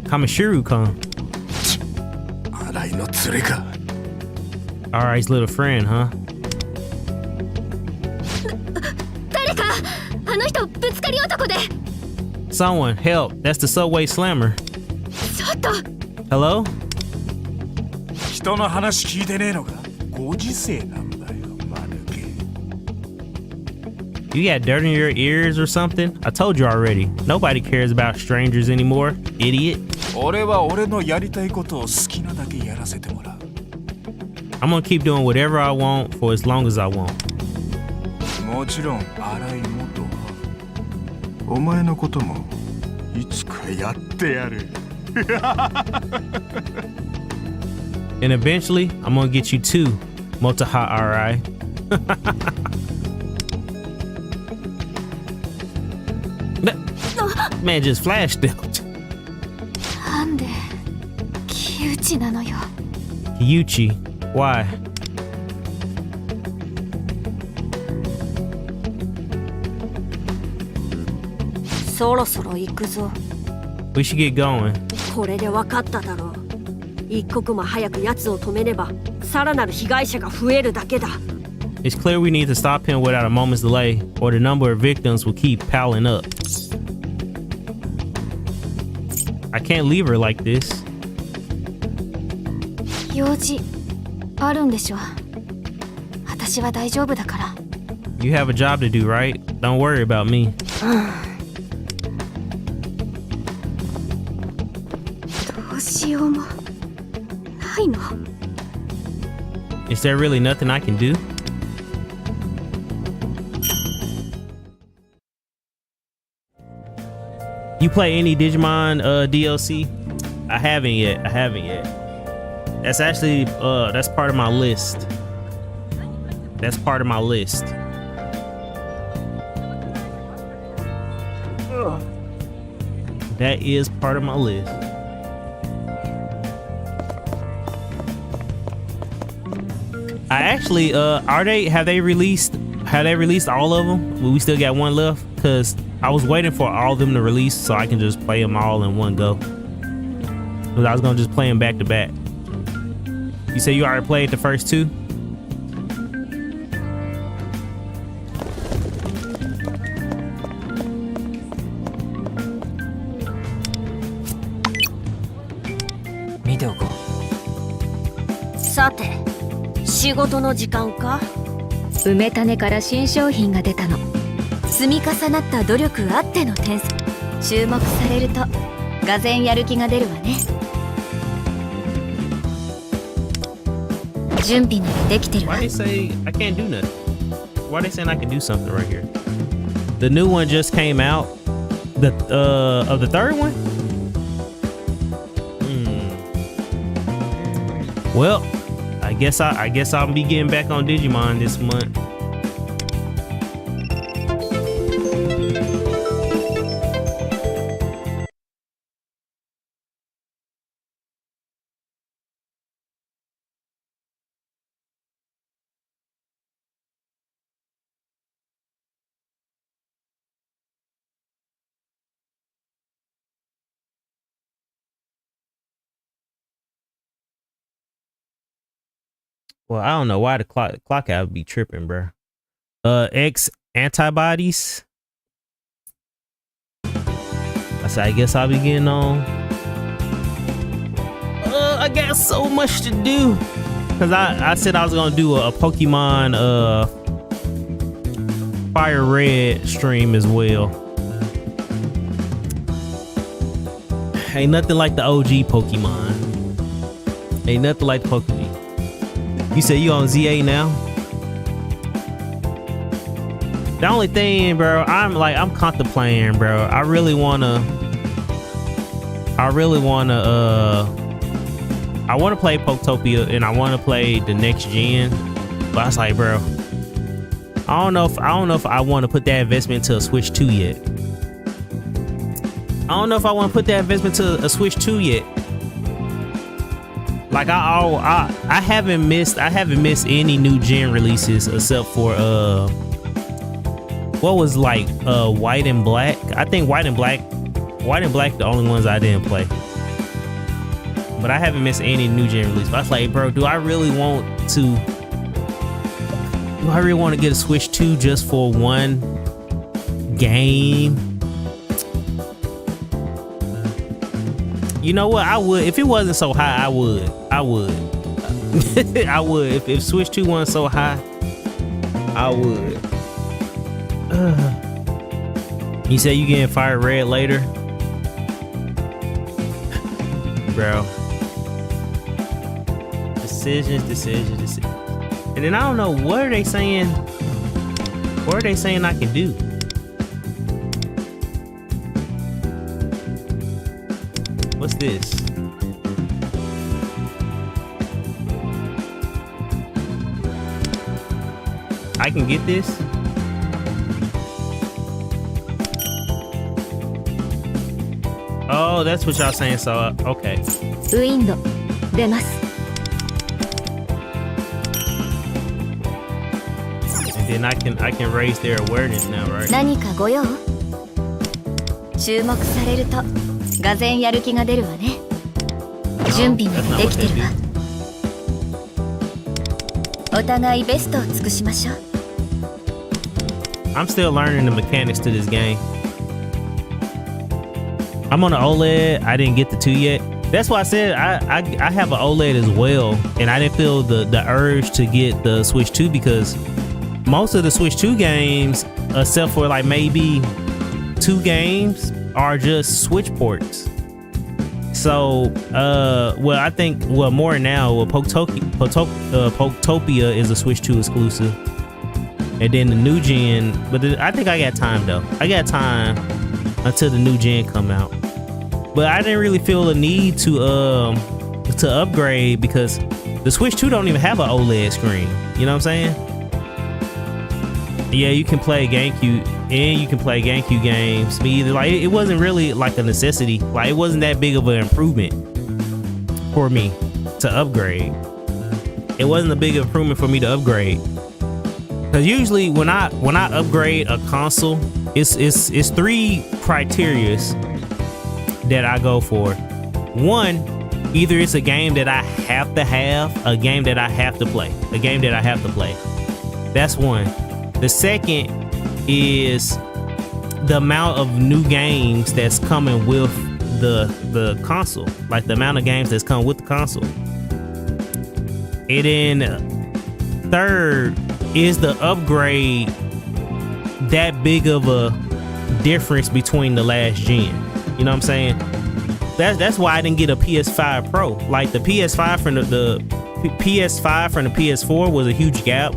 Kamishiro-kun. 荒井の連れか。 Arai's little friend, huh? 誰かあの人ぶつかり男で。 Someone, help. That's the subway slammer. ちょっと。 Hello? 人の話聞いてねえのか。ご時世なんだよ、マヌケ。 You got dirt in your ears or something? I told you already. Nobody cares about strangers anymore, idiot. 俺は俺のやりたいことを好きなだけやらせてもらう。 I'm gonna keep doing whatever I want for as long as I want. もちろん荒井元葉。お前のこともいつかやってやる。And eventually, I'm gonna get you too, Motoha Arai. Man just flash stepped. なんで木内なのよ。 Kyuchi, why? そろそろ行くぞ。 We should get going. これで分かっただろう。一刻も早く奴を止めれば、さらなる被害者が増えるだけだ。 It's clear we need to stop him without a moment's delay, or the number of victims will keep piling up. I can't leave her like this. 用事あるんでしょ。私は大丈夫だから。 You have a job to do, right? Don't worry about me. どうしようもないの。 Is there really nothing I can do? You play any Digimon DLC? I haven't yet. That's actually that's part of my list. That is part of my list. I actually have they released all of them? Well, we still got one left, because I was waiting for all of them to release so I can just play them all in one go. Because I was gonna just play them back to back. You say you already played the first two?さて、仕事の時間か。梅種から新商品が出たの。積み重なった努力あっての点数。注目されると、がぜんやる気が出るわね。準備ならできてるわ。Why they say I can't do nothing? Why they saying I can do something right here? The new one just came out. The of the third one? Well, I guess I'll be getting back on Digimon this month. Well, I don't know why the clock out would be tripping, bro. X antibodies. I guess I'll be getting on. I got so much to do. Cause I said I was gonna do a Pokemon Fire Red stream as well. Ain't nothing like the OG Pokemon. Ain't nothing like the Pokemon. You say you on ZA now? The only thing, bro, I'm contemplating, bro. I really wanna play Poketopia and I wanna play the next gen. But I was like, bro, I don't know if I wanna put that investment to a Switch 2 yet. I don't know if I wanna put that investment to a Switch 2 yet. Like I haven't missed any new gen releases except for what was like White and Black. I think White and Black the only ones I didn't play. But I haven't missed any new gen release. But I was like, bro, do I really want to get a Switch 2 just for one game? You know what? I would. If it wasn't so high, I would. I would. If Switch 2 wasn't so high, I would. You say you getting Fire Red later? Bro. Decisions. And then I don't know, what are they saying? What are they saying I can do? What's this? I can get this? Oh, that's what y'all saying, so okay. Window 出ます。 And then I can raise their awareness now, right? 何かご用？注目されるとがぜんやる気が出るわね。準備ができてるわ。お互いベストを尽くしましょう。I'm still learning the mechanics to this game. I'm on the OLED. I didn't get the 2 yet. That's why I said I have an OLED as well, and I didn't feel the urge to get the Switch 2 because most of the Switch 2 games, except for like maybe 2 games, are just Switch ports. So, I think more now. Well, Poketopia is a Switch 2 exclusive, and then the new gen. But I think I got time though. I got time until the new gen come out. but I didn't really feel a need to upgrade because the Switch 2 don't even have an OLED screen. You know what I'm saying? Yeah, you can play GameCube and you can play GameCube games. Me either. Like, it wasn't really like a necessity. Like, it wasn't that big of an improvement for me to upgrade. It wasn't a big improvement for me to upgrade. Cause usually when I upgrade a console, it's three criterias that I go for. One, either it's a game that I have to have, a game that I have to play, a game that I have to play. That's one. The second is the amount of new games that's coming with the console, like the amount of games that's coming with the console. And then third, is the upgrade that big of a difference between the last gen? You know what I'm saying? That's why I didn't get a PS5 Pro. Like the PS5 from the PS5 from the PS4 was a huge gap,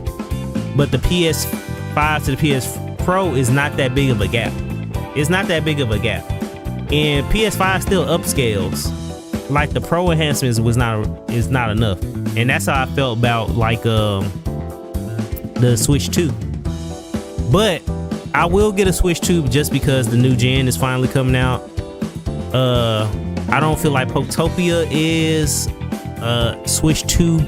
but the PS5 to the PS Pro is not that big of a gap. It's not that big of a gap, and PS5 still upscales. Like the Pro enhancements is not enough, and that's how I felt about like the Switch 2. But I will get a Switch 2 just because the new gen is finally coming out. I don't feel like Poketopia is Switch 2.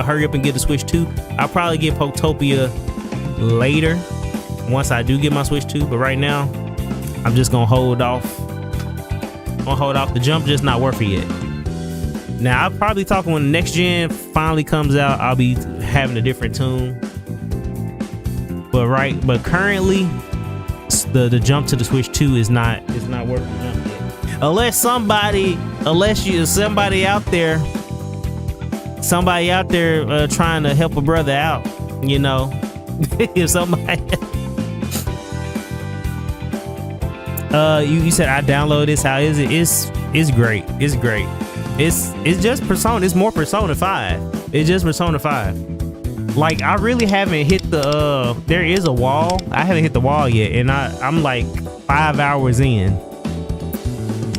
Hurry up and get the Switch 2. I'll probably get Poketopia later once I do get my Switch 2, but right now I'm just gonna hold off. The jump just not worth it yet. Now I'll probably talk when the next gen finally comes out. I'll be having a different tune. But currently the jump to the Switch 2 is not worth the jump yet. Unless somebody out there trying to help a brother out, you know. If somebody you said I download this, how is it? It's great. It's great. It's just Persona. It's more Persona 5. It's just Persona 5. Like, I really haven't hit the there is a wall. I haven't hit the wall yet, and I'm like 5 hours in.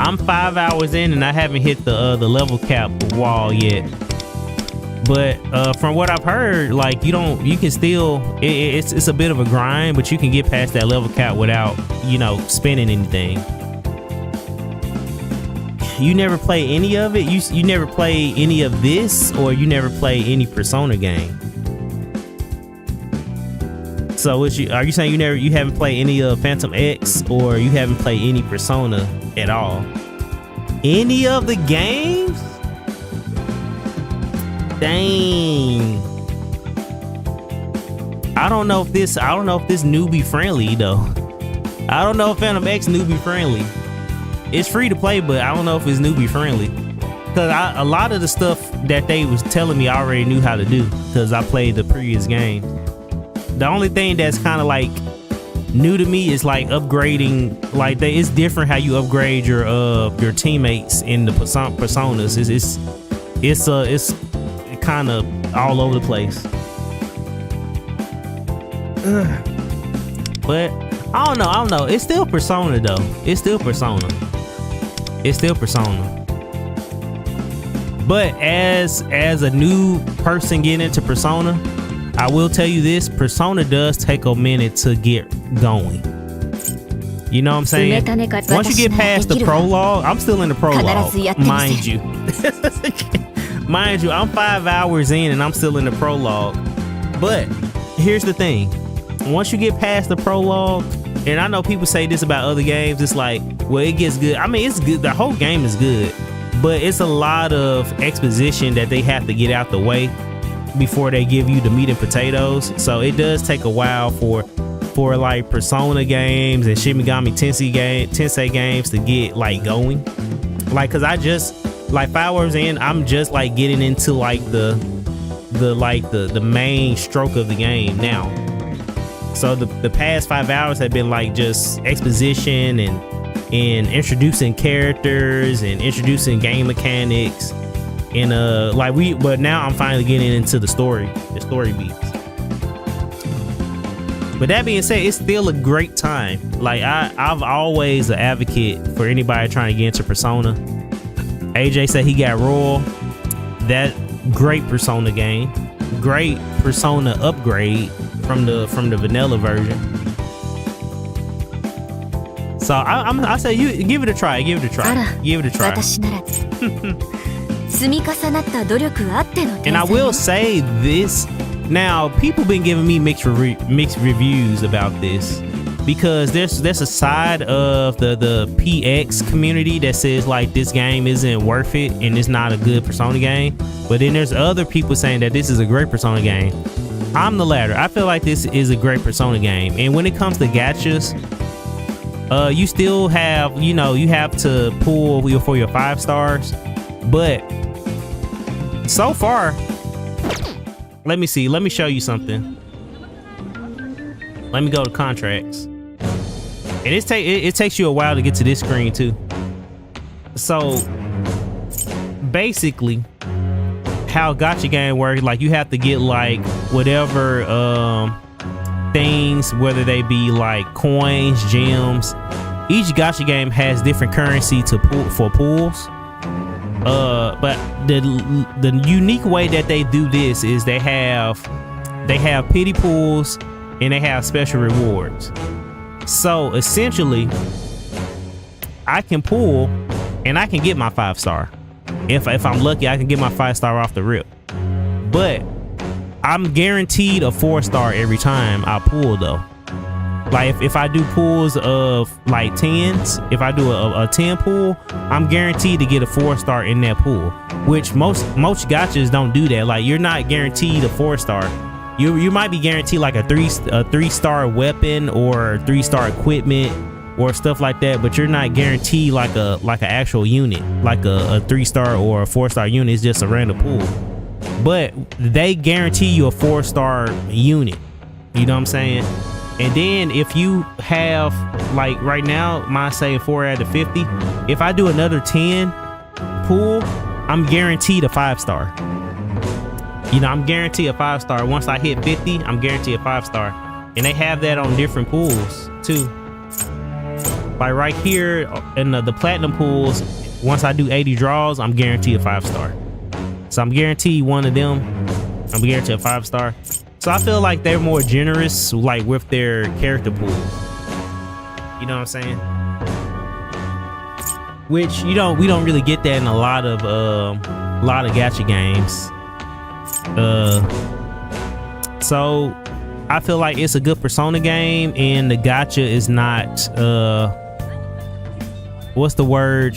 I'm 5 hours in and I haven't hit the level cap wall yet. But from what I've heard, like you can still it's a bit of a grind, but you can get past that level cap without, you know, spending anything. You never play any of it? You never play any of this, or you never play any Persona game? So are you saying you haven't played any of Phantom X, or you haven't played any Persona at all? Any of the games? Dang. I don't know if this newbie friendly though. I don't know if Phantom X newbie friendly. It's free to play, but I don't know if it's newbie friendly. Cause a lot of the stuff that they was telling me I already knew how to do, cause I played the previous game. The only thing that's kind of like new to me is like upgrading. Like it's different how you upgrade your teammates in the personas. It's kind of all over the place. But I don't know. It's still Persona though. It's still Persona. But as a new person getting into Persona, I will tell you this: Persona does take a minute to get going. You know what I'm saying? Once you get past the prologue, I'm still in the prologue, mind you. Mind you, I'm 5 hours in and I'm still in the prologue. But here's the thing: once you get past the prologue, and I know people say this about other games, it's like, well, it gets good. I mean, it's good. The whole game is good, but it's a lot of exposition that they have to get out the way before they give you the meat and potatoes. So it does take a while for like Persona games and Shin Megami Tensei games to get like going. Like, cause I just like 5 hours in, I'm just like getting into like the main stroke of the game now. So the past 5 hours have been like just exposition and introducing characters and introducing game mechanics. And but now I'm finally getting into the story beats. But that being said, it's still a great time. Like I've always an advocate for anybody trying to get into Persona. AJ said he got Royal. That great Persona game. Great Persona upgrade from the vanilla version. So I say you give it a try. Give it a try. Give it a try. 私なら積み重なった努力あっての And I will say this. Now, people been giving me mixed reviews about this because there's a side of the PX community that says like this game isn't worth it and it's not a good Persona game. But then there's other people saying that this is a great Persona game. I'm the latter. I feel like this is a great Persona game. And when it comes to gachas, you still have, you have to pull for your 5 stars. But so far, let me see. Let me show you something. Let me go to contracts. And it takes you a while to get to this screen too. So basically, how gacha game works, like you have to get like whatever things, whether they be like coins, gems. Each gacha game has different currency to pull for pulls. But the unique way that they do this is they have pity pools and they have special rewards. So essentially, I can pull and I can get my 5 star. If I'm lucky, I can get my 5 star off the rip. But I'm guaranteed a 4 star every time I pull though. Like if I do pulls of like 10s, if I do a 10 pull, I'm guaranteed to get a 4 star in that pool, which most gachas don't do that. Like you're not guaranteed a 4 star. You might be guaranteed like a 3 star weapon or 3 star equipment or stuff like that, but you're not guaranteed like an actual unit, like a 3 star or a 4 star unit. It's just a random pool. But they guarantee you a 4 star unit. You know what I'm saying? And then if you have, like right now, mine saying 4 out of 50. If I do another 10 pull, I'm guaranteed a 5 star. I'm guaranteed a 5 star. Once I hit 50, I'm guaranteed a 5 star. And they have that on different pools too. Like right here in the platinum pools, once I do 80 draws, I'm guaranteed a 5 star. So I'm guaranteed one of them. I'm guaranteed a 5 star. So I feel like they're more generous, like with their character pool. You know what I'm saying? Which we don't really get that in a lot of gacha games. So I feel like it's a good Persona game, and the gacha is not what's the word?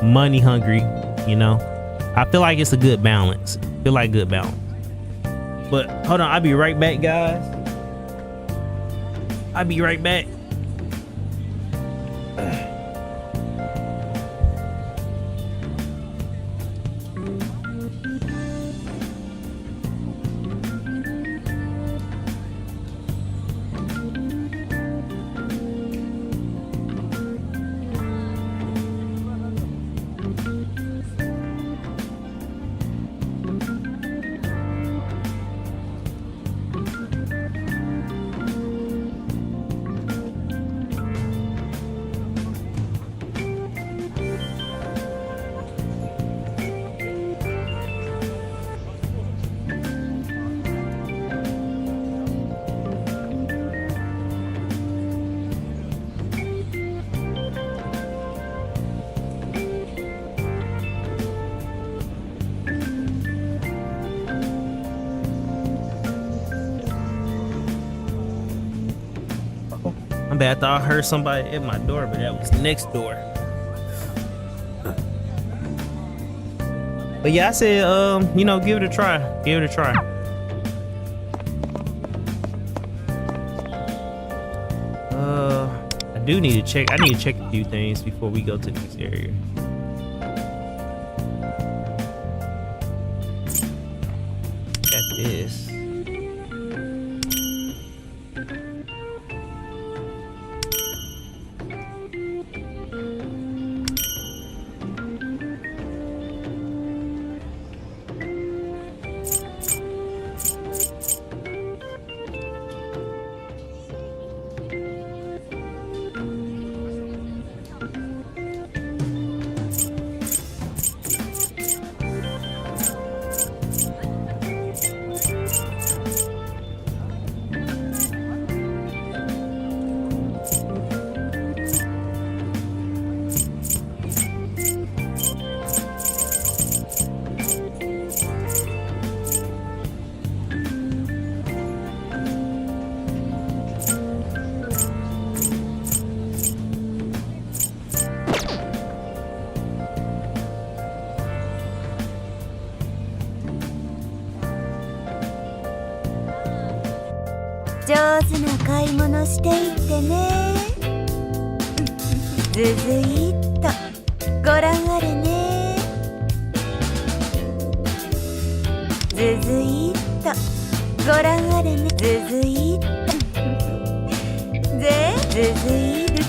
Money hungry. I feel like it's a good balance. But hold on, I'll be right back, guys. I'll be right back. My bad, I thought I heard somebody at my door, but that was next door. But yeah, I said, give it a try. Give it a try. I do need to check. I need to check a few things before we go to this area. Got this. 手な買い物していってね。ずずいっとご覧あれね。ずずいっとご覧あれね。ずずいっとずずいっと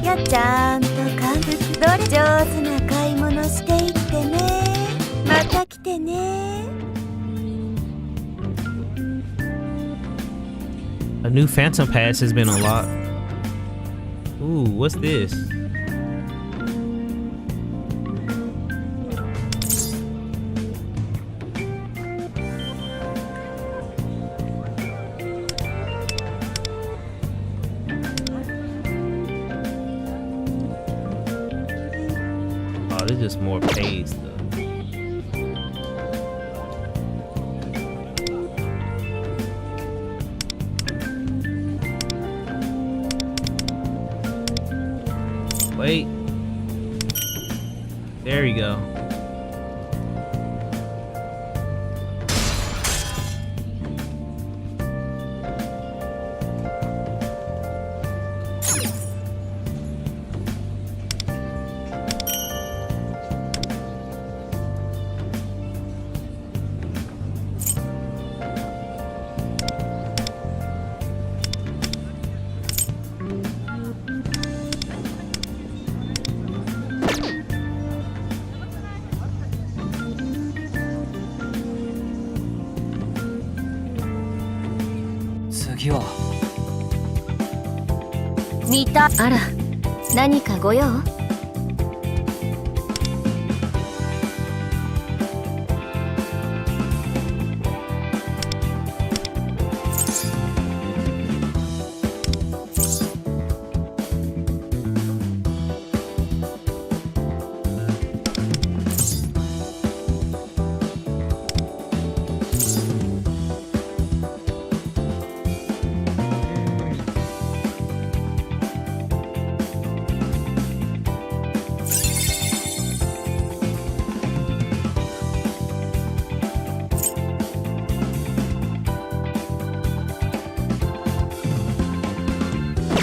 やちゃんと感服どれ上手な買い物していってね。また来てね。A new Phantom Pass has been unlocked. Ooh, what's this? Oh, this is just more paid stuff. Wait. There you go. Mita. 見た。あら、何かご用？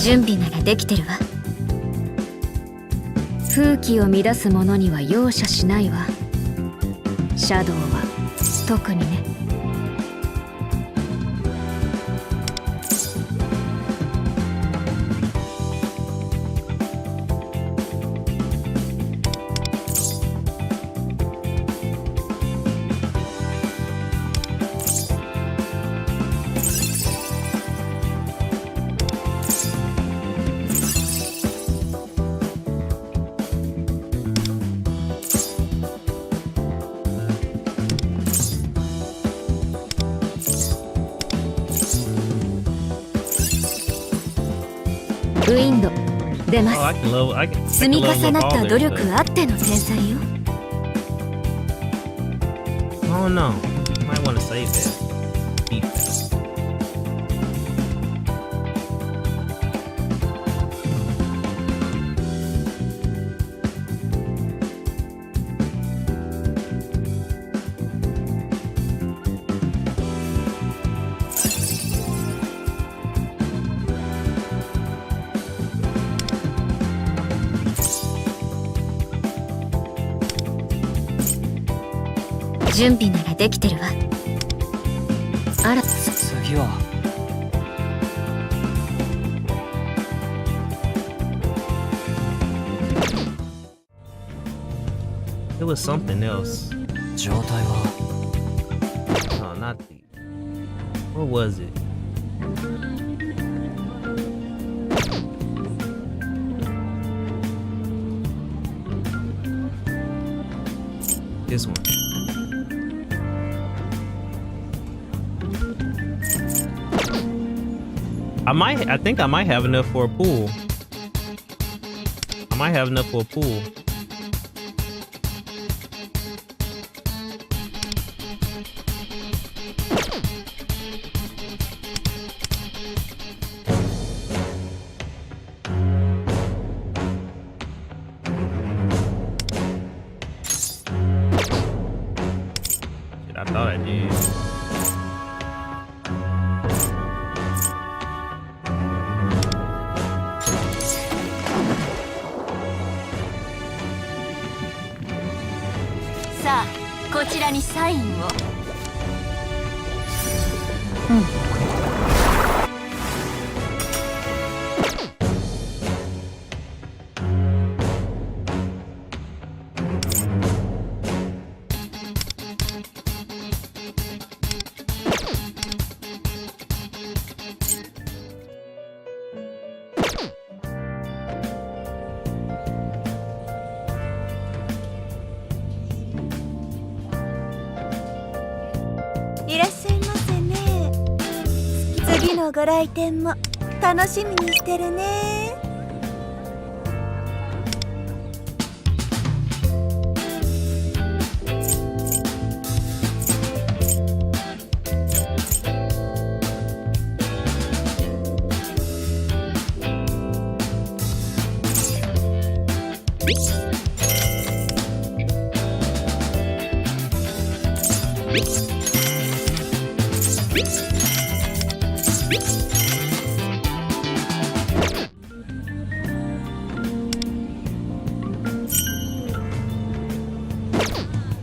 準備ならできてるわ。風紀を乱す者には容赦しないわ。シャドウは特にね。ウィンド出ます。積み重なった努力あっての天才よ。Oh no, might want to save that. Keep that.「準備ならできてるわ。あら、次は。It was something else. 状態は。 No, not the. What was it? This one. I think I might have enough for a pool. I might have enough for a pool. Shit, I thought I did. さあこちらにサインを。いらっしゃいませね。次のご来店も楽しみにしてるね。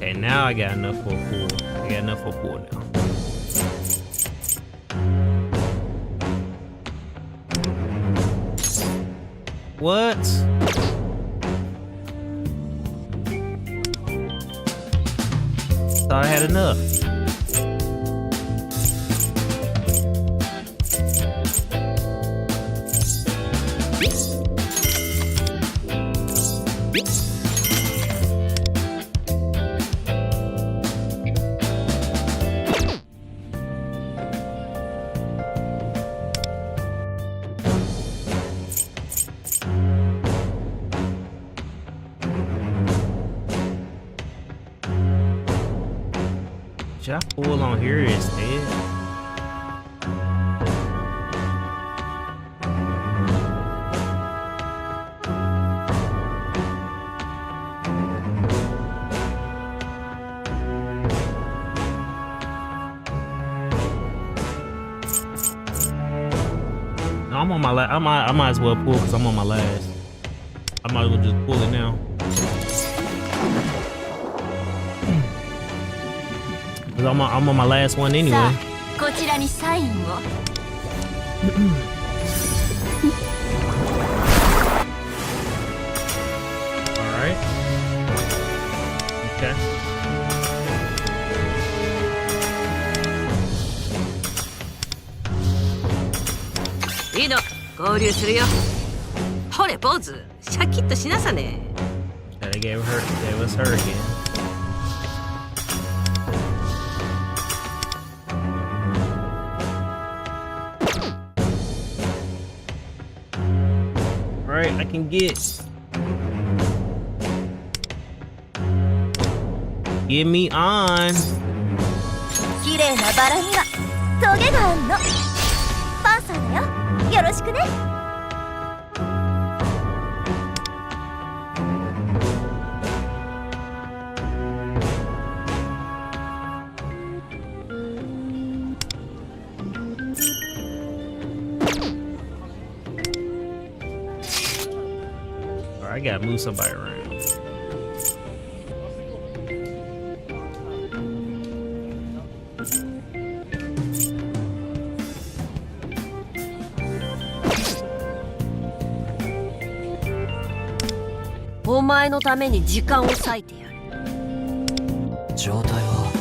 Okay, now I got enough for a pool. I got enough for a pool now. What? Thought I had enough. Should I pull on here instead? No, I'm on my last. I might as well pull because I'm on my last. I might as well just pull it now. Cause I'm on my last one anyway. さあこちらにサインを。Alright. Okay.いいの合流するよ。ほれ坊主シャキッとしなさね。 They gave us her again. Alright, I can get. Get me on. 綺麗なバラにはトゲがあんの。パンサーだよ。よろしくね。Alright, I gotta move somebody around. .お前のために時間を割いてやる。状態は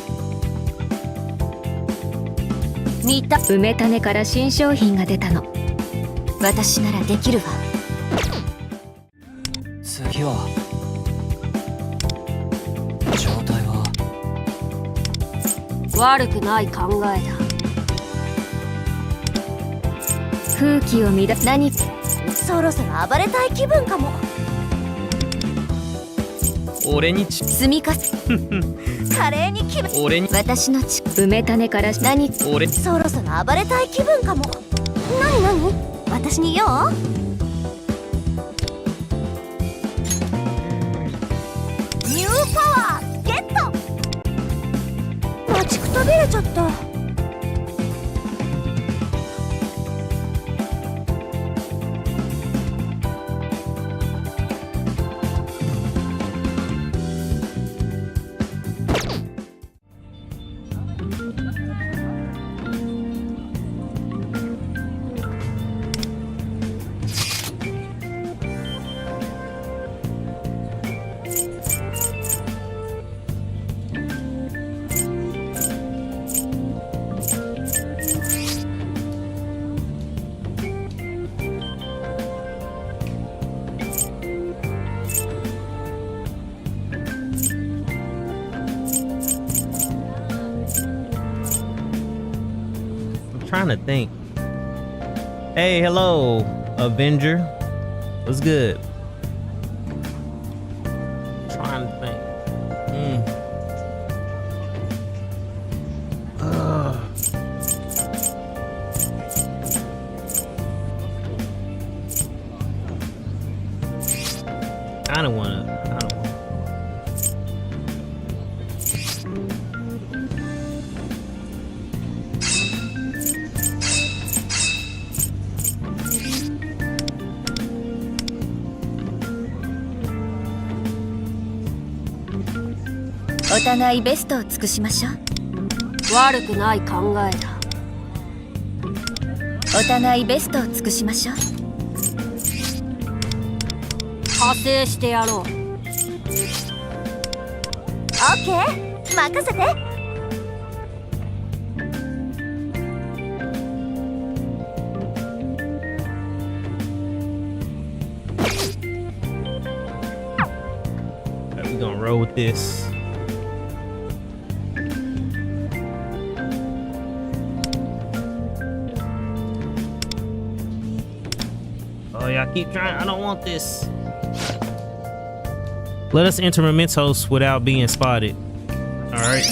見た。梅種から新商品が出たの。私ならできるわ。次は状態は悪くない考えだ。空気を乱何そろそろ暴れたい気分かも。俺に積み重ね華麗に気分。俺に私の梅種から何俺そろそろ暴れたい気分かも。何私に用？ニューパワーゲット。待ちくたびれちゃった。trying to think. Hey, hello, Avenger. What's good? Trying to think. I don't wanna.お互いベストを尽くしましょう。悪くない考えだ。お互いベストを尽くしましょう。加勢してやろう。オッケー、任せて。We're gonna roll with this. Oh, y'all keep trying. I don't want this. Let us enter Mementos without being spotted. All right.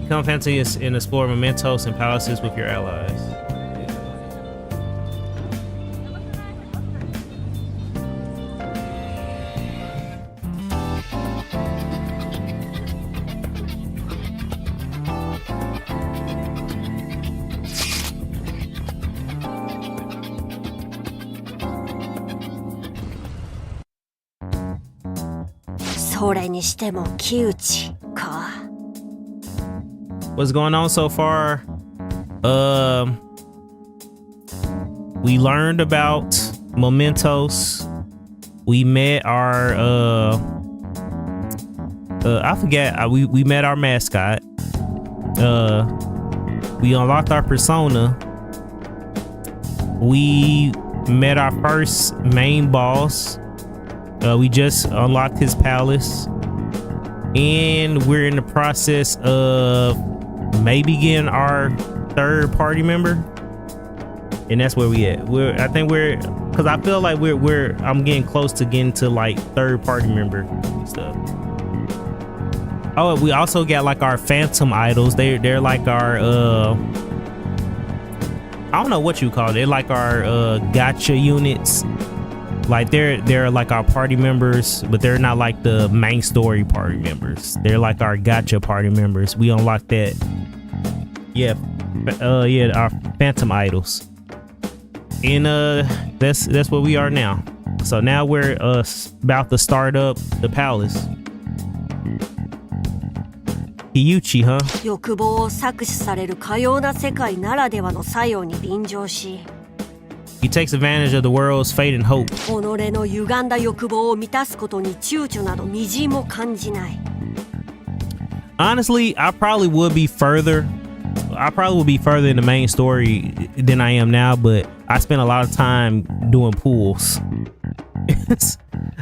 Come fancy and explore Mementos and palaces with your allies. So それにしても木内か。 What's going on so far? We learned about Mementos. We met our I forget, we met our mascot. We unlocked our persona. We met our first main boss. We just unlocked his palace, and we're in the process of maybe getting our third party member, and that's where we at. I think we're because I feel like I'm getting close to getting to like third party member stuff. Oh, we also got like our phantom idols. They're like our I don't know what you call it. They're like our gacha units. Like they're like our party members, but they're not like the main story party members. They're like our gacha party members. We unlocked that. Yeah, our phantom idols. And that's where we are now. So now we're about to start up the palace. Kiyuchi, huh? 欲望を搾取されるかような世界ならではの作用に便乗し、 He takes advantage of the world's fate and hope. 己の歪んだ欲望を満たすことに躊躇などみじんも感じない。 Honestly, I probably would be further in the main story than I am now, but I spent a lot of time doing pools.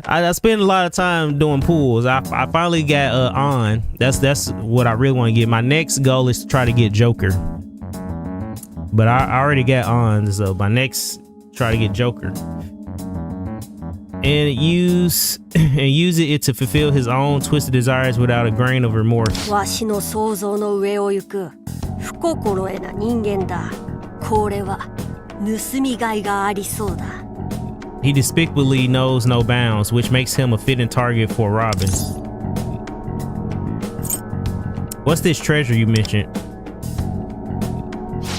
I spent a lot of time doing pools. I finally got on. That's what I really want to get. My next goal is to try to get Joker, but I already got on. So my next try to get Joker and use it to fulfill his own twisted desires without a grain of remorse. わしの想像の上を行く不心得な人間だ。これは盗みがいがありそうだ。 He despicably knows no bounds, which makes him a fitting target for Robin. What's this treasure you mentioned?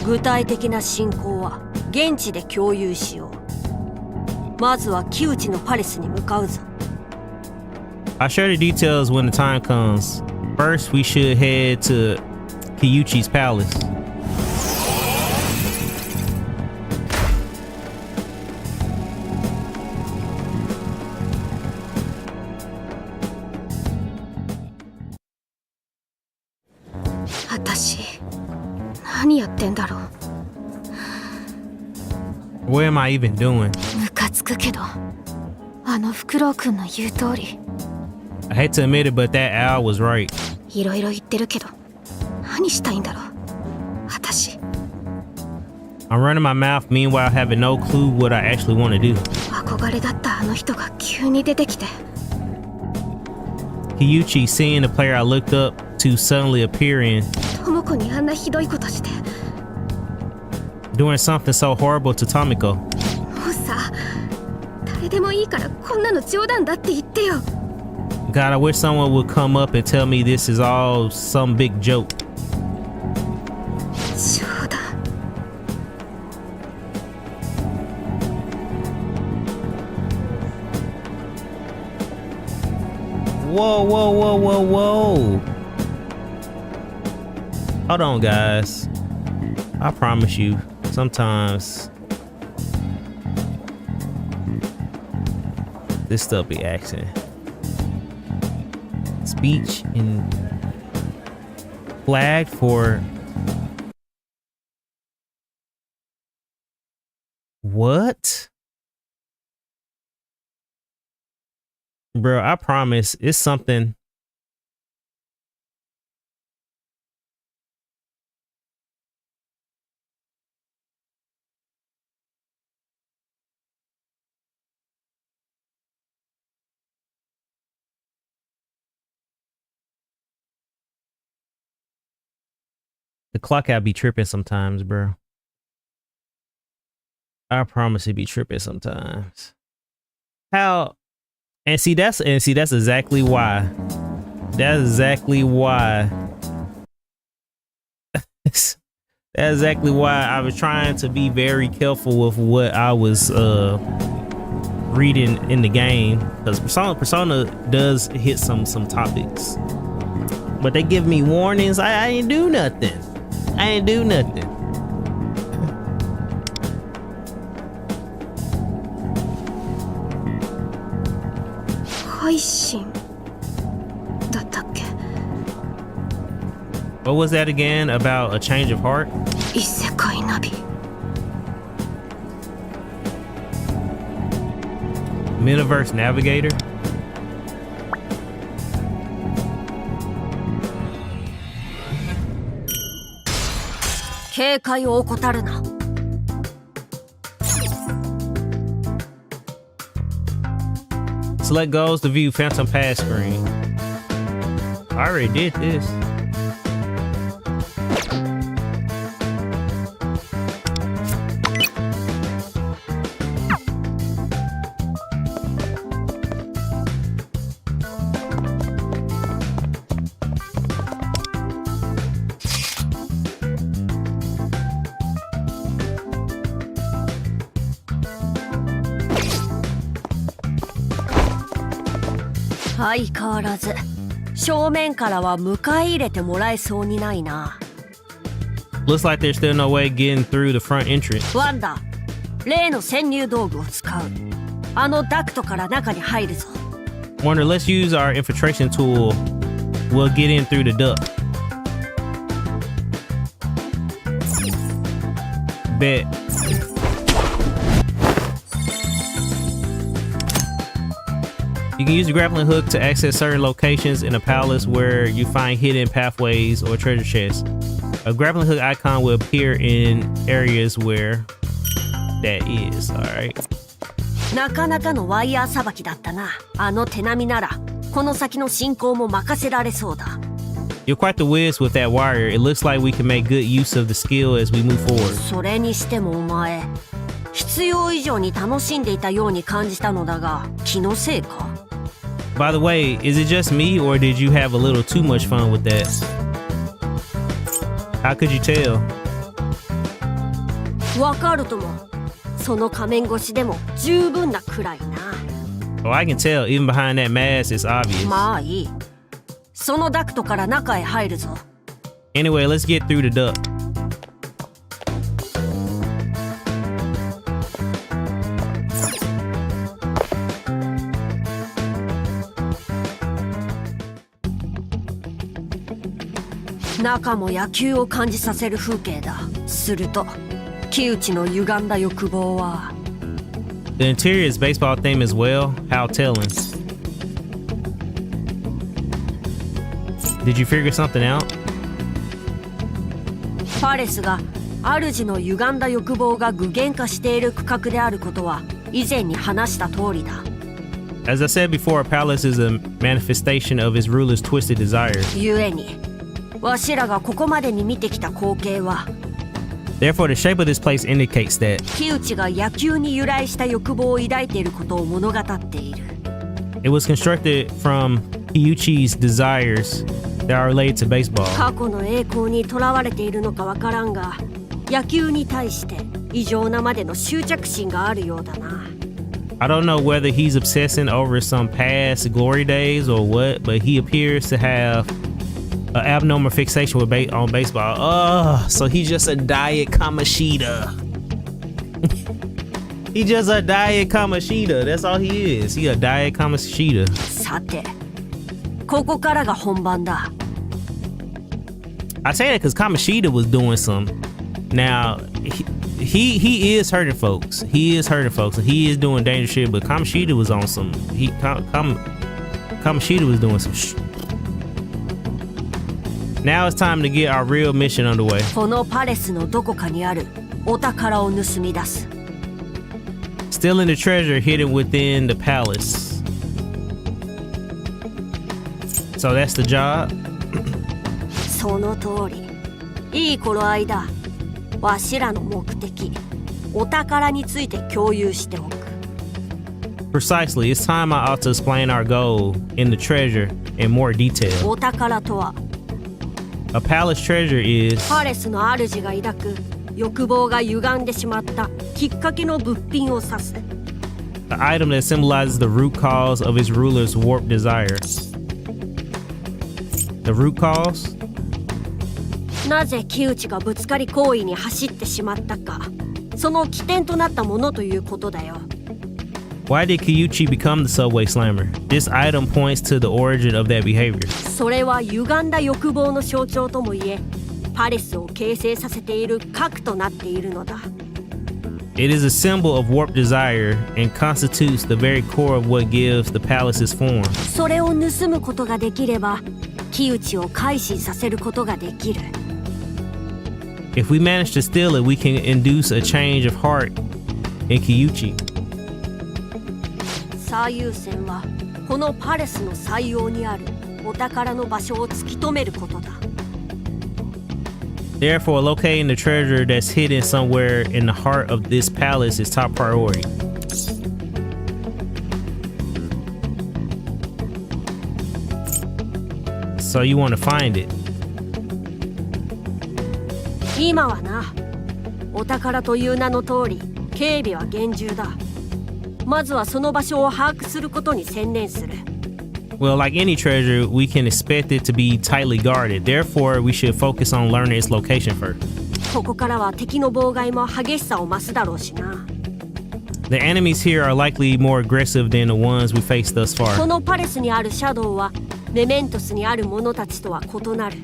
具体的な進行は現地で共有しよう。まずは木内のパレスに向かうぞ。 I'll share the details when the time comes. First, we should head to Kiyuchi's palace. What am I even doing? ムカつくけど、あのフクロウくんの言う通り。 I hate to admit it, but that owl was right. いろいろ言ってるけど、何したいんだろう私。 I'm running my mouth, meanwhile having no clue what I actually want to do. 憧れだったあの人が急に出てきて。 Kiyuchi, seeing the player I looked up to suddenly appearing, 智子にあんなひどいことして。 doing something so horrible to Tomiko. もうさ、誰でもいいからこんなの冗談だって言ってよ。 God, I wish someone would come up and tell me this is all some big joke. 冗談。 Whoa, whoa, whoa, whoa, whoa. Hold on, guys. I promise you, sometimes this stuff be accent. Speech and flagged for what? Bro, I promise it's something. The clock out be tripping sometimes, bro. I promise it be tripping sometimes. How? And see that's exactly why. That's exactly why. That's exactly why I was trying to be very careful with what I was reading in the game, because Persona does hit some topics, but they give me warnings. I ain't do nothing. I ain't do nothing. What was that again about a change of heart? Metaverse Navigator? Select goals to view Phantom Pass screen. I already did this.相変わらず正面からは迎え入れてもらえそうにないな。 Looks like there's still no way getting through the front entrance. ワンダ、例の潜入道具を使う。あのダクトから中に入るぞ。 Wonder, let's use our infiltration tool. We'll get in through the duct. Bet. You can use the grappling hook to access certain locations in a palace where you find hidden pathways or treasure chests. A grappling hook icon will appear in areas where that is. All right. なかなかのワイヤーさばきだったな。あの手並みならこの先の進行も任せられそうだ。 You're quite the whiz with that wire. It looks like we can make good use of the skill as we move forward. それにしてもお前、必要以上に楽しんでいたように感じたのだが、気のせいか？ By the way, is it just me or did you have a little too much fun with that? How could you tell? わかるとも。その仮面越しでも十分なくらいな。 Oh, I can tell. Even behind that mask, it's obvious. まあいい。そのダクトから中へ入るぞ。 Anyway, let's get through the duct.「中も野球を感じさせる風景だ。すると木内の歪んだ欲望は。 The interior is baseball theme as well. How telling. Did you figure something out? パレスが主の歪んだ欲望が具現化している区画であることは以前に話した通りだ。As I said before, a palace is a manifestation of its ruler's twisted desires. 故にわしらがここまでに見てきた光景は Therefore, the shape of this place indicates that 木内が野球に由来した欲望を抱いていることを物語っている。 it was constructed from Kyuchi's desires that are related to baseball. 過去の栄光にとらわれているのかわからんが、野球に対して異常なまでの執着心があるようだな。I don't know whether he's obsessing over some past glory days or what, but he appears to have an abnormal fixation with on baseball. So he's just a diet Kamoshida. He's just a diet Kamoshida. That's all he is. He a diet Kamoshida. さて、ここからが本番だ。I say that because Kamoshida was doing some. Now, he is hurting folks. He is hurting folks. He is doing dangerous shit. But Kamoshida was on some. Kamoshida was doing some. Now it's time to get our real mission underway. このパレスのどこかにあるお宝を盗み出す。Stealing the treasure hidden within the palace. So that's the job. その通り。いい頃合いだ。わしらの目的、お宝について共有しておく。Precisely. It's time I ought to explain our goal in the treasure in more detail. お宝とは、A palace treasure is パレスの主が抱く欲望が歪んでしまったきっかけの物品を指す。the item that symbolizes the root cause of its ruler's warped desire. The root cause? なぜ木内がぶつかり行為に走ってしまったか、その起点となったものということだよ。Why did Kyuchi become the subway slammer? This item points to the origin of that behavior. それは歪んだ欲望の象徴ともいえ、パレスを形成させている核となっているのだ。It is a symbol of warped desire and constitutes the very core of what gives the palace its form. それを盗むことができれば、木内を改心させることができる。If we manage to steal it, we can induce a change of heart in Kyuchi. 最優先はこのパレスの最奥にあるお宝の場所を突き止めることだ。Therefore, locating the treasure that's hidden somewhere in the heart of this palace is top priority. So you want to find it. 今はな、お宝という名の通り、警備は厳重だ。まずはその場所を把握することに専念する。Well, like any treasure, we can expect it to be tightly guarded. Therefore, we should focus on learning its location first. ここからは敵の妨害も激しさを増すだろうしな。The enemies here are likely more aggressive than the ones we faced thus こ far. のパレスにあるシャドウはメメントスにある者たちとは異なる。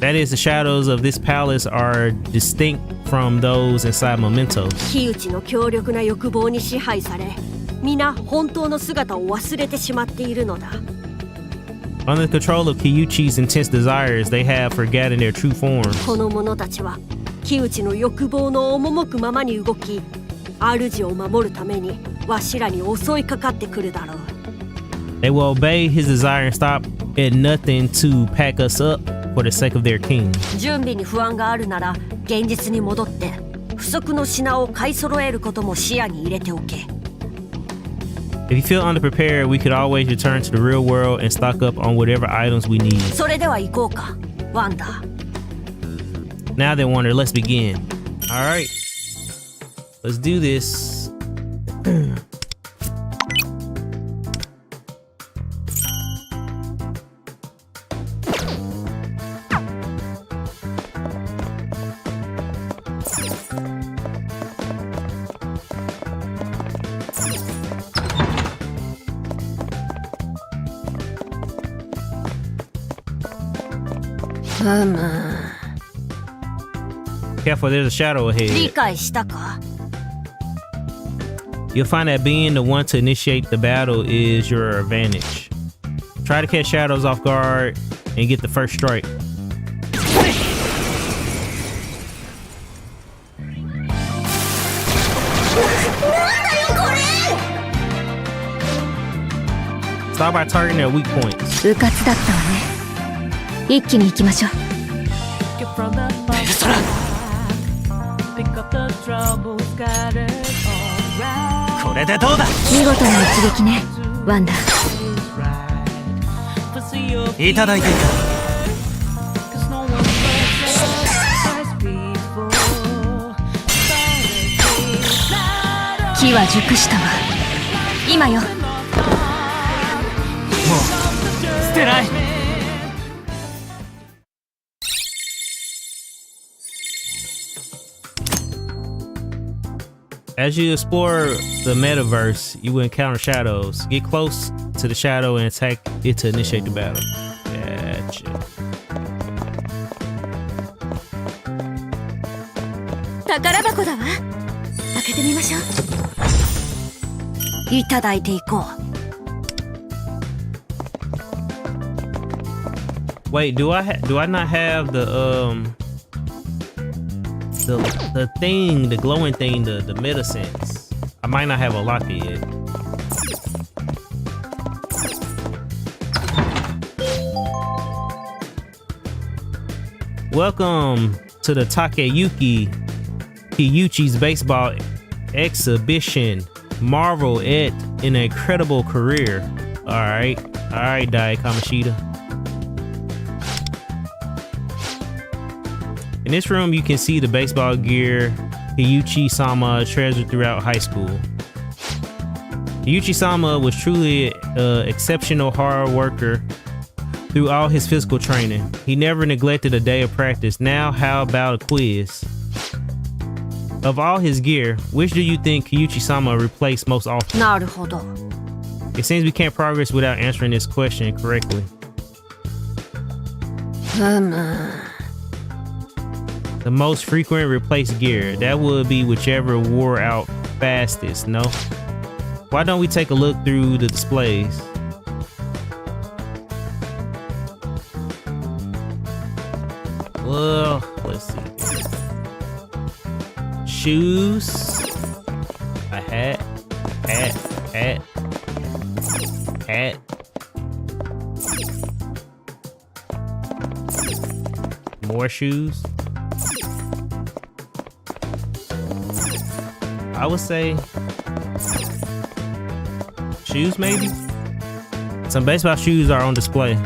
That is, the shadows of this palace are distinct from those inside Mementos. 木内の強力な欲望に支配され、皆本当の姿を忘れてしまっているのだ。Under the control of Kyuchi's intense desires, they have forgotten their true forms. この者たちは木内の欲望の赴くままに動き、主を守るためにわしらに襲いかかってくるだろう。They will obey his desire and stop at nothing to pack us up for the sake of their king. 準備に不安があるなら現実に戻って不足の品を買い揃えることも視野に入れておけ。If you feel underprepared, we could always return to the real world and stock up on whatever items we need. それでは行こうか、ワンダー。 Now then, Wonder, let's begin. All right, let's do this. Careful, there's a shadow 理 ahead. 解したか？ You'll find that being the one to initiate the battle is your advantage. Try to catch shadows off guard and get the first strike. Start by targeting their weak points. うかつだったわね。一気に行きましょう。これでどうだ。見事な一撃ね、ワンダ。いただいていた。機は熟したわ。今よ。もう捨てない。As you explore the metaverse, you will encounter shadows. Get close to the shadow and attack it to initiate the battle. Gotcha. 宝箱だわ。開けてみましょう。いただいていこう。Wait, do I not have the thing, the glowing thing, the meta sense? I might not have unlocked it yet. Welcome to the Takeyuki Kiyuchi's baseball exhibition. Marvel at an incredible career. All right, Dai Kamoshida. In this room, you can see the baseball gear Kiyuchi-sama treasured throughout high school. Kiyuchi-sama was truly an exceptional hard worker through all his physical training. He never neglected a day of practice. Now, how about a quiz? Of all his gear, which do you think Kiyuchi-sama replaced most often? なるほど。 It seems we can't progress without answering this question correctly. The most frequent replaced gear. That would be whichever wore out fastest, no? Why don't we take a look through the displays? Well, let's see. Shoes. A hat. More shoes. I would say shoes, maybe. Some baseball shoes are on display.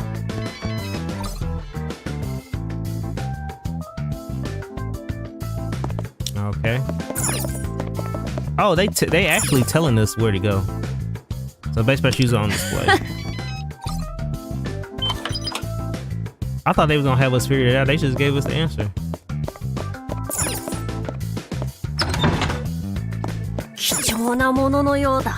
Okay. Oh, they actually telling us where to go. So baseball shoes are on display. I thought they was gonna have us figure it out. They just gave us the answer. 貴重なもののようだ。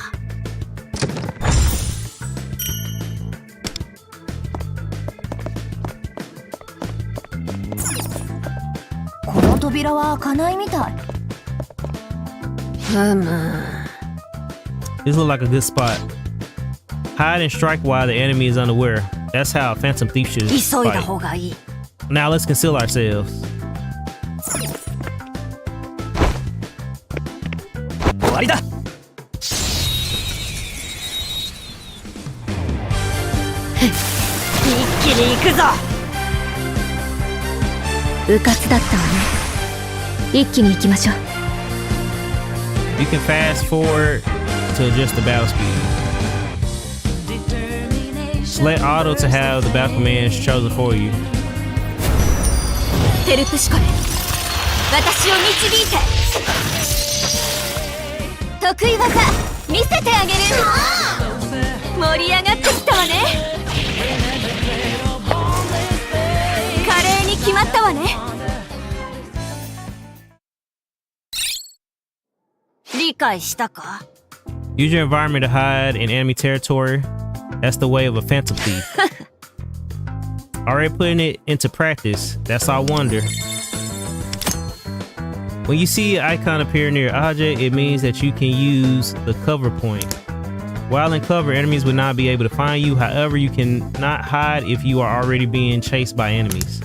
この扉は開かないみたい。This look like a good spot. Hide and strike while the enemy is unaware. That's how a Phantom Thief should 急いだ fight. 方がいい。 Now let's conceal ourselves. 終わりだ。一気に行くぞ。うかつだったわね。一気に行きましょう。You can fast forward to adjust the battle speed. Select auto to have the battle commands chosen for you. ヘルプシコレ、私を導いて。得意技見せてあげる。盛り上がってきたわね。華麗に決まったわね。理解したか？ Use your environment to hide in enemy territory. That's the way of a Phantom Thief. Already putting it into practice. That's our wonder. When you see an icon appear near an object, it means that you can use the cover point. While in cover, enemies will not be able to find you. However, you cannot hide if you are already being chased by enemies.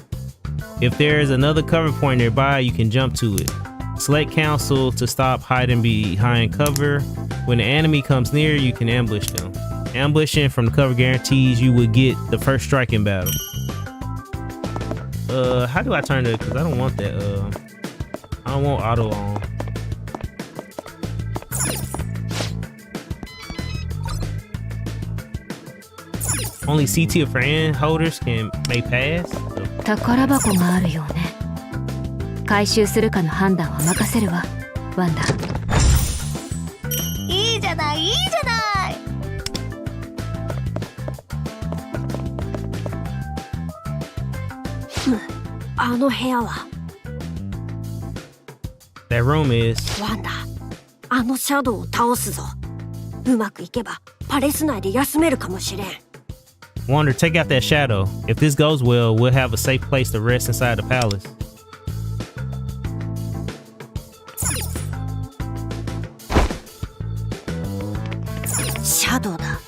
If there is another cover point nearby, you can jump to it. Select cancel to stop hiding behind cover. When the enemy comes near, you can ambush them. Ambushing from the cover guarantees you would get the first strike in battle. How do I turn it? Because I don't want that. I don't want auto on. Only C tier friend holders may pass. 宝箱があるようね。回収するかの判断は任せるわ、ワンダ。いいじゃないいいじゃない。あの部屋は That room is. ワンダ、あのシャドウを倒すぞ。うまくいけばパレス内で休めるかもしれん。 Wonder, take out that shadow. If this goes well, we'll have a safe place to rest inside the palace. シャドウだ。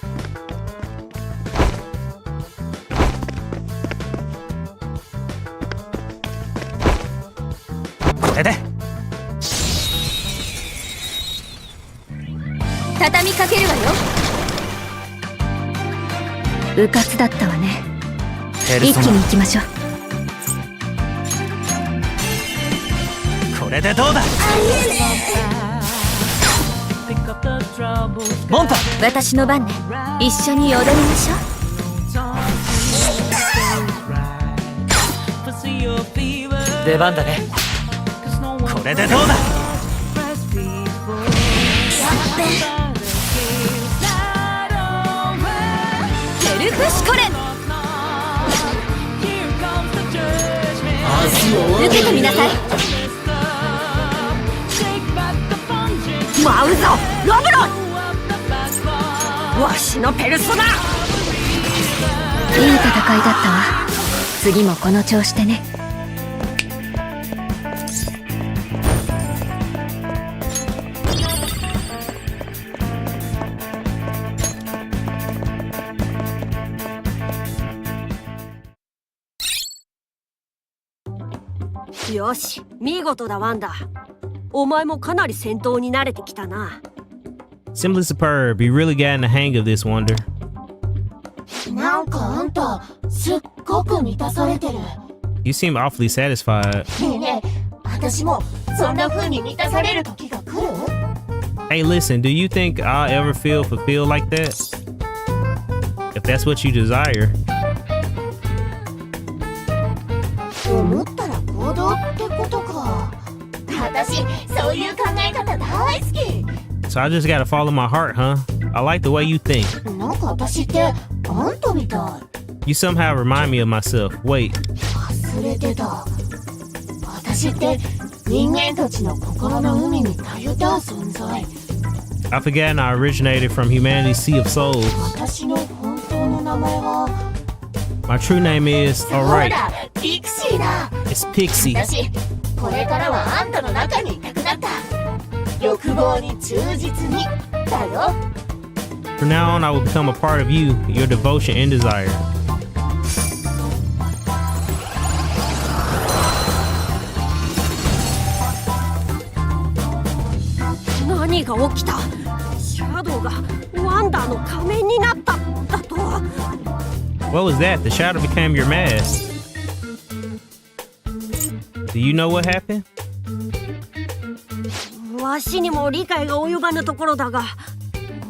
畳みかけるわよ。うかつだったわね。一気に行きましょう。これでどうだ。モンタ、私の番ね。一緒に踊りましょう。出番だね。これでどうだ。ケルフシコレ。受けてみなさい。舞うぞロブロン。わしのペルソナ。いい戦いだったわ。次もこの調子でね。よし、見事だワンダ。お前もかなり戦闘に慣れてきたな。Simply superb. You really got in the hang of this, Wonder. なんかあんたすっごく満たされてる。 You seem awfully satisfied. ねえねえ、私もそんな風に満たされる時が来る？ Hey, listen, do you think I'll ever feel fulfilled like that? If that's what you desire. 思ったら行動ってことか。私そういう考え方大好き。 So I just gotta follow my heart, huh? I like the way you think. なんか私ってあんたみたい。 You somehow remind me of myself. Wait. 忘れてた。私って人間たちの心の海にたゆたう存在。 I've forgotten I originated from humanity's sea of souls. 私の本当の名前は My true name is, そう alright, だ、ピクシーだ。 it's Pixie. 私これからはあんたの中にいたくなった。欲望に忠実にだよ。 From now on, I will become a part of you, your devotion and desire. 何が起きた？シャドウがワンダーの仮面になっただと。 What was that? The shadow became your mask. Do you know what happened? わしにも理解が及ばぬところだが、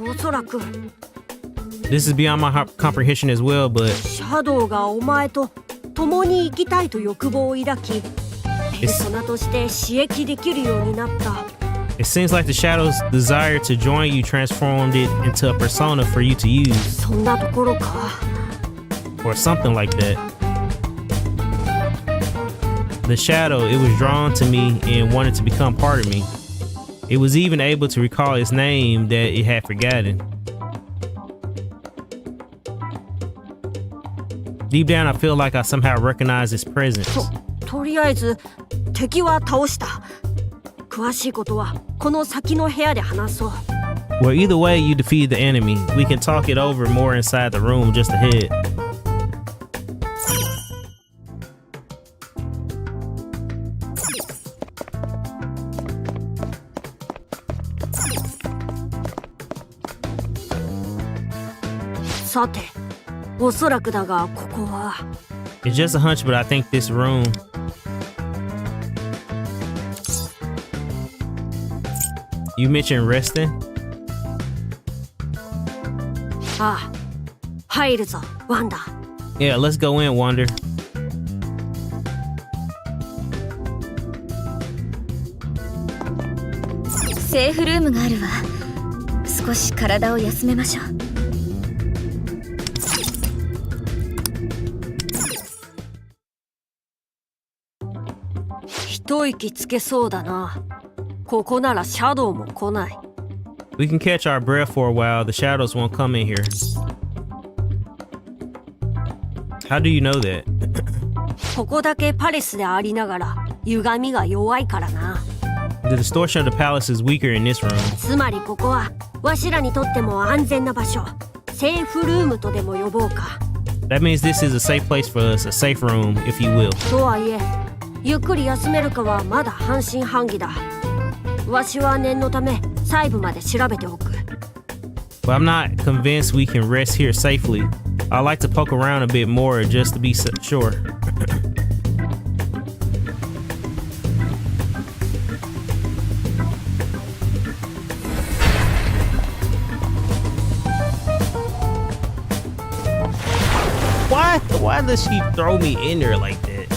おそらく This is beyond my comprehension as well, but シャドウがお前と共に生きたいと欲望を抱き、ペルソナとして刺激できるようになった。 it seems like the shadow's desire to join you transformed it into a persona for you to use. そんなところか。 Or something like that. The shadow, it was drawn to me and wanted to become part of me. It was even able to recall its name that it had forgotten. Deep down, I feel like I somehow recognize its presence. とりあえず敵は倒した。詳しいことはこの先の部屋で話そう。 Well, either way you defeat the enemy, we can talk it over more inside the room just ahead. さて、おそらくだがここは It's just a hunch, but I think this room. You mentioned resting? ああ、入るぞ、ワンダ。Yeah, let's go in, Wander. セーフルームがあるわ。少し体を休めましょう。一息つけそうだな。ここならシャドウも来ない。We can catch our breath for a while. The shadows won't come in here. How do you know that? ここだけパレスでありながら歪みが弱いからな。The distortion of the palace is weaker in this room. つまりここはわしらにとっても安全な場所。セーフルームとでも呼ぼうか。That means this is a safe place for us, a safe room, if you will. とはいえ、ゆっくり休めるかはまだ半信半疑だ。わしは念のため細部まで調べておく。But I'm not convinced we can rest here safely. I like to poke around a bit more just to be sure. Why does she throw me in there like that?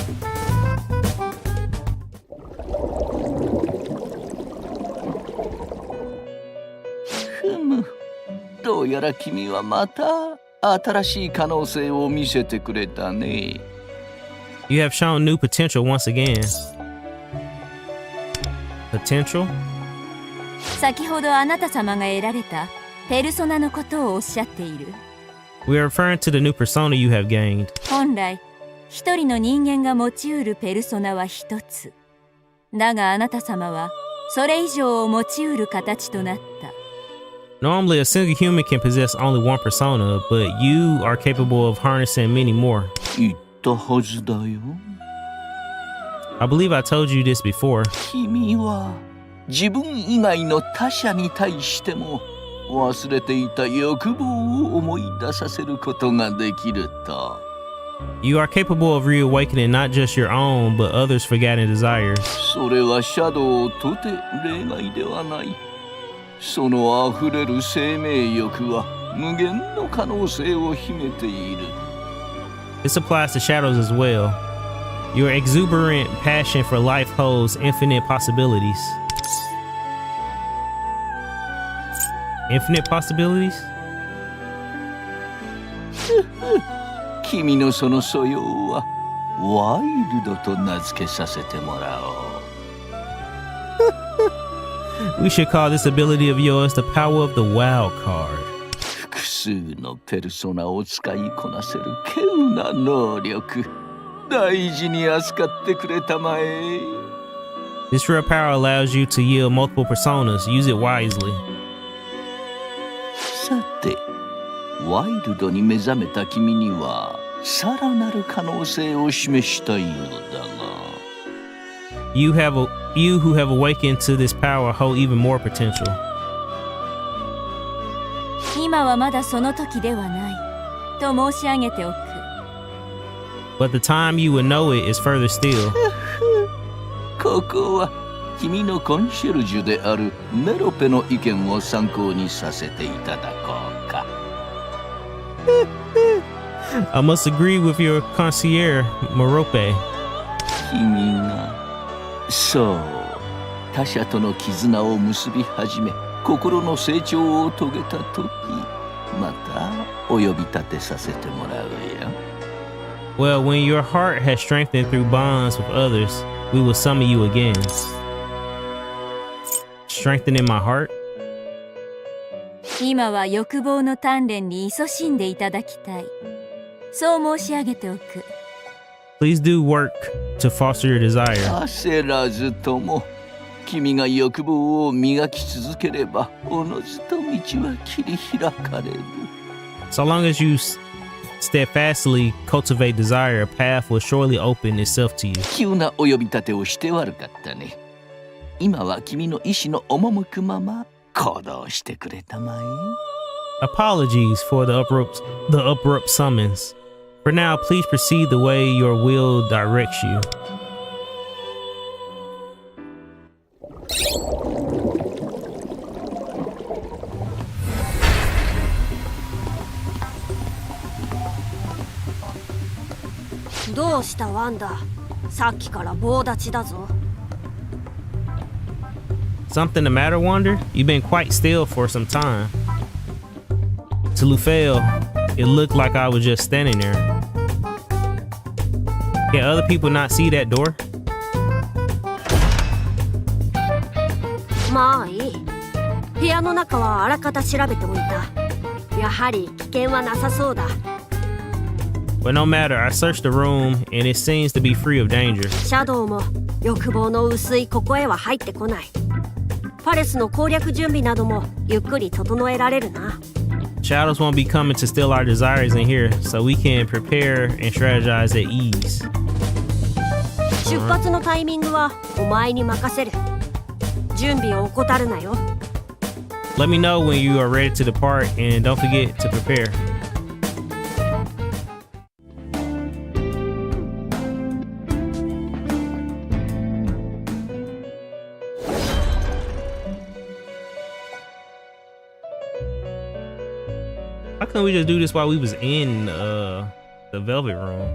ふむ、どうやら君はまた新しい可能性を見せてくれたね。You have shown new potential once again. Potential? 先ほどあなた様が得られたペルソナのことをおっしゃっている。We are referring to the new persona you have gained. 本来、一人の人間が持ちうるペルソナは一つ。だがあなた様はそれ以上を持ちうる形となった。Normally, a single human can possess only one persona, but you are capable of harnessing many more. 言ったはずだよ。I believe I told you this before. 君は自分以外の他者に対しても忘れていた欲望を思い出させることができると。You are capable of reawakening not just your own, but others' forgotten desires. それはシャドウとて例外ではない。その溢れる生命欲は無限の可能性を秘めている。This applies to shadows as well. Your exuberant passion for life holds infinite possibilities. Infinite possibilities? 君のその素養はワイルドと名付けさせてもらおう。We should call this ability of yours the power of the wild card. 複数のペルソナを使いこなせる稀有な能力。大事に扱ってくれたまえ。This rare power allows you to yield multiple personas. Use it wisely. さて、ワイルドに目覚めた君にはさらなる可能性を示したいのだが。You who have awakened to this power hold even more potential. 今はまだその時ではないと申し上げておく。But the time you would know it is further still. ここは君のコンシェルジュであるメロペの意見を参考にさせていただこうか。I must agree with your concierge, Merope. 君がそう他者との絆を結び始め心の成長を遂げた時、またお呼び立てさせてもらうよ。Well, when your heart has strengthened through bonds with others, we will summon you again. Strengthening my heart? 今は欲望の鍛錬に勤しんでいただきたい。そう申し上げておく。Please do work to foster your desire. 焦らずとも、君が欲望を磨き続ければ、おのずと道は切り開かれる。So long as you steadfastly cultivate desire, a path will surely open itself to you. 急なお呼び立てをして悪かったね。今は君の意志の赴くまま行動してくれたまえ。Apologies for the abrupt summons. For now, please proceed the way your will directs you.どうしたワンダ、さっきから棒立ちだぞ。 Something the matter, Wander? You've been quite still for some time. To Lufel, it looked like I was just standing there. Can other people not see that door? まあいい。部屋の中はあらかた調べておいた。やはり危険はなさそうだ。 But no matter, I searched the room and it seems to be free of danger. シャドウも欲望の薄いここへは入ってこない。パレスの攻略準備などもゆっくり整えられるな。 Shadows won't be coming to steal our desires in here, so we can prepare and strategize at ease. 出発のタイミングはお前に任せる。準備を怠るなよ。 Let me know when you are ready to depart and don't forget to prepare. How couldn't we just do this while we was in the Velvet Room?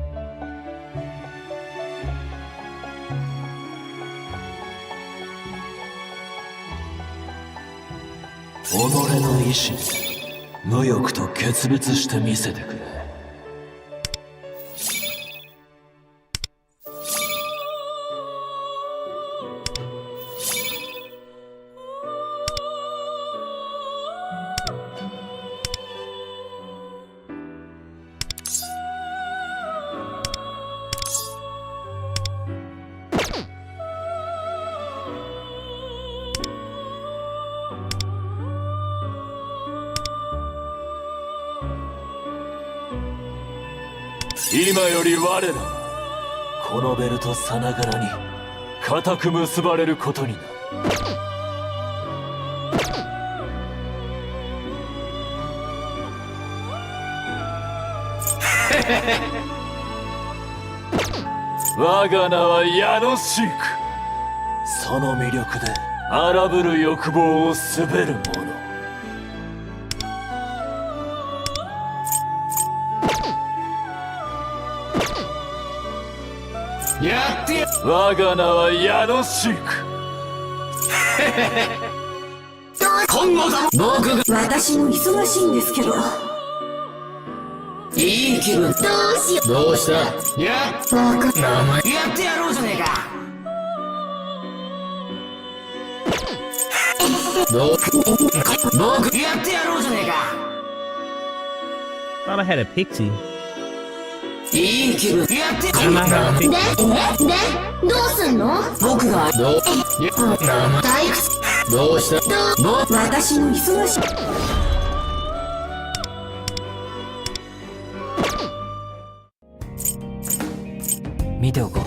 Thought I had a pixie. I'm not having a pixie. どうすんの？僕が退屈。どうした？私の忙しい。見ておこう。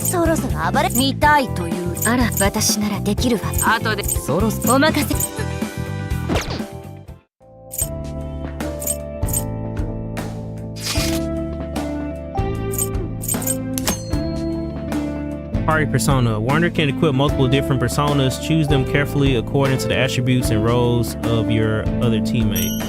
そろそろ暴れ見たいという。あら、私ならできるわ。後でそろそろお任せ。 Party persona. Wander can equip multiple different personas. Choose them carefully according to the attributes and roles of your other teammates.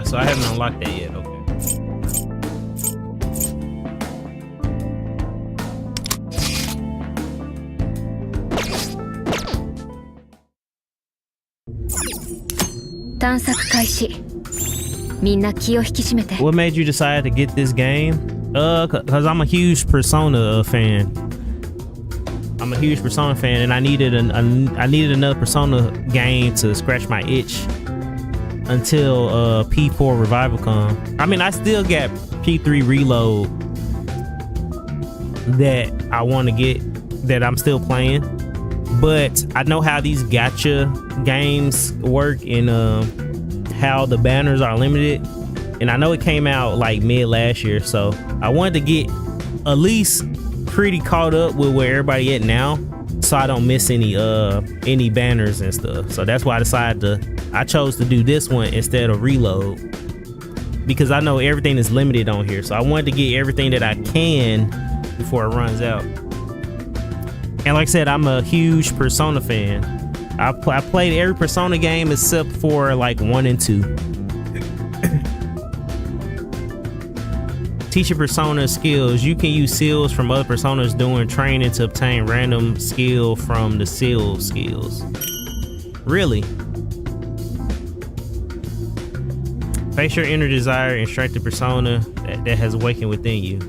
So I haven't unlocked that yet. Okay. What made you decide to get this game? Cause I'm a huge Persona fan. I'm a huge Persona fan, and I needed another Persona game to scratch my itch until P4 Revival come. I mean, I still got P3 Reload that I want to get, that I'm still playing, but I know how these gacha games work and how the banners are limited. And I know it came out like mid last year, so I wanted to get at least pretty caught up with where everybody at now, so I don't miss any banners and stuff. So that's why I chose to do this one instead of Reload, because I know everything is limited on here. So I wanted to get everything that I can before it runs out. And like I said, I'm a huge Persona fan. I played every Persona game except for like 1 and 2. Teach your Persona skills. You can use seals from other Personas during training to obtain random skill from the seal skills. Really? Face your inner desire and strengthen the Persona that has awakened within you.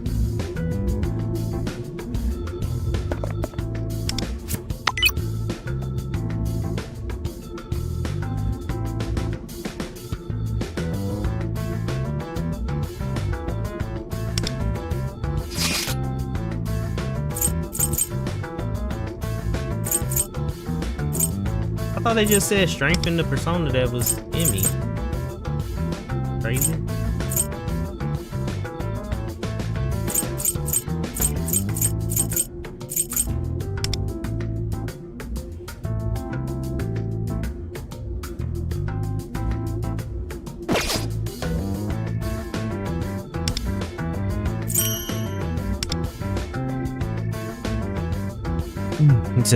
I thought they just said strengthen the Persona that was in me. Crazy.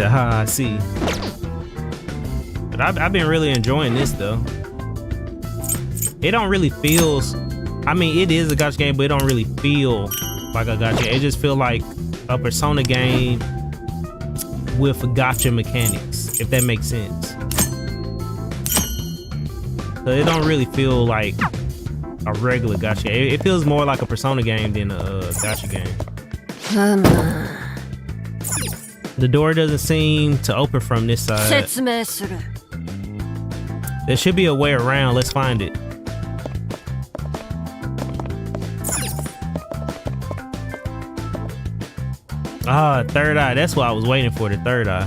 I see. But I've been really enjoying this though. It don't really feel, I mean, it is a gacha game, but it don't really feel like a gacha. It just feel like a Persona game with gacha mechanics, if that makes sense. So it don't really feel like a regular gacha. It feels more like a Persona game than a gacha game. The door doesn't seem to open from this side. There should be a way around. Let's find it. Ah, third eye. That's what I was waiting for, the third eye.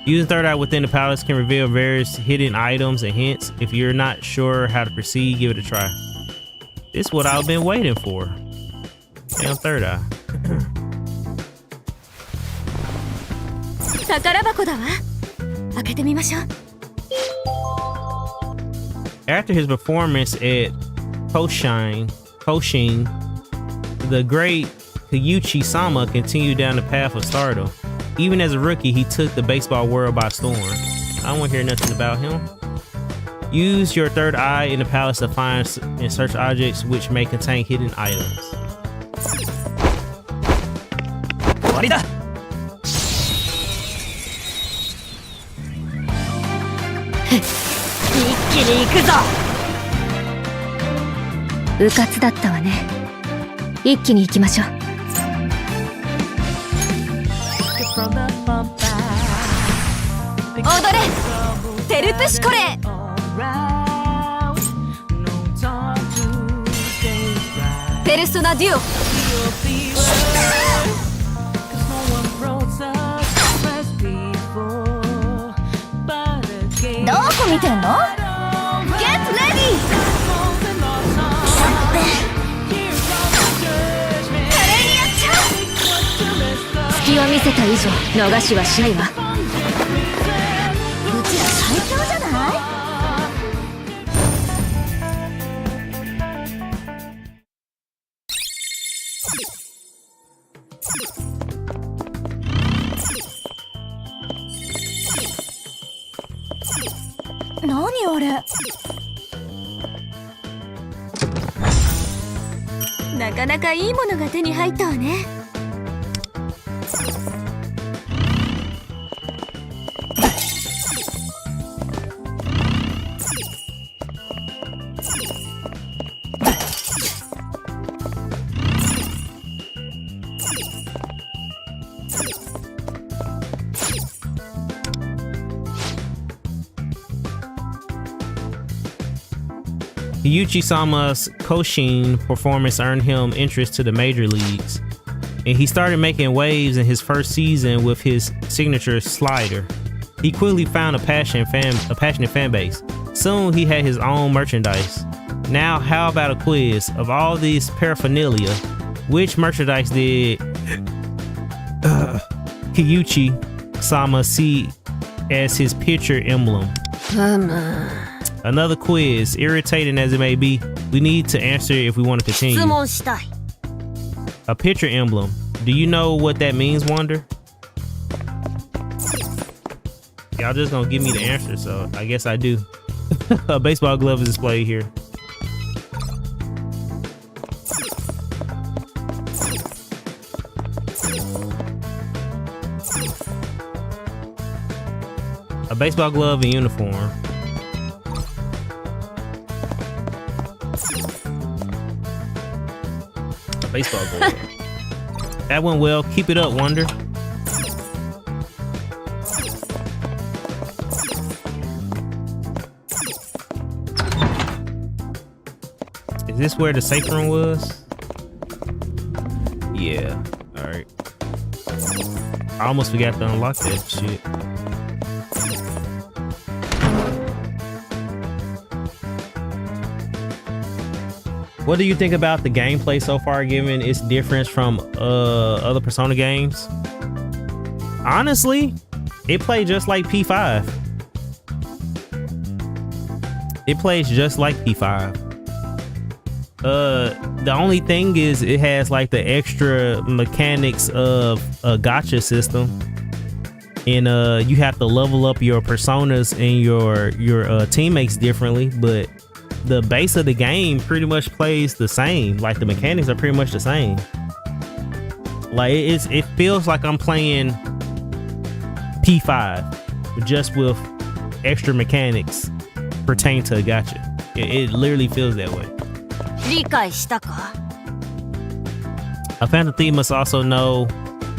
Using third eye within the palace can reveal various hidden items and hints. If you're not sure how to proceed, give it a try. This is what I've been waiting for. Damn, third eye. 宝箱だわ。開けてみましょう。 After his performance at Koshin, the great Kyuchi-sama continued down the path of stardom. Even as a rookie, he took the baseball world by storm. I don't want to hear nothing about him. Use your third eye in the palace to find and search objects which may contain hidden items. 終わりだ。一気に行くぞ。うかつだったわね。一気に行きましょう。踊れテルプシコレー。ペルソナデュオ。どこ見てんの？ Get ready！ 華麗にやっちゃう。隙を見せた以上逃しはしないわ。うちら最強じゃない？ 何あれ？なかなかいいものが手に入ったわね。Kyuchi-sama's Koshin performance earned him interest to the major leagues. and he started making waves in his first season with his signature slider. He quickly found a passionate fan base. Soon he had his own merchandise. Now how about a quiz? Of all these paraphernalia, which merchandise did Kyuchi-sama see as his picture emblem? Another quiz, irritating as it may be, we need to answer if we want to continue. A picture emblem. Do you know what that means, Wonder? Y'all just gonna give me the answer, so I guess I do. A baseball glove is displayed here. A baseball glove and uniform. A baseball glove. That went well. Keep it up, Wonder. Is this where the safe room was? Yeah. Alright. I almost forgot to unlock that shit. What do you think about the gameplay so far, given its difference from other Persona games? Honestly, it played just like P5. It plays just like P5. The only thing is it has like the extra mechanics of a gacha system, and you have to level up your personas and your teammates differently, but the base of the game pretty much plays the same. Like the mechanics are pretty much the same. Like it feels like I'm playing P5 just with extra mechanics pertain to a gacha. It literally feels that way. A Phantom Thief must also know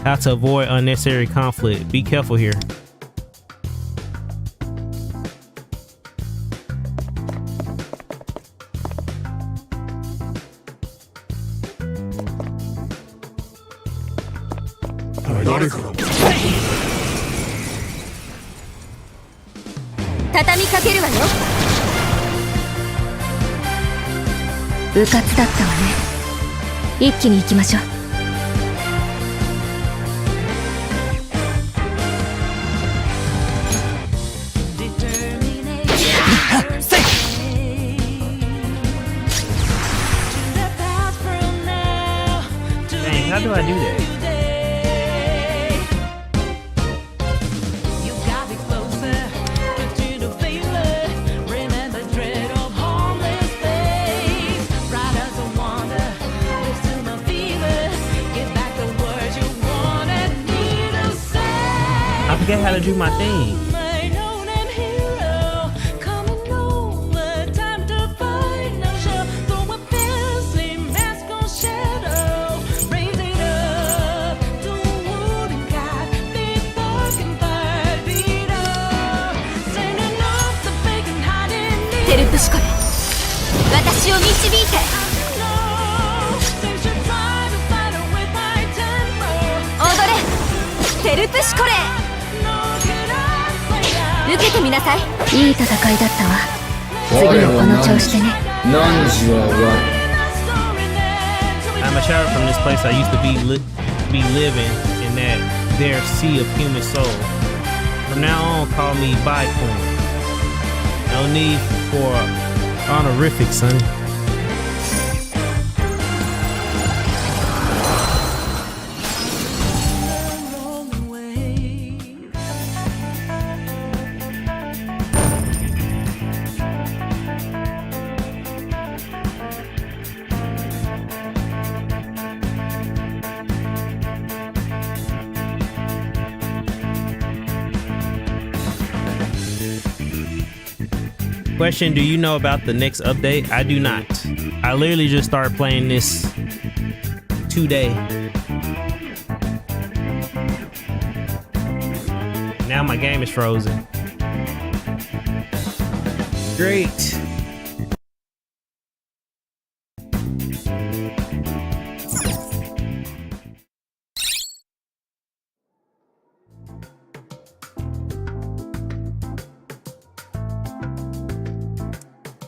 how to avoid unnecessary conflict. Be careful here. Ukatsu だったわね。一気に行きましょう。Dang, how do I do that? I forget how to do my thing.いい戦いだったわ。次もこの調子でね。I'm a shadow from this place I used to be living in that there sea of human soul. From now on, call me Baikorn. No need for honorific, son. Question, do you know about the next update? I do not. I literally just started playing this today. Now my game is frozen. Great.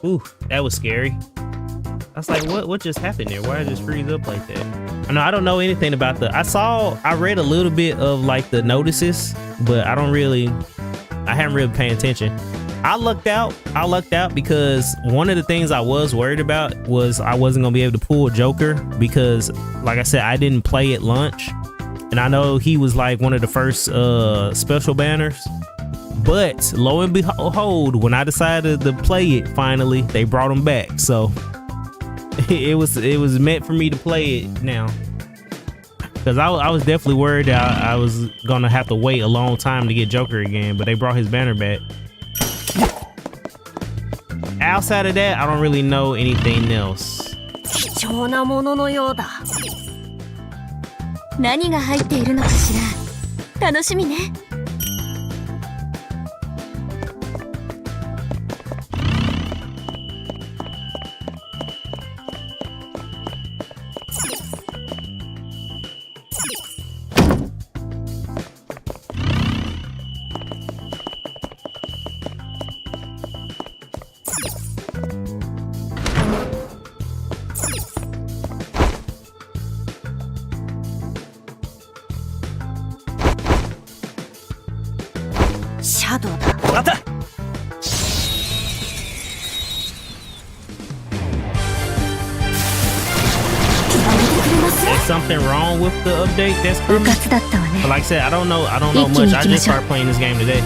Ooh, that was scary. I was like, what just happened there? Why did it just freeze up like that? I don't know anything about I read a little bit of like the notices, but I haven't really paying attention. I lucked out because one of the things I was worried about was I wasn't gonna be able to pull Joker because, like I said, I didn't play at launch, and I know he was like one of the first special banners. But lo and behold, when I decided to play it, finally they brought him back. So it was meant for me to play it now, because I was definitely worried that I was gonna have to wait a long time to get Joker again. But they brought his banner back. Outside of that, I don't really know anything else. 貴重なもののようだ。何が入っているのかしら。楽しみね。シャドウだ。また。Is something wrong with the update that's coming? But like I said, I don't know much. I just started playing this game today.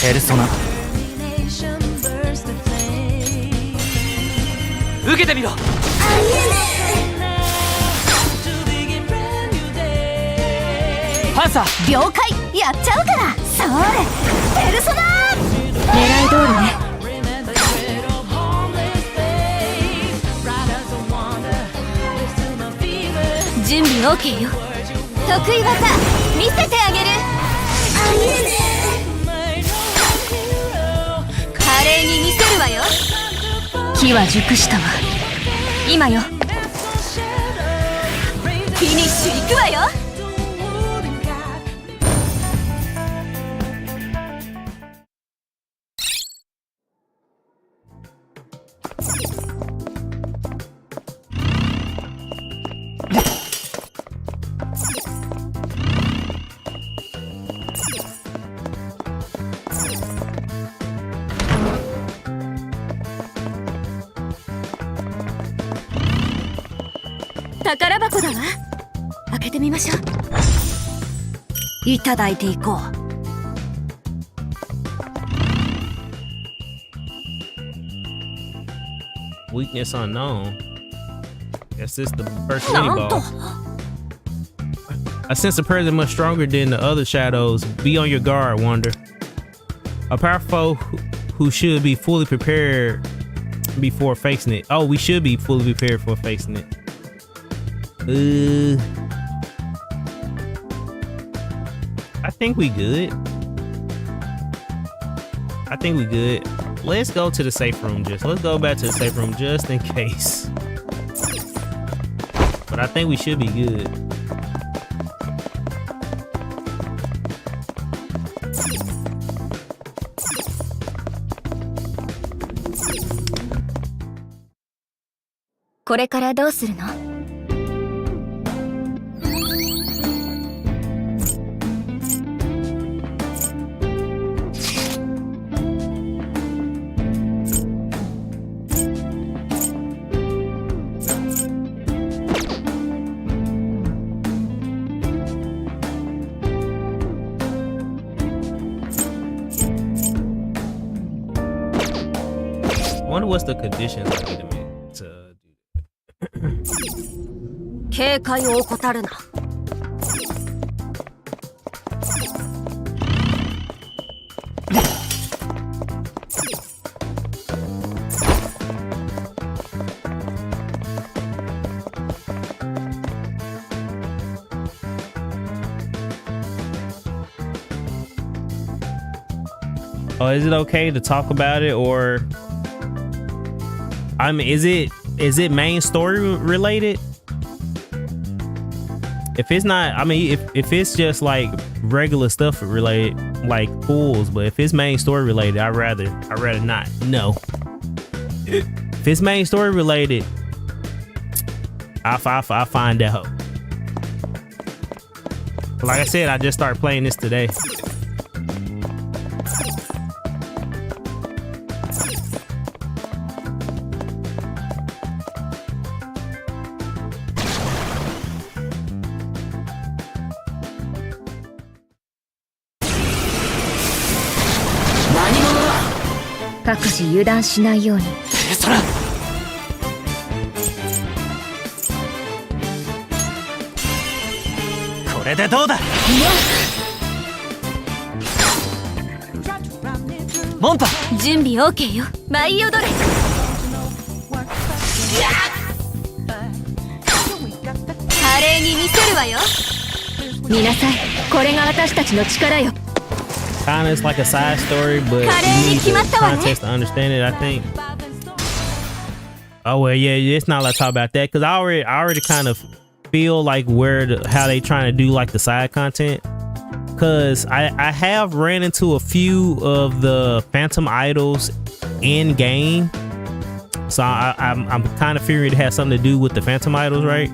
Persona. 受けてみろ。パンサー。了解。やっちゃうから。それ。ペルソナ。狙い通りね。準備 OK よ。得意技見せてあげる。華麗に見せるわよ。機は熟したわ。今よ。フィニッシュ行くわよ。宝箱だわ。開けてみましょう。いただいていこう。Weakness unknown. Guess this the first mini ball. I sense a presence much stronger than the other shadows. Be on your guard, Wonder. A powerful foe who should be fully prepared before facing it. Oh, we should be fully prepared for facing it. I think we good. Let's go to the safe room. Let's go back to the safe room just in case. But I think we should be good.「これからどうするの？」I wonder what's the conditions I need to make to do that. 警戒を怠るな。Oh, is it okay to talk about it, or I mean, is it main story related? If it's not, I mean, if it's just like regular stuff related, like pools, but if it's main story related, I'd rather not. No. If it's main story related, I find out. Like I said, I just started playing this today. Nani 各自油断しないように。そら。これでどうだ。モンタ。準備 OK よ。舞い踊れ。華麗に見せるわよ。見なさい。これが私たちの力よ。Kinda it's like a side story, but you need the context to understand it, I think. Oh well, yeah, it's not like talk about that because I already kind of feel like how they trying to do like the side content. Cause I have ran into a few of the Phantom Idols in game, so I'm kind of figuring it has something to do with the Phantom Idols, right?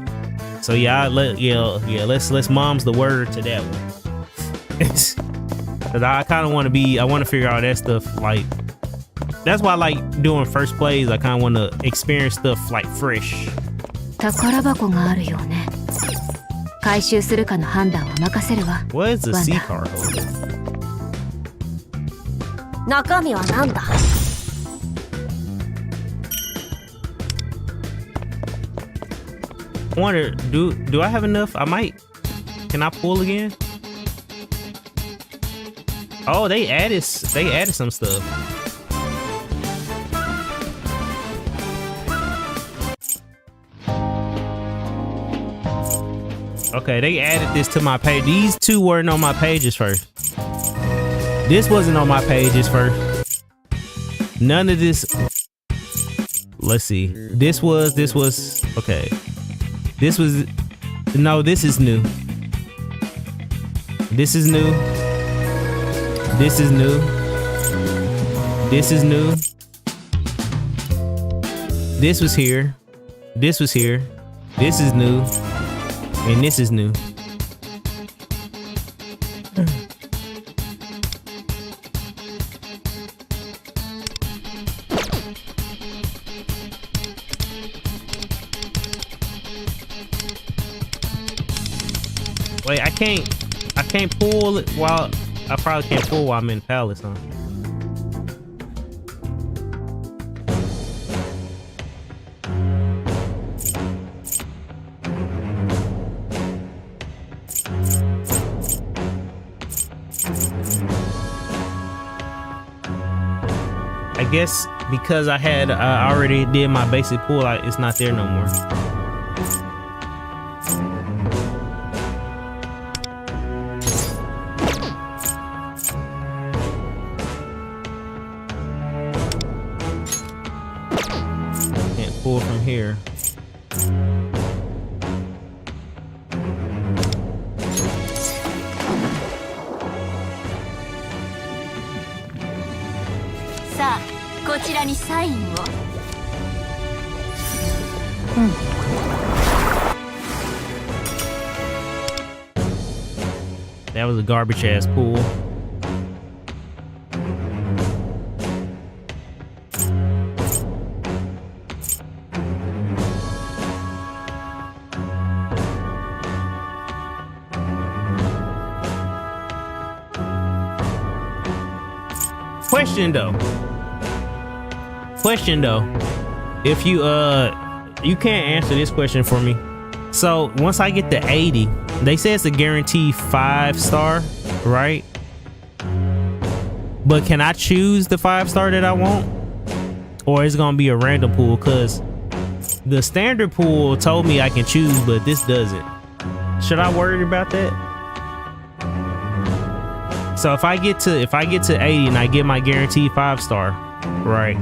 So yeah, let's mom's the word to that one. Cause I kind of want to figure out that stuff. Like, that's why I like doing first plays. I kind of want to experience stuff like fresh. 宝箱があるようね。回収するかの判断は任せるわ。What is the C card holder? 中身はなんだ。I wonder, do I have enough? I might. Can I pull again? Oh, they added some stuff. Okay, they added this to my page. These two weren't on my pages first. This wasn't on my pages first. None of this. Let's see. This was okay. This was no. This is new. This is new. This is new. This is new. This was here. This was here. This is new. And this is new. Wait, I can't pull it while I probably can't pull while I'm in Palace, huh? I guess because I already did my basic pull, it's not there no more. Can't pull from here. Sa, こちらにサインを。That was a garbage ass pool. Question though, if you can't answer this question for me. So once I get to 80, they say it's a guaranteed 5-star, right? But can I choose the 5-star that I want, or it's gonna be a random pool? Cause the standard pool told me I can choose, but this doesn't. Should I worry about that? So if I get to 80 and I get my guaranteed 5-star, right?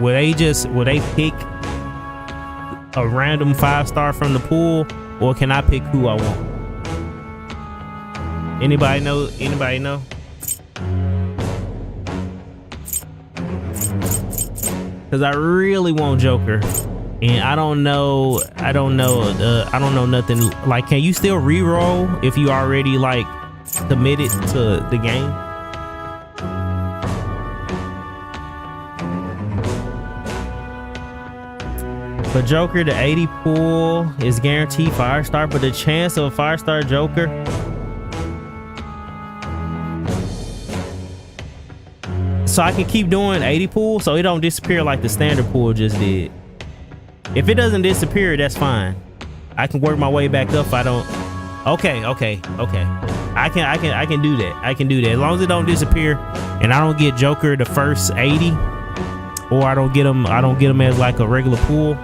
Will they pick a random 5-star from the pool, or can I pick who I want? Anybody know? Anybody know? Cause I really want Joker, and I don't know nothing. Like, can you still re-roll if you already like committed to the game? For Joker, the 80 pool is guaranteed 5-star, but the chance of a 5-star Joker. So I can keep doing 80 pool so it don't disappear like the standard pool just did. If it doesn't disappear, that's fine. I can work my way back up if I don't. Okay. I can do that. I can do that. As long as it don't disappear and I don't get Joker the first 80, or I don't get him as like a regular pool,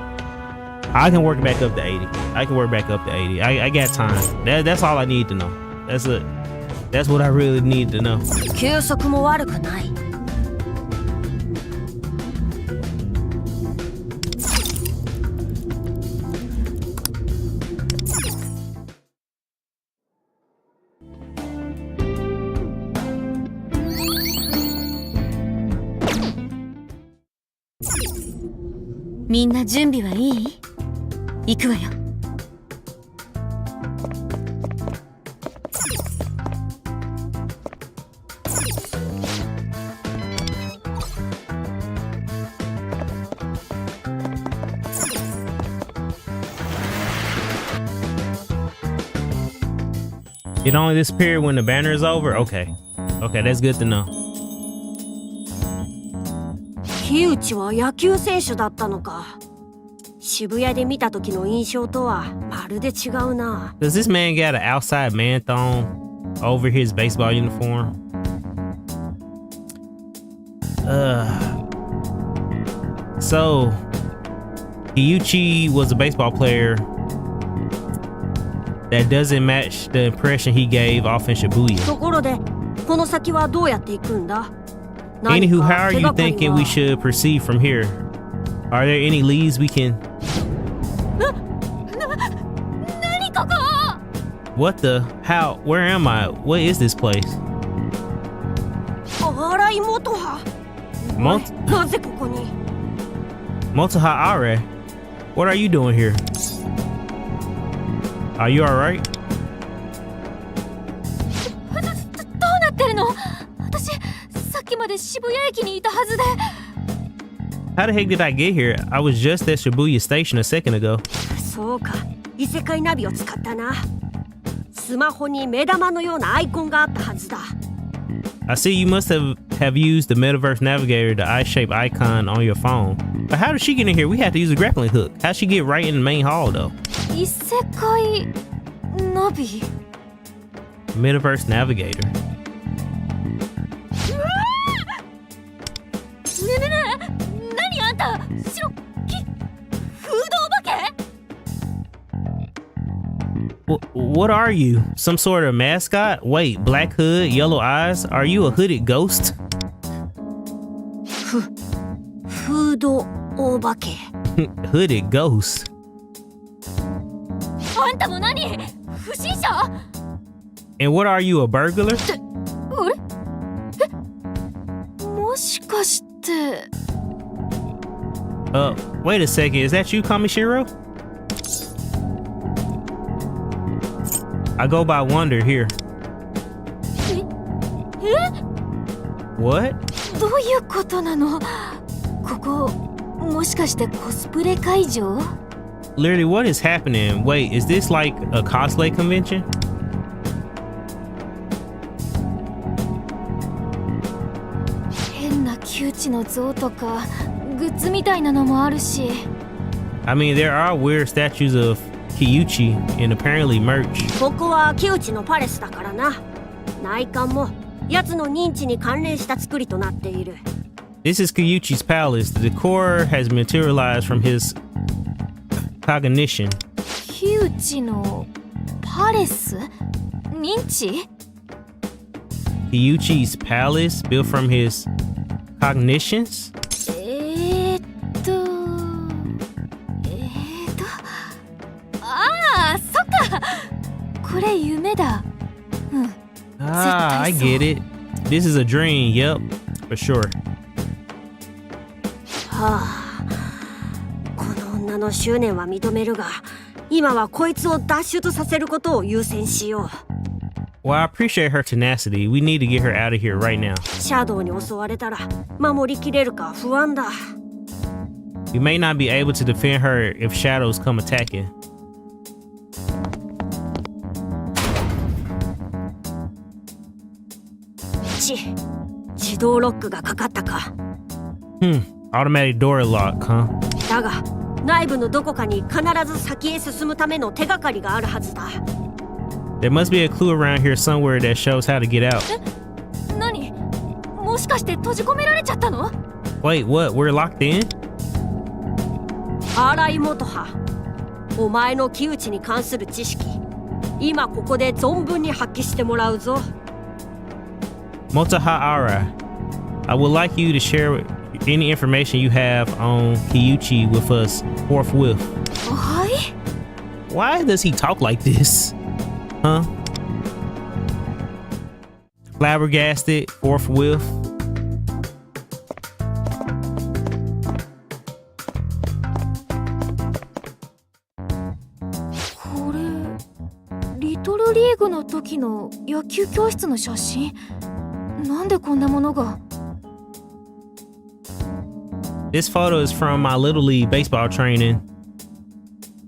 I can work back up to 80. I got time. That's all I need to know. That's it. That's what I really need to know. 休息も悪くない。みんな準備はいい？行くわよ。It only disappeared when the banner is over? Okay, that's good to know. 木内は野球選手だったのか。渋谷で見た時の印象とはまるで違うな。Does this man got an outside man thong over his baseball uniform? So Kiyuchi was a baseball player that doesn't match the impression he gave off in Shibuya. ところで、この先はどうやって行くんだ? Anywho, how are you thinking we should proceed from here? Are there any leads we can? What the? How? Where am I? What is this place? あら、妹は。なぜここに? Motoha Are? What are you doing here? Are you alright? どうなってるの? 私、さっきまで渋谷駅にいたはずで。How the heck did I get here? I was just at Shibuya Station a second ago. そうか、異世界ナビを使ったな。スマホに目玉のようなアイコンがあったはずだ。I see you must have used the Metaverse Navigator, the eye-shaped icon on your phone. But how did she get in here? We had to use a grappling hook. How'd she get right in the main hall, though? 異世界ナビ? Metaverse Navigator. 何あんた、白きフードお化け? What are you? Some sort of mascot? Wait, black hood, yellow eyes? Are you a hooded ghost? フードお化け. Hooded ghost. あんたも何? 不審者? And what are you, a burglar? あれ? もしかして... Wait a second. Is that you, Kamishiro? I go by Wonder here. What? どういうことなの? ここ、もしかしてコスプレ会場? Literally, what is happening? Wait, is this like a cosplay convention? 変な窮地の像とかグッズみたいなのもあるし。I mean, there are weird statues of Kiyuchi and apparently merch. ここは木内のパレスだからな。内観も奴の認知に関連した作りとなっている。This is Kiyuchi's palace. The decor has materialized from his cognition. 木内のパレス? 認知? Kiyuchi's palace built from his cognitions? ああ、そっか。これ夢だ。うん。 Ah, I get it. This is a dream. Yep, for sure. はあ、この女の執念は認めるが、今はこいつを脱出させることを優先しよう。 Well, I appreciate her tenacity. We need to get her out of here right now. シャドウに襲われたら守りきれるか不安だ。 We may not be able to defend her if shadows come attacking. 自動ロックがかかったか。Automatic door lock, huh? だが内部のどこかに必ず先へ進むための手がかりがあるはずだ。 There must be a clue around here somewhere that shows how to get out. 何？もしかして閉じ込められちゃったの？ Wait, what? We're locked in? 荒井元葉、お前の木内に関する知識、今ここで存分に発揮してもらうぞ。 Motoha Arai, I would like you to share any information you have on Kiyuchi with us forthwith. はい？ Why does he talk like this? Huh? Flabbergasted, forthwith. これリトルリーグの時の野球教室の写真。なんでこんなものが？ This photo is from my Little League baseball training.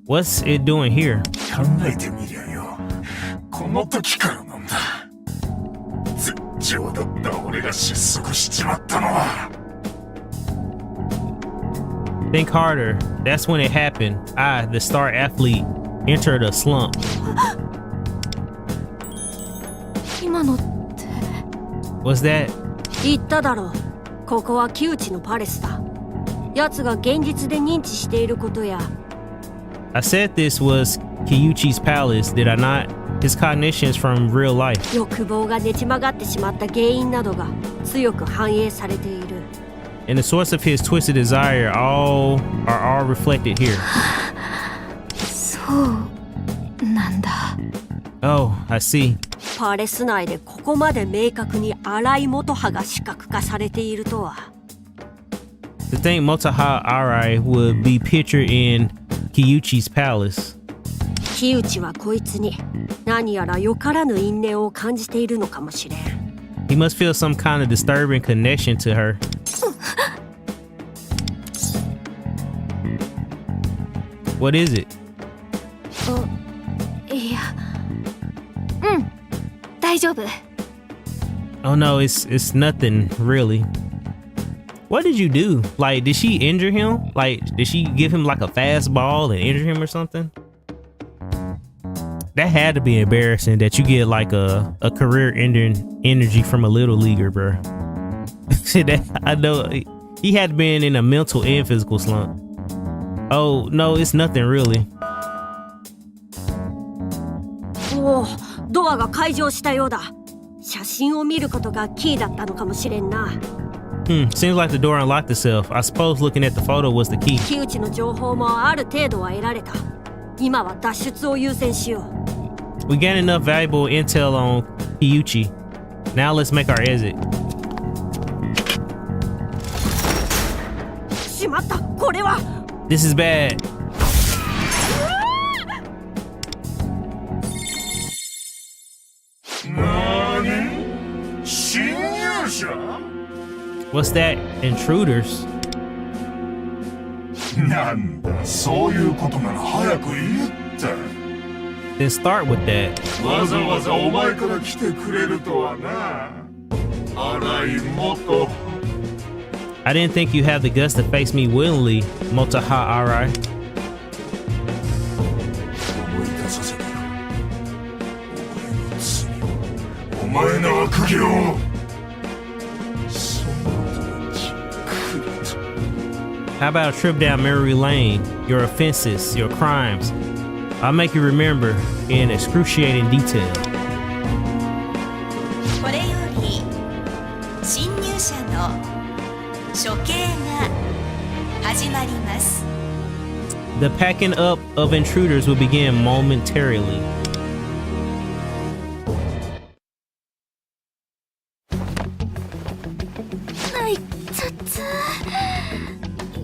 What's it doing here? 考えてみりゃよ。この時からなんだ。絶頂だった俺が失速しちまったのは。 Think harder. That's when it happened. I, the star athlete, entered a slump. 今の。 What's that? 言っただろう。ここは木内のパレスだ。奴が現実で認知していることや。 I said this was Kiyuchi's palace, did I not? His cognitions from real life. 欲望がねじ曲がってしまった原因などが強く反映されている。 And the source of his twisted desire are all reflected here. そうなんだ。 Oh, I see. パレス内でここまで明確に荒井元葉が視覚化されているとは。 To think Motoha Arai would be pictured in Kiyuchi's palace. 木内はこいつに何やらよからぬ因縁を感じているのかもしれん。 He must feel some kind of disturbing connection to her. What is it? いや。大丈夫。 Oh no, it's nothing really. What did you do? Like, did she injure him? Like, did she give him like a fastball and injure him or something? That had to be embarrassing that you get like a career-ending energy from a little leaguer, bro. I know he had been in a mental and physical slump. Oh no, it's nothing really. おお、ドアが開錠したようだ。写真を見ることがキーだったのかもしれんな。Seems like the door unlocked itself. I suppose looking at the photo was the key. 木内の情報もある程度は得られた。今は脱出を優先しよう。 We gained enough valuable intel on Kiyuchi. Now let's make our exit. しまった、これは。 This is bad. What's that? Intruders? なんだ、そういうことなら早く言えって。 Then start with that. わざわざお前から来てくれるとはな。荒井元。 I didn't think you had the guts to face me willingly, Motoha Arai. 思い出させてよ。お前の罪、お前の悪行。 How about a trip down memory lane? Your offenses, your crimes. I'll make you remember in excruciating detail. これより侵入者の処刑が始まります。 The packing up of intruders will begin momentarily.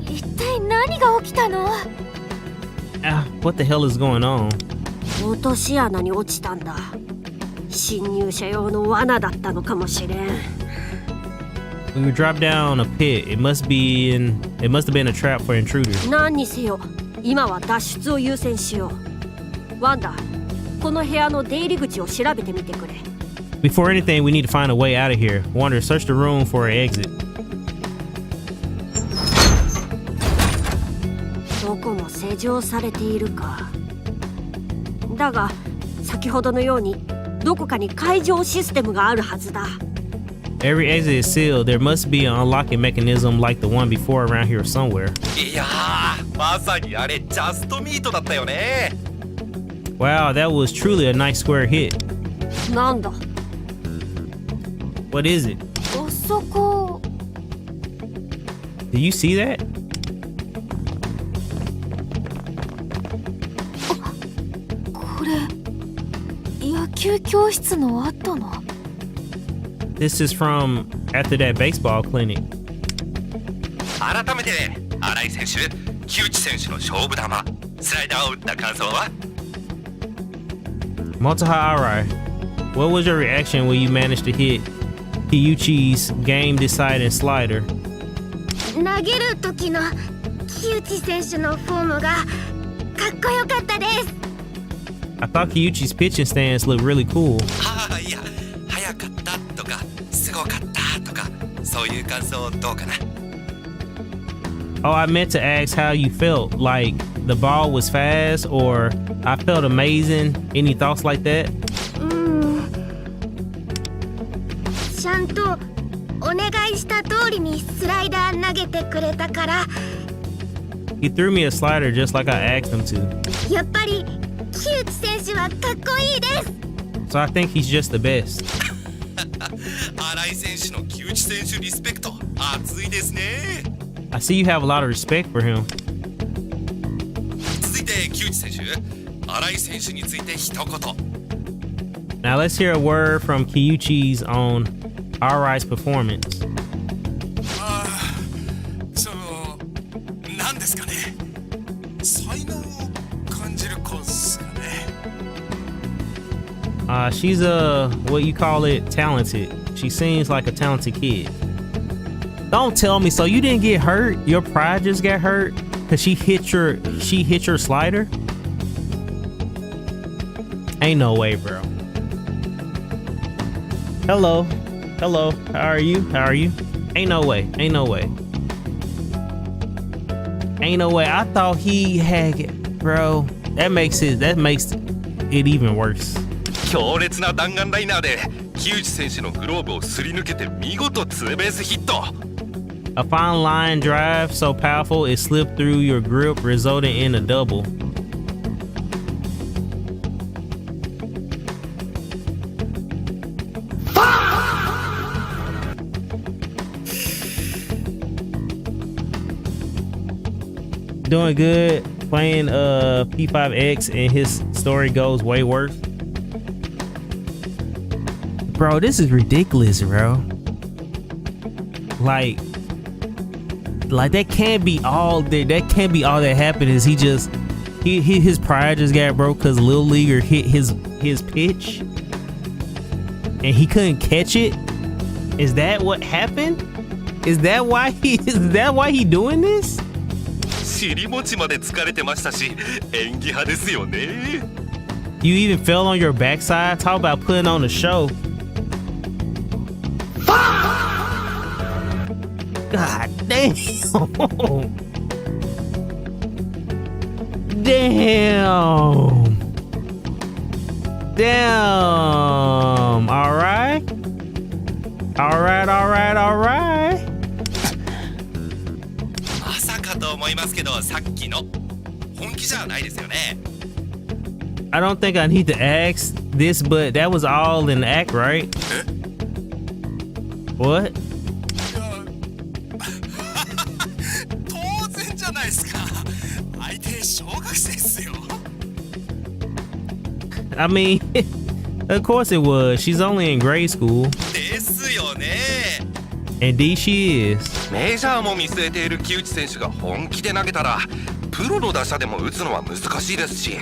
一体何が起きたの？ What the hell is going on? 落とし穴に落ちたんだ。侵入者用の罠だったのかもしれん。 When we dropped down a pit, it must have been a trap for intruders. 何にせよ、今は脱出を優先しよう。ワンダ、この部屋の出入り口を調べてみてくれ。 Before anything, we need to find a way out of here. Wander, search the room for an exit. どこも施錠されているか。だが、先ほどのようにどこかに解錠システムがあるはずだ。 Every exit is sealed. There must be an unlocking mechanism like the one before around here somewhere. いやー、まさにあれジャストミートだったよね。 Wow, that was truly a nice square hit. なんだ。 What is it? あそこ。 Do you see that? これ野球教室の後の。 This is from after that baseball clinic. 改めて新井選手、木内選手の勝負球、スライダーを打った感想は？ Multiha Arai, what was your reaction when you managed to hit Kiyuchi's game-deciding slider? 投げる時の木内選手のフォームがかっこよかったです。 I thought Kiyuchi's pitching stance looked really cool. ああ、いや、早かったとか、すごかったとか、そういう感想どうかな？ Oh, I meant to ask how you felt. Like the ball was fast, or I felt amazing. Any thoughts like that? ちゃんとお願いした通りにスライダー投げてくれたから。 He threw me a slider just like I asked him to. やっぱり木内選手はかっこいいです。 So I think he's just the best. 新井選手の木内選手リスペクト熱いですね。 I see you have a lot of respect for him. 続いて木内選手、新井選手について一言。 Now let's hear a word from Kiyuchi's on Arai's performance. なんですかね。才能を感じる子っすかね。She's what you call it, talented. She seems like a talented kid. Don't tell me so you didn't get hurt. Your pride just got hurt because she hit your slider. Ain't no way, bro. Hello. How are you? Ain't no way. Ain't no way. I thought he had it, bro. That makes it even worse. 強烈な弾丸ライナーで木内選手のグローブをすり抜けて見事ツーベースヒット。 A fine line drive so powerful it slipped through your grip, resulting in a double. Doing good, playing P5X, and his story goes way worse. Bro, this is ridiculous, bro. Like that can't be all that happened. Is his pride just got broke because Lil Leaguer hit his pitch and he couldn't catch it? Is that what happened? Is that why he doing this? 尻餅まで疲れてましたし、演技派ですよね。 You even fell on your backside? Talk about putting on a show. God damn. Damn. All right. まさかと思いますけど、さっきの本気じゃないですよね。 I don't think I need to ask this, but that was all in the act, right? What? 当然じゃないですか。相手小学生っすよ。 I mean, of course it was. She's only in grade school. ですよね。Indeed she is. メジャーも見据えている木内選手が本気で投げたらプロの打者でも打つのは難しいですし。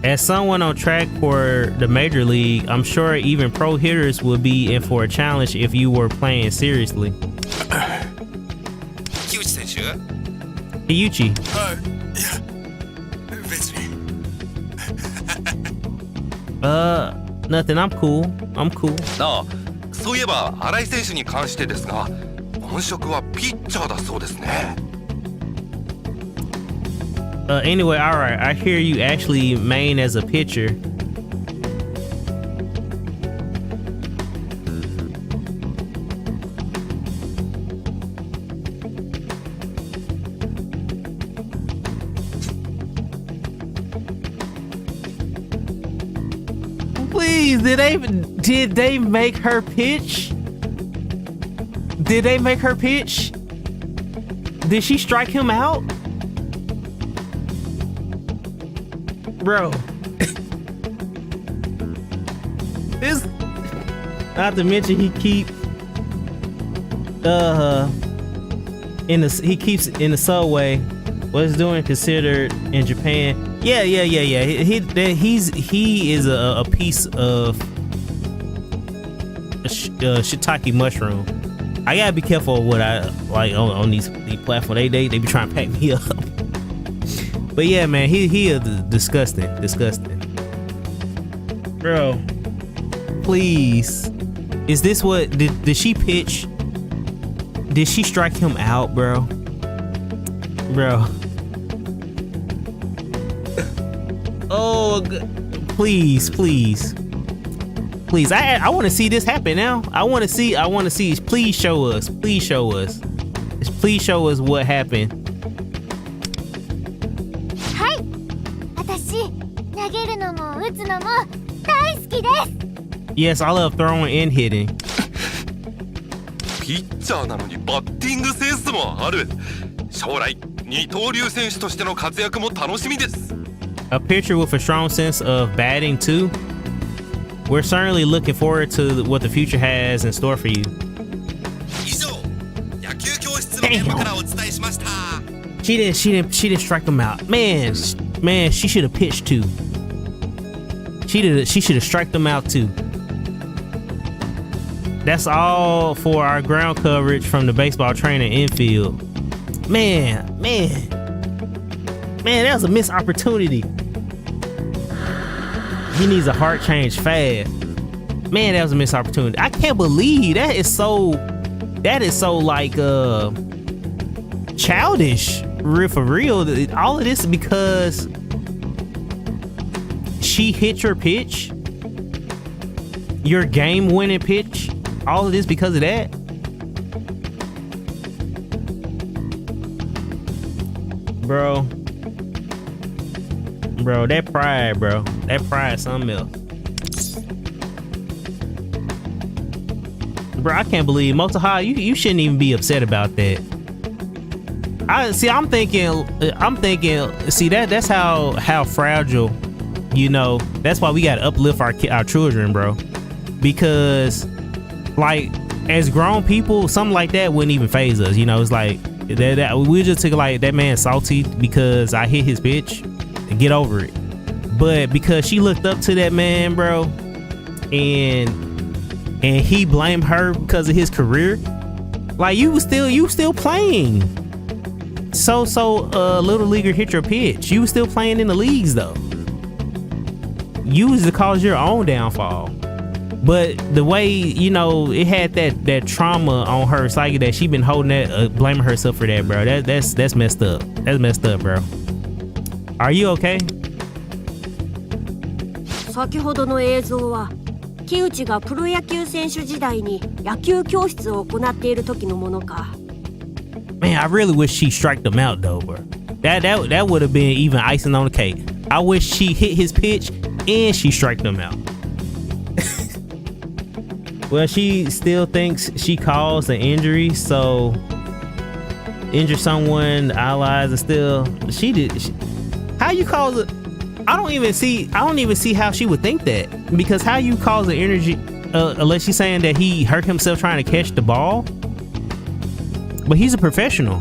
As someone on track for the major league, I'm sure even pro hitters would be in for a challenge if you were playing seriously. 木内選手 Hiyuchi. 別に Nothing. I'm cool. I'm cool. ああ、そういえば新井選手に関してですが、本職はピッチャーだそうですね。 Anyway, all right. I hear you actually main as a pitcher. Please, did they make her pitch? Did they make her pitch? Did she strike him out? Bro. This, not to mention he keeps in the subway. What's doing considered in Japan? Yeah. He is a piece of shiitake mushroom. I gotta be careful of what I like on these platforms. They be trying to pack me up. But yeah, man, he is disgusting. Bro, please. Is this what did she pitch? Did she strike him out, bro? Bro. Oh, please. I want to see this happen now. I want to see. Please show us. Please show us what happened. 投げるのも打つのも大好きです。 Yes, I love throwing and hitting. ピッチャーなのにバッティングセンスもある。将来二刀流選手としての活躍も楽しみです。 A pitcher with a strong sense of batting too. We're certainly looking forward to what the future has in store for you. 以上、野球教室の現場からお伝えしました。 She didn't strike him out. Man, she should have pitched too. She should have struck them out too. That's all for our ground coverage from the baseball training infield. Man, that was a missed opportunity. He needs a heart change fast. Man, that was a missed opportunity. I can't believe that is so like childish. For real. All of this is because she hit your pitch, your game-winning pitch. All of this because of that. Bro, that pride, bro. That pride is something else. Bro, I can't believe Motoha, you shouldn't even be upset about that. I'm thinking, see, that's how fragile, you know, that's why we gotta uplift our children, bro. Because like as grown people, something like that wouldn't even faze us, you know. It's like that we just took like that man salty because I hit his pitch and get over it. But because she looked up to that man, bro, and he blamed her because of his career, like you still playing. So little leaguer hit your pitch. You was still playing in the leagues though. You was to cause your own downfall. But the way, you know, it had that trauma on her psyche that she been holding that, blaming herself for that, bro. That's messed up. That's messed up, bro. Are you okay? 先ほどの映像は木内がプロ野球選手時代に野球教室を行っている時のものか。 Man, I really wish she striked him out though, bro. That would have been even icing on the cake. I wish she hit his pitch and she striked him out. Well, she still thinks she caused an injury, so injure someone, allies are still. She did. How you cause it? I don't even see how she would think that, because how you cause an unless she's saying that he hurt himself trying to catch the ball. But he's a professional.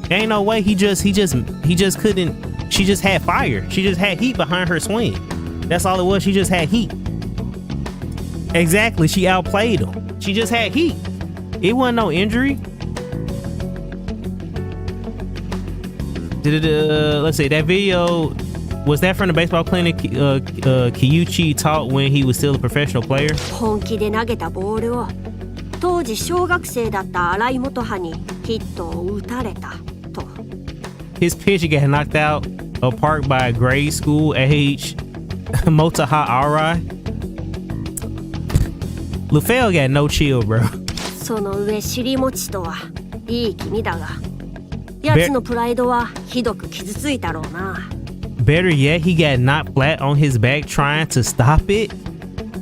There ain't no way he just couldn't. She just had fire. She just had heat behind her swing. That's all it was. She just had heat. Exactly. She outplayed him. She just had heat. It wasn't no injury. Let's see. That video, was that from the baseball clinic Kyuchi taught when he was still a professional player? 本気で投げたボールを当時小学生だった新井元葉にヒットを打たれたと。 His pitch got knocked out of park by grade school age Motoha Arai. LaFell got no chill, bro. その上尻餅とはいい気味だが、奴のプライドはひどく傷ついたろうな。 Better yet, he got knocked flat on his back trying to stop it.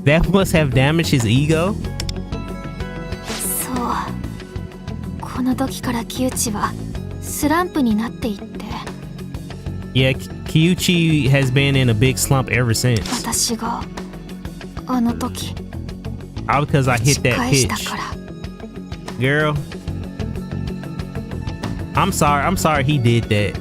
That must have damaged his ego. そう。この時から木内はスランプになっていって。 Yeah, Kyuchi has been in a big slump ever since. 私があの時。 All because I hit that pitch. Girl, I'm sorry he did that.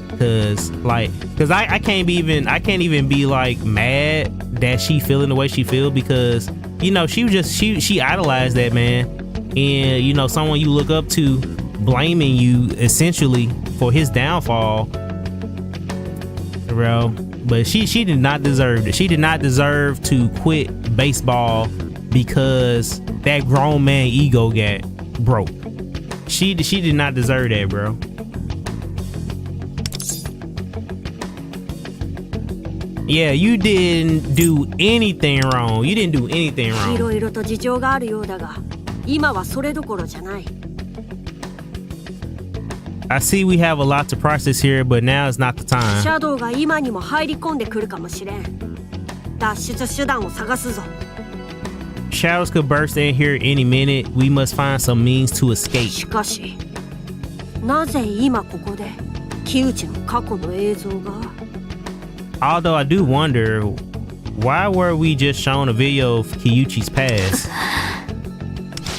Cause I can't even be like mad that she feeling the way she feel, because you know she idolized that man, and you know someone you look up to blaming you essentially for his downfall, bro. But she did not deserve it. She did not deserve to quit baseball because that grown man ego got broke. She did not deserve that, bro. Yeah, you didn't do anything wrong. You didn't do anything wrong. いろいろと事情があるようだが、今はそれどころじゃない。 I see we have a lot to process here, but now is not the time. シャドウが今にも入り込んでくるかもしれん。脱出手段を探すぞ。 Shadows could burst in here any minute. We must find some means to escape. しかし、なぜ今ここで木内の過去の映像が？ Although I do wonder, why were we just shown a video of Kyuchi's past?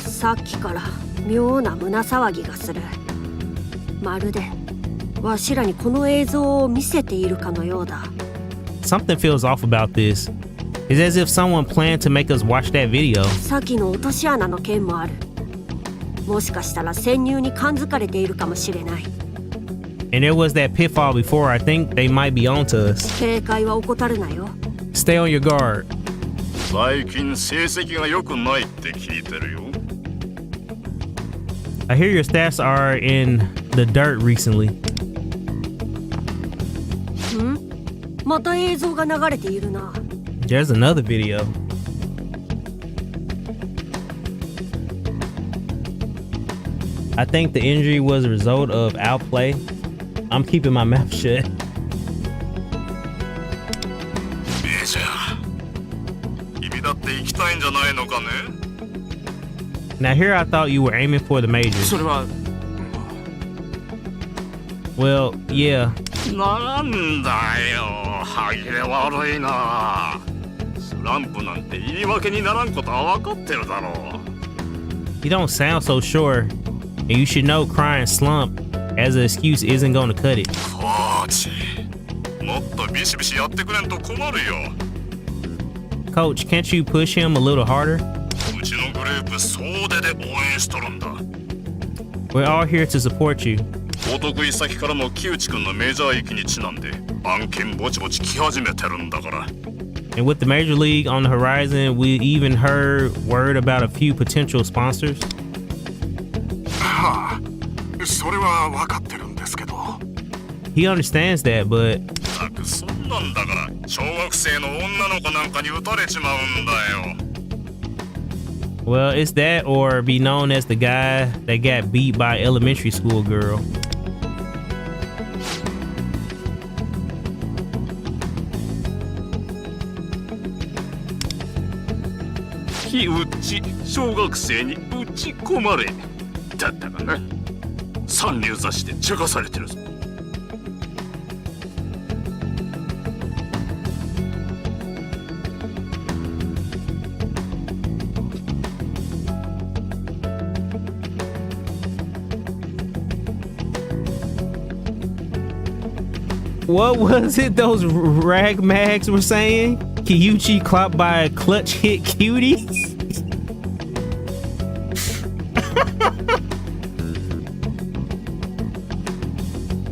さっきから妙な胸騒ぎがする。まるでわしらにこの映像を見せているかのようだ。 Something feels off about this. It's as if someone planned to make us watch that video. さっきの落とし穴の件もある。もしかしたら潜入に感づかれているかもしれない。 And there was that pitfall before. I think they might be onto us. 警戒は怠るなよ。 Stay on your guard. 最近成績が良くないって聞いてるよ。 I hear your stats are in the dirt recently. ん？また映像が流れているな。 There's another video. I think the injury was a result of outplay. I'm keeping my mouth shut. メジャー、君だって行きたいんじゃないのかね? Now here I thought you were aiming for the majors. それは Well, yeah. なんだよ、歯切れ悪いな。スランプなんて言い訳にならんことは分かってるだろう。 You don't sound so sure. And you should know crying slump as an excuse isn't going to cut it. コーチ、もっとビシビシやってくれんと困るよ。 Coach, can't you push him a little harder? うちのグループ総出で応援しとるんだ。 We're all here to support you. お得意先からも木内くんのメジャー行きにちなんで案件ぼちぼち来始めてるんだから。 And with the major league on the horizon, we even heard word about a few potential sponsors. はあ、それは分かってるんですけど。 He understands that, but たくそんなんだから小学生の女の子なんかに撃たれちまうんだよ。 well, it's that or be known as the guy that got beat by elementary school girl. 木内、小学生に撃ち込まれだったかな。三流雑誌で茶化されてるぞ。 All What was it those rag mags were saying? Kyuchi clocked by a clutch hit cutie?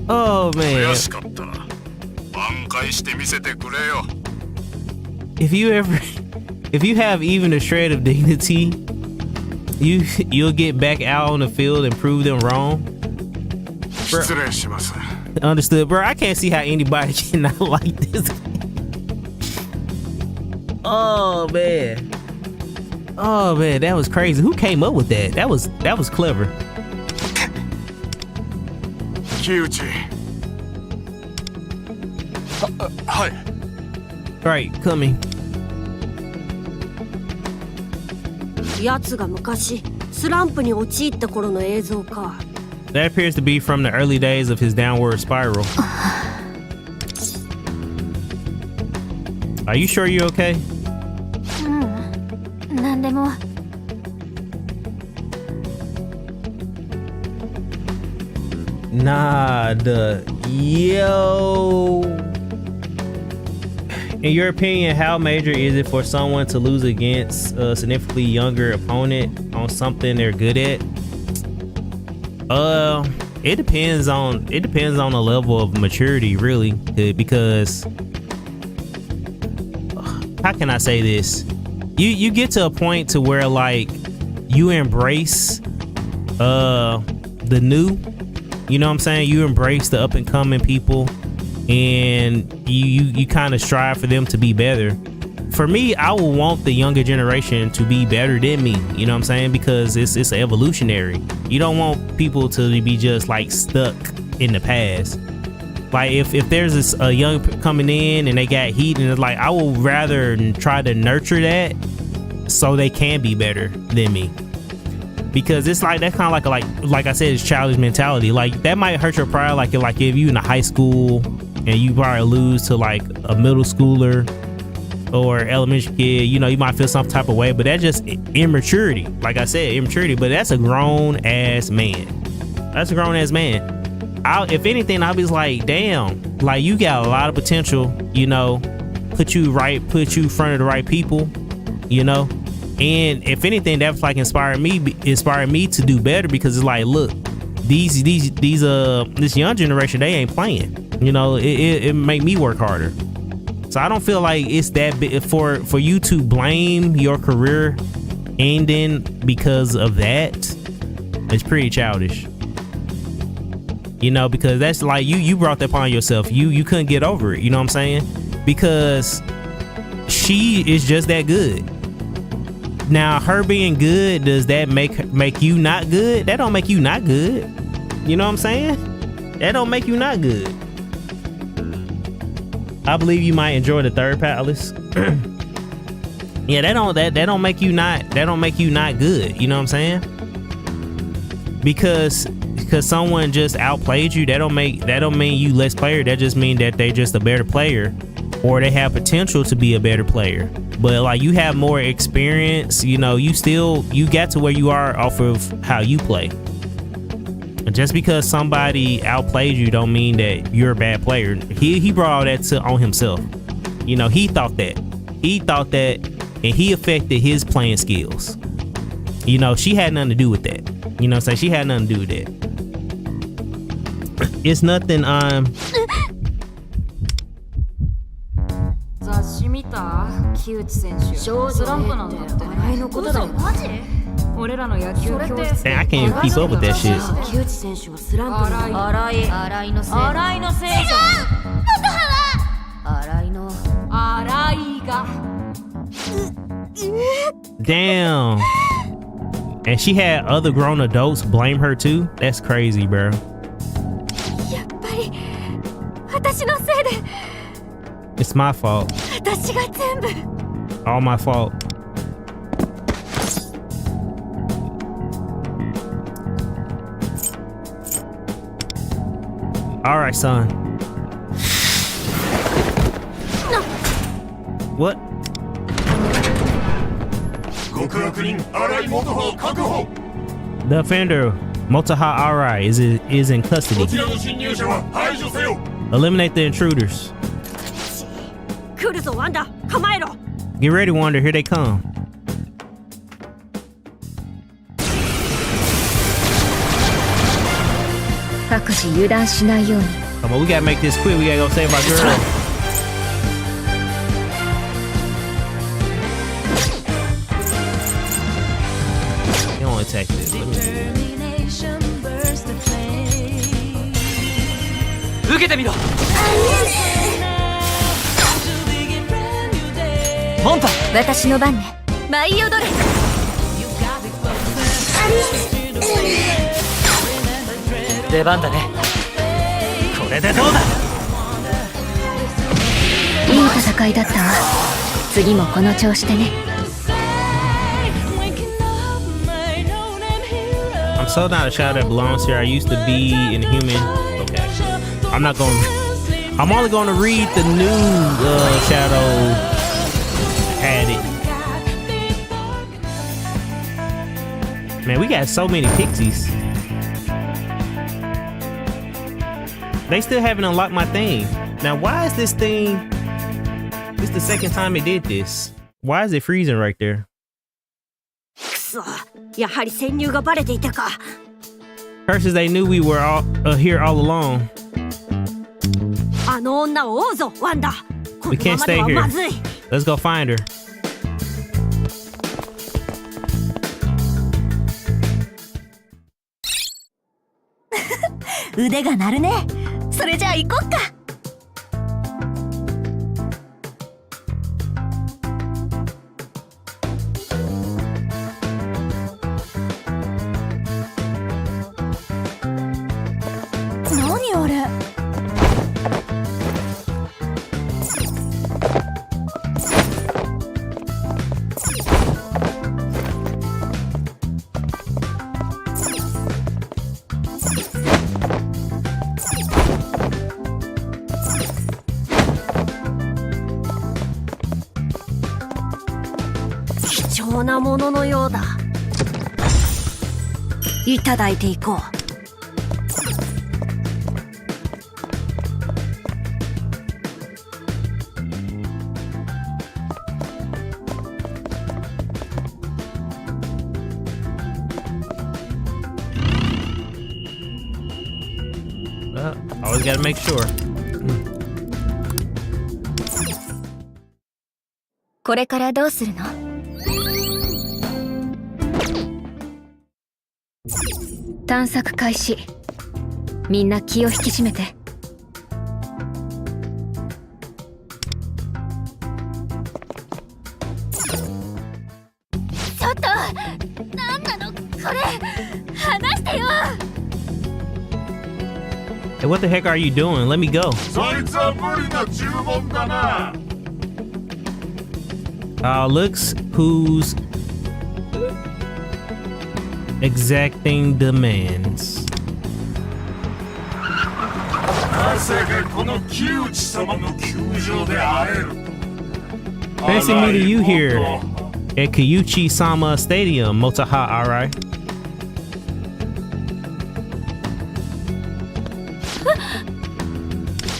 Oh man. If you have even a shred of dignity, you'll get back out on the field and prove them wrong. Bro, understood, bro. I can't see how anybody cannot like this. Oh man. Oh man, that was crazy. Who came up with that? That was clever. Kyuchi. Hi. Right, coming. やつが昔スランプに陥った頃の映像か。 That appears to be from the early days of his downward spiral. Are you sure you're okay? なんでも。Nada. Yo. In your opinion, how major is it for someone to lose against a significantly younger opponent on something they're good at? It depends on the level of maturity, really, because how can I say this? You get to a point to where like you embrace the new, you know what I'm saying? You embrace the up and coming people, and you kind of strive for them to be better. For me, I would want the younger generation to be better than me, you know what I'm saying? Because it's evolutionary. You don't want people to be just like stuck in the past. Like if there's a young coming in and they got heat, and it's like I would rather try to nurture that so they can be better than me. Because it's like that's kind of like I said, it's childish mentality. Like that might hurt your pride. Like if you in a high school and you probably lose to like a middle schooler or elementary kid, you know, you might feel some type of way, but that's just immaturity. Like I said, immaturity, but that's a grown ass man. That's a grown ass man. If anything, I'll be like, damn, like you got a lot of potential, you know, put you in front of the right people, you know. And if anything, that's like inspired me to do better, because it's like, look, this young generation, they ain't playing, you know. It make me work harder. So I don't feel like it's that big for you to blame your career ending because of that. It's pretty childish, you know, because that's like you brought that upon yourself. You couldn't get over it, you know what I'm saying? Because she is just that good. Now, her being good, does that make you not good? That don't make you not good. You know what I'm saying? That don't make you not good. I believe you might enjoy the third palace. Yeah, that don't make you not good. You know what I'm saying? Because someone just outplayed you, that don't mean you less player. That just mean that they just a better player, or they have potential to be a better player. But like you have more experience, you know, you got to where you are off of how you play. Just because somebody outplayed you don't mean that you're a bad player. He brought all that on himself. You know, he thought that, and he affected his playing skills. You know, she had nothing to do with that. You know what I'm saying? She had nothing to do with that. It's nothing. 雑誌見た？木内選手。スランプなんだって。笑いのことだよ。マジ？俺らの野球教室。Dang, I can't even keep up with that shit. 木内選手はスランプなんだ。新井のせいじゃん。元原。新井が。Damn. And she had other grown adults blame her too? That's crazy, bro. やっぱり私のせいで。It's my fault. 私が全部。 All my fault. All right, son. No. What? The offender, Motoha Arai, is in custody. Eliminate the intruders. 来るぞワンダ、構えろ。 Get ready, Wanda. Here they come. Come on, we gotta make this quick. We gotta go save our girl. You only take this. Let me see. 受けてみろ。モンタ、私の番ね。舞い踊れ。出番だね。これでどうだ。いい戦いだったわ。次もこの調子でね。I'm so not a shadow that belongs here. I used to be inhuman. Okay. I'm not going to... I'm only going to read the new shadow had it. Man, we got so many pixies. They still haven't unlocked my thing. Now, why is this thing... This is the second time it did this. Why is it freezing right there? くそ、やはり潜入がバレていたか。 Curses, they knew we were all here all along. あの女を追うぞ、ワンダ。こ We の can't ままで stay は here. まずい。 Let's go find her. 腕が鳴るね。それじゃあ行こっか。何あれ。貴重なもののようだ。いただいていこう。Always gotta make sure. これからどうするの？探索開始。みんな気を引き締めて。ちょっと、なんなのこれ。離してよ。 Hey, what the heck are you doing? Let me go. そいつは無理な注文だな。Looks who's exacting demands. まさかこの木内様の球場で会える。 Fancy meeting you here at Kyuchi-sama Stadium, Motoha Arai.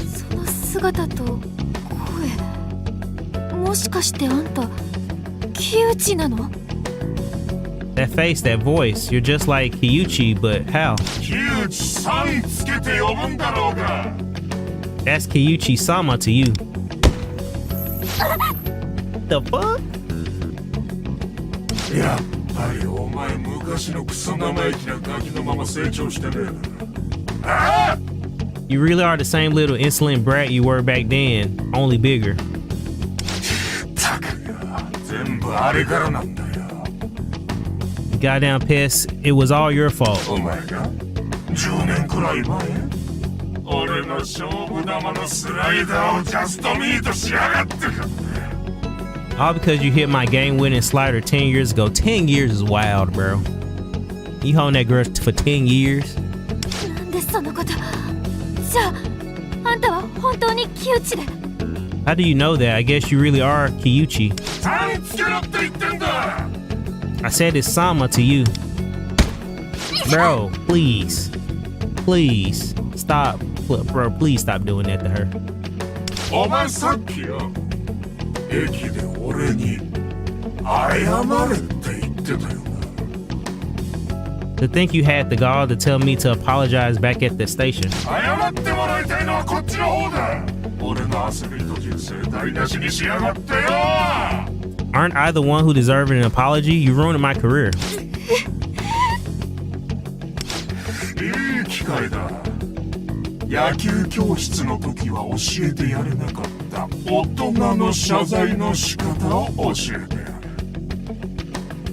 その姿と声、もしかしてあんた木内なの？ That face, that voice, you're just like Kyuchi, but how? 木内さんつけて呼ぶんだろうが。 That's Kyuchi-sama to you. The fuck? やっぱりお前昔のクソ生意気なガキのまま成長してねえな。ああ You really are the same little insolent brat you were back then, only bigger. たくや、全部あれからなんだよ。 Goddamn pest, it was all your fault. お前が10年くらい前俺の勝負球のスライダーをジャストミートしやがってか。 All because you hit my game-winning slider 10 years ago. 10 years is wild, bro. You holding that girl for 10 years? なんでそのこと。じゃあ、あんたは本当に木内で。 How do you know that? I guess you really are Kyuchi. さんつけろって言ってんだ。 I said it's Sama to you. Bro, please. Please, stop. Bro, please stop doing that to her. お前さっきよ、駅で俺に謝れって言ってたよな。 To think you had the gall to tell me to apologize back at the station. 謝ってもらいたいのはこっちの方だ。俺のアスリート人生台無しにしやがってよ。 Aren't I the one who deserved an apology? You ruined my career. いい機会だ。野球教室の時は教えてやれなかった大人の謝罪の仕方を教えてやる。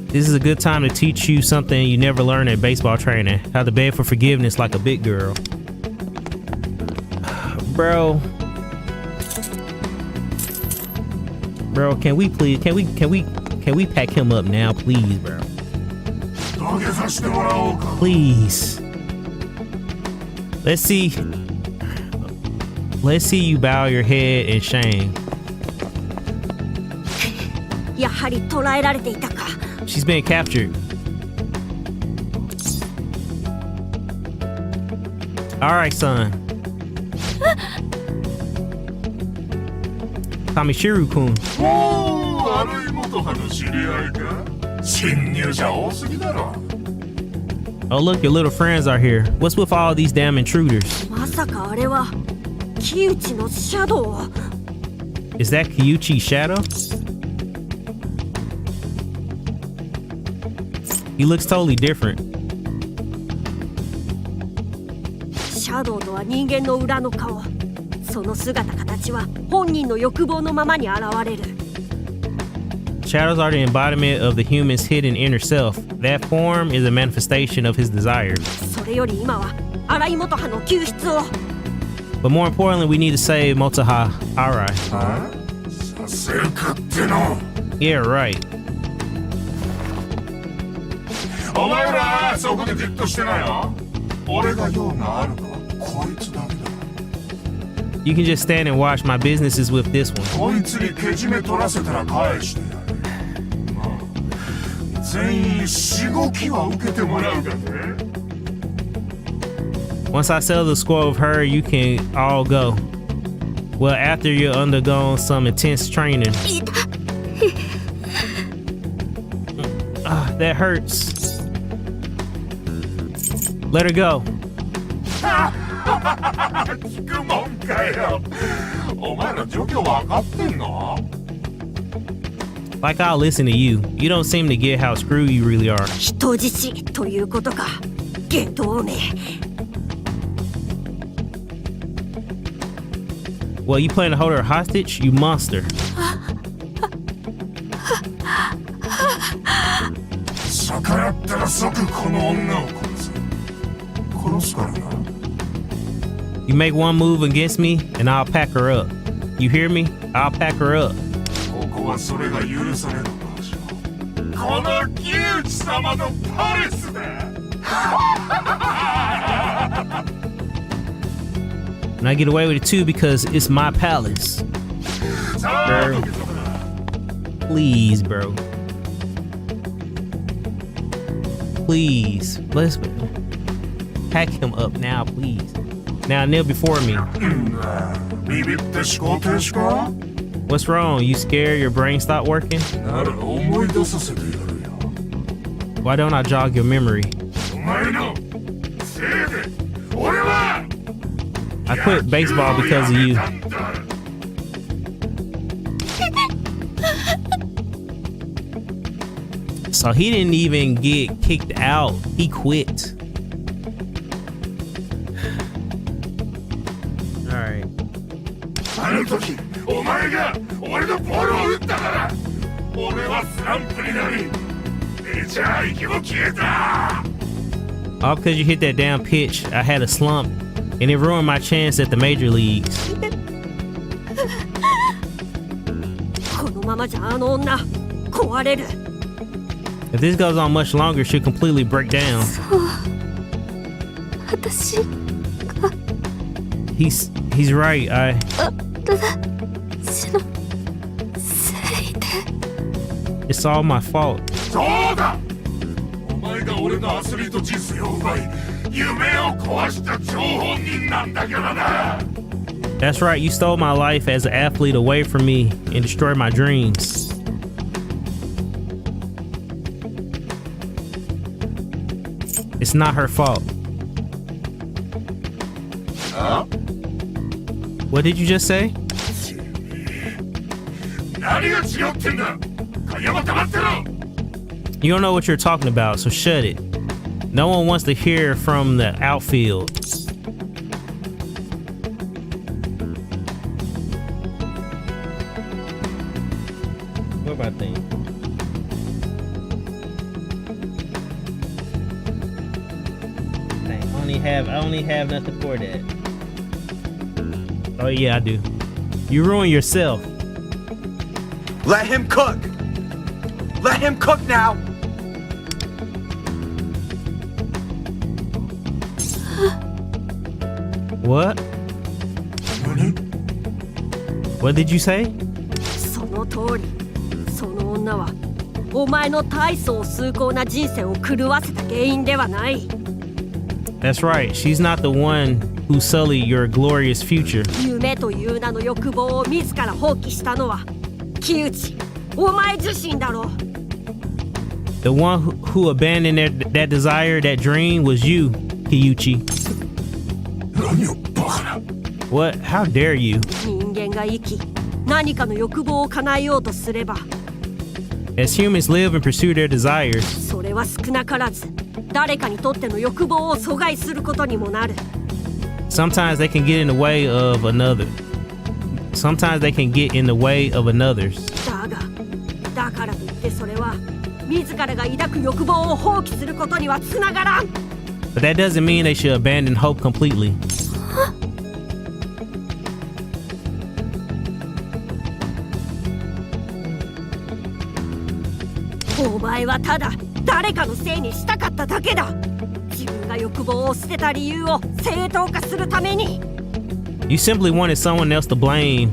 This is a good time to teach you something you never learned at baseball training. How to beg for forgiveness like a big girl. Bro, can we please, can we pack him up now, please, bro? Please. Let's see you bow your head in shame. やはり捕らえられていたか。 She's been captured. All right, son. Kamishiru-kun. おお、悪い元葉の知り合いか。侵入者多すぎだろ。 Oh, look, your little friends are here. What's with all these damn intruders? まさかあれは木内のシャドウ。 Is that Kyuchi's shadow? He looks totally different. シャドウとは人間の裏の顔。その姿形は本人の欲望のままに現れる。 Shadows are the embodiment of the human's hidden inner self. That form is a manifestation of his desire. それより今は荒井元葉の救出を。 But more importantly, we need to save Motoha Arai. させるかっての。 Yeah, right. お前らそこでじっとしてなよ。俺が用があるのはこいつだけだ。 You can just stand and watch. My business is with this one. こいつにけじめ取らせたら返してやる。まあ、全員しごきは受けてもらうがね。 Once I settle the score of her, you can all go. Well, after you've undergone some intense training. That hurts. Let her go. 聞くもんかよ。お前ら状況分かってんの？ Like I'll listen to you. You don't seem to get how screwed you really are. 人質ということか。下等め。 Well, you plan to hold her hostage? You monster. 逆らったら即この女を殺す。殺すからな。 You make one move against me, and I'll pack her up. You hear me? I'll pack her up. ここはそれが許される場所。この木内様のパレスだ。 And I get away with it too because it's my palace. Bro. Please, bro. Please. Let's pack him up now, please. Now kneel before me. What's wrong? You scared your brain stopped working? Why don't I jog your memory? I quit baseball because of you. So he didn't even get kicked out. He quit. Alright. あの時お前が俺のボールを打ったから俺はスランプになりメジャー行きも消えた。 All because you hit that damn pitch, I had a slump, and it ruined my chance at the major leagues. このままじゃあの女壊れる。 If this goes on much longer, she'll completely break down. 私が He's right. 私のせいで It's all my fault. そうだ。お前が俺のアスリート人生を奪い夢を壊した張本人なんだからな。 That's right, you stole my life as an athlete away from me and destroyed my dreams. It's not her fault. Huh? What did you just say? 何が違ってんだ。影山黙ってろ。 You don't know what you're talking about, so shut it. No one wants to hear from the outfield. What about things? I only have nothing for that. Oh yeah, I do. You ruin yourself. Let him cook. Let him cook now. What? What did you say? その通り。その女はお前の大層崇高な人生を狂わせた原因ではない。 That's right. She's not the one who sullied your glorious future. 夢という名の欲望を自ら放棄したのは木内、お前自身だろう。 The one who abandoned that desire, that dream, was you, Kiyuchi. What? How dare you? 人間が生き、何かの欲望を叶えようとすれば、 As humans live and pursue their desires, それは少なからず誰かにとっての欲望を阻害することにもなる。 sometimes they can get in the way of another. Sometimes they can get in the way of another's. だからといってそれは自らが抱く欲望を放棄することにはつながらん。 But that doesn't mean they should abandon hope completely. お前はただ誰かのせいにしたかっただけだ。自分が欲望を捨てた理由を正当化するために。 You simply wanted someone else to blame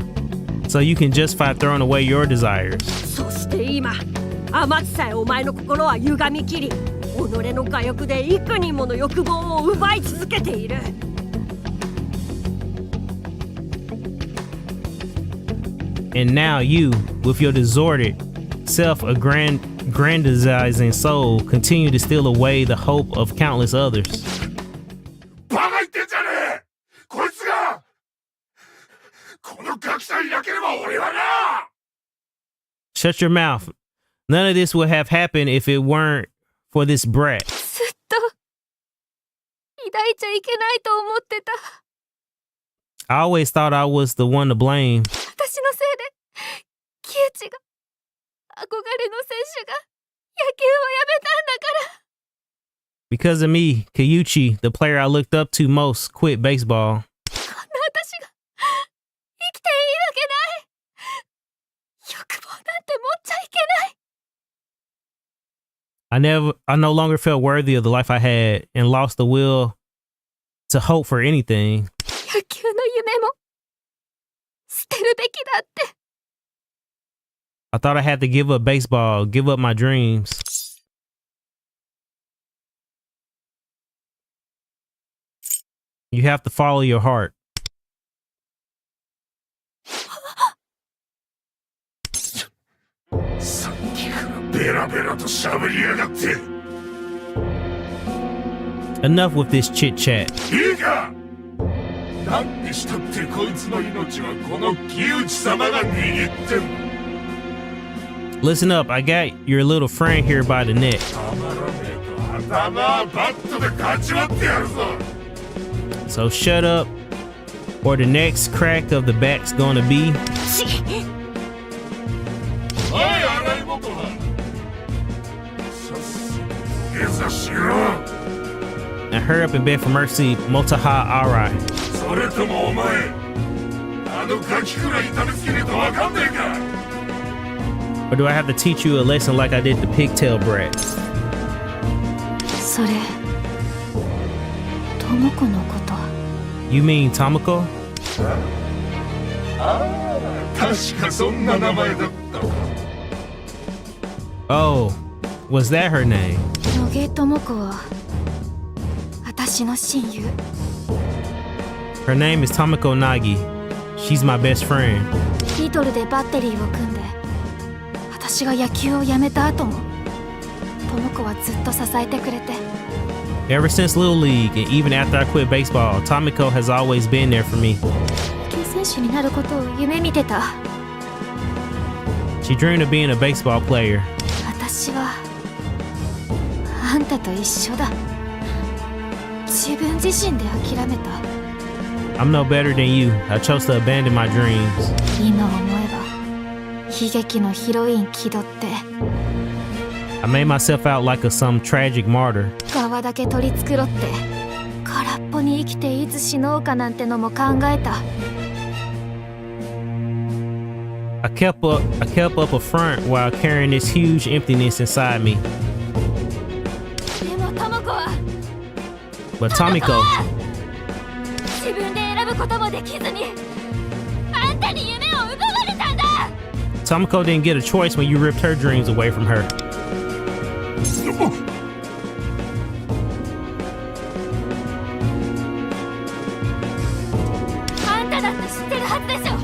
so you can justify throwing away your desires. そして今、天地さえお前の心は歪みきり、己の我欲で幾人もの欲望を奪い続けている。 And now you, with your disordered, self-aggrandizing soul, continue to steal away the hope of countless others. バカ言ってんじゃねえ。こいつがこのガキさえいなければ俺はな。 Shut your mouth. None of this would have happened if it weren't for this brat. ずっと抱いちゃいけないと思ってた。 I always thought I was the one to blame. 私のせいで木内が憧れの選手が野球をやめたんだから。 Because of me, Kiyuchi, the player I looked up to most, quit baseball. こんな私が生きていいわけない。欲望なんて持っちゃいけない。I no longer felt worthy of the life I had and lost the will to hope for anything. 野球の夢も捨てるべきだって。 I thought I had to give up baseball, give up my dreams. You have to follow your heart. さっきからベラベラと喋りやがって。 Enough with this chit chat. いいか。なんにしたってこいつの命はこの木内様が握ってる。 Listen up, I got your little friend here by the neck. 頭はバットで勝ち割ってやるぞ。 So shut up, or the next crack of the bat's gonna be. おい、洗い元は。さっさと下座しろ。 Now hurry up and beg for mercy, Motaha Arai. それともお前、あのガキくらい痛めつけねえとわかんねえか。 Or do I have to teach you a lesson like I did the pigtail brat? それ、ともこのこと。 You mean Tomoko? ああ、確かそんな名前だったわ。 Oh, was that her name? 野毛ともこは私の親友。 Her name is Tomiko Nagi. She's my best friend. リトルでバッテリーを組んで、私が野球をやめた後も智子はずっと支えてくれて。 Ever since Little League and even after I quit baseball, Tomiko has always been there for me. 野球選手になることを夢見てた。 She dreamed of being a baseball player. 私はあんたと一緒だ。自分自身で諦めた。 I'm no better than you. I chose to abandon my dreams. 今思えば悲劇のヒロイン気取って I made myself out like some tragic martyr. 側だけ取り繕って空っぽに生きていつ死のうかなんてのも考えた。 I kept up a front while carrying this huge emptiness inside me. でも智子は But Tomiko, 自分で選ぶこともできずにあんたに夢を奪われたんだ。 Tomiko didn't get a choice when you ripped her dreams away from her. あんただって知ってるはずでしょ。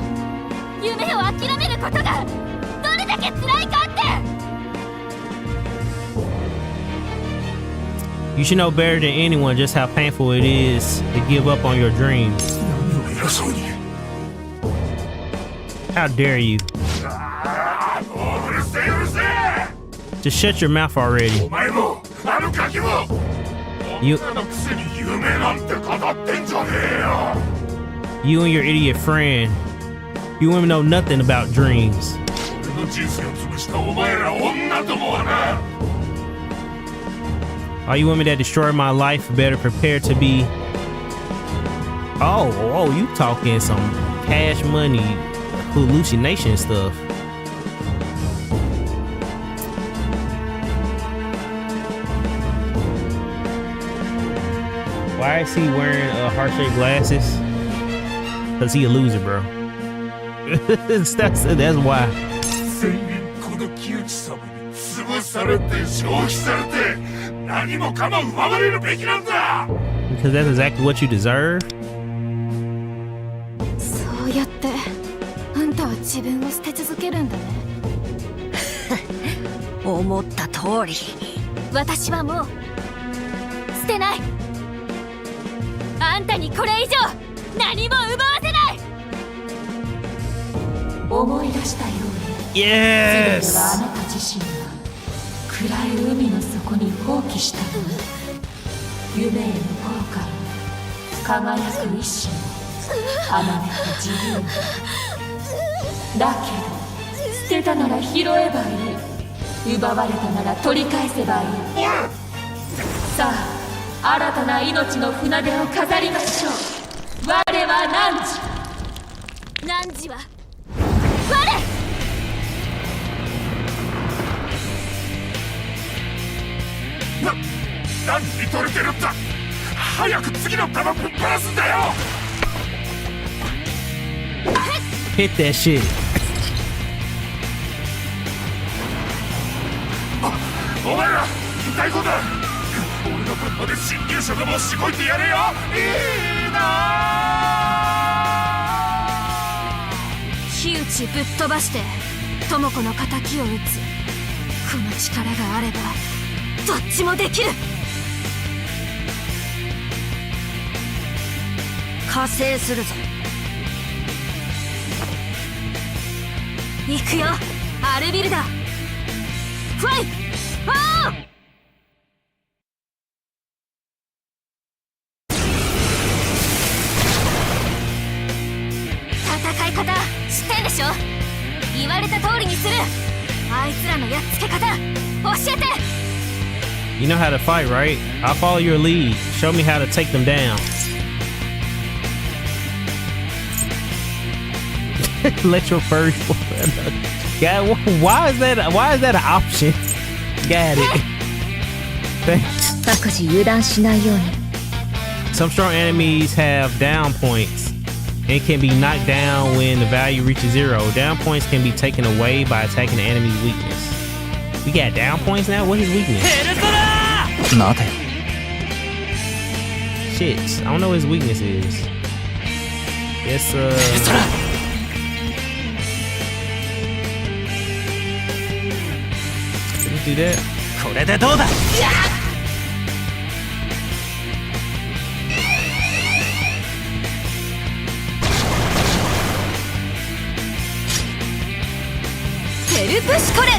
夢を諦めることがどれだけ辛いかって。 You should know better than anyone just how painful it is to give up on your dreams. How dare you? Just shut your mouth already. You and your idiot friend. You women know nothing about dreams. All you women that destroyed my life better prepare to be. Oh, you talking some cash money hallucination stuff. Why is he wearing heart-shaped glasses? Cause he a loser, bro. that's why. Because that's exactly what you deserve. そうやってあんたは自分を捨て続けるんだね。思った通り。私はもう捨てない。あんたにこれ以上何も奪わせない。思い出したように、 Yes! 全てはあなた自身が暗い海の底に放棄したもの。夢への後悔、輝く意志を離れた自分だけど、捨てたなら拾えばいい、奪われたなら取り返せばいい。さあ、新たな命の船出を飾りましょう。我は汝は何見とれてるんだ。早く次の弾ぶっ放すんだよ。 Hit that shit. お前ら言いたいことだ。俺の分まで侵入者どもをしごいてやれよ。いいな。火打ちぶっ飛ばして智子の敵を撃つ。この力があればどっちもできる。加勢するぞ。行くよ、アルビルダ。ファイト！戦い方知ってんでしょ。言われた通りにする。あいつらのやっつけ方教えて。 You know how to fight, right? I'll follow your lead. Show me how to take them down. Let your first. God, why is that an option? Got it. Thanks. 各自油断しないように。 Some strong enemies have down points and can be knocked down when the value reaches 0. Down points can be taken away by attacking the enemy's weakness. We got down points now? What is weakness? 待て。Shit, I don't know what his weakness is. Yes, Did he do that? これでどうだ。ペルプシコレ。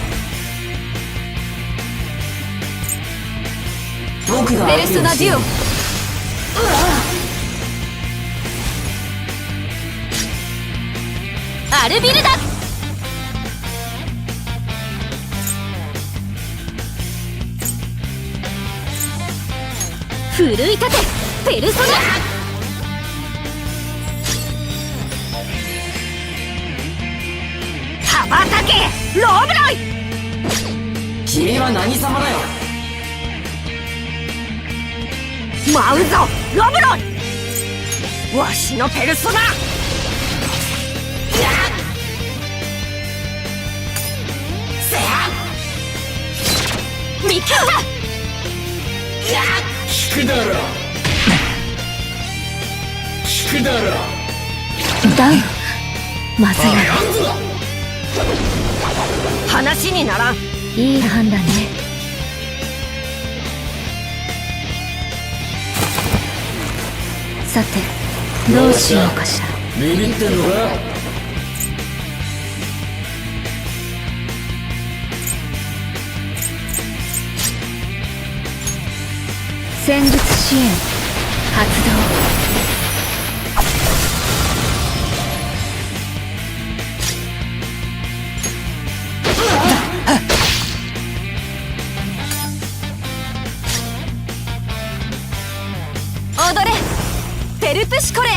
ペルソナデュオ。アルビルダ。奮い立てペルソナ。羽ばたけローブロイ。君は何様だよ。舞うぞロブロイ。わしのペルソナ。見切った。聞くだろ。聞くだろ。ダウン。まずい。話にならん。いい判断ね。さてどうしようかしら。ビビってんのか。戦術支援発動。踊れペルプシコレ。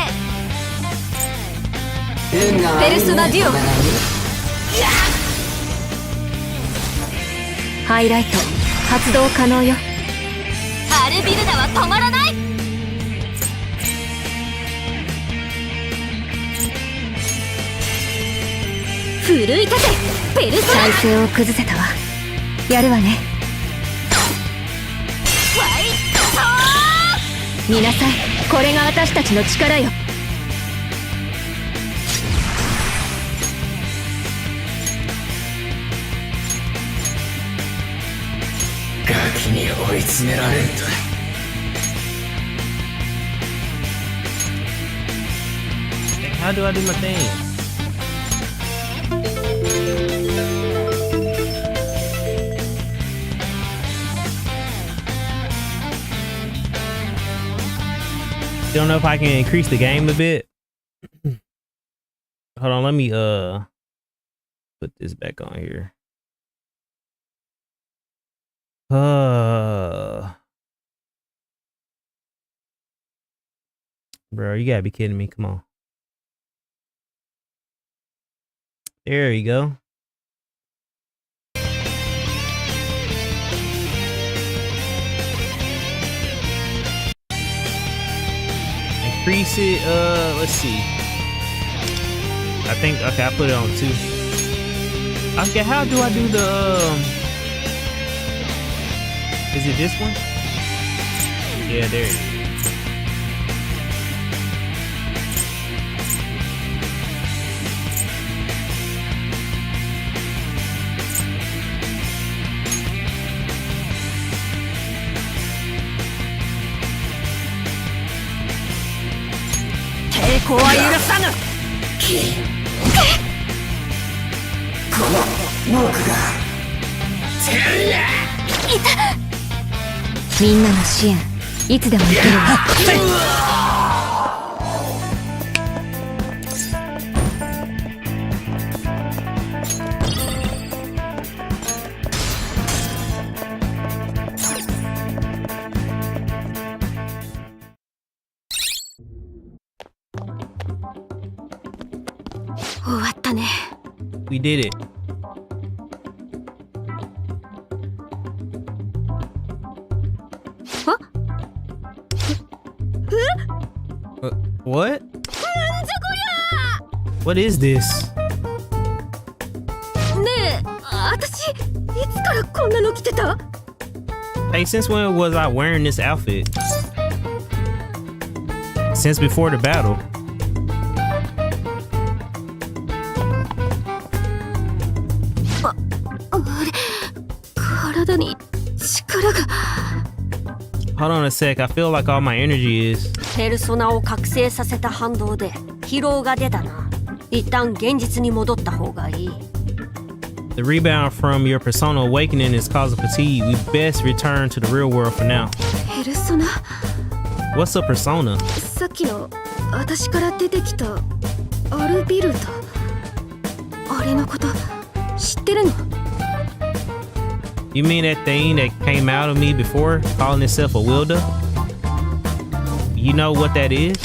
ペルソナデュオ。ハイライト発動可能よ。アルビルダは止まらない。奮い立てペルソナ。体勢を崩せたわ。やるわね。見なさい、これが私たちの力よ。ガキに追い詰められると。How do I do my thing? Don't know if I can increase the game a bit. Hold on, let me put this back on here. Bro, you gotta be kidding me. Come on. There you go. Increase it, let's see. I think, okay, I put it on 2. Okay, how do I do the, is it this one? Yeah, there it is. Hey, みんなの支援いつでも行けるわ。終わったね。We did it. What? What is this? ねえ、私いつからこんなの着てた？ Hey, since when was I wearing this outfit? Since before the battle. Hold on a sec, I feel like all my energy is. ペルソナを覚醒させた反動で疲労が出たな。一旦現実に戻った方がいい。The rebound from your persona awakening is causing fatigue. We best return to the real world for now. ペルソナ What's a persona? さっきの私から出てきたアルビルダ。あれのこと知ってるの？ You mean that thing that came out of me before, calling itself a Wilda? You know what that is?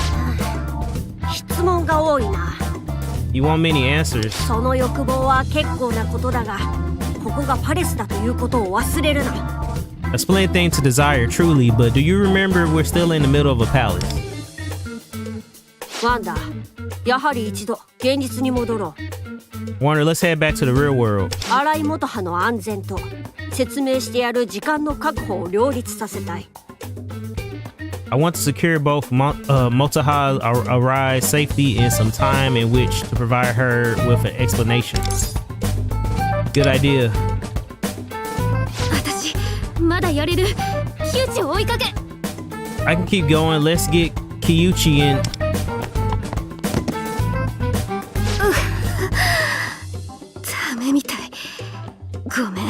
質問が多いな。You want many answers. その欲望は結構なことだが、ここがパレスだということを忘れるな。A splendid thing to desire, truly, but do you remember we're still in the middle of a palace? ワンダ、やはり一度現実に戻ろう。 Warner, let's head back to the real world. 荒井元葉の安全と説明してやる時間の確保を両立させたい。I want to secure both Motaha Arai's safety and some time in which to provide her with an explanation. Good idea. 私まだやれる。キウチを追いかけ。 I can keep going. Let's get Kiyuchi in. ダメみたい。ごめん。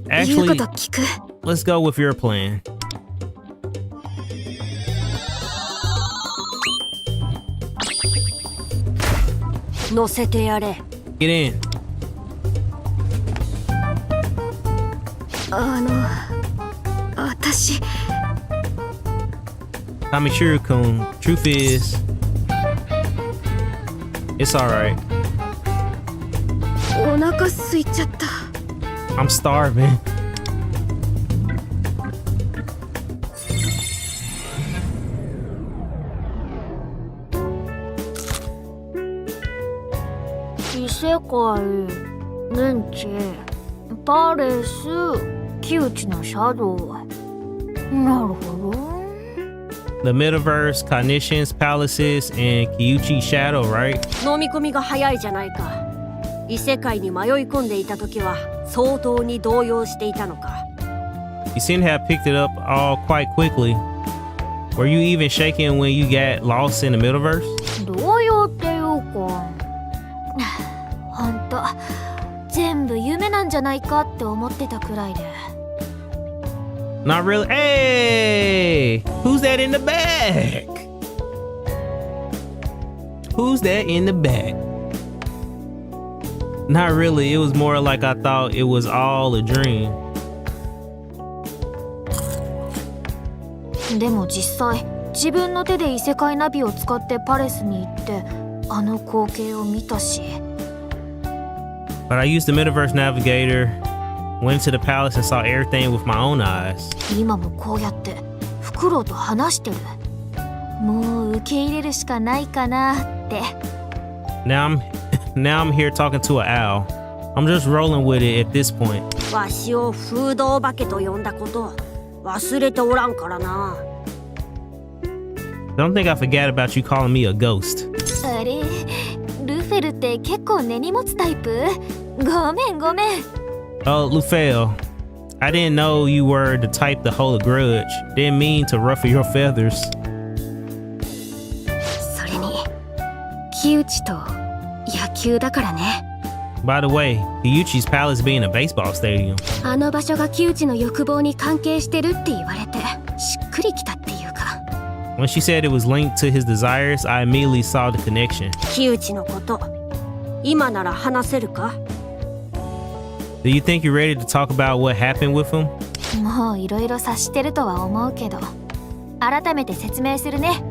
Actually, 言うこと聞く。 let's go with your plan. 乗せてやれ。 Get in. 私 Kamishiro-kun, truth is, it's alright. お腹空いちゃった。 I'm starving. 이세카이, 렌체, 파레스, 키우치のシャドウ。なるほど。 The metaverse, cognitions, palaces, and Kiyuchi Shadow, right? 飲み込みが早いじゃないか。異世界に迷い込んでいた時は相当に動揺していたのか。 You seem to have picked it up all quite quickly. Were you even shaking when you got lost in the metaverse? 動揺っていうか。ほんと、全部夢なんじゃないかって思ってたくらいで。 Not really. Hey! Who's that in the back? Who's that in the back? Not really. It was more like I thought it was all a dream. でも実際、自分の手で異世界ナビを使ってパレスに行って、あの光景を見たし。 But I used the metaverse navigator, went into the palace and saw everything with my own eyes. 今もこうやってフクロウと話してる。もう受け入れるしかないかなって。Now I'm here talking to an owl. I'm just rolling with it at this point. わしを風土お化けと呼んだこと忘れておらんからな。 Don't think I forgot about you calling me a ghost. あれ、ルフェルって結構根に持つタイプ？ごめんごめん。 Oh, Lufel. I didn't know you were the type to hold a grudge. Didn't mean to ruffle your feathers. それにキウチと野球だからね。 By the way, Kiyuchi's palace being a baseball stadium. あの場所がキウチの欲望に関係してるって言われてしっくりきたっていうか。 When she said it was linked to his desires, I immediately saw the connection. キウチのこと今なら話せるか？ Do you think you're ready to talk about what happened with him? もういろいろ察してるとは思うけど、改めて説明するね。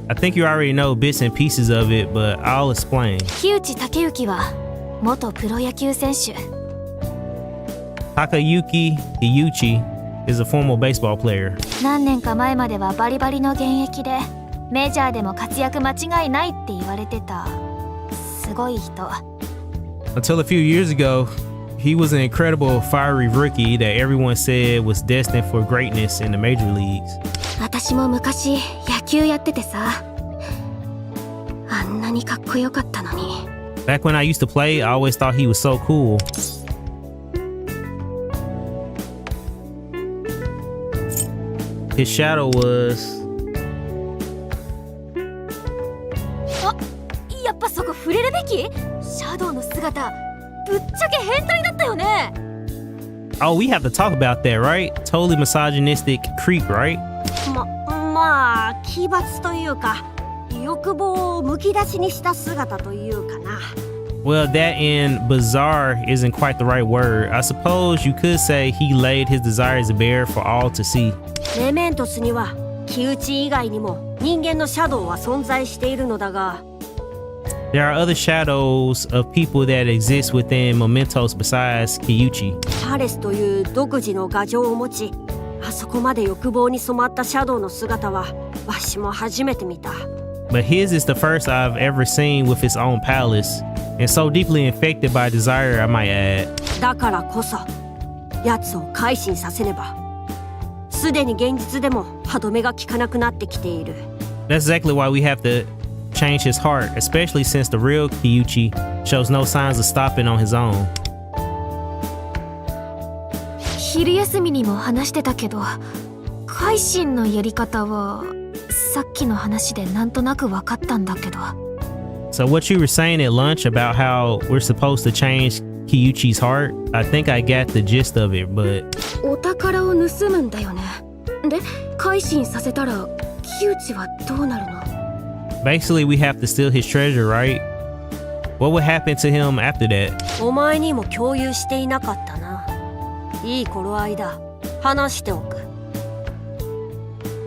I think you already know bits and pieces of it, but I'll explain. 木内武之は元プロ野球選手。 Takayuki Kiyuchi is a former baseball player. 何年か前まではバリバリの現役で、メジャーでも活躍間違いないって言われてた。すごい人。 Until a few years ago, he was an incredible fiery rookie that everyone said was destined for greatness in the major leagues. 私も昔野球やっててさ、あんなにかっこよかったのに。 Back when I used to play, I always thought he was so cool. His shadow was... あ、やっぱそこ触れるべき？シャドウの姿、ぶっちゃけ変態だったよね。 Oh, we have to talk about that, right? Totally misogynistic creep, right? まあ奇抜というか欲望をむき出しにした姿というかな。 Well, that and bizarre isn't quite the right word. I suppose you could say he laid his desires bare for all to see. メメントスには木内以外にも人間のシャドウは存在しているのだが、 There are other shadows of people that exist within Mementos besides Kiyuchi. パレスという独自の牙城を持ち、あそこまで欲望に染まったシャドウの姿はわしも初めて見た。 But his is the first I've ever seen with his own palace, and so deeply infected by desire, I might add. だからこそ奴を改心させねば。すでに現実でも歯止めが効かなくなってきている。 That's exactly why we have to change his heart, especially since the real Kiyuchi shows no signs of stopping on his own. 昼休みにも話してたけど、改心のやり方はさっきの話でなんとなく分かったんだけど。 So what you were saying at lunch about how we're supposed to change Kiyuchi's heart, I think I got the gist of it, but... お宝を盗むんだよね。で、改心させたら木内はどうなるの？ Basically, we have to steal his treasure, right? What would happen to him after that? お前にも共有していなかったな。いい頃合いだ。話しておく。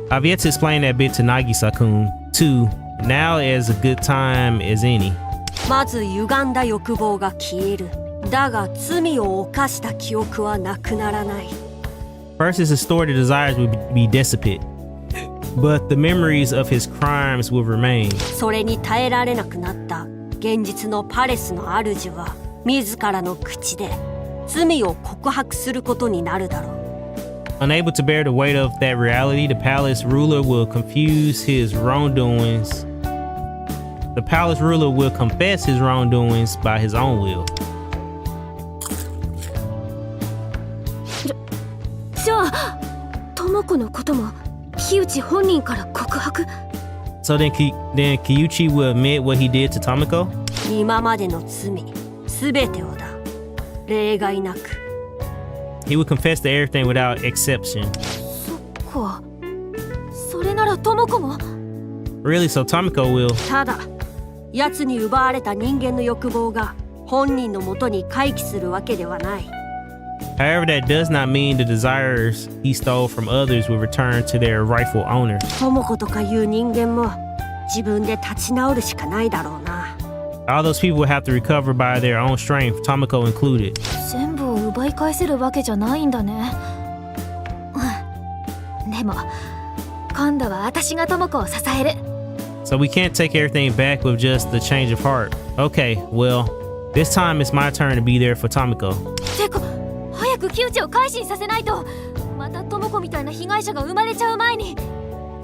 I've yet to explain that bit to Nagisa-kun, too. Now is a good time as any. まず歪んだ欲望が消える。だが罪を犯した記憶はなくならない。 First, his distorted desires would be dissipate, but the memories of his crimes will remain. それに耐えられなくなった現実のパレスの主は自らの口で罪を告白することになるだろう。 Unable to bear the weight of that reality, the palace ruler will confuse his wrongdoings. The palace ruler will confess his wrongdoings by his own will. じゃあ、智子のことも木内本人から告白？ So then Kiyuchi will admit what he did to Tomoko? 今までの罪すべてをだ。例外なく。 He would confess to everything without exception. そっか。それなら智子も。 Really, so Tomoko will. ただ、奴に奪われた人間の欲望が本人のもとに回帰するわけではない。 However, that does not mean the desires he stole from others will return to their rightful owner. 智子とかいう人間も自分で立ち直るしかないだろうな。 All those people will have to recover by their own strength, Tomoko included. 全部を奪い返せるわけじゃないんだね。でも今度は私が智子を支える。 So we can't take everything back with just the change of heart. Okay, well, this time it's my turn to be there for Tomoko. てか、早く木内を改心させないと、また智子みたいな被害者が生まれちゃう前に。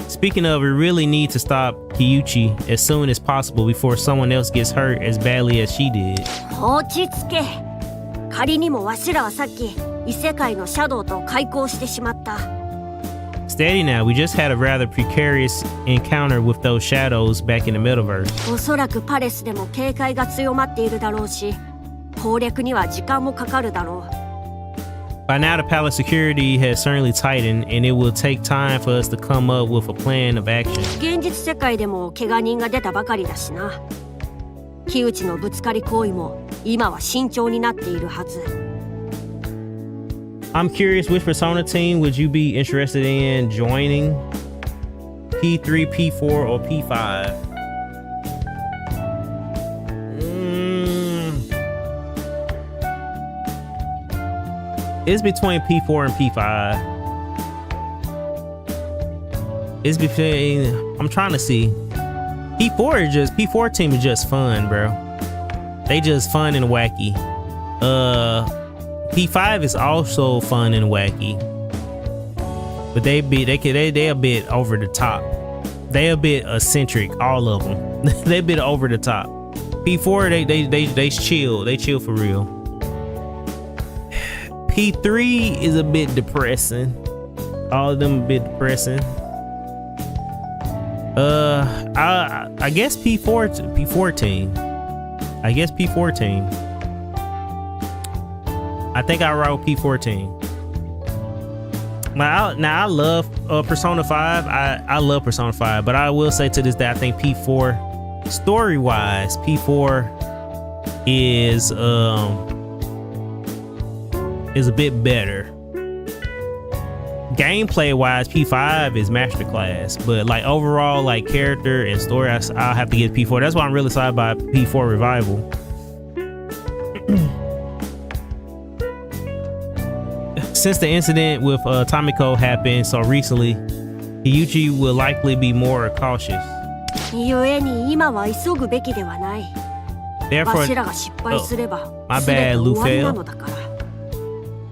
Speaking of, we really need to stop Kiyuchi as soon as possible before someone else gets hurt as badly as she did. 落ち着け。仮にもわしらはさっき異世界のシャドウと開口してしまった。 Steady now, we just had a rather precarious encounter with those shadows back in the Metaverse. おそらくパレスでも警戒が強まっているだろうし、攻略には時間もかかるだろう。 By now, the palace security has certainly tightened, and it will take time for us to come up with a plan of action. 現実世界でも怪我人が出たばかりだしな。木内のぶつかり行為も今は慎重になっているはず。 I'm curious, which Persona team would you be interested in joining? P3, P4, or P5? It's between P4 and P5. It's between, I'm trying to see. P4 team is just fun, bro. They just fun and wacky. P5 is also fun and wacky, but they a bit over the top. they a bit eccentric, all of them. They a bit over the top. P4, they chill. They chill for real. P3 is a bit depressing. All of them a bit depressing. I guess P14. I guess P14. I think I wrote P14. Now I love Persona 5. I love Persona 5, but I will say to this day I think P4, story-wise, P4 is a bit better. Gameplay-wise, P5 is masterclass, but like overall, like character and story, I'll have to get P4. That's why I'm really excited by P4 Revival. Since the incident with Tomiko happened so recently, Kiyuchi will likely be more cautious. 故に今は急ぐべきではない。 Therefore, わしらが失敗すれば、 my 全て bad, 終わりな Lufel. のだから。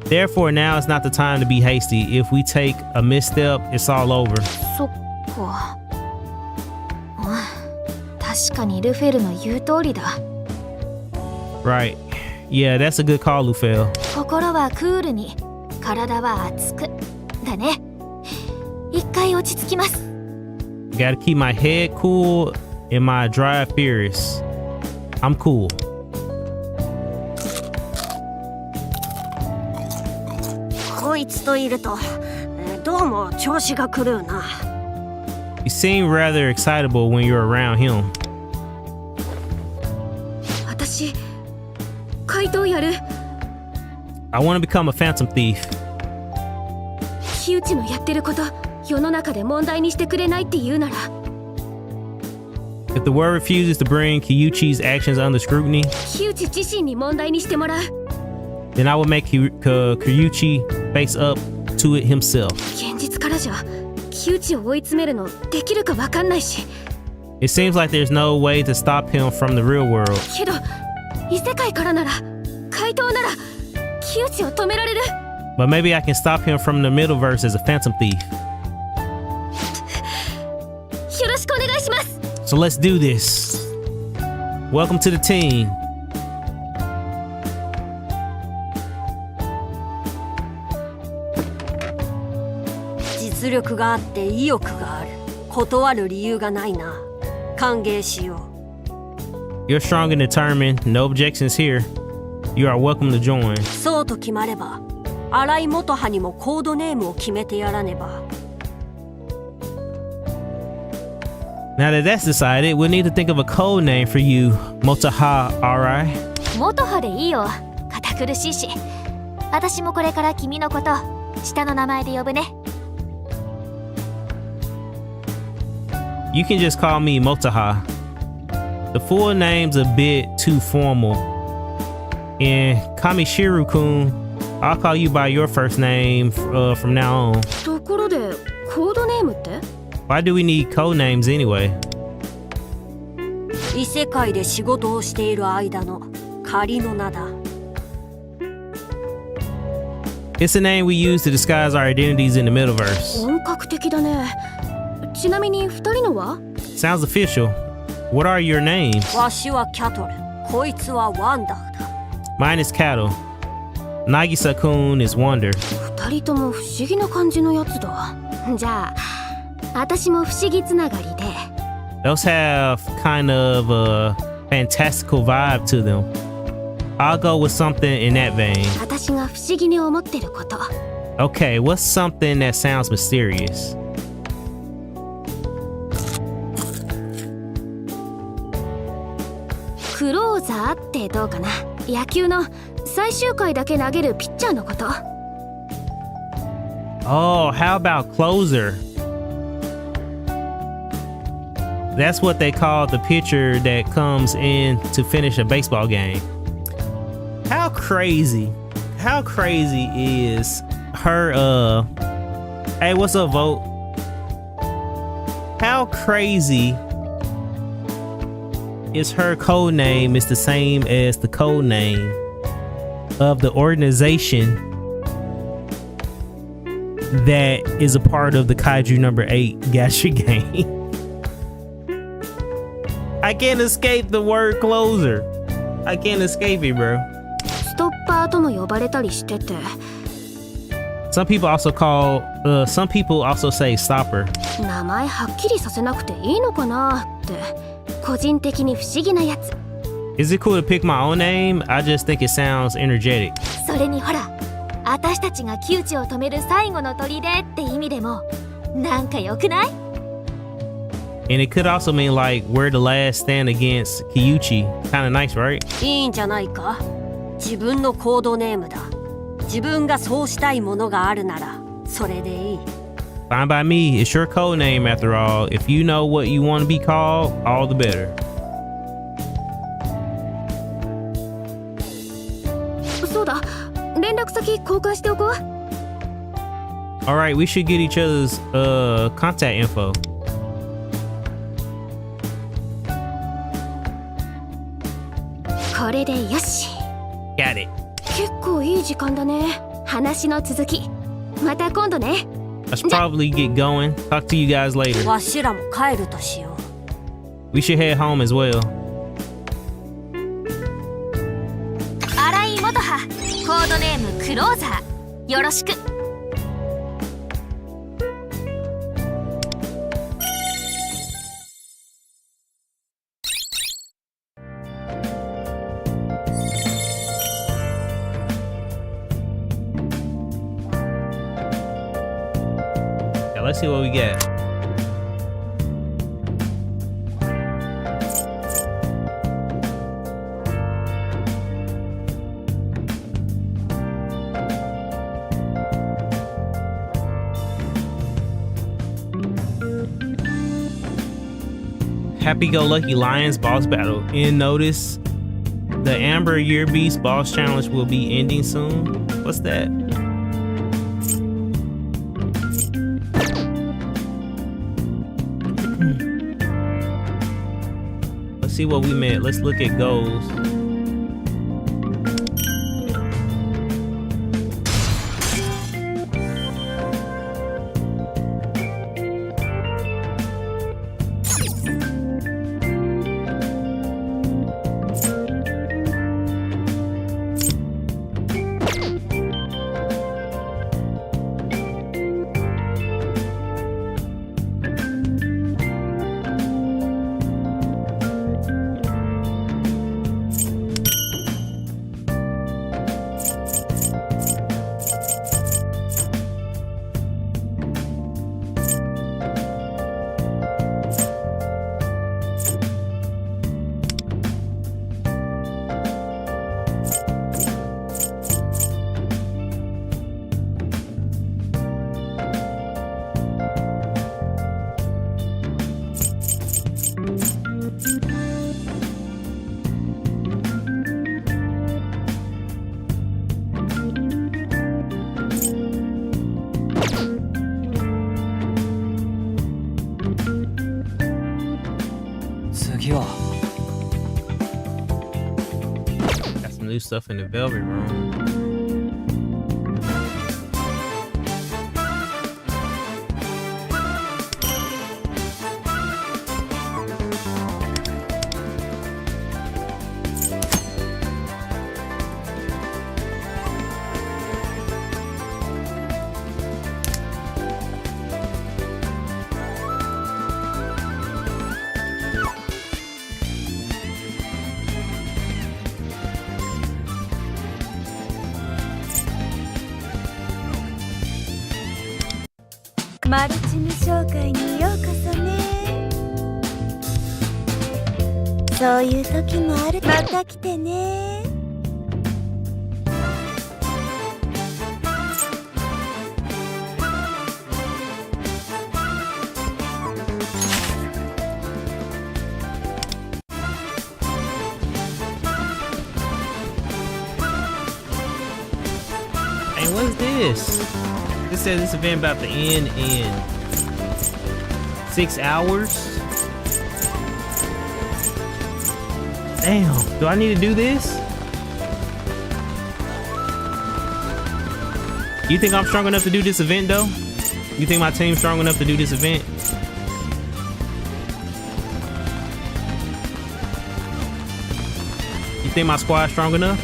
Therefore, now is not the time to be hasty. If we take a misstep, it's all over. そっか。確かにルフェルの言う通りだ。 Right. Yeah, that's a good call, Lufel. 心はクールに、体は熱く。だね。一回落ち着きます。 Gotta keep my head cool and my drive furious. I'm cool. こいつといると、どうも調子が狂うな。 You seem rather excitable when you're around him. 私、怪盗やる。 I want to become a phantom thief. 木内のやってること、世の中で問題にしてくれないって言うなら。 If the world refuses to bring Kiyuchi's actions under scrutiny, 木内自身に問題にしてもらう。 then I will make Kiyuchi face up to it himself. 現実からじゃ、木内を追い詰めるのできるかわかんないし。 It seems like there's no way to stop him from the real world. けど、異世界からなら、怪盗なら、木内を止められる。 But maybe I can stop him from the Middleverse as a phantom thief. よろしくお願いします。 So let's do this. Welcome to the team. 実力があって意欲がある。断る理由がないな。歓迎しよう。 You're strong and determined. No objections here. You are welcome to join. そうと決まれば、新井元葉にもコードネームを決めてやらねば。 Now that that's decided, we'll need to think of a code name for you, Motoha, alright? 元葉でいいよ。堅苦しいし。私もこれから君のこと、下の名前で呼ぶね。 You can just call me Motoha. The full name's a bit too formal. And Kamishiru-kun, I'll call you by your first name from now on. ところで、コードネームって？ Why do we need code names anyway? 異世界で仕事をしている間の仮の名だ。 It's a name we use to disguise our identities in the Middleverse. 本格的だね。ちなみに二人のは？ Sounds official. What are your names? わしはキャトル、こいつはワンダーだ。 Mine is Cattle. Nagisa-kun is Wonder. 二人とも不思議な感じのやつだ。じゃあ、私も不思議つながりで。 Those have kind of a fantastical vibe to them. I'll go with something in that vein. 私が不思議に思ってること。 Okay, what's something that sounds mysterious? クローザーってどうかな。野球の最終回だけ投げるピッチャーのこと。 Oh, how about closer? That's what they call the pitcher that comes in to finish a baseball game. How crazy is her hey, what's up, Vote? How crazy is her code name is the same as the code name of the organization that is a part of the Kaiju number 8 gacha game. I can't escape the word closer. I can't escape it, bro. ストッパーとも呼ばれたりしてて。Some people also say stopper. 名前はっきりさせなくていいのかなって個人的に不思議なやつ。 Is it cool to pick my own name? I just think it sounds energetic. それにほら、私たちが窮地を止める最後の砦って意味でもなんか良くない？ And it could also mean like we're the last stand against Kyuchi. Kind of nice, right? いいんじゃないか。自分のコードネームだ。自分がそうしたいものがあるならそれでいい。 Fine by me. It's your code name after all. If you know what you want to be called, all the better. そうだ、連絡先交換しておこう。 All right, we should get each other's contact info. これでよし。 Got it. 結構いい時間だね。話の続き。また今度ね。 I should probably get going. Talk to you guys later. わしらも帰るとしよう。 We should head home as well. 新井元葉、コードネームクローザー、よろしく。 Yeah, let's see what we get. Happy-Go-Lucky Lions boss battle. In notice, the Amber Year Beast boss challenge will be ending soon. What's that? Let's see what we meant. Let's look at goals. Got some new stuff in the Velvet Room.「マルチム紹介にようこそね」「そういう時もある。また来てね」Hey, what is this? This says this event about to end in 6 hours. Damn, do I need to do this? You think I'm strong enough to do this event though? You think my team's strong enough to do this event? You think my squad's strong enough?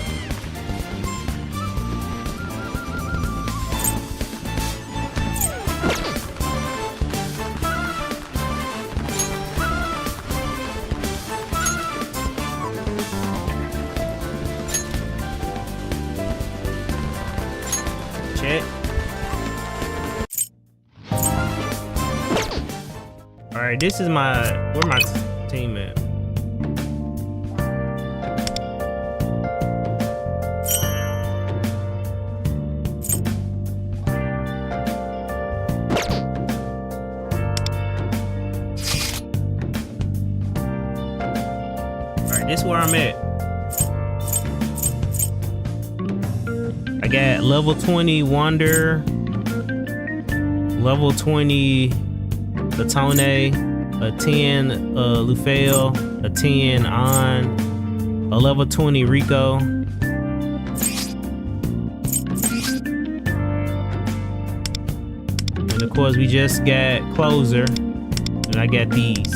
Check. All right, this is where my team at? This is where I'm at. I got level 20 Wander, level 20 Latone, a 10 Lufel, a 10 On, a level 20 Rico. And of course we just got Closer, and I got these.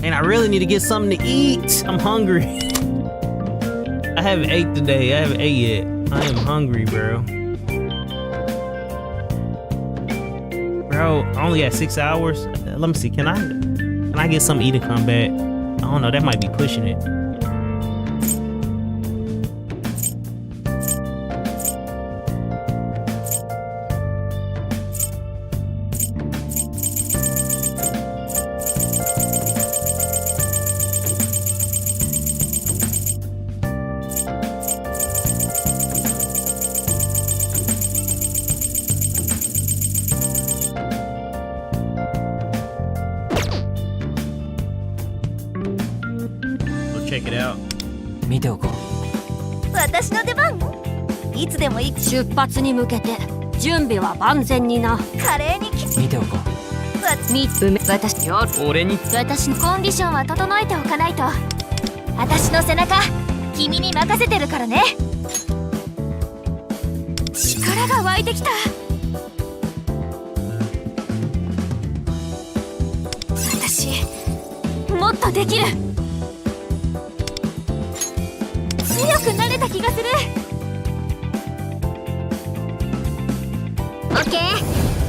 And I really need to get something to eat. I'm hungry. I haven't ate today. I haven't ate yet. I am hungry, bro. Bro, I only got 6 hours. Let me see. Can I get something to eat and come back? I don't know. That might be pushing it. Check it out. 見ておこう。私の出番？いつでもいい。出発に向けて準備は万全にな。華麗に見ておこう。私よ。俺に。私のコンディションは整えておかないと。私の背中、君に任せてるからね。力が湧いてきた。私、もっとできる。強くなれた気がする。オッケー、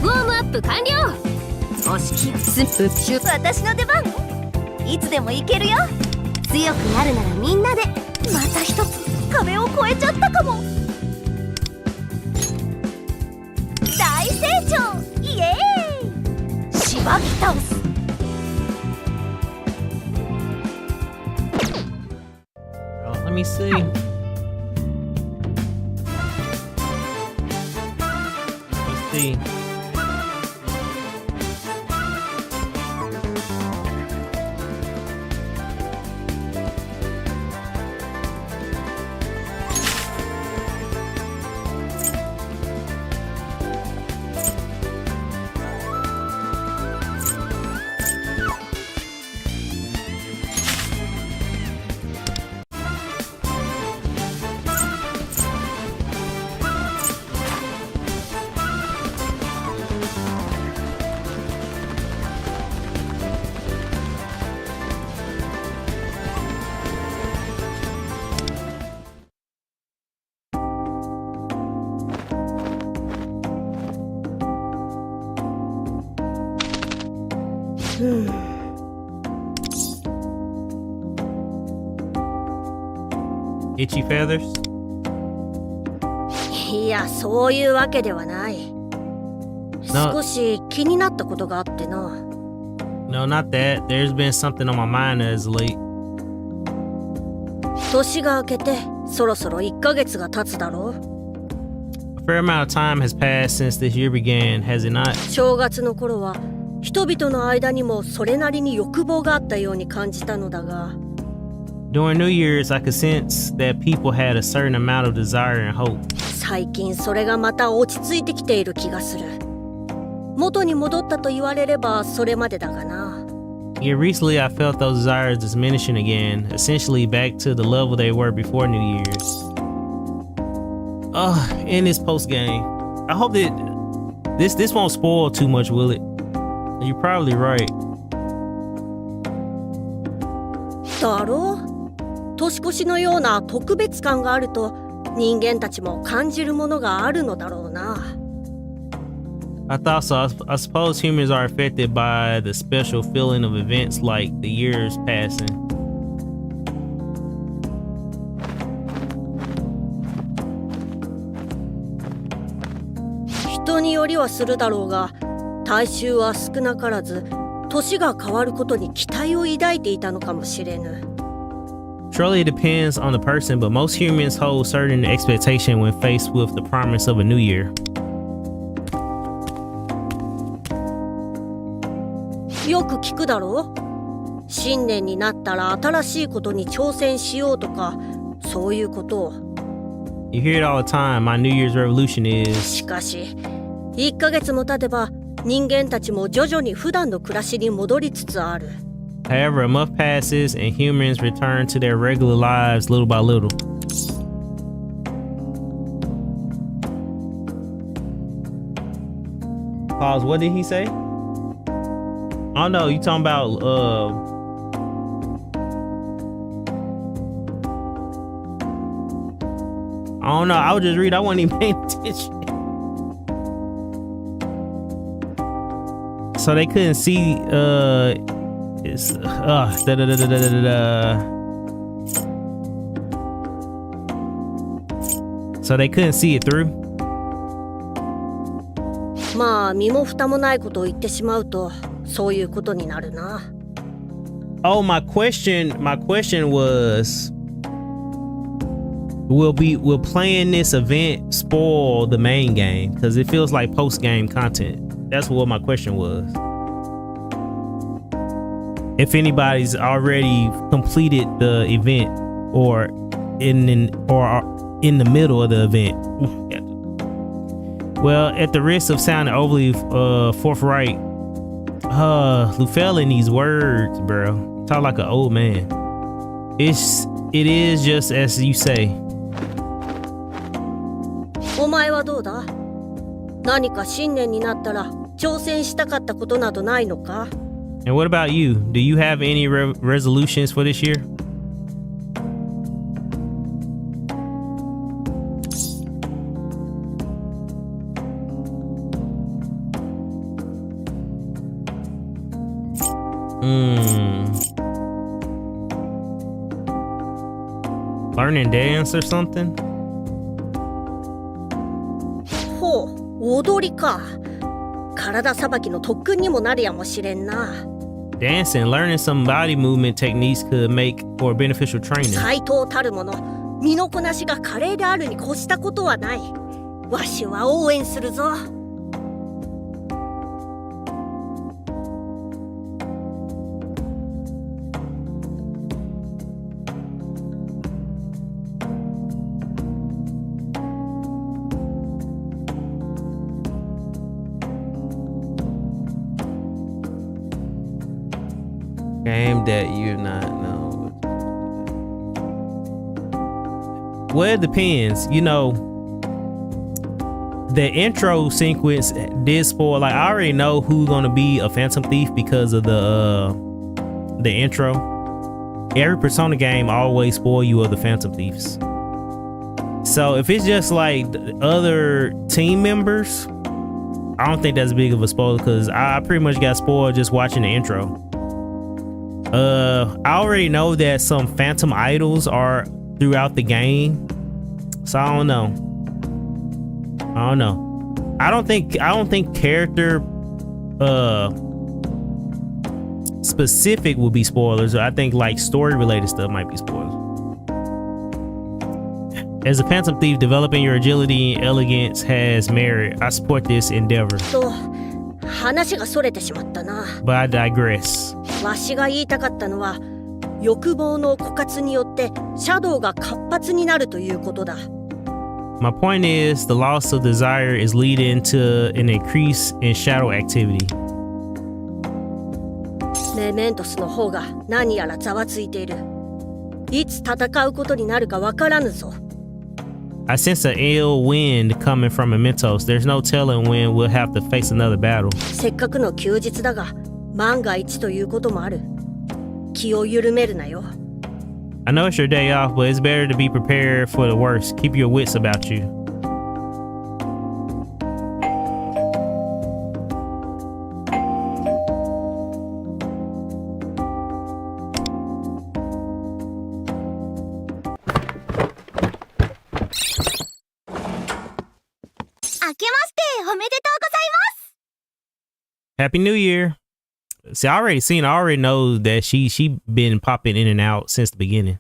ウォームアップ完了。よし、私の出番？いつでもいけるよ。強くなるならみんなで。また一つ壁を越えちゃったかも。大成長、イエーイ。しばき倒す。Let me see. Let's see. Itchy feathers? いや、そういうわけではない。少し気になったことがあってな。No, not that. There's been something on my mind as late. 年が明けてそろそろ1ヶ月が経つだろう。A fair amount of time has passed since this year began, has it not? 正月の頃は人々の間にもそれなりに欲望があったように感じたのだが。During New Year's, I could sense that people had a certain amount of desire and hope. 最近それがまた落ち着いてきている気がする。元に戻ったと言われればそれまでだがな。Yeah, recently I felt those desires diminishing again, essentially back to the level they were before New Year's. In this post game, I hope that This won't spoil too much, will it? You're probably right. だろう？年越しのような特別感があると人間たちも感じるものがあるのだろうな。I thought so. I suppose humans are affected by the special feeling of events like the years passing. 人によりはするだろうが、大衆は少なからず年が変わることに期待を抱いていたのかもしれぬ。Surely it depends on the person, but most humans hold certain expectation when faced with the promise of a new year. よく聞くだろう？新年になったら新しいことに挑戦しようとか、そういうことを。You hear it all the time. My New Year's resolution is. しかし、1ヶ月も経てば人間たちも徐々に普段の暮らしに戻りつつある。However, a month passes and humans return to their regular lives little by little. Pause. What did he say? Oh no, you talking about I don't know. I was just reading. I wasn't even paying attention. So they couldn't see it's So they couldn't see it through. まあ身も蓋もないことを言ってしまうとそういうことになるな。Oh, my question was, will playing this event spoil the main game? Because it feels like post-game content. That's what my question was. If anybody's already completed the event or in the middle of the event. Well, at the risk of sounding overly forthright, Lufel in these words, bro, talk like an old man. It is just as you say. お前はどうだ？何か新年になったら挑戦したかったことなどないのか？ And what about you? Do you have any resolutions for this year? Learning dance or something? ほう、踊りか。体さばきの特訓にもなるやもしれんな。Dancing, learning some body movement techniques could make for beneficial training. 対等たるもの、身のこなしが華麗であるに越したことはない。わしは応援するぞ。Game that you not know. Well, it depends. You know, the intro sequence did spoil. Like, I already know who's gonna be a Phantom Thief because of the intro. Every Persona game always spoil you of the Phantom Thieves. So if it's just like the other team members, I don't think that's big of a spoiler because I pretty much got spoiled just watching the intro. I already know that some phantom idols are throughout the game, so I don't know. I don't think character specific will be spoilers. I think like story related stuff might be spoilers. As a Phantom Thief, developing your agility and elegance has merit. I support this endeavor. 話がそれてしまったな。 But I digress. わしが言いたかったのは、欲望の枯渇によってシャドウが活発になるということだ。My point is, the loss of desire is leading to an increase in shadow activity. メメントスの方が何やらざわついている。いつ戦うことになるかわからぬぞ。I sense an ill wind coming from Mementos. There's no telling when we'll have to face another battle. せっかくの休日だが、万が一ということもある。気を緩めるなよ。I know it's your day off, but it's better to be prepared for the worst. Keep your wits about you. Happy New Year. See, I already know that she been popping in and out since the beginning.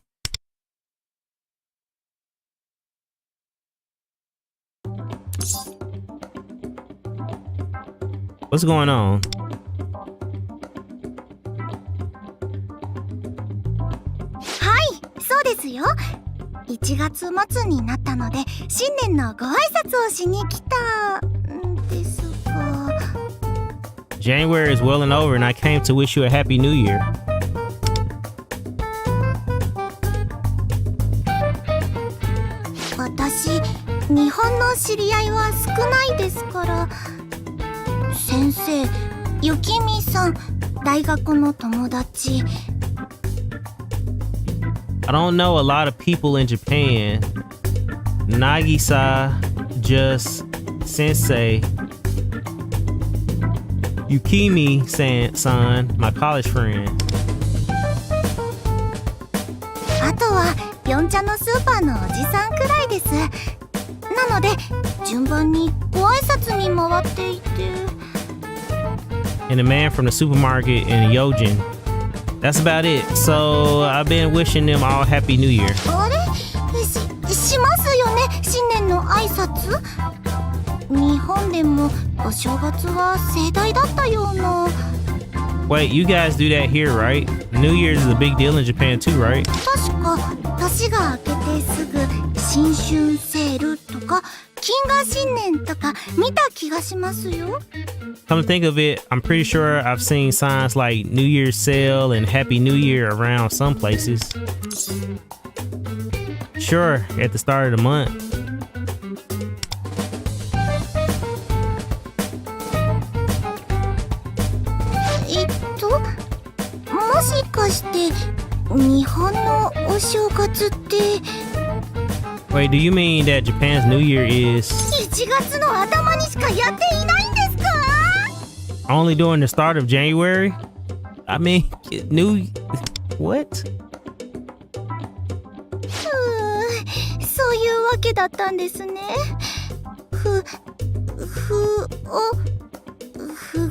What's going on? Hi, そうですよ。1月末になったので新年のご挨拶をしに来たんですが。January is well and over, and I came to wish you a happy new year. 私、日本の知り合いは少ないですから。先生、ゆきみさん、大学の友達。I don't know a lot of people in Japan. Nagisa, just Sensei, Yukimi-san, my college friend. あとは四茶のスーパーのおじさんくらいです。なので順番にご挨拶に回っていて。And the man from the supermarket in Yojin. That's about it. So I've been wishing them all happy new year. あれ？しますよね、新年の挨拶。日本でもお正月は盛大だったような。Wait, you guys do that here, right? New Year's is a big deal in Japan too, right? 確か年が明けてすぐ新春セールとか金河新年とか見た気がしますよ。Come to think of it, I'm pretty sure I've seen signs like New Year's sale and Happy New Year around some places. Sure, at the start of the month. もしかして日本のお正月って。 Wait, do you mean that Japan's New Year is 1月の頭にしかやっていないんですか？ only during the start of January? I mean, what? そういうわけだったんですね。ふ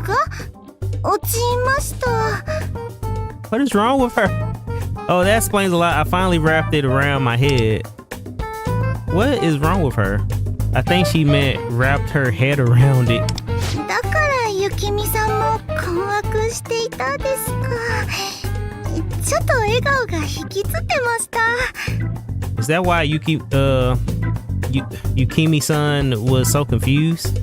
が落ちました。 What is wrong with her? Oh, that explains a lot. I finally wrapped it around my head. What is wrong with her? I think she meant wrapped her head around it. だからゆきみさんも困惑していたですか。ちょっと笑顔が引きつってました。 Is that why Yukimi-san was so confused?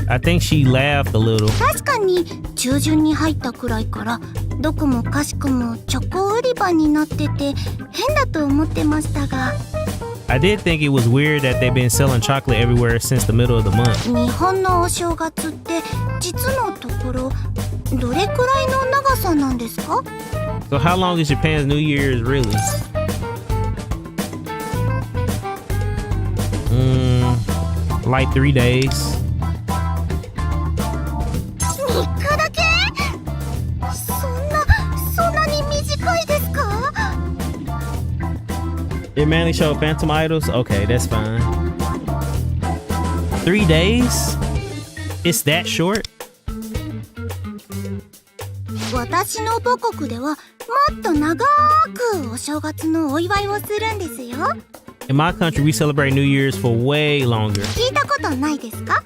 I think she laughed a little. 確かに中旬に入ったくらいからどこもかしこもチョコ売り場になってて変だと思ってましたが。 I did think it was weird that they've been selling chocolate everywhere since the middle of the month. 日本のお正月って実のところどれくらいの長さなんですか？ So how long is Japan's New Year's really? Like 3 days. 3日だけ？そんなに短いですか？ It mainly showed Phantom Idols? Okay, that's fine. 3 days? It's that short? 私の母国ではもっと長くお正月のお祝いをするんですよ。 In my country, we celebrate New Year's for way longer. 聞いたことないですか？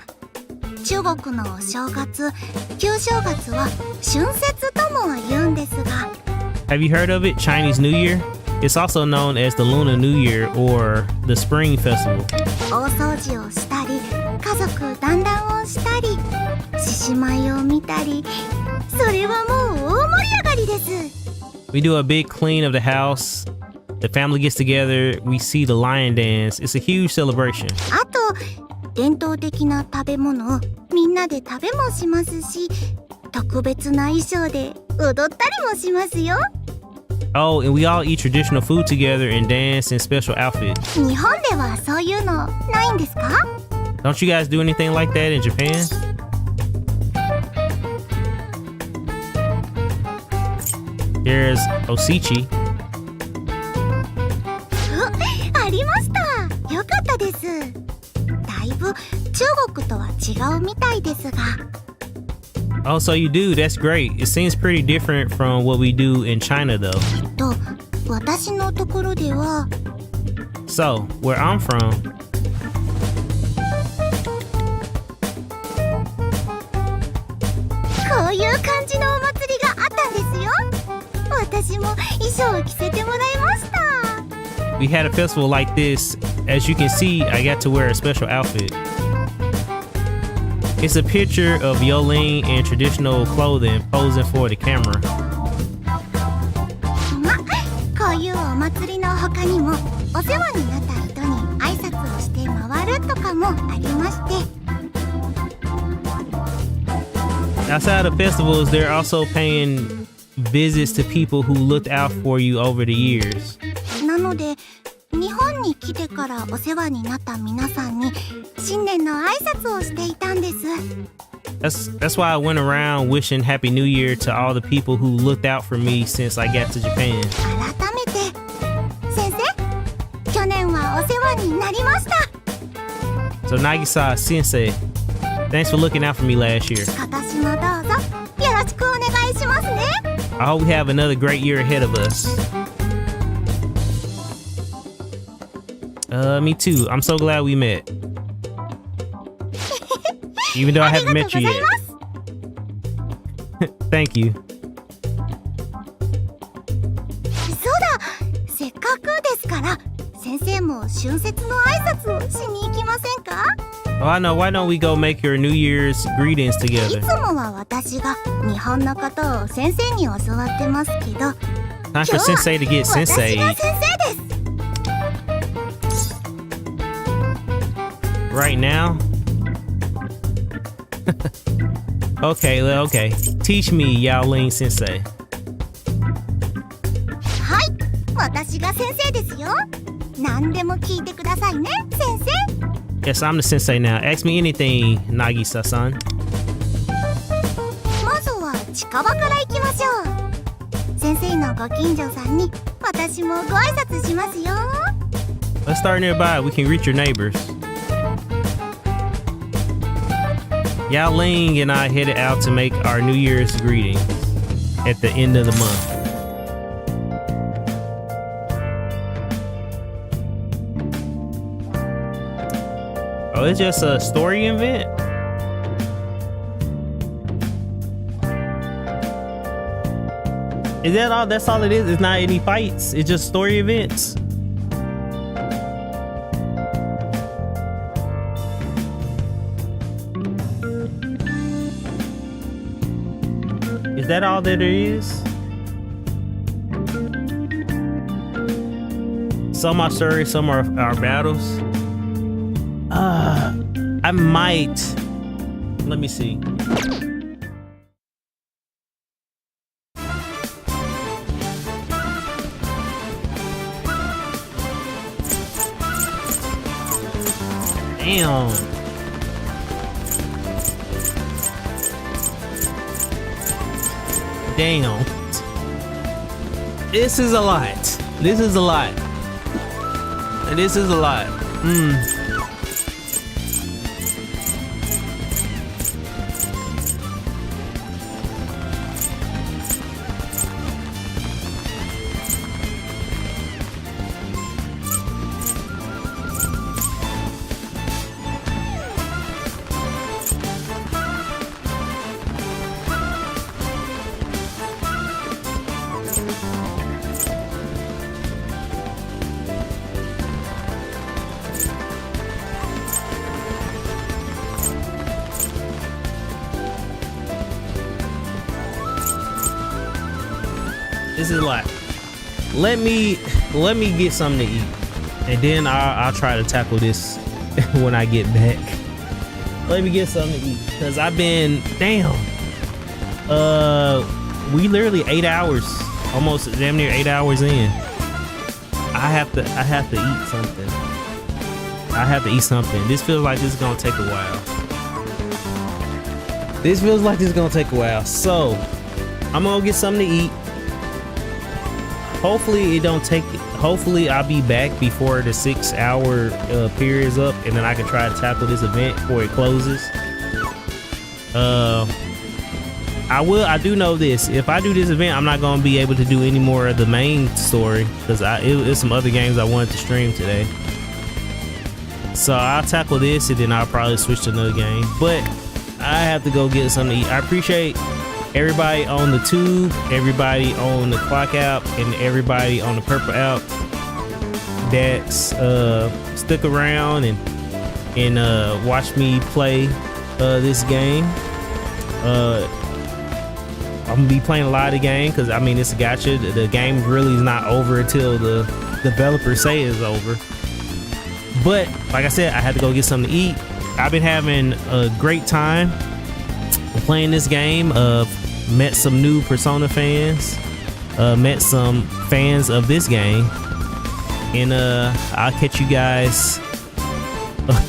中国のお正月、旧正月は春節とも言うんですが。 Have you heard of it? Chinese New Year? It's also known as the Lunar New Year or the Spring Festival. 大掃除をしたり、家族団らんをしたり、獅子舞を見たり、それはもう大盛り上がりです。 We do a big clean of the house. The The family gets together. We see the lion dance. It's a huge celebration. あと伝統的な食べ物をみんなで食べもしますし、特別な衣装で踊ったりもしますよ。 Oh, and we all eat traditional food together and dance in special outfits. 日本ではそういうのないんですか？ Don't you guys do anything like that in Japan? Here's Osichi. ありました。よかったです。だいぶ中国とは違うみたいですが。 Oh, so you do. That's great. It seems pretty different from what we do in China, though. と、私のところでは。 So, where I'm from, こういう感じのお祭りがあったんですよ。私も衣装を着せてもらいました。 we had a festival like this. As you can see, I got to wear a special outfit. It's a picture of Yolene in traditional clothing posing for the camera. ま、こういうお祭りの他にもお世話になった人に挨拶をして回るとかもありまして。 Outside of festivals, they're also paying visits to people who looked out for you over the years. なので日本に来てからお世話になった皆さんに新年の挨拶をしていたんです。 That's why I went around wishing Happy New Year to all the people who looked out for me since I got to Japan. 改めて先生、去年はお世話になりました。 So Nagisa Sensei, thanks for looking out for me last year. 今年もどうぞよろしくお願いしますね。 I hope we have another great year ahead of us. Me too. I'm so glad we met. Even though I haven't met you yet. Thank you. そうだ、せっかくですから先生も春節の挨拶をしに行きませんか？ Oh, I know. Why don't we go make your New Year's greetings い together? つもは私が日本のことを先生に教わってますけど、 Time for Sensei to get 私 Sensei. が先生です。 Right now? Okay. Teach me, Yaoling Sensei. はい、私が先生ですよ。何でも聞いてくださいね、先生。 Yes, I'm the sensei now. Ask me anything, Nagisa-san. まずは近場から行きましょう。先生のご近所さんに私もご挨拶しますよ。 Let's start nearby. We can greet your neighbors. Yao Ling and I headed out to make our New Year's greetings at the end of the month. Oh, it's just a story event? Is that all? That's all it is? It's not any fights? It's just story events? Is that all that there is? Some are stories, some are our battles. I might. Let me see. Damn. Damn. This is a lot. This is a lot. This is a lot. This is a lot. let me get something to eat, and then I'll try to tackle this when I get back. Let me get something to eat, cause I've been we literally 8 hours, almost damn near 8 hours in. I have to eat something. I have to eat something. This feels like this is gonna take a while. So I'm gonna get something to eat. Hopefully hopefully I'll be back before the 6 hour period is up, and then I can try to tackle this event before it closes. I do know this. If I do this event, I'm not gonna be able to do any more of the main story, because it's some other games I wanted to stream today. So I'll tackle this, and then I'll probably switch to another game. But I have to go get something to eat. I appreciate everybody on the Tube, everybody on the Clock app, and everybody on the Purple app that's stuck around and watch me play this game. I'm gonna be playing a lot of the game, because I mean, it's a gacha. The game really is not over until the developers say it's over. But like I said, I had to go get something to eat. I've been having a great time playing this game. Met some new Persona fans, met some fans of this game, and I'll catch you guys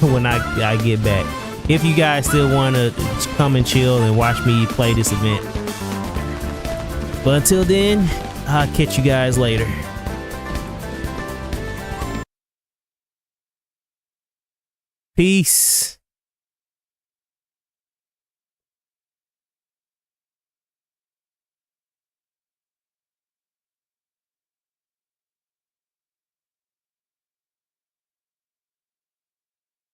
when I get back. If you guys still want to come and chill and watch me play this event. But until then, I'll catch you guys later. Peace.